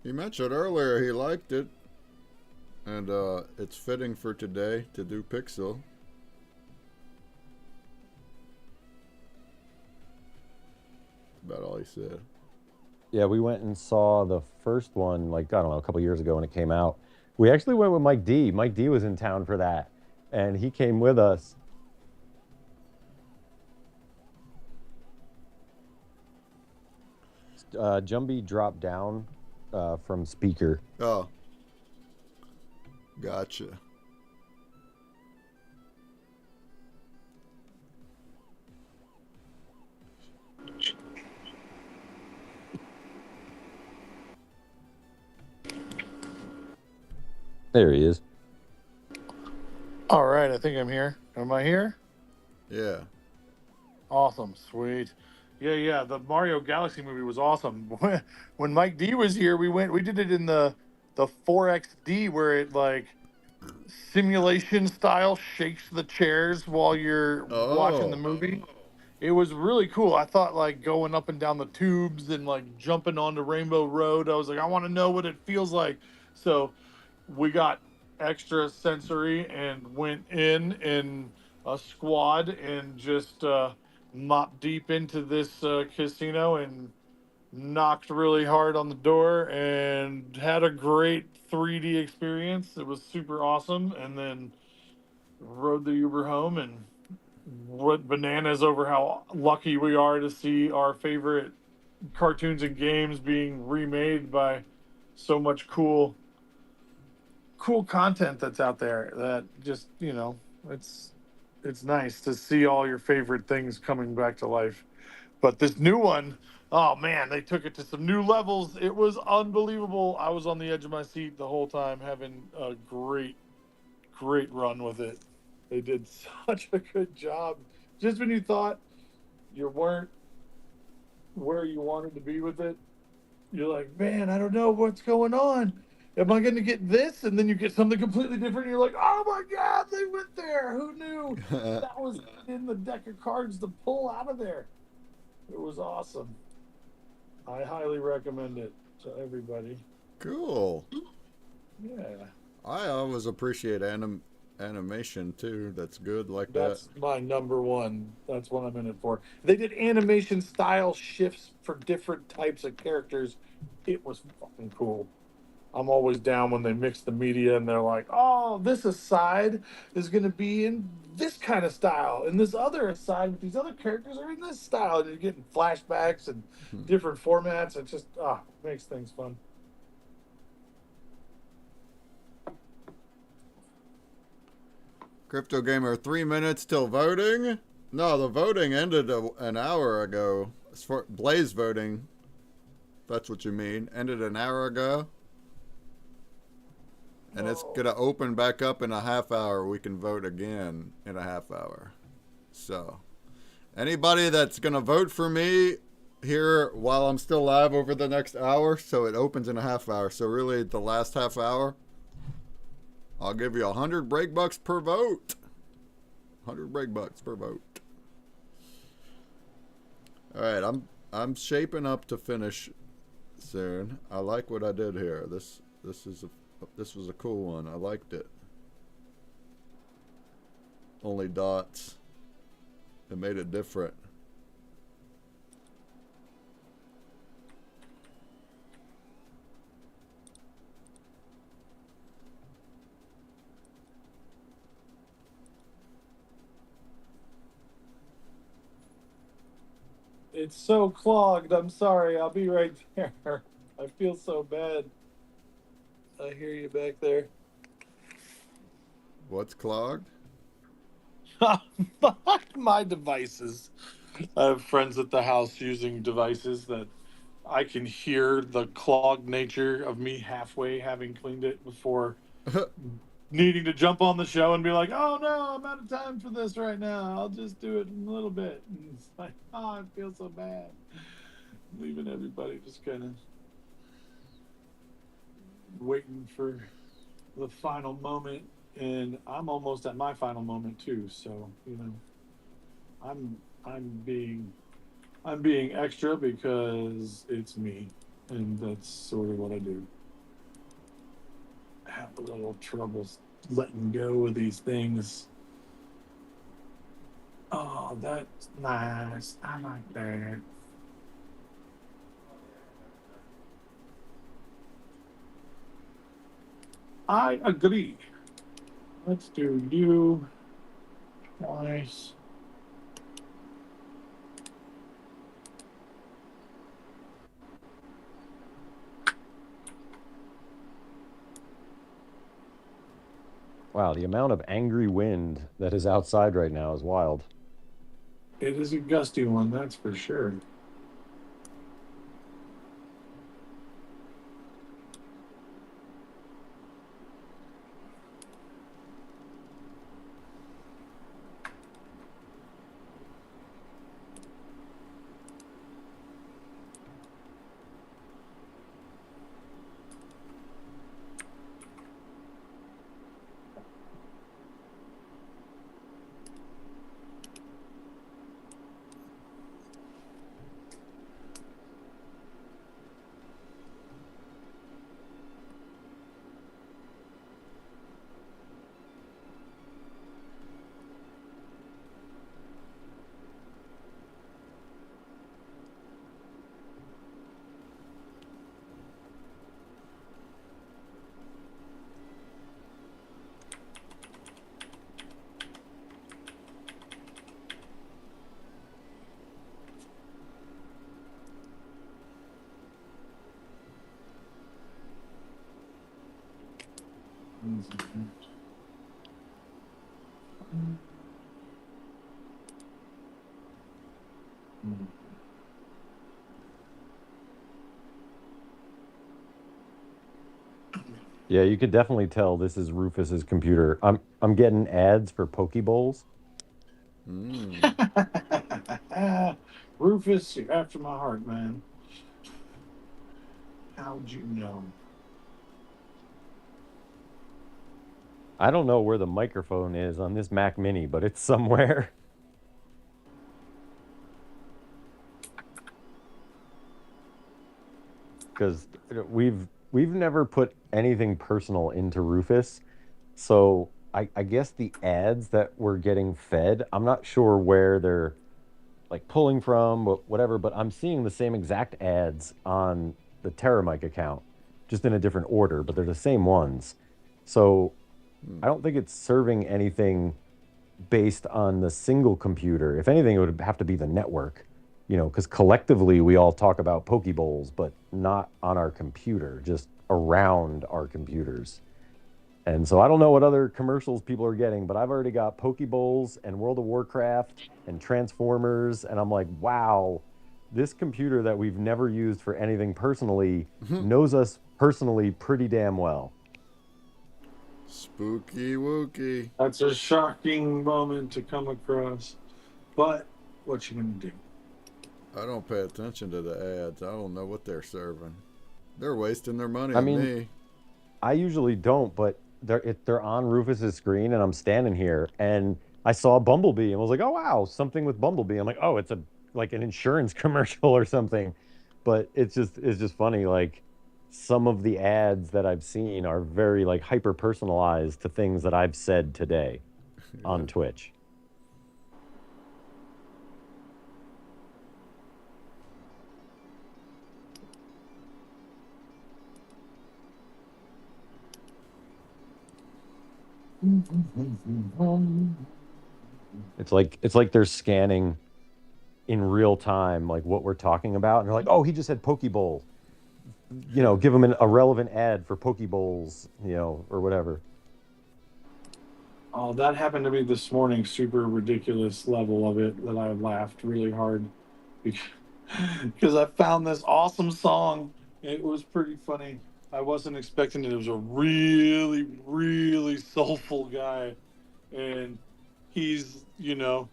He mentioned earlier he liked it, and it's fitting for today to do Pixel. About all he said. Yeah, we went and saw the first one, like, I don't know, a couple years ago when it came out. We actually went with Mike D. Mike D was in town for that, and he came with us. Jumby dropped down from speaker. Oh, gotcha. There he is. All right, I think I'm here. Am I here? Yeah. Awesome, sweet. Yeah. The Mario Galaxy movie was awesome. When Mike D was here, we did it in the 4XD where it like simulation style shakes the chairs while you're watching the Oh. movie. It was really cool. I thought like going up and down the tubes and like jumping onto Rainbow Road. I was like, I want to know what it feels like. So we got extra sensory and went in a squad and just mopped deep into this casino and knocked really hard on the door and had a great 3D experience. It was super awesome. And then rode the Uber home and went bananas over how lucky we are to see our favorite cartoons and games being remade by so much cool content that's out there that just, it's nice to see all your favorite things coming back to life. But this new one, oh man, they took it to some new levels. It was unbelievable. I was on the edge of my seat the whole time, having a great run with it. They did such a good job. Just when you thought you weren't where you wanted to be with it, you're like, man, I don't know what's going on. Am I going to get this? And then you get something completely different. And you're like, oh my God, they went there. Who knew that was in the deck of cards to pull out of there? It was awesome. I highly recommend it to everybody. Cool. Yeah. I always appreciate animation too. That's good like That's my number one. That's what I'm in it for. They did animation style shifts for different types of characters. It was fucking cool. I'm always down when they mix the media and they're like, oh, this aside is going to be in this kind of style, and this other aside with these other characters are in this style. And you're getting flashbacks and that. different formats. It just makes things fun. Crypto Gamer, 3 minutes till voting? No, the voting ended an hour ago. As for Blaze voting, if that's what you mean, ended an hour ago. And it's going to open back up in a half hour. We can vote again in a half hour. So, anybody that's going to vote for me here while I'm still live over the next hour, so it opens in a half hour. So, really, the last half hour, I'll give you 100 break bucks per vote. 100 break bucks per vote. All right, I'm shaping up to finish soon. I like what I did here. This was a cool one. I liked it. Only dots. It made it different. It's so clogged. I'm sorry. I'll be right there. I feel so bad. I hear you back there. What's clogged? My devices. I have friends at the house using devices that I can hear the clogged nature of me halfway having cleaned it before needing to jump on the show and be like, oh no, I'm out of time for this right now. I'll just do it in a little bit. And it's like, oh, I feel so bad. Leaving everybody just kind of waiting for the final moment. And I'm almost at my final moment too. So, I'm being extra because it's me. And that's sort of what I do. I have a little trouble letting go of these things. Oh, that's nice. I like that. I agree. Let's do you twice. Wow, the amount of angry wind that is outside right now is wild. It is a gusty one, that's for sure. Yeah, you could definitely tell this is Rufus's computer. I'm getting ads for Pokeballs. Rufus, you're after my heart, man. How'd you know? I don't know where the microphone is on this Mac Mini, but it's somewhere. Because we've never put anything personal into Rufus. So I guess the ads that we're getting fed, I'm not sure where they're like pulling from, but whatever, but I'm seeing the same exact ads on the Terramike account, just in a different order, but they're the same ones. So I don't think it's serving anything based on the single computer. If anything, it would have to be the network, because collectively we all talk about Pokeballs, but not on our computer, just around our computers. And so I don't know what other commercials people are getting, but I've already got Pokeballs and World of Warcraft and Transformers. And I'm like, wow, this computer that we've never used for anything personally knows us personally pretty damn well. Spooky wookie. That's a shocking moment to come across. But what you gonna do? I don't pay attention to the ads. I don't know what they're serving. They're wasting their money I on mean, me. I usually don't, but they're on Rufus's screen, and I'm standing here, and I saw Bumblebee, and was like, "Oh wow, something with Bumblebee." I'm like, "Oh, it's like an insurance commercial or something," but it's just funny. Like some of the ads that I've seen are very like hyper personalized to things that I've said today on Twitch. It's like they're scanning in real time like what we're talking about, and they're like, "Oh, he just had Pokeball." Give them a relevant ad for Pokeballs, or whatever. Oh, that happened to me this morning. Super ridiculous level of it that I laughed really hard because I found this awesome song. It was pretty funny. I wasn't expecting it. It was a really, really soulful guy, and he's in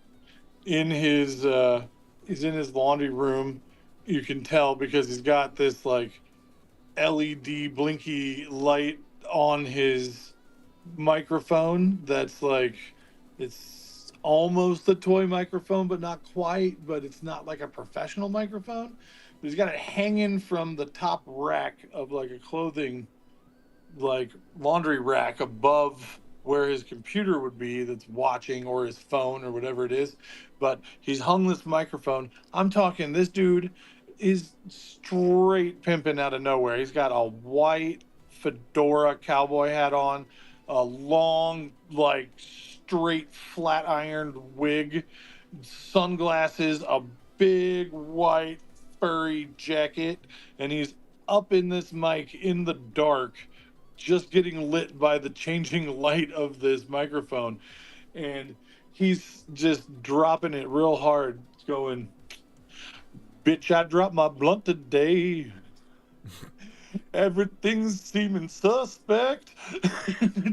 his he's in his laundry room. You can tell because he's got this like LED blinky light on his microphone that's like it's almost a toy microphone but not quite, but it's not like a professional microphone. But he's got it hanging from the top rack of like a clothing like laundry rack above where his computer would be that's watching, or his phone or whatever it is. But he's hung this microphone. I'm talking this dude is straight pimping out of nowhere. He's got a white fedora cowboy hat on, a long like straight flat ironed wig, sunglasses, a big white furry jacket, and he's up in this mic in the dark, just getting lit by the changing light of this microphone. And he's just dropping it real hard, going, "Bitch, I dropped my blunt today. Everything's seeming suspect."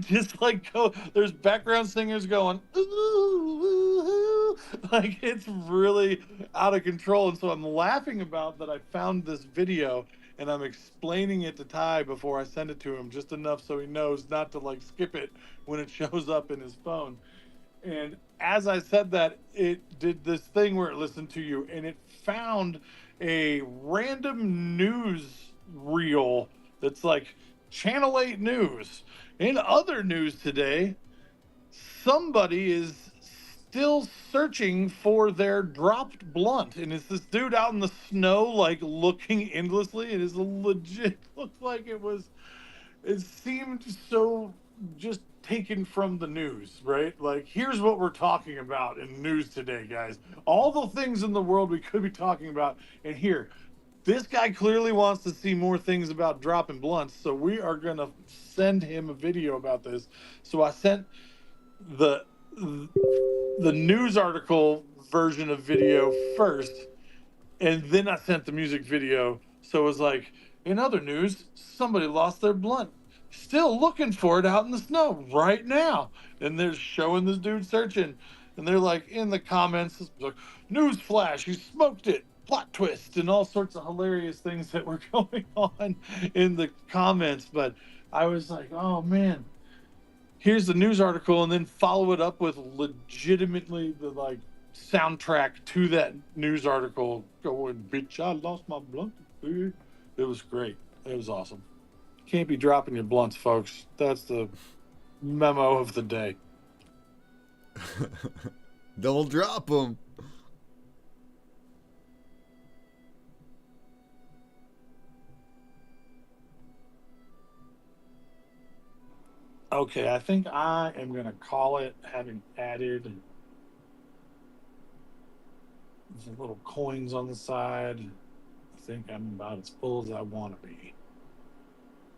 Just like there's background singers going, "Ooh, ooh, ooh." Like it's really out of control. And so I'm laughing about that. I found this video and I'm explaining it to Ty before I send it to him, just enough so he knows not to like skip it when it shows up in his phone. And as I said that, it did this thing where it listened to you and it found a random news reel that's like Channel 8 News. In other news today, somebody is still searching for their dropped blunt. And it's this dude out in the snow, like looking endlessly. It is legit looked like it seemed so just taken from the news, right? Like, here's what we're talking about in news today, guys. All the things in the world we could be talking about, and here, this guy clearly wants to see more things about dropping blunts, so we are gonna send him a video about this. So I sent the the news article version of video first, and then I sent the music video. So it was like, in other news, somebody lost their blunt. Still looking for it out in the snow right now. And they're showing this dude searching. And they're like in the comments, it's like, news flash, he smoked it, plot twist, and all sorts of hilarious things that were going on in the comments. But I was like, oh man, here's the news article, and then follow it up with legitimately the like soundtrack to that news article going, bitch, I lost my blunt. It was great. It was awesome. Can't be dropping your blunts, folks. That's the memo of the day. Don't drop them. Okay, I think I am going to call it, having added some little coins on the side. I think I'm about as full as I want to be.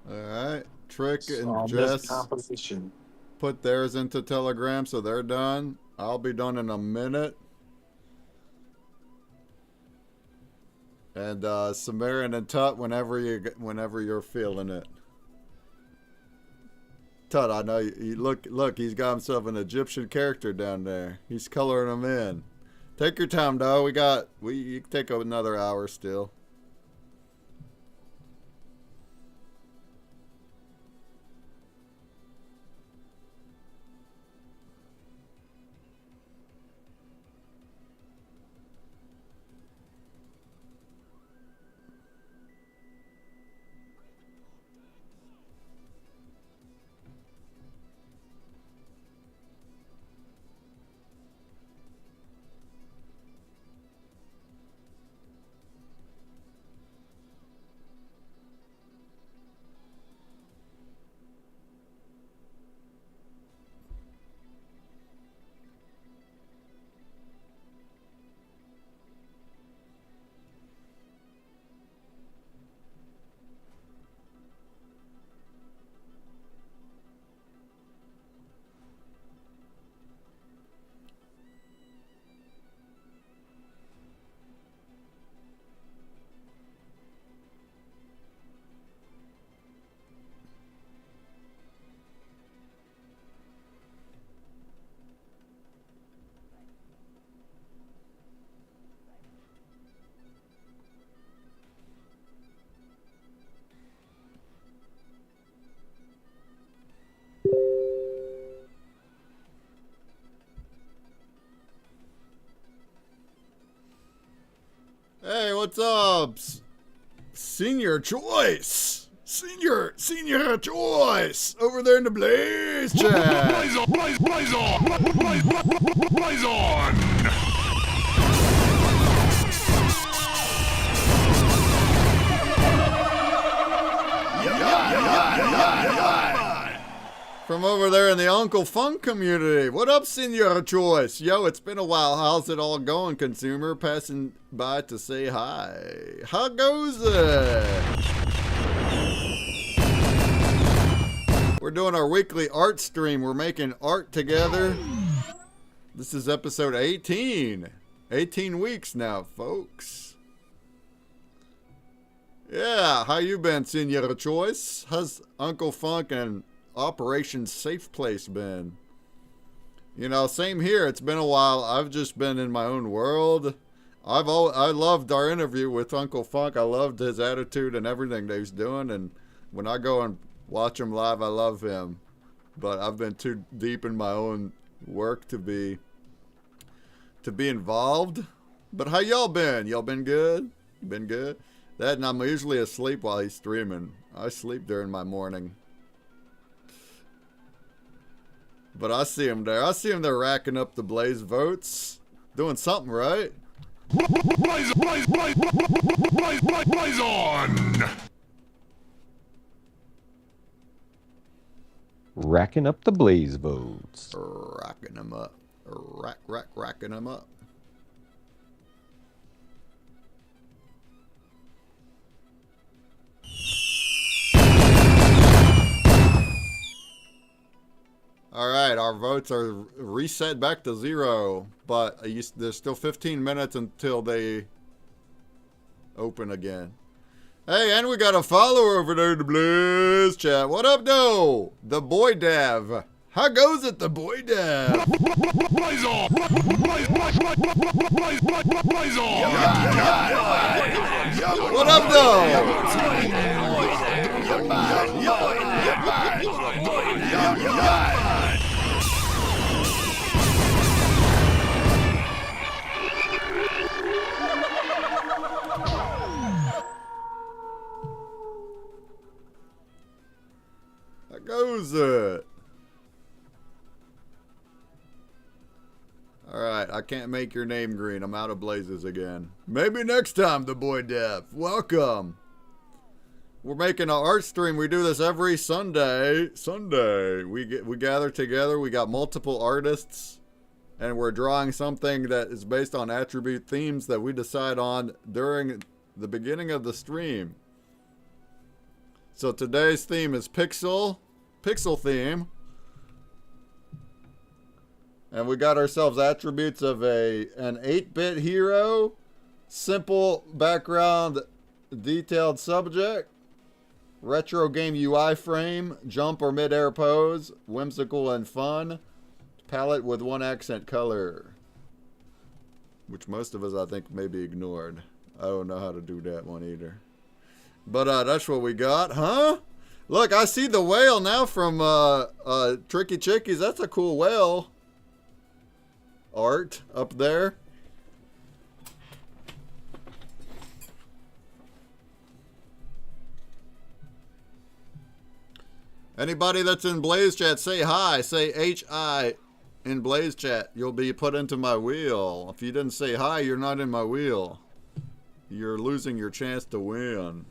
All right. Trick So and on this Jess composition. put theirs into Telegram, so they're done. I'll be done in a minute. And Sumerian and Tut, whenever you're feeling it. Tut, I know you look. He's got himself an Egyptian character down there. He's coloring them in. Take your time, though. You can take another hour still. Hey, what's up? Senior Choice. Senior Choice. Over there in the Blaze chat. Blaze on! Blaze on! Blaze on! From over there in the Uncle Funk community. What up, Senior Choice? Yo, it's been a while. How's it all going, consumer? Passing by to say hi. How goes it? We're doing our weekly art stream. We're making art together. This is episode 18. 18 weeks now, folks. Yeah, how you been, Senior Choice? How's Uncle Funk and Operation Safe Place been? You know, same here. It's been a while. I've just been in my own world. I loved our interview with Uncle Funk. I loved his attitude and everything that he's doing. And when I go and watch him live, I love him. But I've been too deep in my own work to be involved. But how y'all been? Y'all been good? Been good? That, and I'm usually asleep while he's streaming. I sleep during my morning. But I see him there. I see him there racking up the Blaze votes. Doing something right. Blaze on! Racking up the Blaze votes. Racking them up. Racking them up. right, our votes are reset back to 0, but there's still 15 minutes until they open again. Hey, and we got a follower over there in the Blaze chat. What up, though? The Boy Dev. How goes it, the Boy Dev? Blaze on! Blaze on! What up, though? How goes it? Alright, I can't make your name green. I'm out of blazes again. Maybe next time, the Boy Dev. Welcome. We're making an art stream. We do this every Sunday. We gather together. We got multiple artists. And we're drawing something that is based on attribute themes that we decide on during the beginning of the stream. So today's theme is Pixel theme. And we got ourselves attributes of an 8-bit hero, simple background, detailed subject, retro game UI frame, jump or mid-air pose, whimsical and fun, palette with one accent color. Which most of us, I think, maybe ignored. I don't know how to do that one either. But that's what we got, huh? Look, I see the whale now from Tricky Chickies. That's a cool whale art up there. Anybody that's in Blaze Chat, say hi. Say H-I in Blaze Chat. You'll be put into my wheel. If you didn't say hi, you're not in my wheel. You're losing your chance to win.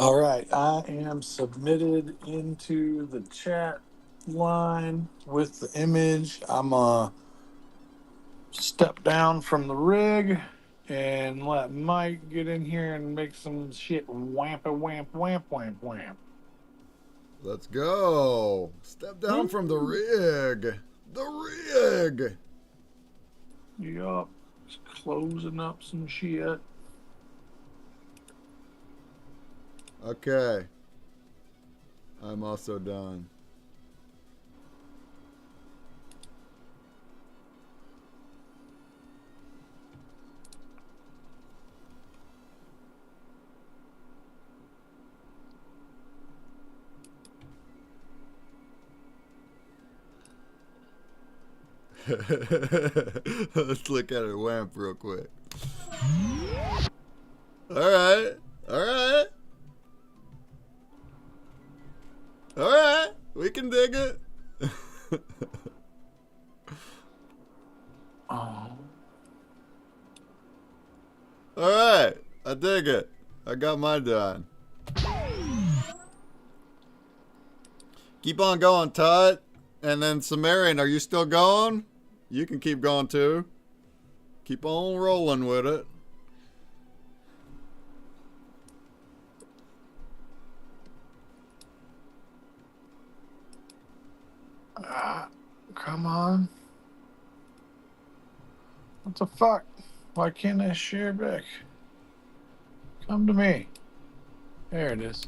All right, I am submitted into the chat line with the image. I'm step down from the rig and let Mike get in here and make some shit whampa whamp whamp whamp whamp. Let's go. Step down from the rig. The rig. Yup, just closing up some shit. Okay. I'm also done. Let's look at her wamp real quick. Alright. Alright. Alright. We can dig it. Oh, Alright. I dig it. I got mine done. Keep on going, Todd. And then Sumerian, are you still going? You can keep going too. Keep on rolling with it. come on. What the fuck? Why can't I share back? Come to me. There it is.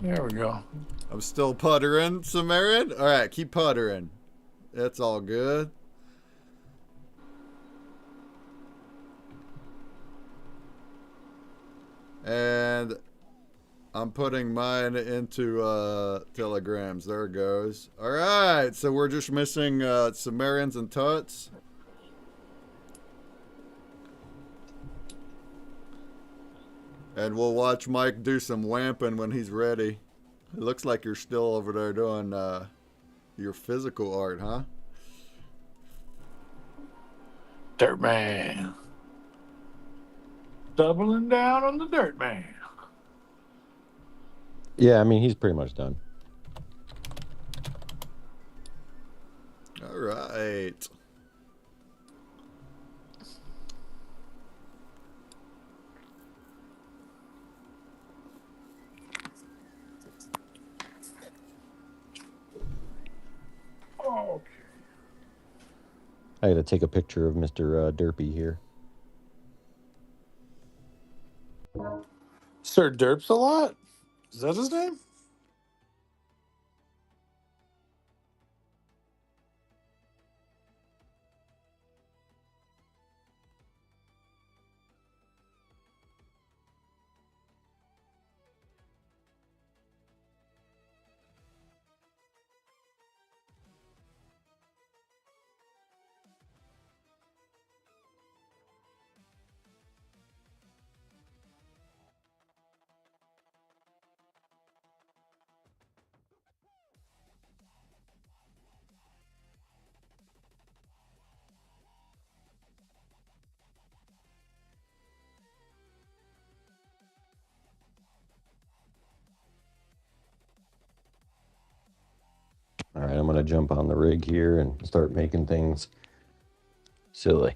There we go. I'm still puttering, Sumerian. Alright, keep puttering. That's all good. And I'm putting mine into telegrams. There it goes. Alright, so we're just missing Sumerians and Tuts. And we'll watch Mike do some wamping when he's ready. It looks like you're still over there doing your physical art, huh? Dirt man. Doubling down on the dirt man. Yeah, I mean, he's pretty much done. All right. Okay. I got to take a picture of Mr. Derpy here. Sir Derps a lot? Is that his name? All right, I'm going to jump on the rig here and start making things silly.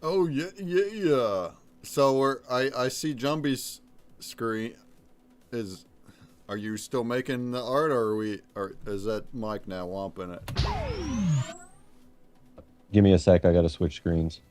Oh yeah. So I see Jumbie's screen. Are you still making the art, or is that Mike now womping it? Give me a sec. I got to switch screens.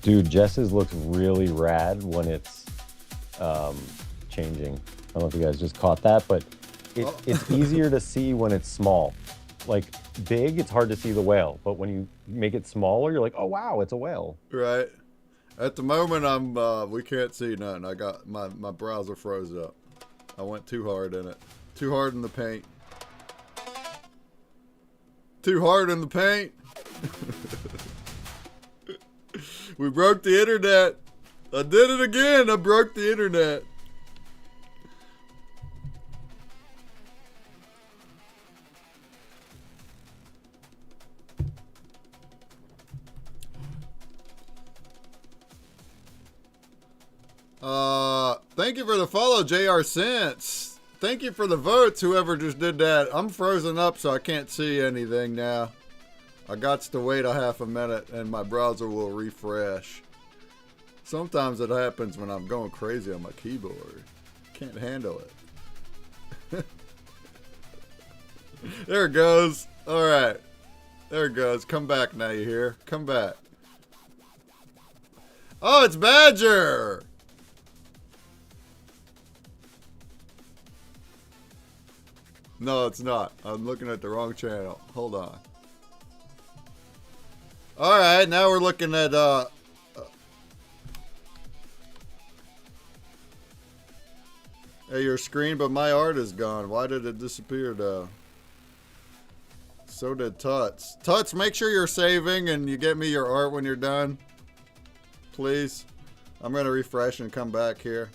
Dude, Jess's looks really rad when it's changing. I don't know if you guys just caught that, but it's easier to see when it's small. Like big, it's hard to see the whale, but when you make it smaller, you're like, oh wow, it's a whale. Right. At the moment, we can't see nothing. I got my browser froze up. I went too hard in it. Too hard in the paint. Too hard in the paint. We broke the internet. I did it again. I broke the internet. Thank you for the follow, JR Sense. Thank you for the votes, whoever just did that. I'm frozen up, so I can't see anything now. I got to wait a half a minute, and my browser will refresh. Sometimes it happens when I'm going crazy on my keyboard. Can't handle it. There it goes. All right. There it goes. Come back now, you hear? Come back. Oh, it's Badger! No, it's not. I'm looking at the wrong channel. Hold on. Alright, now we're looking at Hey, your screen, but my art is gone. Why did it disappear, though? So did Tuts. Tuts, make sure you're saving and you get me your art when you're done. Please. I'm going to refresh and come back here.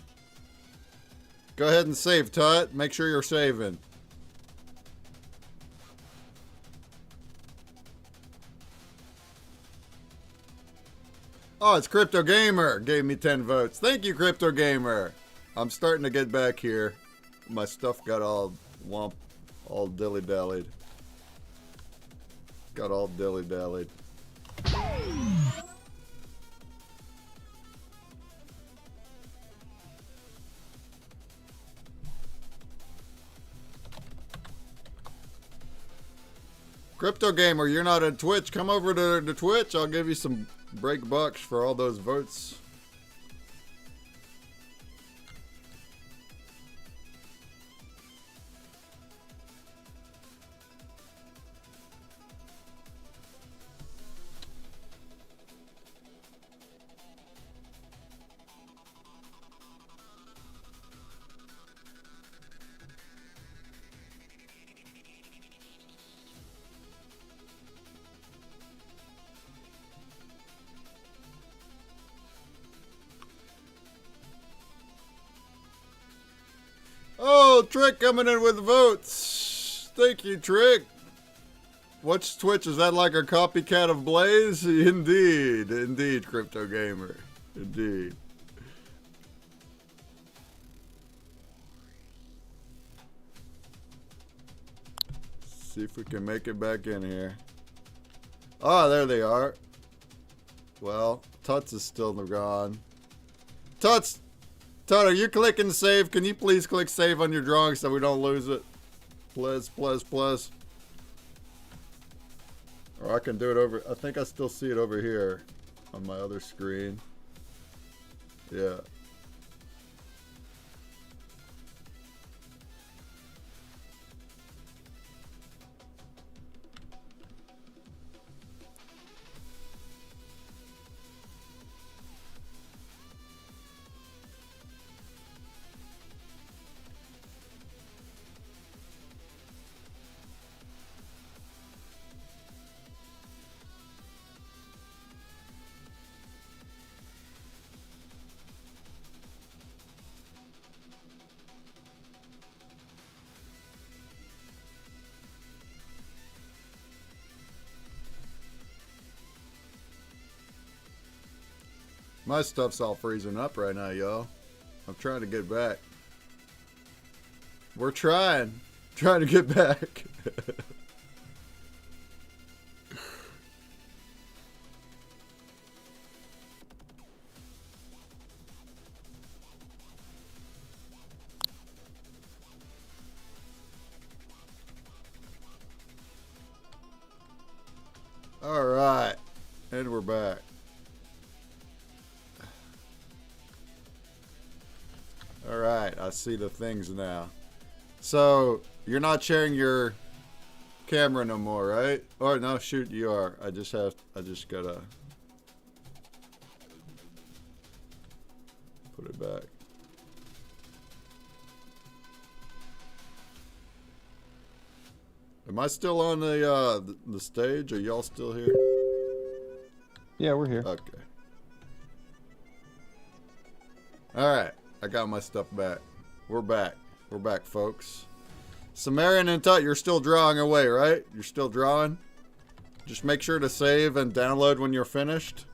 Go ahead and save, Tut. Make sure you're saving. Oh, it's Crypto Gamer. Gave me 10 votes. Thank you, Crypto Gamer. I'm starting to get back here. My stuff got all womp, all dilly-dallied. Got all dilly-dallied. Crypto Gamer, you're not on Twitch. Come over to Twitch. I'll give you some break bucks for all those votes. Oh, Trick coming in with votes. Thank you, Trick. What's Twitch? Is that like a copycat of Blaze? Indeed. Indeed, Crypto Gamer. Indeed. See if we can make it back in here. Oh, there they are. Well, Tuts is still gone. Tuts! Tut, are you clicking save? Can you please click save on your drawing so we don't lose it? Please, please, please. Or I can do it over. I think I still see it over here on my other screen. Yeah. My stuff's all freezing up right now, y'all. I'm trying to get back. We're trying to get back. All right, and we're back. All right, I see the things now. So you're not sharing your camera no more, right? Or no, shoot, you are. I just gotta put it back. Am I still on the stage? Are y'all still here? Yeah, we're here. Okay. All right. I got my stuff back. We're back. We're back, folks. Sumerian and Tut, you're still drawing away, right? You're still drawing? Just make sure to save and download when you're finished.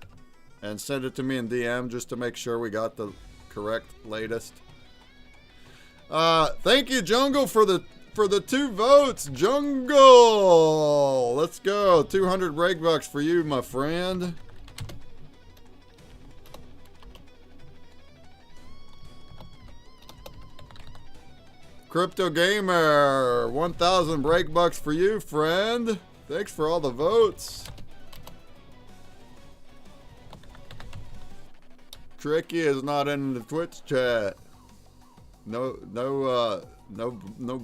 And send it to me in DM just to make sure we got the correct latest. Thank you, Jungle, for the 2 votes. Jungle! Let's go. 200 break bucks for you, my friend. Crypto Gamer, 1,000 break bucks for you, friend. Thanks for all the votes. Tricky is not in the Twitch chat. No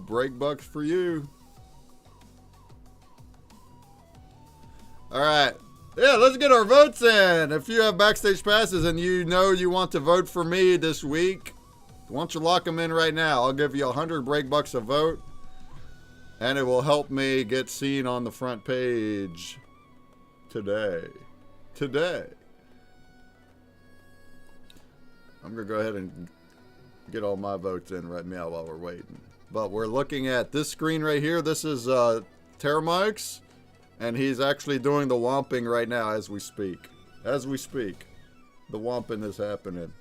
break bucks for you. All right. Yeah, let's get our votes in. If you have backstage passes and you know you want to vote for me this week, Why don't you lock them in right now? I'll give you 100 break bucks a vote, and it will help me get seen on the front page today. I'm going to go ahead and get all my votes in right now while we're waiting. But we're looking at this screen right here. This is Terramike's, and he's actually doing the womping right now as we speak. As we speak, the womping is happening.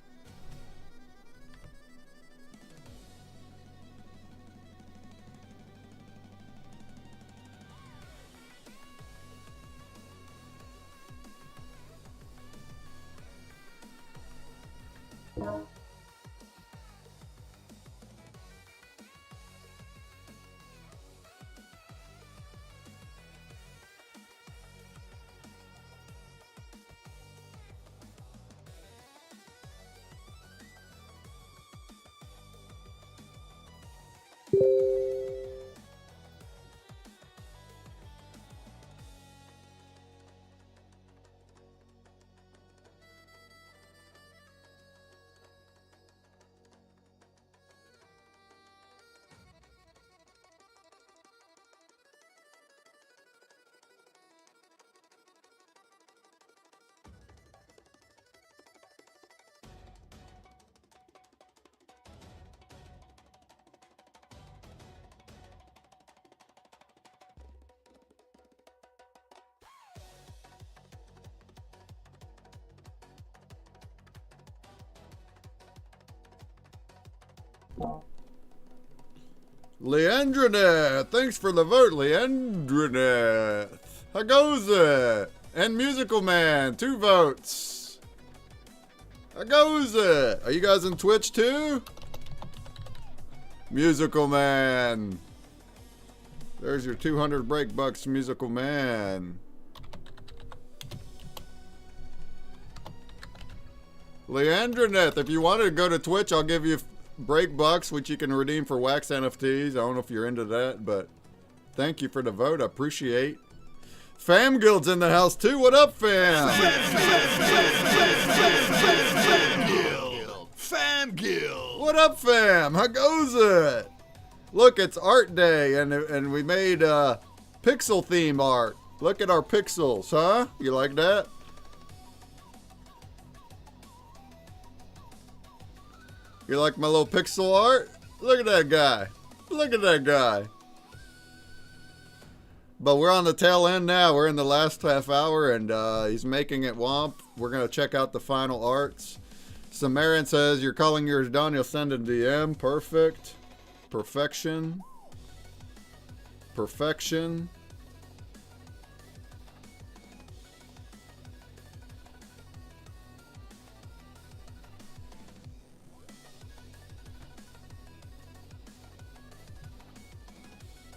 Leandrineth, thanks for the vote, Leandrineth. How goes it? And Musical Man, 2 votes. How goes it? Are you guys on Twitch too? Musical Man. There's your 200 break bucks, Musical Man. Leandrineth, if you wanted to go to Twitch, I'll give you break bucks, which you can redeem for wax NFTs. I don't know if you're into that, but thank you for the vote. I appreciate. Fam Guild's in the house too. What up, fam? Fam Guild. What up, fam? How goes it? Look, it's art day, and we made pixel theme art. Look at our pixels, huh? You like that? You like my little pixel art? Look at that guy. Look at that guy. But we're on the tail end now. We're in the last half hour, and he's making it womp. We're going to check out the final arts. Samarin says, you're calling yours done. You'll send a DM. Perfect. Perfection. Perfection.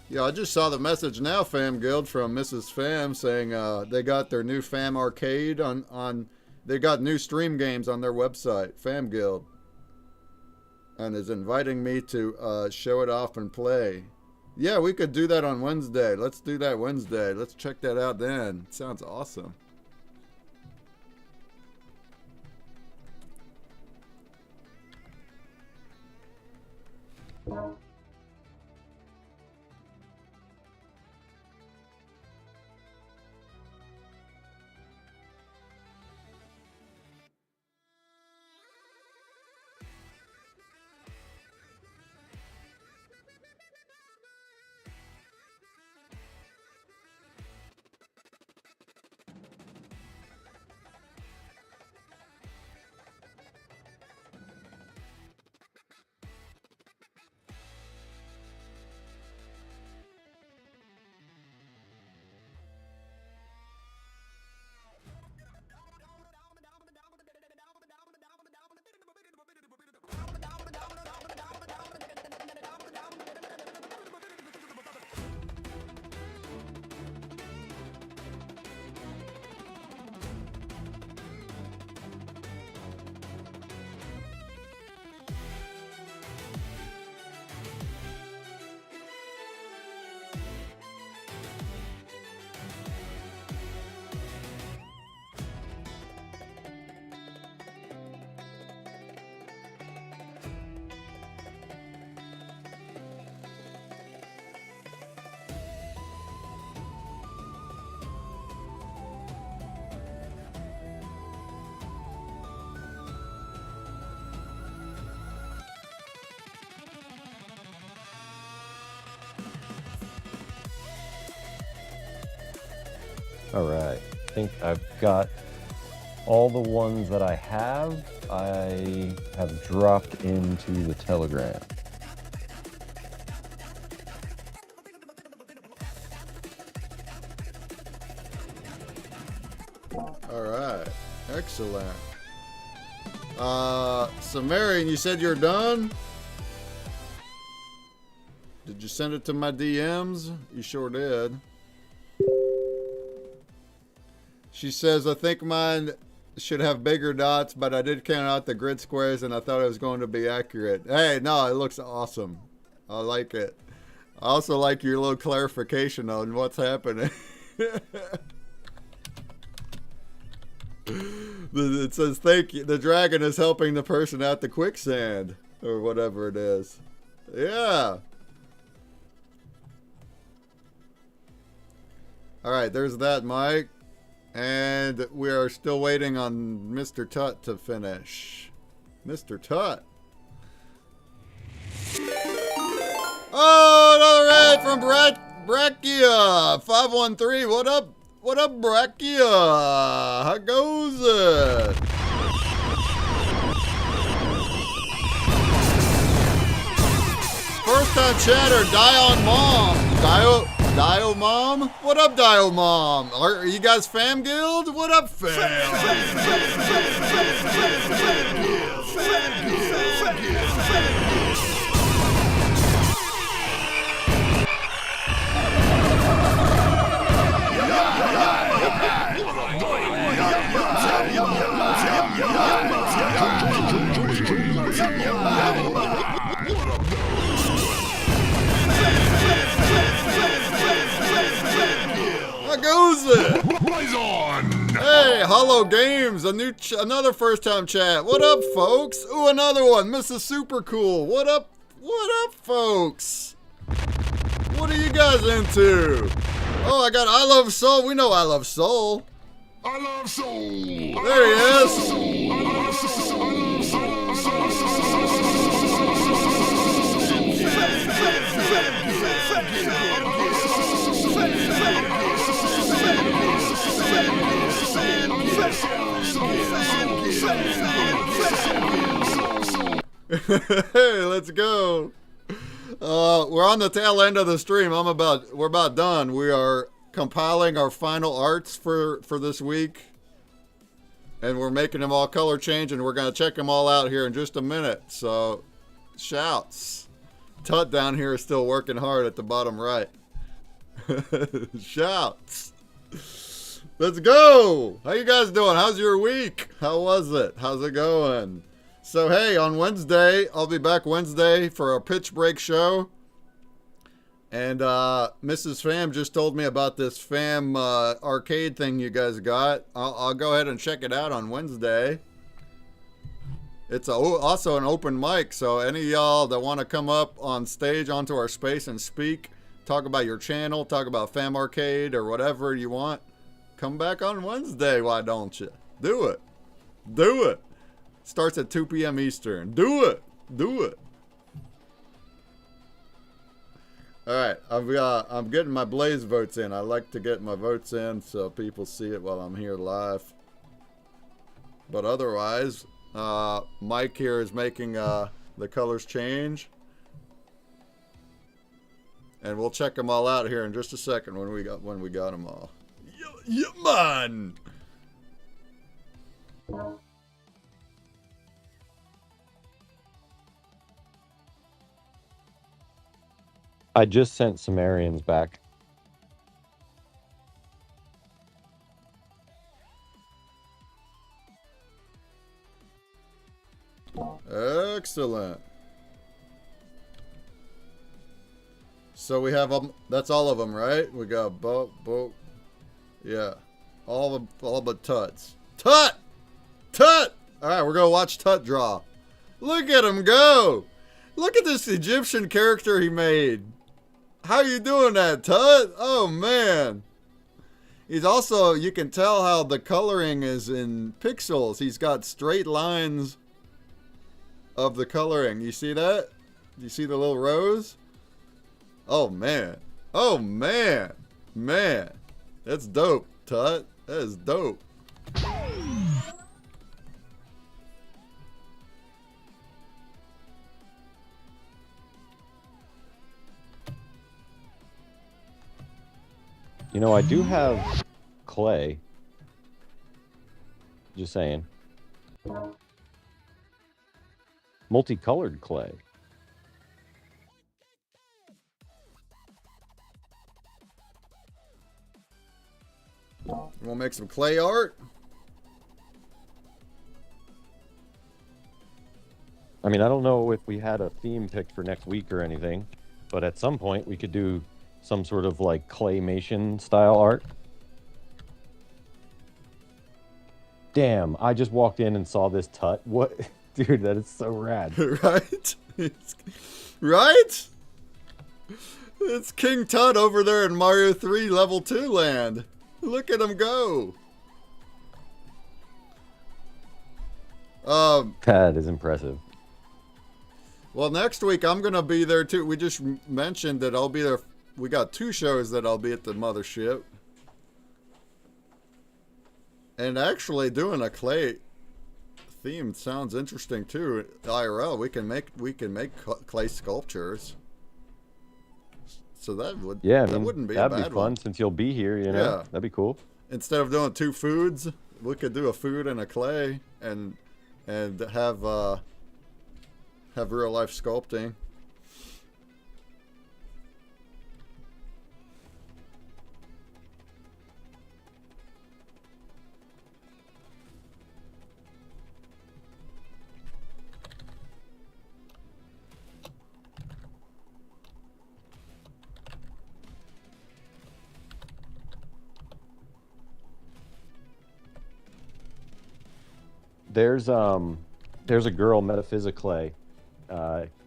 Yeah, I just saw the message now, Fam Guild, from Mrs. Fam saying they got their new Fam Arcade on they got new stream games on their website, Fam Guild, and is inviting me to show it off and play. Yeah, we could do that on Wednesday. Let's do that Wednesday. Let's check that out then. Sounds awesome. All right. I think I've got all the ones that I have dropped into the Telegram. All right. Excellent. Sumerian, you said you're done? Did you send it to my DMs? You sure did. She says, I think mine should have bigger dots, but I did count out the grid squares and I thought it was going to be accurate. Hey, no, it looks awesome. I like it. I also like your little clarification on what's happening. It says, thank you. The dragon is helping the person out the quicksand. Or whatever it is. Yeah. Alright, there's that, Mike. And we are still waiting on Mr. Tut to finish. Mr. Tut. Oh, another raid from Brachia 513. What up? What up, Brachia? How goes it? First time chatter, Dion Mom. Dio Mom? What up, Dio Mom? Are you guys fam guild? What up, fam? How goes it? Blaze on! Hey, Hollow Games, another first time chat. What up, folks? Ooh, another one. Mrs. Super Cool. What up? What up, folks? What are you guys into? Oh, I got I Love Soul. We know I Love Soul. I love soul! There he is. I love soul! Hey, let's go. We're on the tail end of the stream. We're about done. We are compiling our final arts for this week. And we're making them all color change, and we're going to check them all out here in just a minute. So, shouts. Tut down here is still working hard at the bottom right. Shouts. Let's go. How you guys doing? How's your week? How was it? How's it going? So, hey, on Wednesday, I'll be back Wednesday for a pitch break show. And Mrs. Pham just told me about this Pham arcade thing you guys got. I'll go ahead and check it out on Wednesday. It's also an open mic, so any of y'all that want to come up on stage onto our space and speak, talk about your channel, talk about Pham Arcade or whatever you want, come back on Wednesday, why don't you? Do it. Do it. Starts at 2 p.m. Eastern. Do it. Do it. All right, I'm getting my Blaze votes in. I like to get my votes in so people see it while I'm here live. But otherwise, Mike here is making the colors change. And we'll check them all out here in just a second when we got them all. Yeah, man. I just sent Sumerians back. Excellent. So we have that's all of them, right? We got boat. Yeah. All but Tuts. Tut! Tut! Alright, we're gonna watch Tut draw. Look at him go! Look at this Egyptian character he made. How you doing that, Tut? Oh, man. He's also, you can tell how the coloring is in pixels. He's got straight lines of the coloring. You see that? You see the little rows? Oh, man. Oh, man. Man. That's dope. Tut. That is dope. You know, I do have clay. Just saying. Multicolored clay. You want to make some clay art? I mean, I don't know if we had a theme picked for next week or anything, but at some point we could do some sort of like claymation style art. Damn, I just walked in and saw this Tut. What? Dude, that is so rad. Right? Right? It's King Tut over there in Mario 3 Level 2 land. Look at him go. That is impressive. Well, next week I'm going to be there too. We just mentioned that I'll be there. We got 2 shows that I'll be at the mothership. And actually doing a clay theme sounds interesting too. IRL, we can make clay sculptures. So that would wouldn't be a bad that'd be fun one. since you'll be here, you know. Yeah. That'd be cool. Instead of doing 2 foods, we could do a food and a clay and have real life sculpting. There's a girl, Metaphysiclay,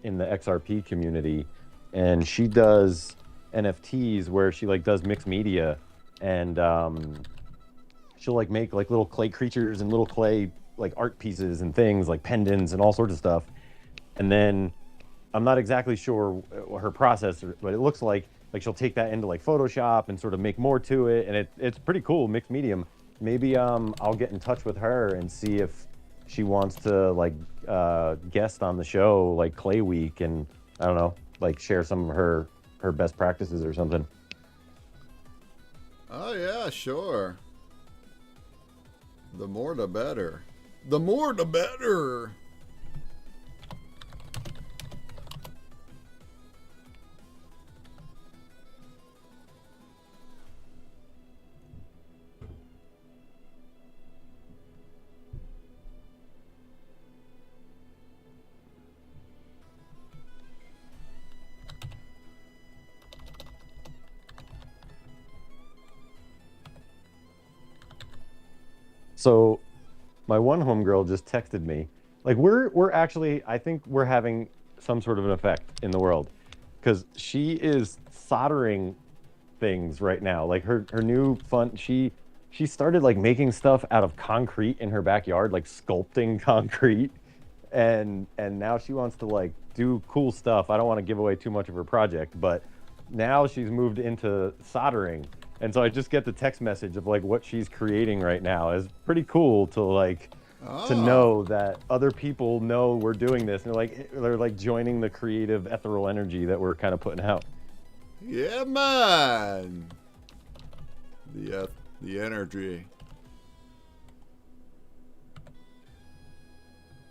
in the XRP community, and she does NFTs where she like does mixed media, and she'll like make like little clay creatures and little clay like art pieces and things like pendants and all sorts of stuff. And then I'm not exactly sure her process, but it looks like she'll take that into like Photoshop and sort of make more to it, and it's pretty cool, mixed medium. Maybe I'll get in touch with her and see if she wants to like guest on the show like Clay Week, and I don't know, like share some of her best practices or something. Oh yeah, sure. The more the better. The more the better. So my one homegirl just texted me. Like we're actually, I think we're having some sort of an effect in the world, because she is soldering things right now. Like her new fun, she started like making stuff out of concrete in her backyard, like sculpting concrete, and now she wants to like do cool stuff. I don't want to give away too much of her project, but now she's moved into soldering. And so I just get the text message of like what she's creating right now. Is pretty cool to like to know that other people know we're doing this, and they're like joining the creative ethereal energy that we're kind of putting out. Yeah, man. The energy.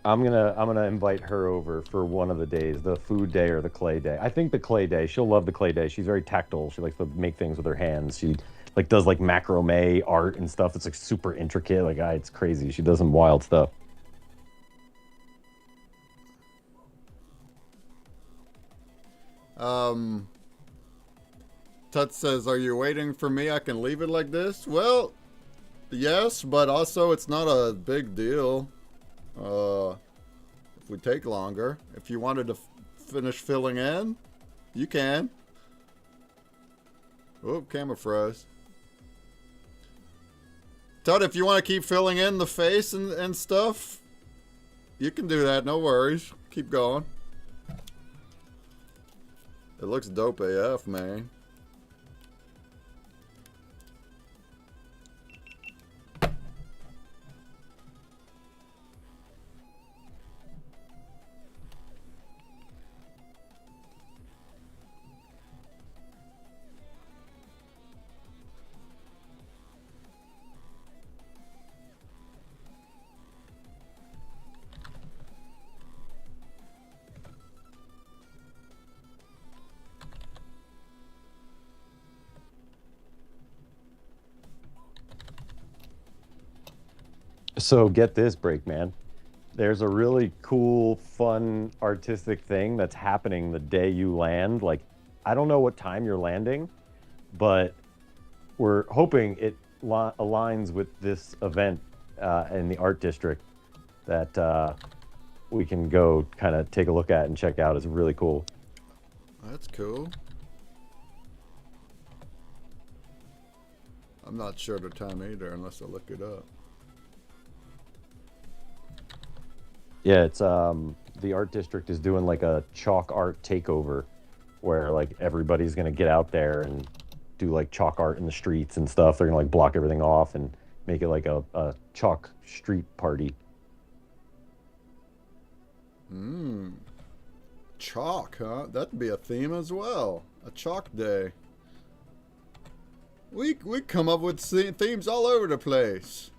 I'm gonna invite her over for one of the days, the food day or the clay day. I think the clay day. She'll love the clay day. She's very tactile. She likes to make things with her hands. She like does like macrame art and stuff. It's like super intricate. Like it's crazy. She does some wild stuff. Tut says, "Are you waiting for me? I can leave it like this." Well, yes, but also it's not a big deal. If we take longer, if you wanted to finish filling in, you can. Oh, camera froze. Tut, if you want to keep filling in the face and stuff, you can do that. No worries. Keep going. It looks dope AF, man. So get this, break man. There's a really cool, fun, artistic thing that's happening the day you land. Like, I don't know what time you're landing, but we're hoping it aligns with this event in the art district that we can go kind of take a look at and check out. It's really cool. That's cool. I'm not sure the time either unless I look it up. Yeah, it's the art district is doing like a chalk art takeover where like everybody's gonna get out there and do like chalk art in the streets and stuff. They're gonna like block everything off and make it like a chalk street party. Chalk, huh? That'd be a theme as well. A chalk day. We come up with themes all over the place.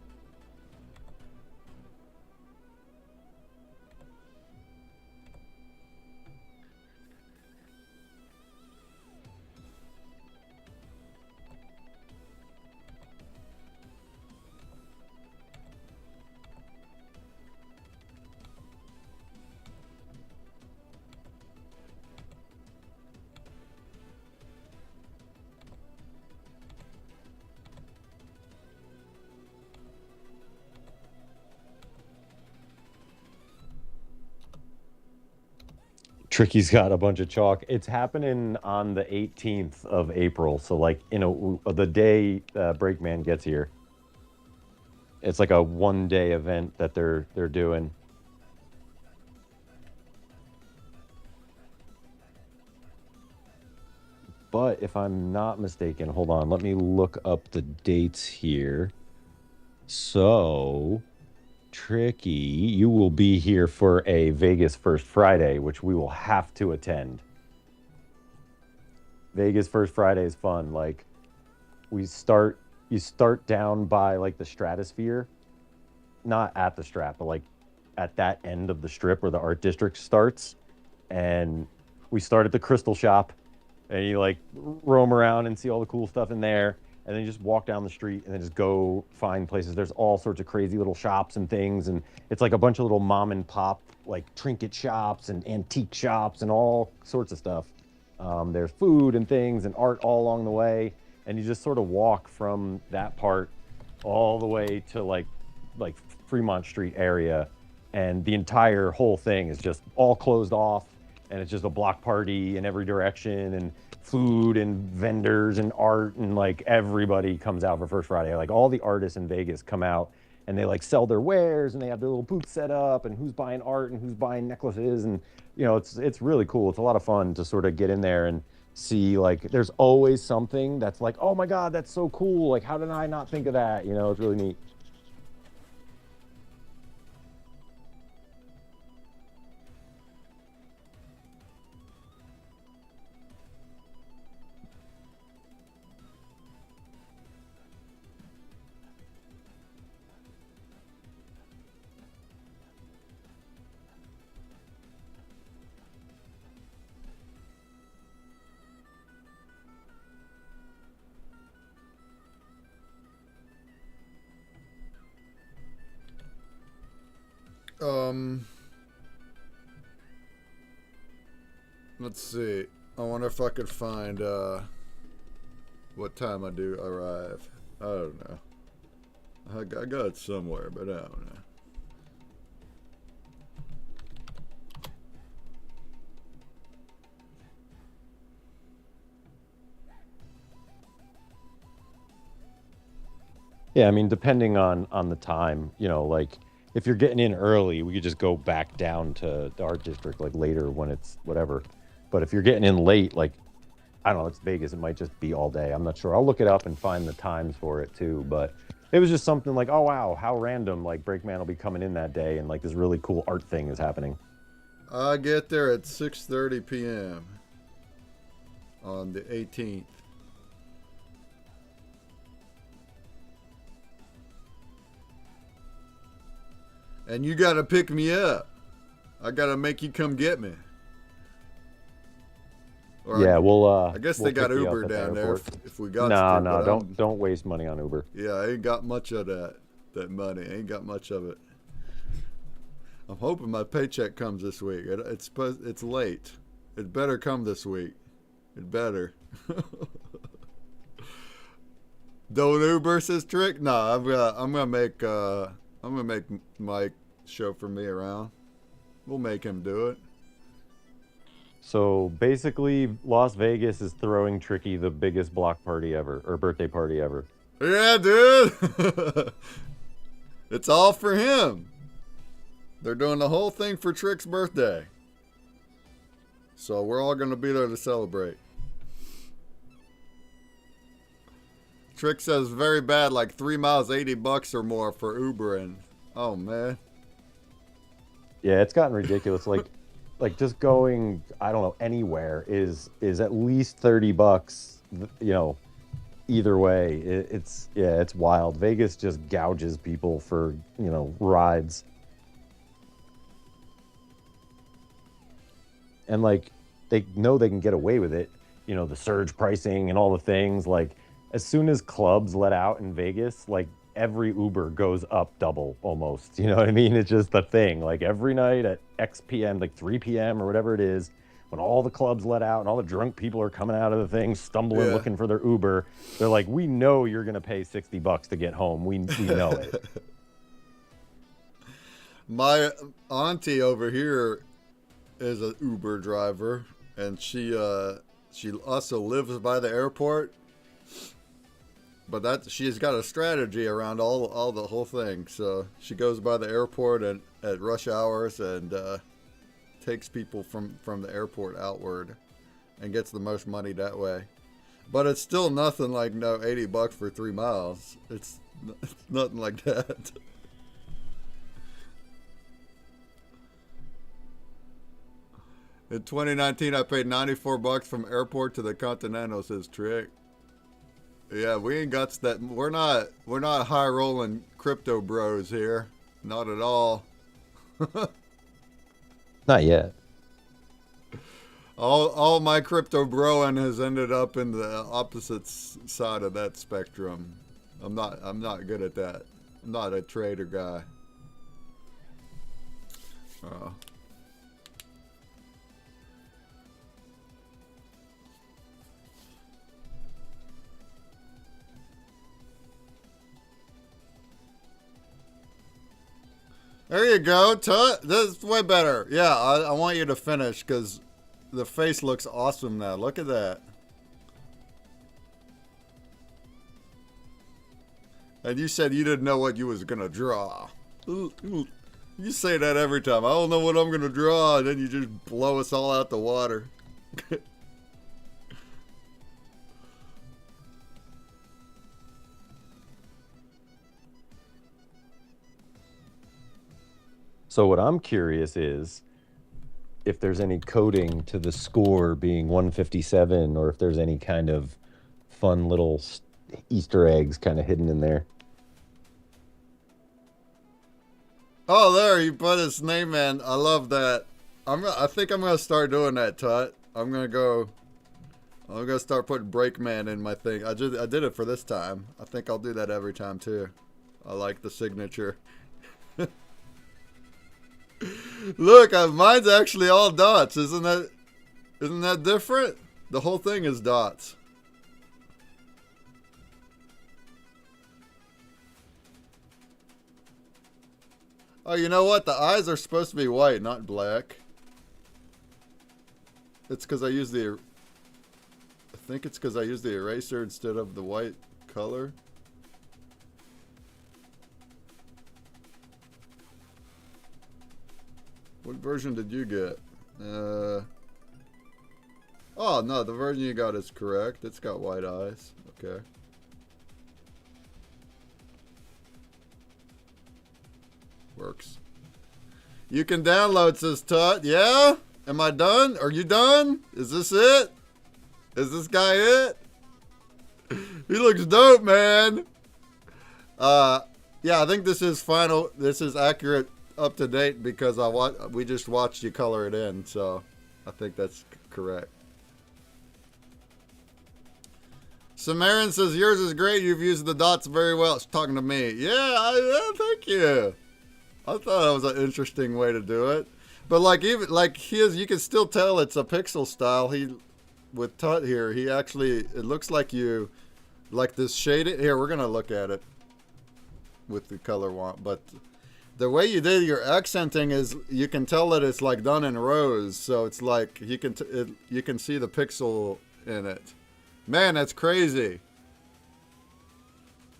Tricky's got a bunch of chalk. It's happening on the 18th of April. So like, the day Breakman gets here. It's like a 1-day event that they're doing. But if I'm not mistaken, hold on, let me look up the dates here. So, Tricky, you will be here for a Vegas First Friday, which we will have to attend. Vegas First Friday is fun. Like, you start down by like the Stratosphere, not at the Strat, but like at that end of the strip where the art district starts. And we start at the Crystal Shop, and you like roam around and see all the cool stuff in there. And then you just walk down the street and then just go find places. There's all sorts of crazy little shops and things. And it's like a bunch of little mom and pop, like trinket shops and antique shops and all sorts of stuff. There's food and things and art all along the way. And you just sort of walk from that part all the way to like Fremont Street area. And the entire whole thing is just all closed off. And it's just a block party in every direction. And food and vendors and art, and like everybody comes out for First Friday. Like all the artists in Vegas come out and they like sell their wares and they have their little booths set up, and who's buying art and who's buying necklaces, and it's really cool. It's a lot of fun to sort of get in there and see, like there's always something that's like, oh my god, that's so cool, like how did I not think of that? It's really neat. Let's see. I wonder if I could find what time I do arrive. I don't know. I got it somewhere, but I don't know. Yeah, I mean, depending on the time, like if you're getting in early, we could just go back down to the art district like later when it's whatever. But if you're getting in late, like I don't know, it's Vegas, it might just be all day. I'm not sure. I'll look it up and find the times for it too. But it was just something like, oh wow, how random! Like Breakman will be coming in that day, and like this really cool art thing is happening. I get there at 6:30 p.m. on the 18th. And you gotta pick me up. I gotta make you come get me. Or Yeah, I guess they got pick you up Uber at the down there airport. if we got No, to. no, but don't waste money on Uber. Yeah, I ain't got much of that. that money. I ain't got much of it. I'm hoping my paycheck comes this week. It's late. It better come this week. It better. Don't Uber, says Trick. No, I'm gonna make Mike chauffeur me around. We'll make him do it. So basically, Las Vegas is throwing Tricky the biggest block party ever, or birthday party ever. Yeah, dude. It's all for him. They're doing the whole thing for Trick's birthday. So we're all going to be there to celebrate. Trick says very bad, like 3 miles, $80 or more for Ubering. Oh, man. Yeah, it's gotten ridiculous. Like just going, I don't know, anywhere is at least $30. You know, either way, it's wild. Vegas just gouges people for rides, and like they know they can get away with it. The surge pricing and all the things. Like as soon as clubs let out in Vegas, like every Uber goes up double almost. You know what I mean? It's just the thing. Like every night at X PM, like 3 p.m. or whatever it is, when all the clubs let out and all the drunk people are coming out of the thing, stumbling, looking for their Uber, they're like, we know you're going to pay $60 to get home. We know it. My auntie over here is an Uber driver, and she also lives by the airport. But she's got a strategy around all the whole thing. So she goes by the airport at rush hours and takes people from the airport outward and gets the most money that way. But it's still nothing like $80 for 3 miles. It's nothing like that. In 2019, I paid $94 from airport to the Continental, says Trick. Yeah, we ain't got that. We're not high rolling crypto bros here. Not at all. Not yet. All my crypto broing has ended up in the opposite side of that spectrum. I'm not good at that. I'm not a trader guy. There you go, Tut. This is way better. Yeah, I want you to finish because the face looks awesome now. Look at that. And you said you didn't know what you was going to draw. You say that every time. I don't know what I'm going to draw, and then you just blow us all out the water. So what I'm curious is if there's any coding to the score being 157 or if there's any kind of fun little Easter eggs kind of hidden in there. Oh, there, he put his name in. I love that. I think I'm going to start doing that, Tut. I'm going to start putting Breakman in my thing. I did it for this time. I think I'll do that every time, too. I like the signature. Look, mine's actually all dots. Isn't that different? The whole thing is dots. Oh, you know what? The eyes are supposed to be white, not black. It's because I think it's because I used the eraser instead of the white color. What version did you get? Oh, no, the version you got is correct. It's got white eyes. Okay. Works. You can download, says Tut. Yeah? Am I done? Are you done? Is this it? Is this guy it? He looks dope, man. Yeah, I think this is final. This is accurate, up to date, because we just watched you color it in, so I think that's correct. Samarin says yours is great. You've used the dots very well. She's talking to me. Yeah, thank you. I thought that was an interesting way to do it. But like even like his, you can still tell it's a pixel style. He with Tut here, he actually it looks like you like this shaded. Here, we're gonna look at it with the color wand, but the way you did your accenting is you can tell that it's like done in rows, so it's like you can see the pixel in it. Man, that's crazy.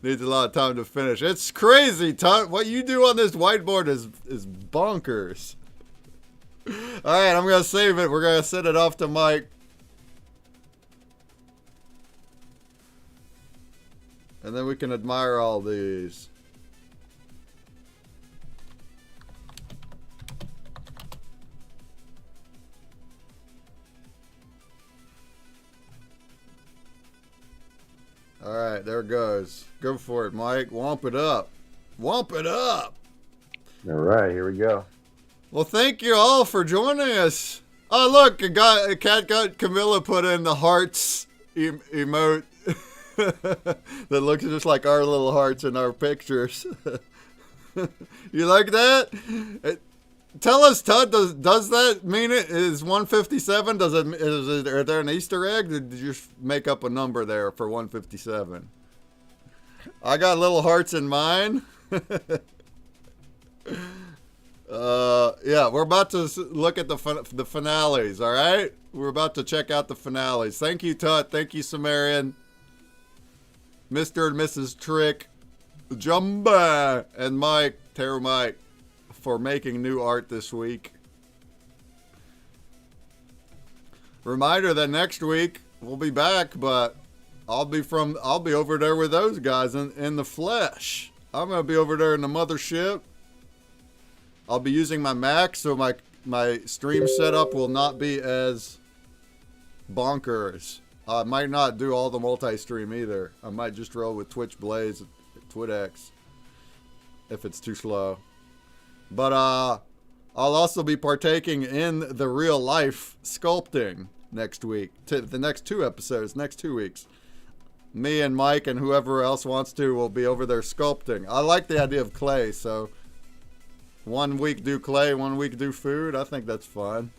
Needs a lot of time to finish. It's crazy, Tut. What you do on this whiteboard is bonkers. All right, I'm gonna save it. We're gonna send it off to Mike. And then we can admire all these. All right, there it goes. Go for it, Mike. Womp it up. Womp it up. All right, here we go. Well, thank you all for joining us. Oh, look, a cat got Camilla put in the hearts emote that looks just like our little hearts in our pictures. You like that? Tell us, Todd, does that mean it is 157? Are there an Easter egg? Did you just make up a number there for 157? I got little hearts in mine. Yeah, we're about to look at the finales, all right? We're about to check out the finales. Thank you, Tut. Thank you, Sumerian. Mr. and Mrs. Trick, Jumba, and Mike, Terror Mike, for making new art this week. Reminder that next week we'll be back, but I'll be over there with those guys in the flesh. I'm gonna be over there in the mothership. I'll be using my Mac, so my stream setup will not be as bonkers. I might not do all the multi-stream either. I might just roll with Twitch Blaze, TwitX, if it's too slow. But I'll also be partaking in the real life sculpting next week. The next 2 episodes, next 2 weeks. Me and Mike and whoever else wants to will be over there sculpting. I like the idea of clay, so 1 week do clay, 1 week do food. I think that's fun.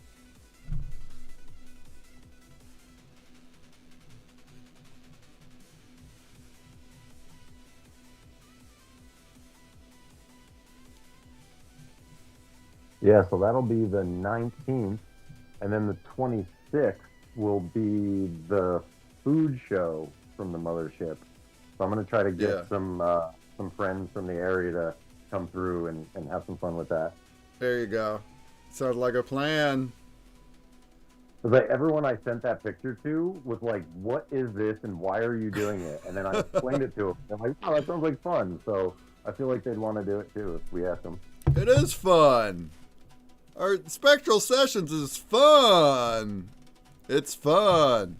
Yeah, so that'll be the 19th, and then the 26th will be the food show from the mothership. So I'm going to try to get some friends from the area to come through and have some fun with that. There you go. Sounds like a plan. Because everyone I sent that picture to was like, what is this and why are you doing it? And then I explained it to them. I'm like, oh, that sounds like fun. So I feel like they'd want to do it too if we ask them. It is fun. Our Spectral Sessions is fun. It's fun.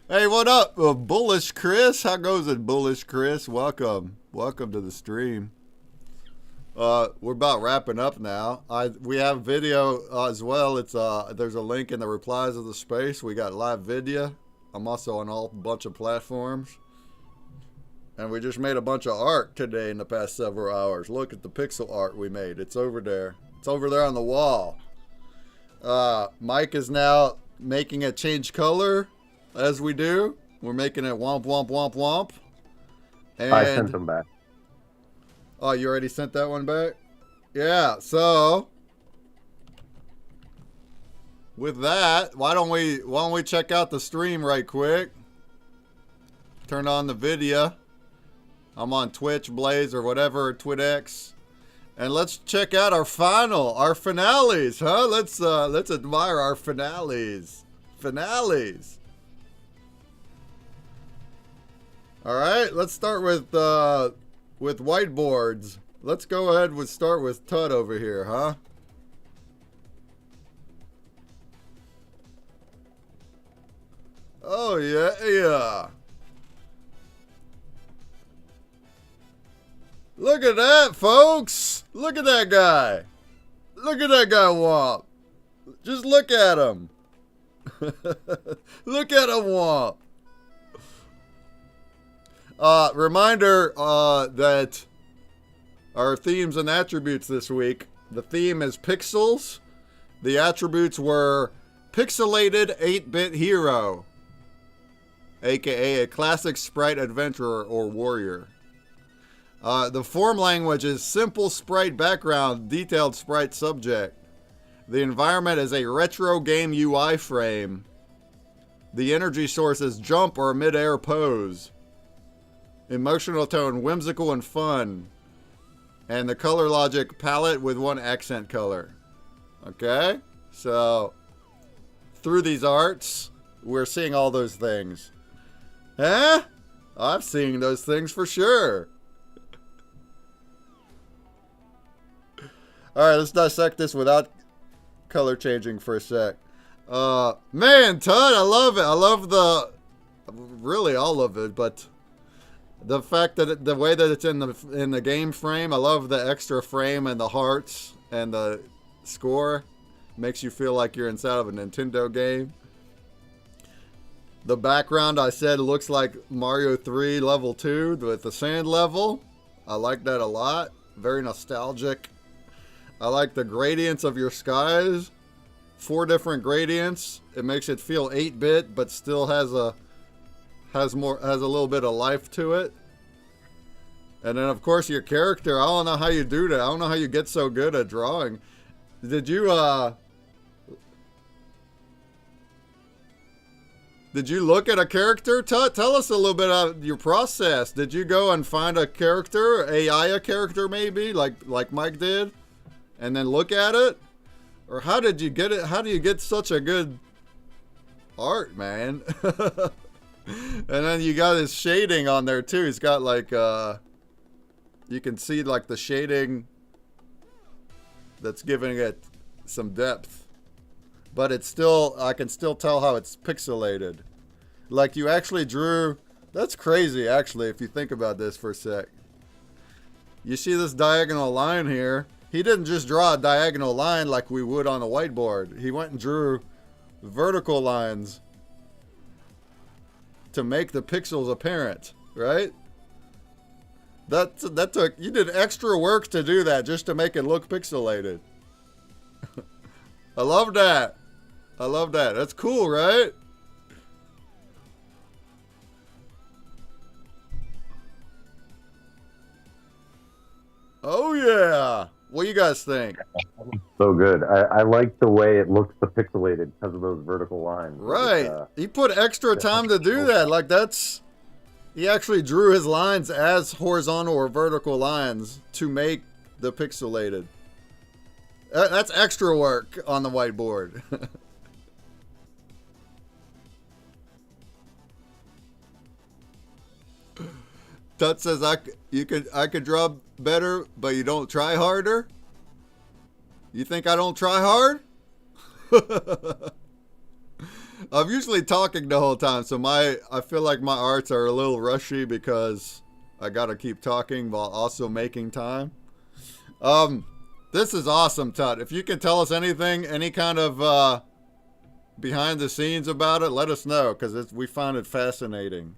Hey, what up, Bullish Chris? How goes it, Bullish Chris? Welcome. Welcome to the stream. We're about wrapping up now. We have video as well. It's there's a link in the replies of the space. We got live video. I'm also on a bunch of platforms. And we just made a bunch of art today in the past several hours. Look at the pixel art we made. It's over there. It's over there on the wall. Mike is now making it change color as we do. We're making it womp, womp, womp, womp. And I sent them back. Oh, you already sent that one back? Yeah, so with that, why don't we check out the stream right quick? Turn on the video. I'm on Twitch, Blaze, or whatever, TwitX. And let's check out our finales, huh? Let's admire our finales. Finales. All right, let's start with whiteboards. Let's go ahead and start with Tut over here, huh? Oh yeah. Look at that, folks. Look at that guy. Look at that guy, Womp. Just look at him. Look at him, Womp. Reminder that our themes and attributes this week. The theme is pixels. The attributes were pixelated 8-bit hero, aka a classic sprite adventurer or warrior. The form language is simple sprite background, detailed sprite subject. The environment is a retro game UI frame. The energy source is jump or mid-air pose. Emotional tone, whimsical and fun. And the color logic, palette with one accent color. Okay? So, through these arts, we're seeing all those things. Huh? I'm seeing those things for sure. Alright, let's dissect this without color changing for a sec. Man, Todd, I love it. I love really all of it, but the fact that the way that it's in the game frame, I love the extra frame and the hearts and the score. Makes you feel like you're inside of a Nintendo game. The background, I said, looks like Mario 3 level 2 with the sand level. I like that a lot. Very nostalgic. I like the gradients of your skies. 4 different gradients. It makes it feel 8-bit, but still has a little bit of life to it. And then of course your character, I don't know how you do that. I don't know how you get so good at drawing. Did you look at a character? Tell us a little bit about your process. Did you go and find a character, AI a character maybe, like Mike did, and then look at it? Or how did you get it? How do you get such a good art, man? And then you got his shading on there too. He's got like, you can see like the shading that's giving it some depth. But it's still, I can still tell how it's pixelated. Like you actually drew, that's crazy actually if you think about this for a sec. You see this diagonal line here. He didn't just draw a diagonal line like we would on a whiteboard. He went and drew vertical lines to make the pixels apparent, right? That took, you did extra work to do that just to make it look pixelated. I love that. I love that. That's cool, right? Oh yeah. What do you guys think? So good. I like the way it looks pixelated because of those vertical lines. Right. He put extra time to do that. Like that's, he actually drew his lines as horizontal or vertical lines to make the pixelated. That's extra work on the whiteboard. Tut says I could draw better, but you don't try harder. You think I don't try hard? I'm usually talking the whole time, so I feel like my arts are a little rushy because I gotta keep talking while also making time. This is awesome, Tut. If you can tell us anything, any kind of behind the scenes about it, let us know because we found it fascinating.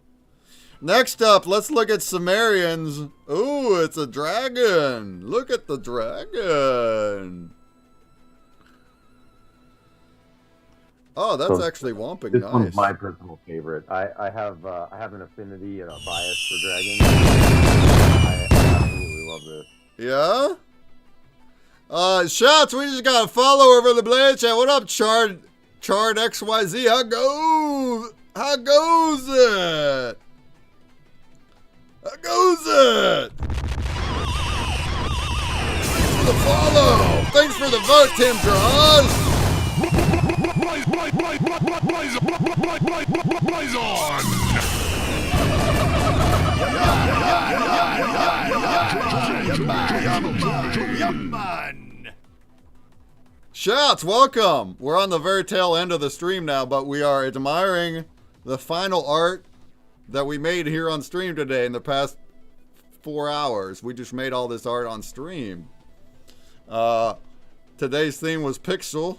Next up, let's look at Sumerians. Ooh, it's a dragon. Look at the dragon. Oh, that's actually whomping this nice. One's my personal favorite. I have an affinity and a bias for dragons. I absolutely love this. Yeah? Shots, we just got a follow over the Blade Chat. What up, Chard XYZ? How goes it? How goes it? Thanks for the follow. Thanks for the vote, Tim Draws. Blaze on! Shouts, welcome. We're on the very tail end of the stream now, but we are admiring the final art that we made here on stream today in the past 4 hours. We just made all this art on stream. Today's theme was Pixel.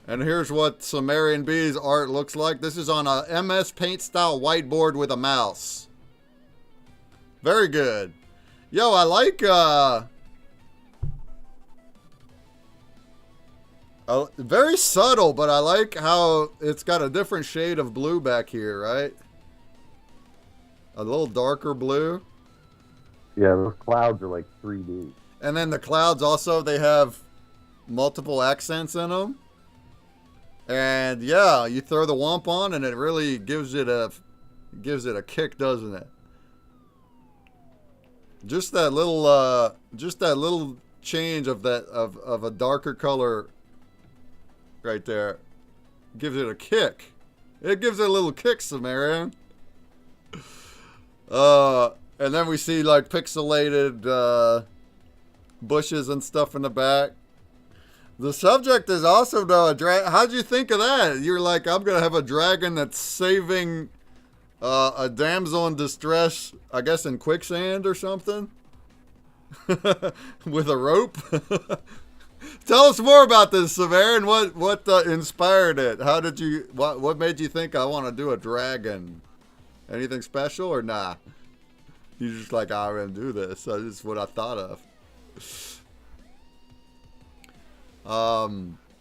And here's what Sumerian Bee's art looks like. This is on a MS Paint style whiteboard with a mouse. Very good. Yo, I like, very subtle, but I like how it's got a different shade of blue back here, right? A little darker blue. Yeah, those clouds are like 3D. And then the clouds also, they have multiple accents in them. And yeah, you throw the womp on and it really gives it a kick, doesn't it? Just that little change of a darker color right there gives it a kick. It gives it a little kick, Sumerian. And then we see like pixelated bushes and stuff in the back. The subject is awesome though. How'd you think of that? You're like, I'm gonna have a dragon that's saving a damsel in distress, I guess in quicksand or something, with a rope. Tell us more about this, Sumerian. What inspired it? How did you? What made you think I want to do a dragon? Anything special or nah? You just like, I'm gonna do this. That's just what I thought of.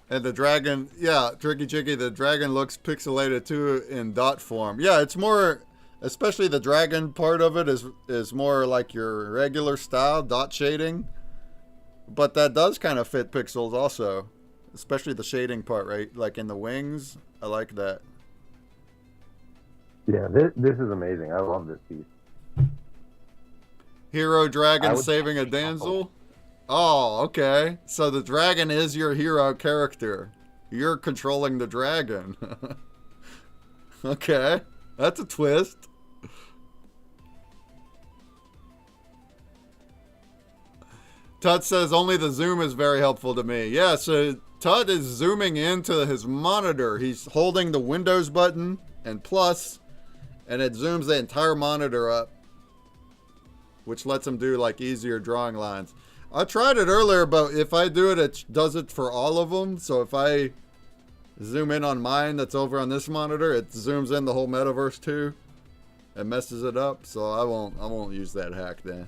And the dragon, yeah, Tricky Chicky, the dragon looks pixelated too in dot form. Yeah, it's more, especially the dragon part of it is more like your regular style dot shading. But that does kind of fit pixels also, especially the shading part, right? Like in the wings, I like that. Yeah, this is amazing. I love this piece. Hero dragon saving a damsel. Oh, okay. So the dragon is your hero character. You're controlling the dragon. Okay. That's a twist. Tut says only the zoom is very helpful to me. Yeah, so Tut is zooming into his monitor. He's holding the Windows button and plus, and it zooms the entire monitor up, which lets him do like easier drawing lines. I tried it earlier, but if I do it, it does it for all of them. So if I zoom in on mine that's over on this monitor, it zooms in the whole metaverse too. It messes it up, so I won't use that hack then.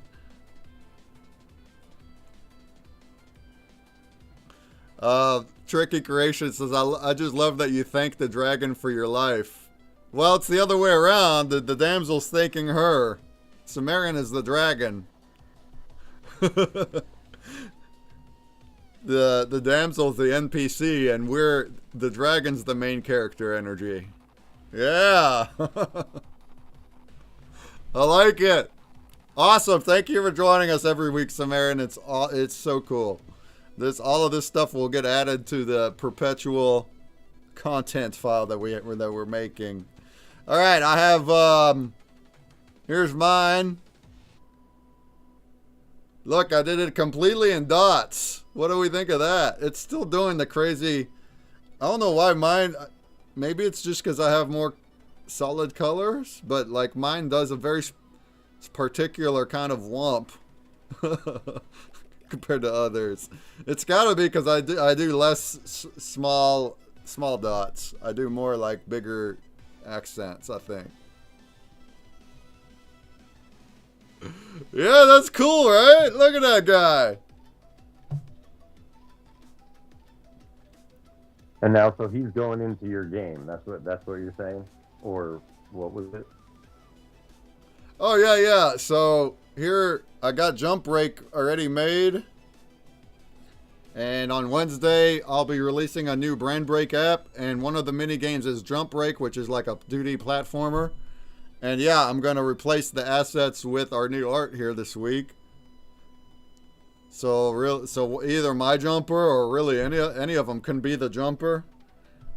Tricky Creation says, I just love that you thank the dragon for your life. Well, it's the other way around. The damsel's thanking her. Sumerian is the dragon. The damsel's the NPC, and the dragon's the main character energy. Yeah. I like it. Awesome. Thank you for joining us every week, Sumerian. It's so cool. All of this stuff will get added to the perpetual content file that we're making. All right, I have here's mine. Look, I did it completely in dots. What do we think of that? It's still doing the crazy. I don't know why mine. Maybe it's just because I have more solid colors, but like mine does a very particular kind of wump compared to others. It's gotta be because I do less small dots. I do more like bigger accents, I think. Yeah, that's cool, right? Look at that guy. And now, so he's going into your game. That's what you're saying, or what was it? Oh yeah. So here I got Jump Break already made, and on Wednesday I'll be releasing a new Brain Break app, and one of the mini games is Jump Break, which is like a 2D platformer. And yeah, I'm gonna replace the assets with our new art here this week. So either my jumper or really any of them can be the jumper.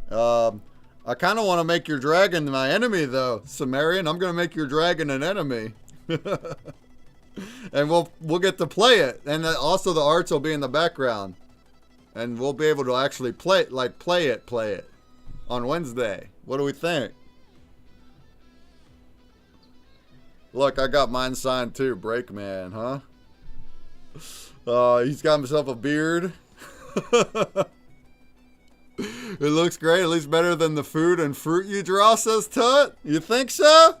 I kind of want to make your dragon my enemy though, Sumerian. I'm gonna make your dragon an enemy, and we'll get to play it. And also the arts will be in the background, and we'll be able to actually play it on Wednesday. What do we think? Look, I got mine signed too, Breakman, huh? He's got himself a beard. It looks great, at least better than the food and fruit you draw, says Tut. You think so?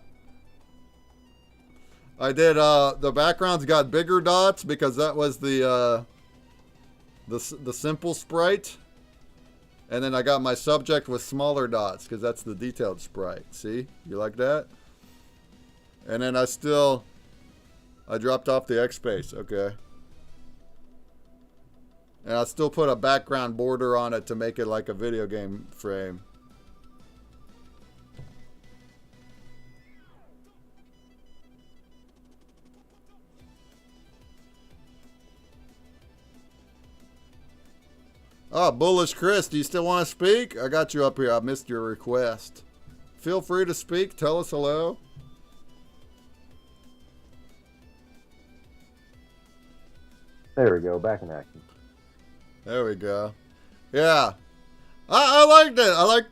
I did, the background's got bigger dots because that was the simple sprite. And then I got my subject with smaller dots because that's the detailed sprite. See? You like that? And then I dropped off the X space. Okay. And I still put a background border on it to make it like a video game frame. Oh, Bullish Chris, do you still want to speak? I got you up here. I missed your request. Feel free to speak. Tell us hello. There we go. Back in action. There we go. Yeah. I liked it. I liked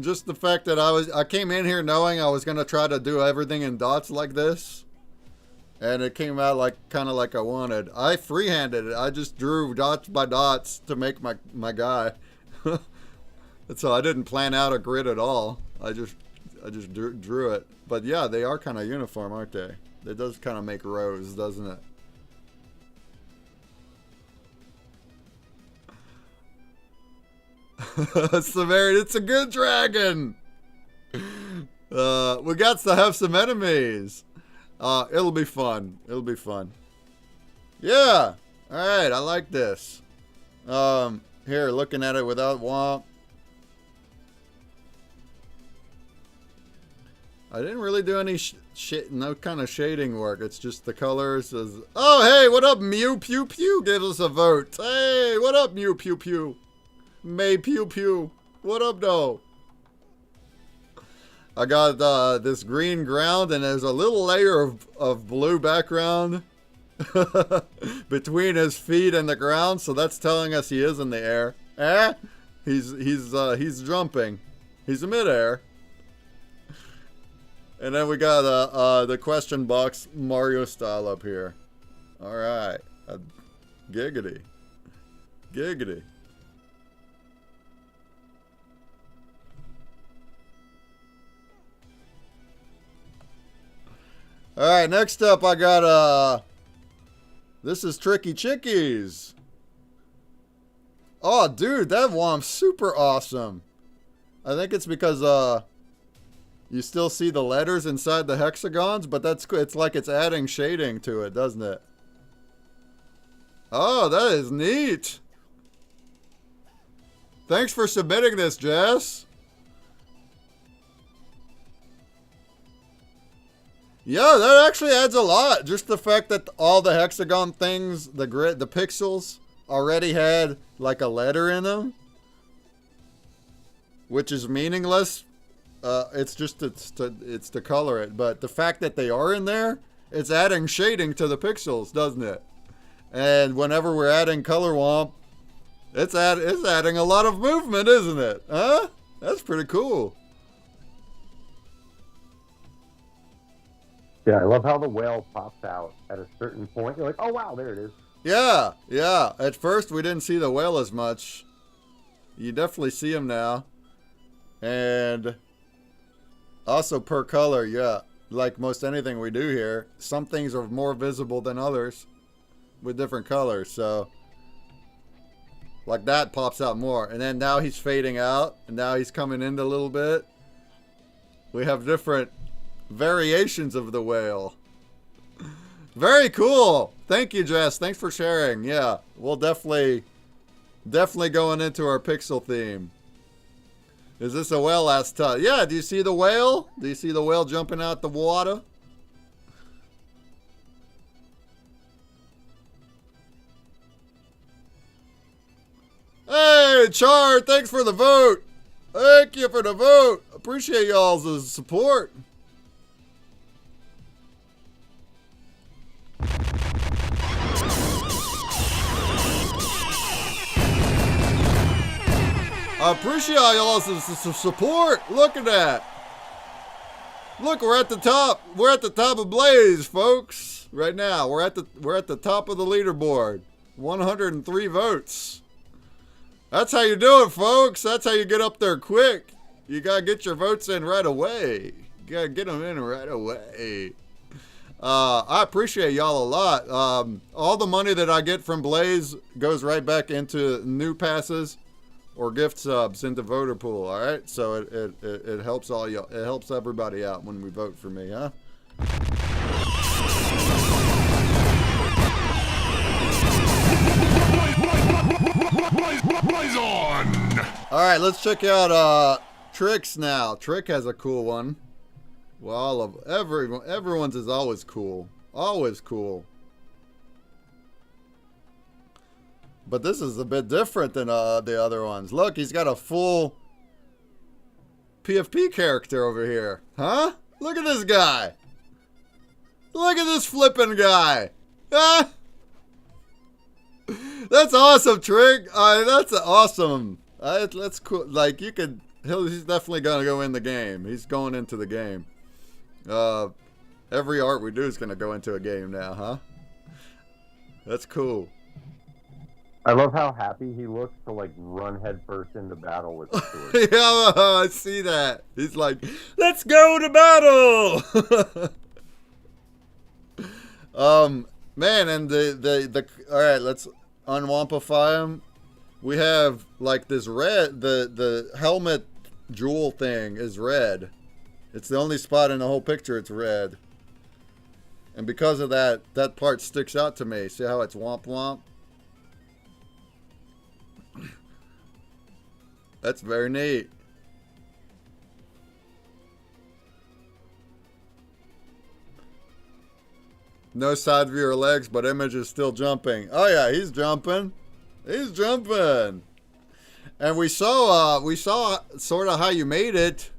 just the fact that I came in here knowing I was going to try to do everything in dots like this. And it came out kind of like I wanted. I freehanded it. I just drew dots by dots to make my guy. So I didn't plan out a grid at all. I just drew it. But yeah, they are kind of uniform, aren't they? It does kind of make rows, doesn't it? Sumerian, it's a good dragon. We got to have some enemies. It'll be fun. It'll be fun. Yeah. All right. I like this. Here, looking at it without Womp. I didn't really do any no kind of shading work. It's just the colors. Oh, hey, what up, Mew Pew Pew? Give us a vote. Hey, what up, Mew Pew Pew? May Pew Pew. What up, though? I got this green ground, and there's a little layer of blue background between his feet and the ground, so that's telling us he is in the air. Eh? He's jumping. He's in midair. And then we got the question box Mario style up here. All right. Giggity. Giggity. All right, next up I got, this is Tricky Chickies. Oh, dude, that Womp's super awesome. I think it's because, you still see the letters inside the hexagons, but it's like it's adding shading to it, doesn't it? Oh, that is neat. Thanks for submitting this, Jess. Yeah, that actually adds a lot. Just the fact that all the hexagon things, the pixels, already had like a letter in them, which is meaningless. It's to color it. But the fact that they are in there, it's adding shading to the pixels, doesn't it? And whenever we're adding color womp, it's adding a lot of movement, isn't it? Huh? That's pretty cool. Yeah, I love how the whale pops out at a certain point. You're like, oh, wow, there it is. Yeah, yeah. At first, we didn't see the whale as much. You definitely see him now. And also per color, yeah. Like most anything we do here, some things are more visible than others with different colors. So, like that pops out more. And then now he's fading out. And now he's coming in a little bit. We have different variations of the whale. Very cool. Thank you, Jess. Thanks for sharing. Yeah, we'll definitely going into our pixel theme. Is this a whale? Last time? Yeah. Do you see the whale? Do you see the whale jumping out the water? Hey, Char. Thanks for the vote. Thank you for the vote. Appreciate y'all's support. I appreciate y'all's support. Look at that. Look, we're at the top. We're at the top of Blaze, folks. Right now, we're at the top of the leaderboard. 103 votes. That's how you do it, folks. That's how you get up there quick. You gotta get your votes in right away. You gotta get them in right away. I appreciate y'all a lot. All the money that I get from Blaze goes right back into new passes or gift subs into voter pool. All right, so it helps all y'all. It helps everybody out when we vote for me, huh? Blaze on! All right, let's check out Trick's now. Trick has a cool one. Well, all of everyone's is always cool. Always cool. But this is a bit different than the other ones. Look, he's got a full PFP character over here. Huh? Look at this guy. Look at this flipping guy. Huh? That's awesome, Trick. That's awesome. That's cool. Like, you could... He's definitely going to go in the game. He's going into the game. Every art we do is going to go into a game now, huh? That's cool. I love how happy he looks to like run headfirst into battle with the sword. Yeah, I see that. He's like, let's go to battle. Man, and the all right, let's unwampify him. We have like this red, the helmet jewel thing is red. It's the only spot in the whole picture it's red. And because of that, that part sticks out to me. See how it's womp womp? That's very neat. No side view or legs, but image is still jumping. Oh yeah, he's jumping. He's jumping. And we saw sort of how you made it.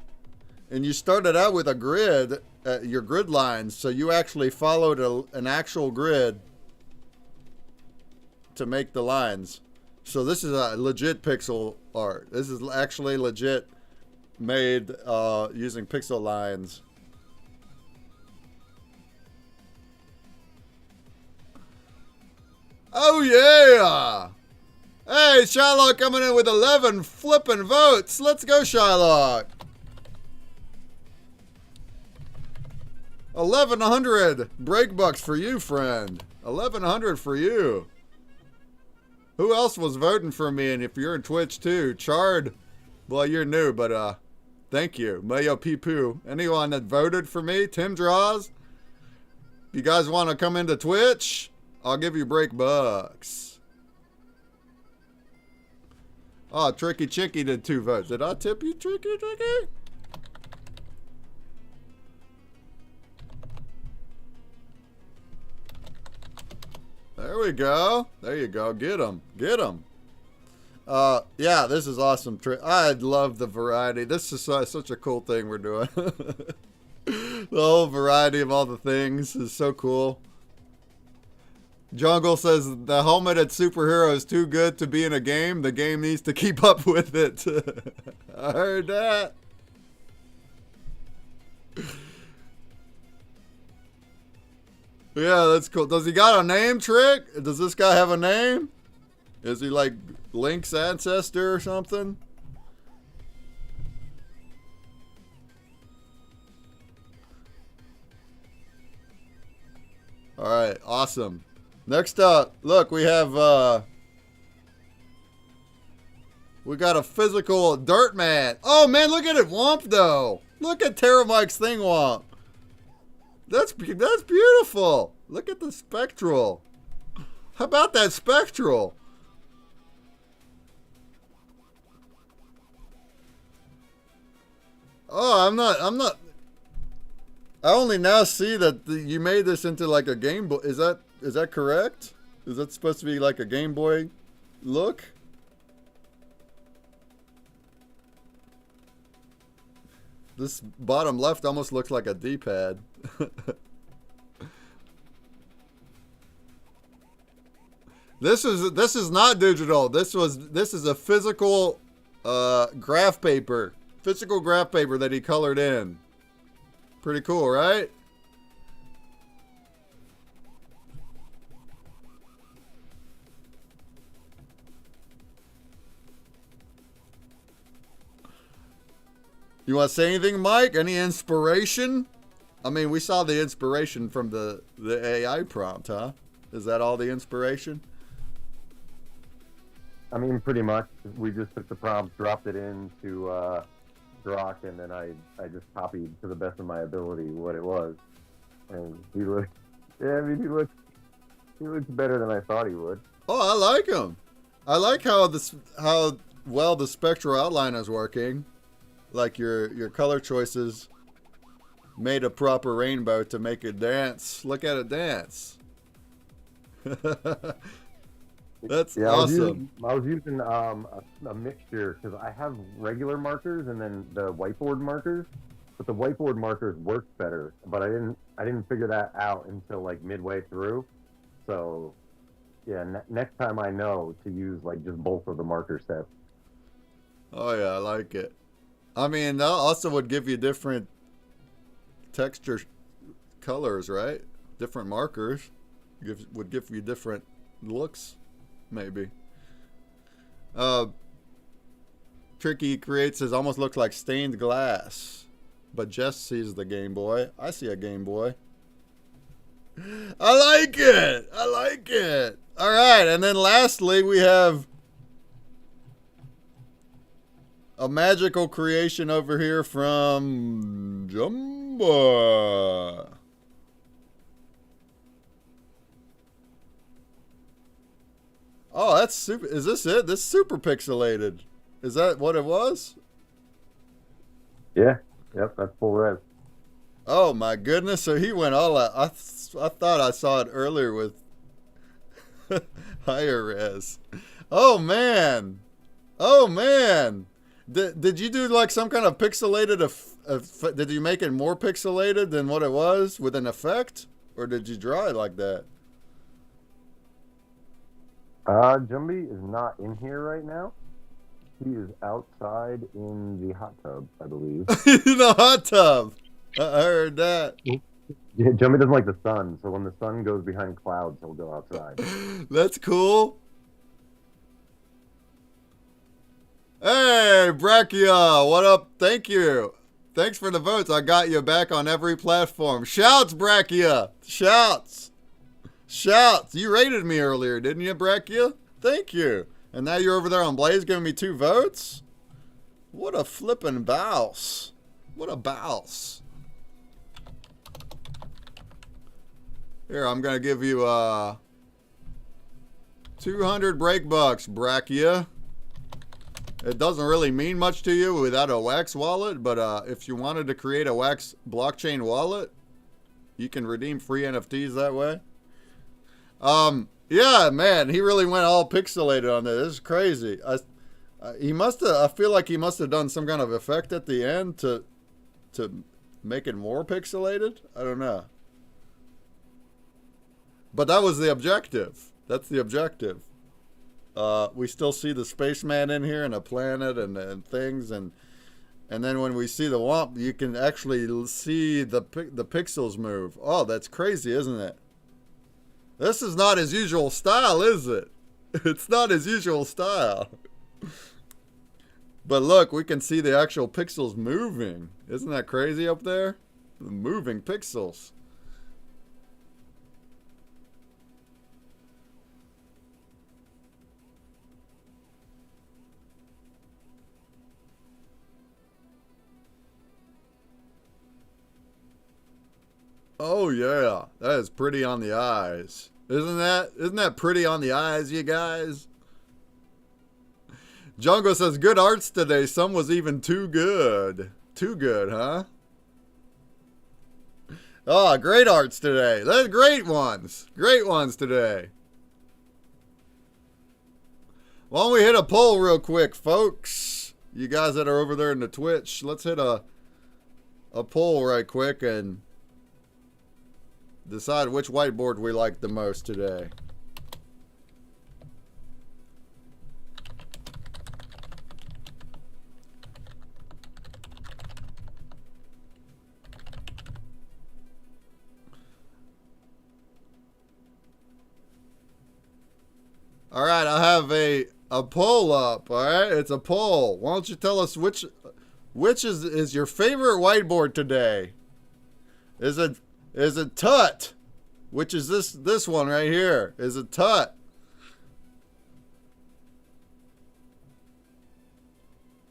And you started out with a grid, your grid lines. So you actually followed an actual grid to make the lines. So this is a legit pixel art. This is actually legit made using pixel lines. Oh yeah! Hey, Shylock coming in with 11 flipping votes. Let's go, Shylock. 1,100 break bucks for you, friend. 1,100 for you. Who else was voting for me? And if you're in Twitch too, Chard, well, you're new, but thank you. Mayo Pee Poo. Anyone that voted for me, Tim Draws, you guys want to come into Twitch? I'll give you break bucks. Oh, Tricky Chicky did 2 votes. Did I tip you, Tricky? There we go. There you go. Get him. Get him. Yeah, this is awesome. I love the variety. This is such a cool thing we're doing. The whole variety of all the things is so cool. Jungle says the helmeted superhero is too good to be in a game. The game needs to keep up with it. I heard that. Yeah, that's cool. Does he got a name, Trick? Does this guy have a name? Is he like Link's ancestor or something? All right, awesome. Next up, look, we have we got a physical dirt man. Oh man, look at it, Womp though. Look at Terramike's thing, Womp. That's beautiful. Look at the Spectral. How about that Spectral? Oh, I'm not. I only now see that you made this into like a Game Boy. Is that correct? Is that supposed to be like a Game Boy look? This bottom left almost looks like a D-pad. This is not digital. This is a physical graph paper. Physical graph paper that he colored in. Pretty cool, right? You want to say anything, Mike? Any inspiration? I mean, we saw the inspiration from the AI prompt, huh? Is that all the inspiration? I mean, pretty much. We just took the prompt, dropped it into Grok, and then I just copied to the best of my ability what it was. And he looked, yeah, I mean, he looks better than I thought he would. Oh, I like him. I like how well the spectral outline is working. Like your color choices made a proper rainbow to make it dance. Look at it dance. That's awesome. I was using a mixture because I have regular markers and then the whiteboard markers, but the whiteboard markers worked better. But I didn't figure that out until like midway through. So yeah, next time I know to use like just both of the marker sets. Oh yeah, I like it. I mean, that also would give you different texture colors, right? Different markers would give you different looks, maybe. Tricky creates says almost looks like stained glass, but Jess sees the Game Boy. I see a Game Boy. I like it. I like it. All right, and then lastly we have a magical creation over here from Jumbo. Oh, that's super. Is this it? This is super pixelated. Is that what it was? Yeah. Yep. That's full res. Oh my goodness! So he went all out. I thought I saw it earlier with higher res. Oh man! Oh man! Did you do like some kind of pixelated? Did you make it more pixelated than what it was with an effect, or did you draw it like that? Jumby is not in here right now. He is outside in the hot tub, I believe. In the hot tub. I heard that. Yeah, Jumby doesn't like the sun, so when the sun goes behind clouds, he'll go outside. That's cool. Hey, Brachia, what up? Thank you. Thanks for the votes. I got you back on every platform. Shouts, Brachia. Shouts. Shouts. You rated me earlier, didn't you, Brachia? Thank you. And now you're over there on Blaze giving me 2 votes? What a flippin' bouse. What a bouse. Here, I'm going to give you 200 break bucks, Brachia. It doesn't really mean much to you without a Wax wallet, but if you wanted to create a Wax blockchain wallet, you can redeem free NFTs that way. Yeah, man, he really went all pixelated on this. This is crazy. He must have. I feel like he must have done some kind of effect at the end to make it more pixelated. I don't know. But that was the objective. That's the objective. We still see the spaceman in here and a planet and things and then when we see the Womp, you can actually see the pixels move. Oh, that's crazy, isn't it? This is not his usual style, is it? It's not his usual style. But look, we can see the actual pixels moving. Isn't that crazy up there? The moving pixels. Oh yeah, that is pretty on the eyes. Isn't that pretty on the eyes, you guys? Jungle says, good arts today. Some was even too good. Too good, huh? Oh, great arts today. That's great ones. Great ones today. Why don't we hit a poll real quick, folks? You guys that are over there in the Twitch, let's hit a poll right quick and decide which whiteboard we like the most today. All right, I have a poll up, all right? It's a poll. Why don't you tell us which Which is your favorite whiteboard today? Is it Tut? Which is this one right here? Is it Tut?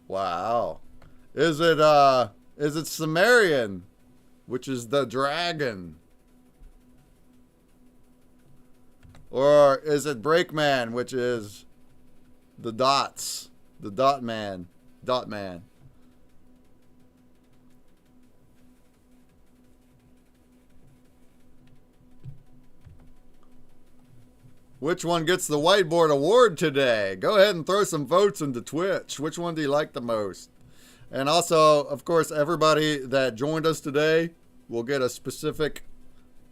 Wow. Is it Sumerian? Which is the dragon? Or is it Breakman, which is the dots? The dot man. Dot man. Which one gets the whiteboard award today? Go ahead and throw some votes into Twitch. Which one do you like the most? And also, of course, everybody that joined us today will get a specific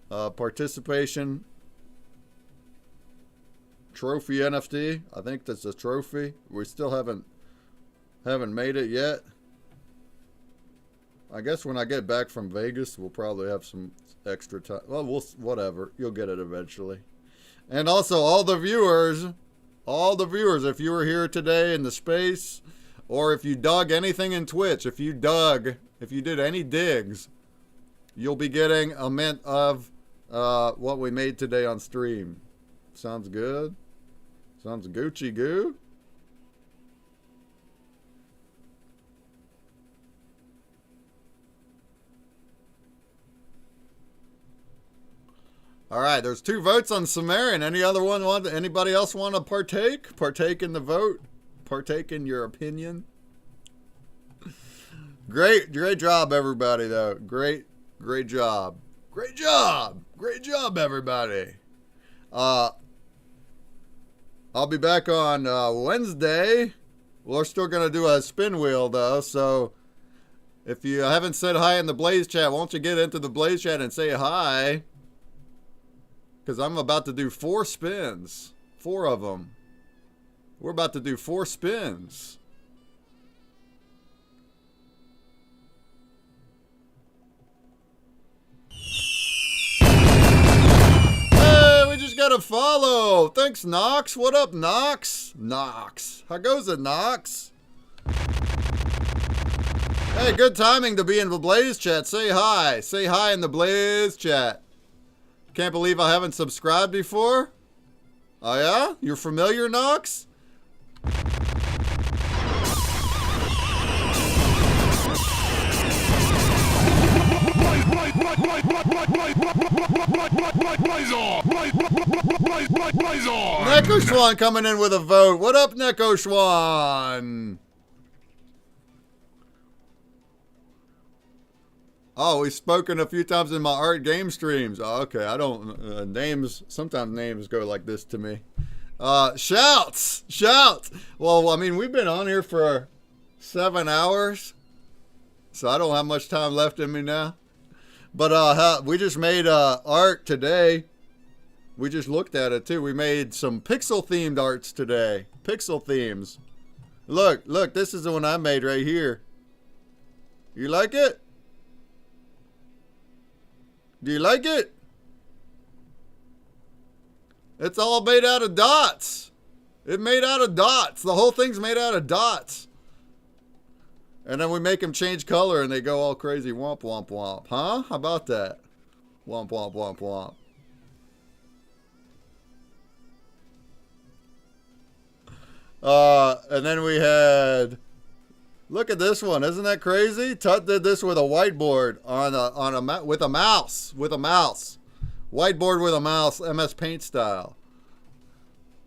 participation trophy NFT. I think that's a trophy. We still haven't made it yet. I guess when I get back from Vegas, we'll probably have some extra time. Well, whatever. You'll get it eventually. And also, all the viewers, if you were here today in the space, or if you dug anything in Twitch, if you did any digs, you'll be getting a mint of what we made today on stream. Sounds good? Sounds Gucci goo? All right, there's 2 votes on Sumerian. Anybody else want to partake? Partake in the vote? Partake in your opinion? Great job, everybody, though. Great job. Great job, everybody. I'll be back on Wednesday. We're still going to do a spin wheel, though, so if you haven't said hi in the Blaze chat, won't you get into the Blaze chat and say hi? Because I'm about to do 4 spins. 4 of them. We're about to do 4 spins. Hey, we just got a follow. Thanks, Knox. What up, Knox? Knox. How goes it, Knox? Hey, good timing to be in the Blaze chat. Say hi. Say hi in the Blaze chat. Can't believe I haven't subscribed before. Oh yeah? You're familiar, Knox? Neko Schwan coming in with a vote. What up, Neko Schwan? Oh, we've spoken a few times in my art game streams. Oh, okay, I don't, sometimes names go like this to me. Shouts! Well, I mean, we've been on here for 7 hours, so I don't have much time left in me now. But we just made art today. We just looked at it too. We made some pixel-themed arts today. Pixel themes. Look, this is the one I made right here. You like it? Do you like it? It's all made out of dots. It's made out of dots. The whole thing's made out of dots. And then we make them change color and they go all crazy. Womp, womp, womp. Huh? How about that? Womp, womp, womp, womp. And then we had... Look at this one. Isn't that crazy? Tut did this with a whiteboard with a mouse. Whiteboard with a mouse, MS Paint style.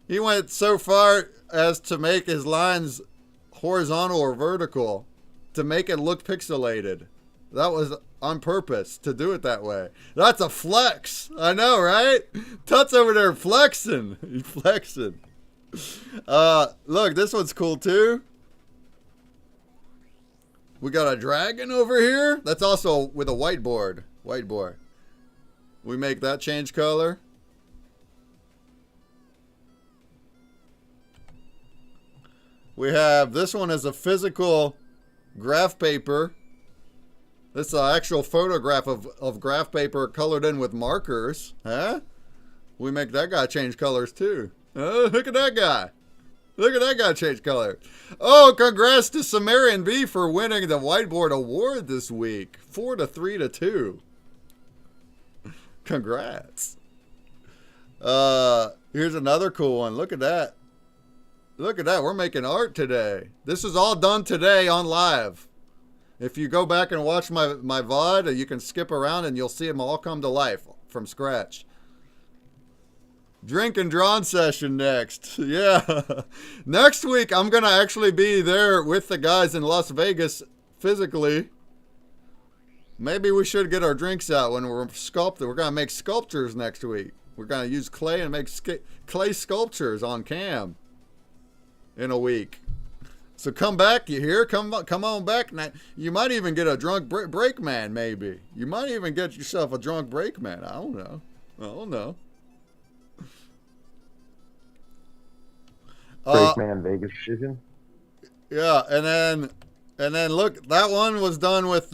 He went so far as to make his lines horizontal or vertical to make it look pixelated. That was on purpose to do it that way. That's a flex. I know, right? Tut's over there flexing. He's flexing. Look, this one's cool too. We got a dragon over here. That's also with a whiteboard. We make that change color. We have this one as a physical graph paper. This is an actual photograph of graph paper colored in with markers. Huh? We make that guy change colors too. Oh, look at that guy. Look at that guy change color. Oh, congrats to Sumerian B for winning the whiteboard award this week. 4 to 3 to 2. Congrats. Here's another cool one. Look at that. Look at that. We're making art today. This is all done today on live. If you go back and watch my VOD, you can skip around and you'll see them all come to life from scratch. Drink and drawn session next. Yeah. Next week, I'm going to actually be there with the guys in Las Vegas physically. Maybe we should get our drinks out when we're sculpting. We're going to make sculptures next week. We're going to use clay and make clay sculptures on cam in a week. So come back, you hear? Come on back. Now, you might even get a drunk break man, maybe. You might even get yourself a drunk break man. I don't know. Break man Vegas vision. Yeah, and then look, that one was done with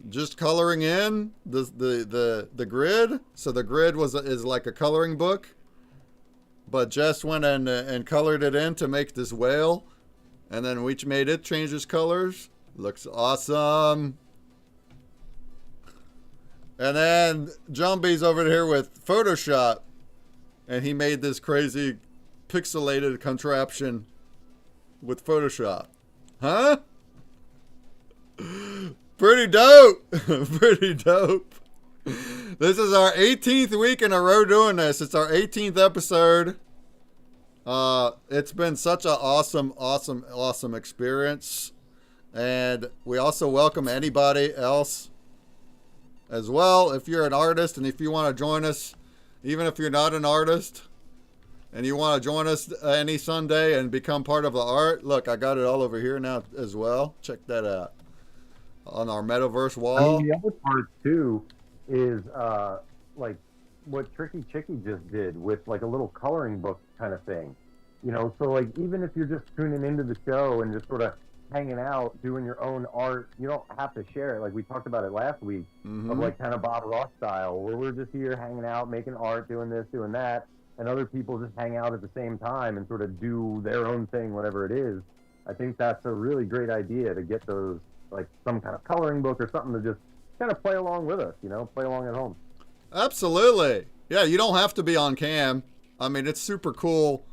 just coloring in the grid. So the grid is like a coloring book, but Jess went and colored it in to make this whale, and then we made it change its colors. Looks awesome. And then Jumbie's over here with Photoshop, and he made this crazy pixelated contraption with Photoshop. Huh? Pretty dope. Pretty dope. This is our 18th week in a row doing this. It's our 18th episode. It's been such an awesome experience. And we also welcome anybody else as well. If you're an artist and if you want to join us, even if you're not an artist and you want to join us any Sunday and become part of the art, look, I got it all over here now as well. Check that out. On our metaverse wall. I mean, the other part too is like what Tricky Chicky just did with like a little coloring book kind of thing. You know, so like even if you're just tuning into the show and just sort of hanging out, doing your own art, you don't have to share it. Like we talked about it last week, of like kind of Bob Ross style, where we're just here hanging out, making art, doing this, doing that, and other people just hang out at the same time and sort of do their own thing, whatever it is. I think that's a really great idea to get those, like some kind of coloring book or something to just kind of play along with us, you know, play along at home. Absolutely. Yeah, you don't have to be on cam. I mean, it's super cool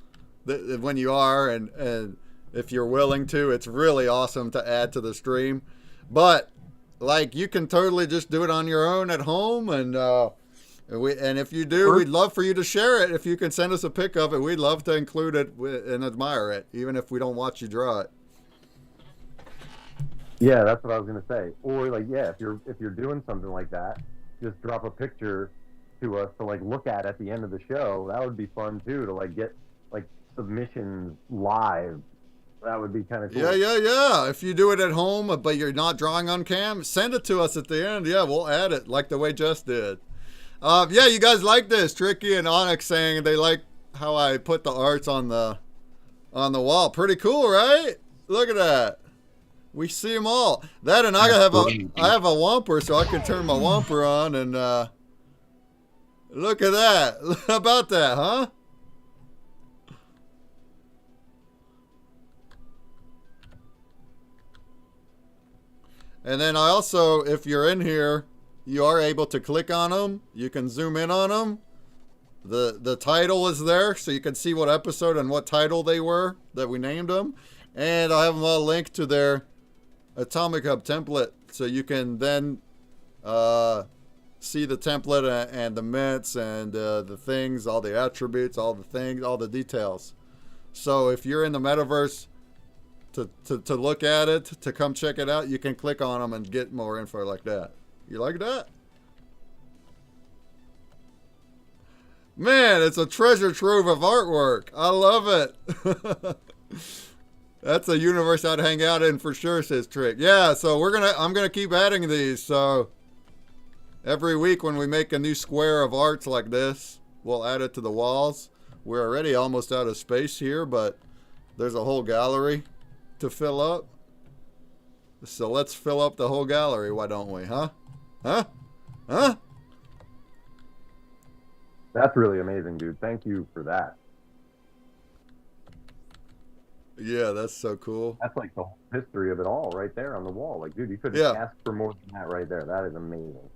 that when you are, and if you're willing to, it's really awesome to add to the stream. But like, you can totally just do it on your own at home, and if you do, we'd love for you to share it. If you can send us a pic of it, we'd love to include it and admire it, even if we don't watch you draw it. Yeah, that's what I was gonna say. Or like, yeah, if you're doing something like that, just drop a picture to us to like look at the end of the show. That would be fun too, to like get like submissions live. That would be kind of cool. Yeah. If you do it at home, but you're not drawing on cam, send it to us at the end. Yeah, we'll add it like the way Jess did. Yeah, you guys like this. Tricky and Onyx saying they like how I put the arts on the wall. Pretty cool, right? Look at that. We see them all. That, and I have a Whomper, so I can turn my Whomper on and look at that. How about that, huh? And then I also, if you're in here, you are able to click on them. You can zoom in on them. The title is there, so you can see what episode and what title they were that we named them. And I have them all linked to their Atomic Hub template, so you can then see the template and the mints and the things, all the attributes, all the things, all the details. So if you're in the metaverse to look at it, to come check it out, you can click on them and get more info like that. You like that? Man, it's a treasure trove of artwork. I love it. That's a universe I'd hang out in for sure, says Trick. Yeah, so I'm gonna keep adding these. So every week when we make a new square of arts like this, we'll add it to the walls. We're already almost out of space here, but there's a whole gallery to fill up. So let's fill up the whole gallery, why don't we, huh? Huh? That's really amazing, dude. Thank you for that. Yeah, that's so cool. That's like the whole history of it all right there on the wall. Like, dude, you couldn't Yeah. ask for more than that right there. That is amazing.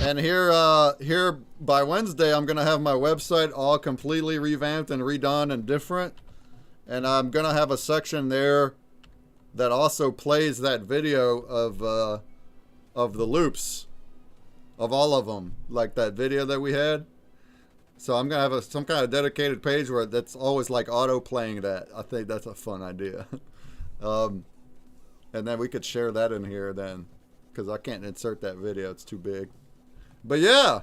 And here by Wednesday, I'm gonna have my website all completely revamped and redone and different. And I'm gonna have a section there that also plays that video of the loops, of all of them, like that video that we had. So I'm gonna have some kind of dedicated page where that's always like auto playing that. I think that's a fun idea. And then we could share that in here then, because I can't insert that video; it's too big. But yeah,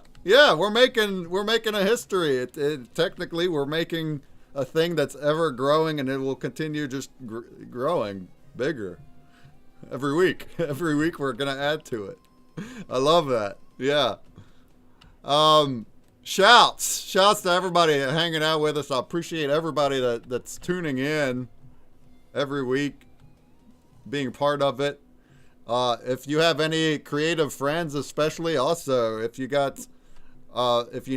we're making a history. Technically, we're making a thing that's ever growing, and it will continue just growing bigger every week. Every week, we're gonna add to it. I love that. Yeah. Shouts to everybody hanging out with us. I appreciate everybody that's tuning in every week, being part of it. If you have any creative friends, especially, also, if you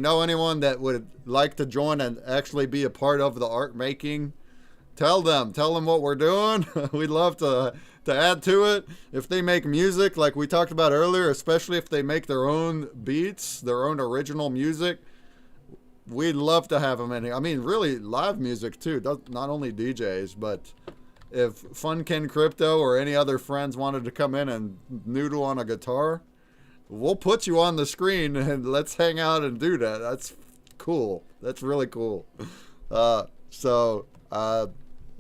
know anyone that would like to join and actually be a part of the art making, tell them what we're doing. We'd love to add to it. If they make music, like we talked about earlier, especially if they make their own beats, their own original music, we'd love to have them in here. I mean, really, live music too, not only DJs, but if Funkin Crypto or any other friends wanted to come in and noodle on a guitar, we'll put you on the screen and let's hang out and do that. That's cool. That's really cool.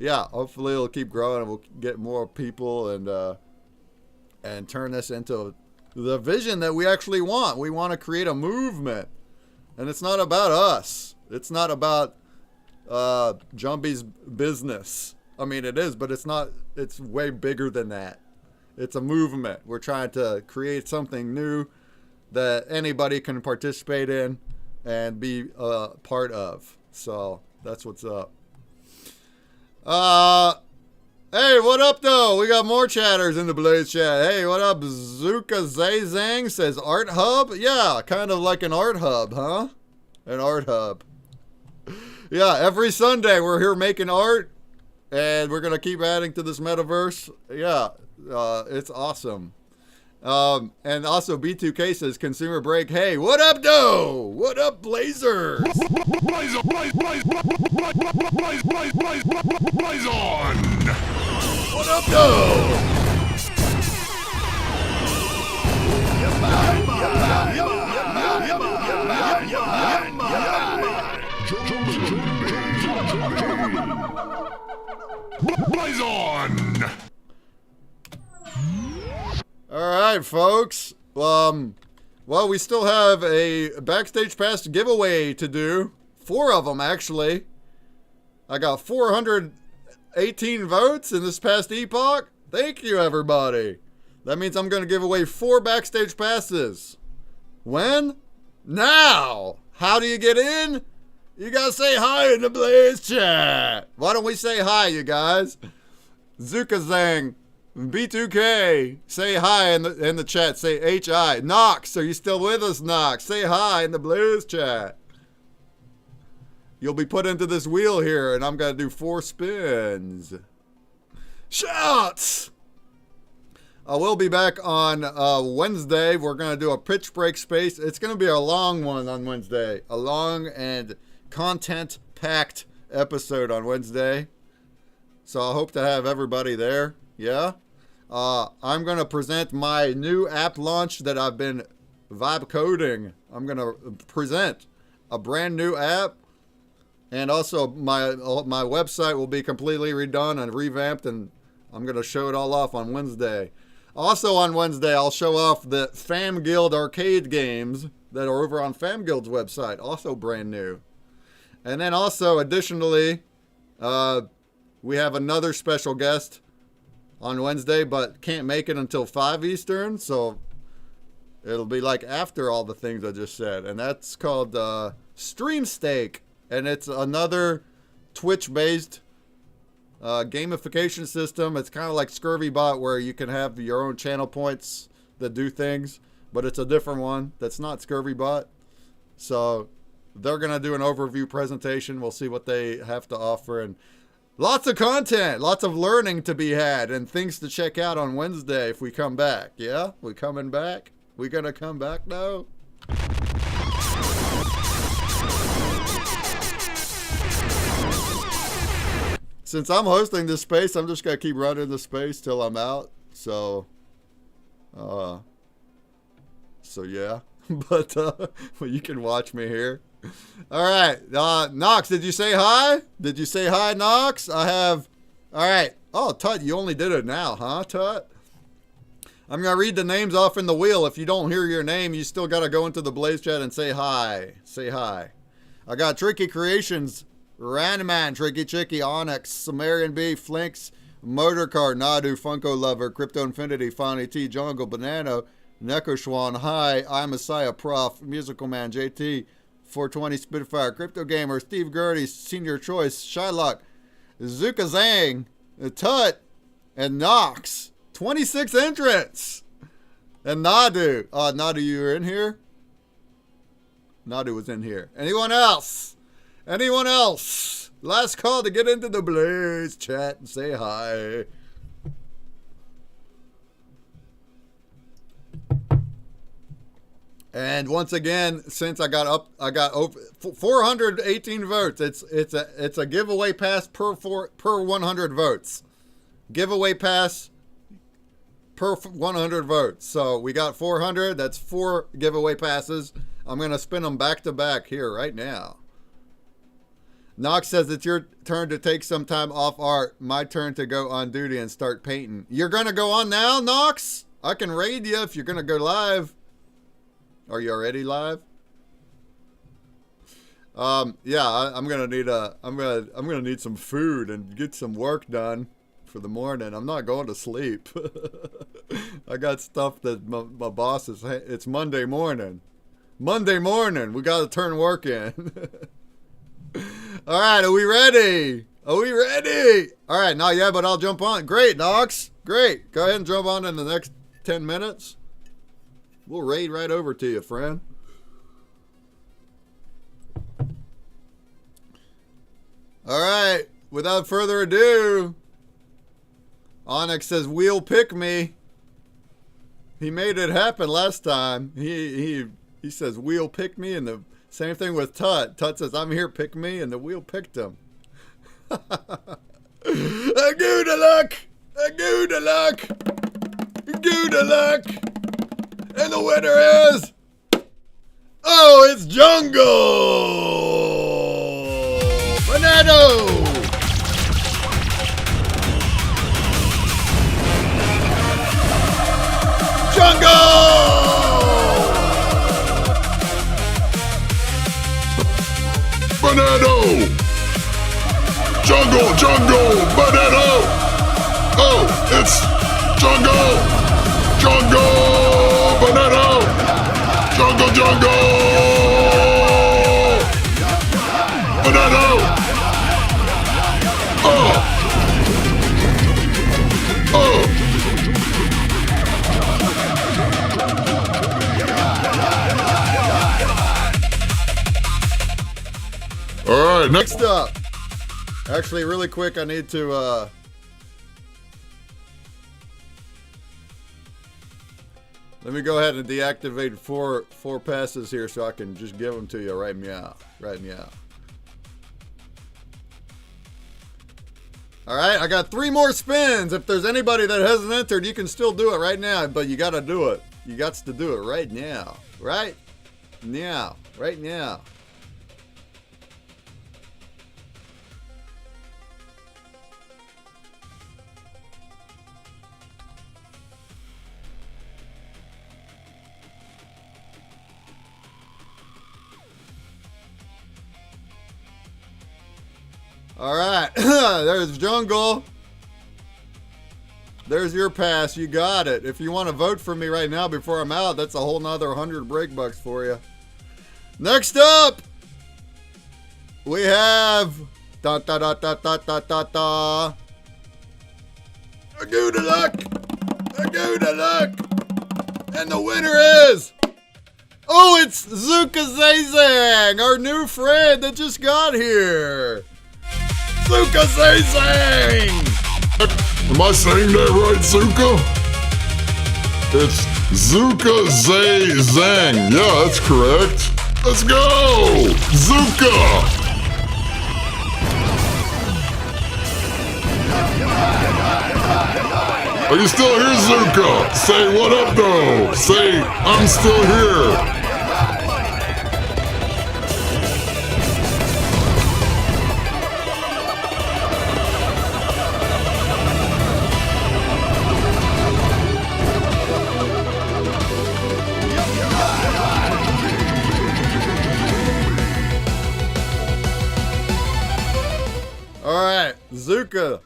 Yeah, hopefully it'll keep growing and we'll get more people and turn this into the vision that we actually want. We want to create a movement. And it's not about us. It's not about Jumbie's business. I mean, it is, but it's not. It's way bigger than that. It's a movement. We're trying to create something new that anybody can participate in and be a part of. So that's what's up. Hey, what up, though? We got more chatters in the Blaze chat. Hey, what up? Zuka Zayzang says Art Hub? Yeah, kind of like an art hub, huh? An art hub. Yeah, every Sunday we're here making art, and we're going to keep adding to this metaverse. Yeah, it's awesome. And also B2K says Consumer Break. Hey, what up, though? What up, Blazers? Blaze on! What up, though? Blaze on! All right, folks. Well, we still have a Backstage Pass giveaway to do. 4 of them, actually. I got 418 votes in this past epoch. Thank you, everybody. That means I'm going to give away 4 Backstage Passes. When? Now. How do you get in? You got to say hi in the Blaze chat. Why don't we say hi, you guys? Zukazang. B2K, say hi in the chat. Say H-I. Knox, are you still with us, Knox? Say hi in the Blues chat. You'll be put into this wheel here, and I'm going to do 4 spins. Shouts! I will be back on Wednesday. We're going to do a pitch break space. It's going to be a long one on Wednesday. A long and content-packed episode on Wednesday. So I hope to have everybody there. Yeah. I'm going to present my new app launch that I've been vibe coding. I'm going to present a brand new app. And also my website will be completely redone and revamped, and I'm going to show it all off on Wednesday. Also on Wednesday, I'll show off the Fam Guild arcade games that are over on Fam Guild's website. Also brand new. And then also, additionally, we have another special guest on Wednesday, but can't make it until 5 Eastern, so it'll be like after all the things I just said. And that's called Stream Stake, and it's another Twitch-based gamification system. It's kind of like ScurvyBot, where you can have your own channel points that do things, but it's a different one that's not ScurvyBot. So They're going to do an overview presentation. We'll see what they have to offer. And lots of content, lots of learning to be had, and things to check out on Wednesday if we come back. Yeah? We coming back? We going to come back now? Since I'm hosting this space, I'm just going to keep running the space till I'm out. So yeah. But, well, you can watch me here. All right. Knox, did you say hi? Did you say hi, Knox? I have. All right. Oh, Tut, you only did it now, huh, Tut? I'm going to read the names off in the wheel. If you don't hear your name, you still got to go into the Blaze chat and say hi. Say hi. I got Tricky Creations, Ranman, Tricky Chicky, Onyx, Sumerian B, Flinks, Motorcar, Nadu, Funko Lover, Crypto Infinity, Fonny T, Jungle, Banana, Neko Schwan, Hi, I Messiah, Prof, Musical Man, JT, 420 Spitfire, Crypto Gamer, Steve Gertie, Senior Choice, Shylock, Zuka Zang, Tut, and Knox. 26 entrants. And Nadu. Nadu, you were in here? Nadu was in here. Anyone else? Anyone else? Last call to get into the Blaze chat and say hi. And once again, since I got over 418 votes. It's a giveaway pass per 100 votes. Giveaway pass per 100 votes. So we got 400. That's 4 giveaway passes. I'm going to spin them back to back here right now. Knox says it's your turn to take some time off art. My turn to go on duty and start painting. You're going to go on now, Knox? I can raid you if you're going to go live. Are you already live? Yeah, I'm gonna need some food and get some work done for the morning. I'm not going to sleep. I got stuff that my boss is. It's Monday morning. Monday morning, we got to turn work in. All right, are we ready? Are we ready? All right, not yet, but I'll jump on. Great, Knox. Great. Go ahead and jump on in the next 10 minutes. We'll raid right over to you, friend. All right, without further ado, Onyx says, "Wheel pick me." He made it happen last time. He says, "Wheel pick me," and the same thing with Tut. Tut says, "I'm here, pick me," and the wheel picked him. A good luck, a good luck, good luck. And the winner is... Oh, it's Jungle! Banano! Jungle! Banano! Jungle, jungle, banano! Oh, it's jungle! Jungle! Banano! Jungle, jungle! Banano! Oh! Oh! All right, Next up. Actually, really quick, I need to... Let me go ahead and deactivate four passes here so I can just give them to you right meow. Right meow. All right, I got 3 more spins. If there's anybody that hasn't entered, you can still do it right now, but you got to do it. You got to do it right now. Right now. Right now. All right, there's Jungle. There's your pass. You got it. If you want to vote for me right now before I'm out, that's a whole nother 100 break bucks for you. Next up, we have da da da da da da da da. A good luck. A good luck. And the winner is... Oh, it's Zuka Zazang, our new friend that just got here. Zuka Zazang! Am I saying that right, Zuka? It's Zuka Zang. Yeah, that's correct. Let's go! Zuka! Are you still here, Zuka? Say what up, though. Say, I'm still here. Alright, Zuka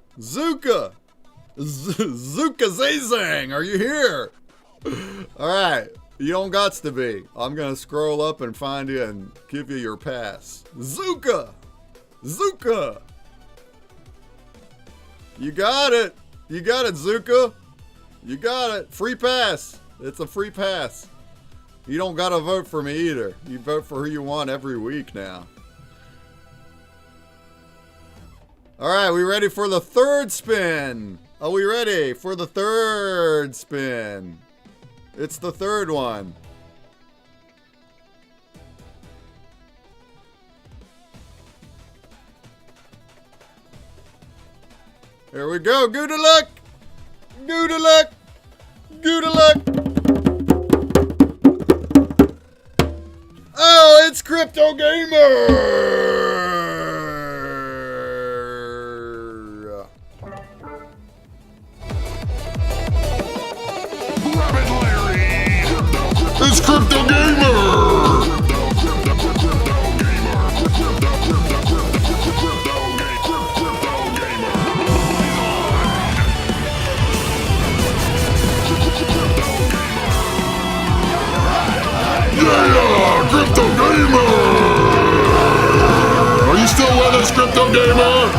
Zazang, are you here? Alright, you don't gots to be. I'm gonna scroll up and find you and give you your pass. Zuka! You got it! You got it, Zuka! You got it! Free pass! It's a free pass. You don't gotta vote for me either. You vote for who you want every week now. Alright, we ready for the third spin? Are we ready for the third spin? It's the third one. Here we go. Good luck. Good luck. Good luck. Oh, it's Crypto Gamer. It's Crypto Gamer! Yeah! Crypto Gamer! Are you still with us, Crypto Gamer?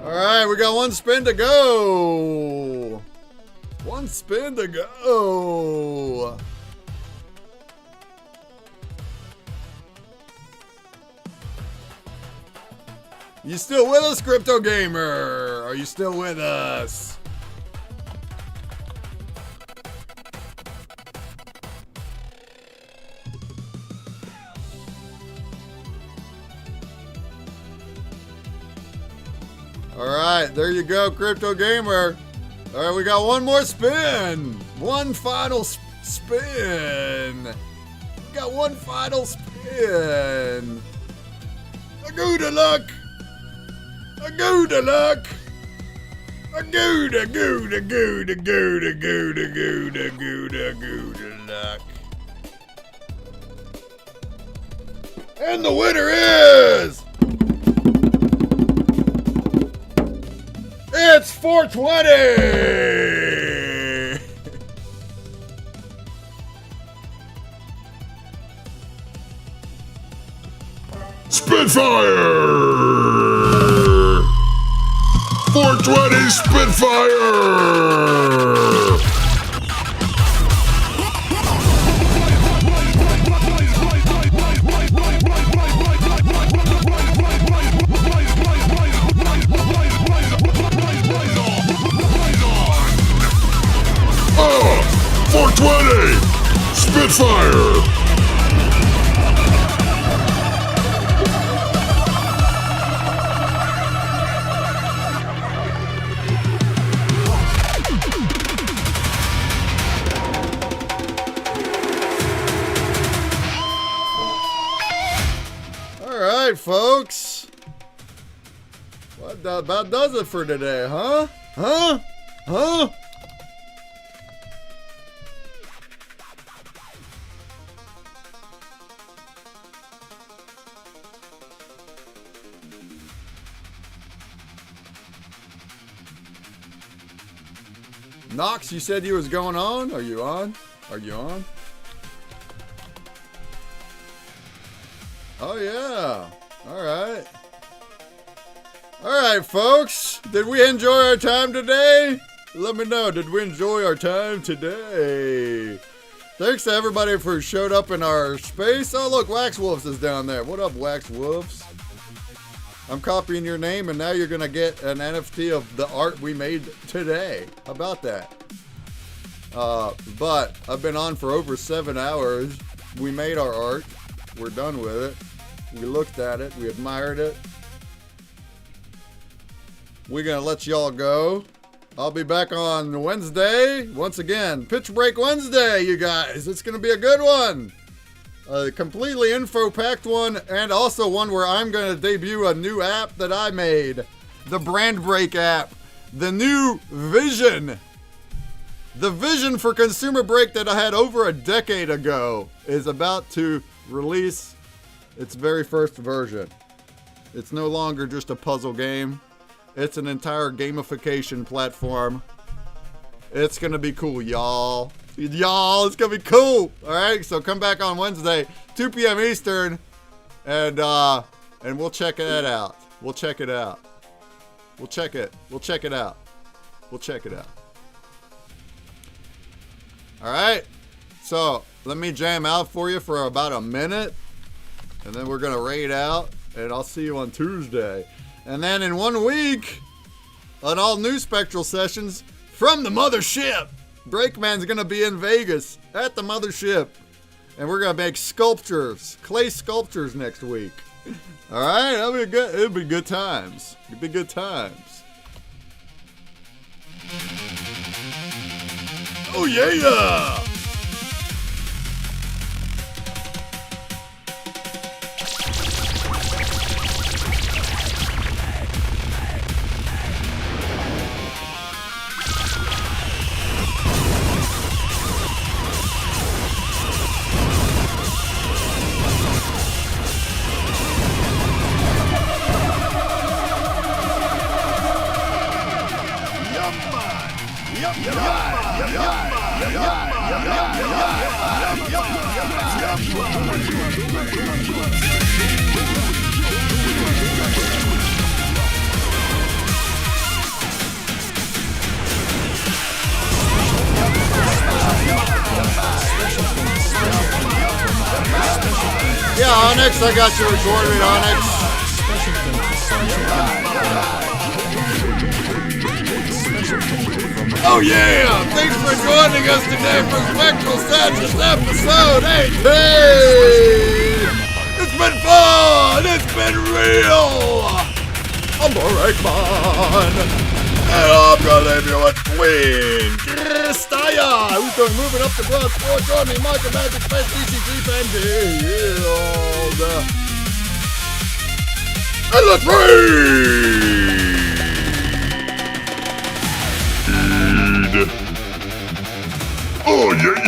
Alright, we got one spin to go. One spin to go. You still with us, Crypto Gamer? Are you still with us? Alright, there you go, Crypto Gamer. Alright, we got one more spin. One final spin. We got one final spin. A good luck. A good luck. A good luck. And the winner is... It's 420! Spitfire! 420 Spitfire! Oh, 420 Spitfire! All right, folks. What about does it for today, huh? Huh? Huh? Knox, you said you was going on? Are you on? Are you on? Oh, yeah. All right. All right, folks. Did we enjoy our time today? Let me know. Did we enjoy our time today? Thanks to everybody who showed up in our space. Oh, look, Wax Wolves is down there. What up, Wax Wolves? I'm copying your name, and now you're going to get an NFT of the art we made today. How about that? But I've been on for over 7 hours. We made our art. We're done with it. We looked at it. We admired it. We're going to let y'all go. I'll be back on Wednesday. Once again, Pitch Break Wednesday, you guys. It's going to be a good one. A completely info-packed one, and also one where I'm going to debut a new app that I made. The Brand Break app. The new vision. The vision for Consumer Break that I had over a decade ago is about to release its very first version. It's no longer just a puzzle game. It's an entire gamification platform. It's going to be cool, y'all. Y'all, it's gonna be cool. All right, so come back on Wednesday, 2 p.m. Eastern, and we'll check that out. We'll check it out. We'll check it. We'll check it out. We'll check it out. All right. So let me jam out for you for about a minute, and then we're gonna raid out, and I'll see you on Tuesday. And then in 1 week, an all new Spectral sessions from the mothership. Breakman's gonna be in Vegas at the mothership, and we're gonna make sculptures, clay sculptures next week. All right, that'll be good. It'll be good times. It'll be good times. Oh yeah! Yeah, Onyx, I got you recorded, Onyx. Oh yeah! Thanks for joining us today for Spectral Sadness episode 18! It's been fun! It's been real! I'm Breakman! And I'm gonna leave you with Queen Kristaya! Who's going moving up the broad floor? Join me, Michael Magic Space DCG and Guild! And let's raid! Oh, yeah.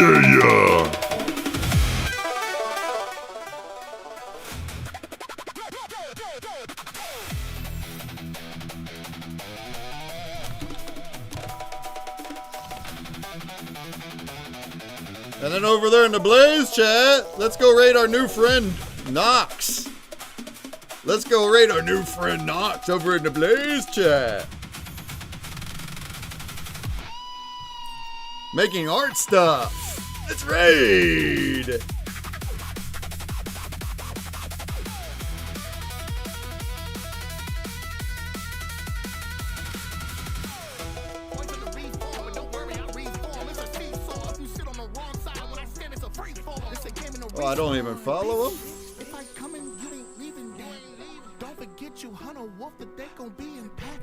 And then over there in the Blaze chat, let's go raid our new friend, Knox. Let's go raid our new friend, Knox, over in the Blaze chat. Making art stuff. Let's raid. Oh, I don't even follow him.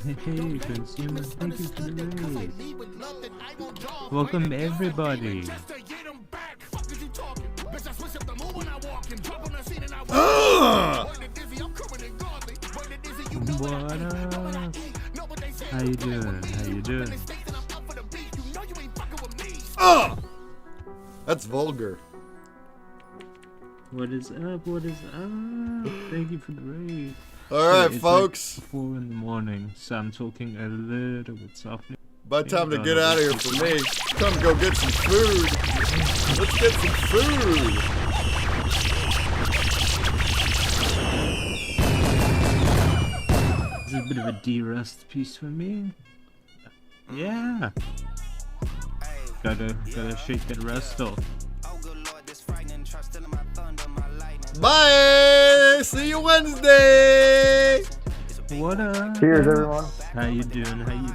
Hey, consumer, thank you for the raid. Welcome everybody. What up? How you doing? How you doing? That's vulgar. What is up? What is up? Thank you for the raid. All right, It's folks. Like 4 in the morning, so I'm talking a little bit softly. About time to get out of here for me. Time to go get some food. Let's get some food. This is a bit of a de-rust piece for me. Yeah. Gotta shake that rust off. Bye. See you Wednesday. What up? Cheers, everyone. How you doing? How you doing?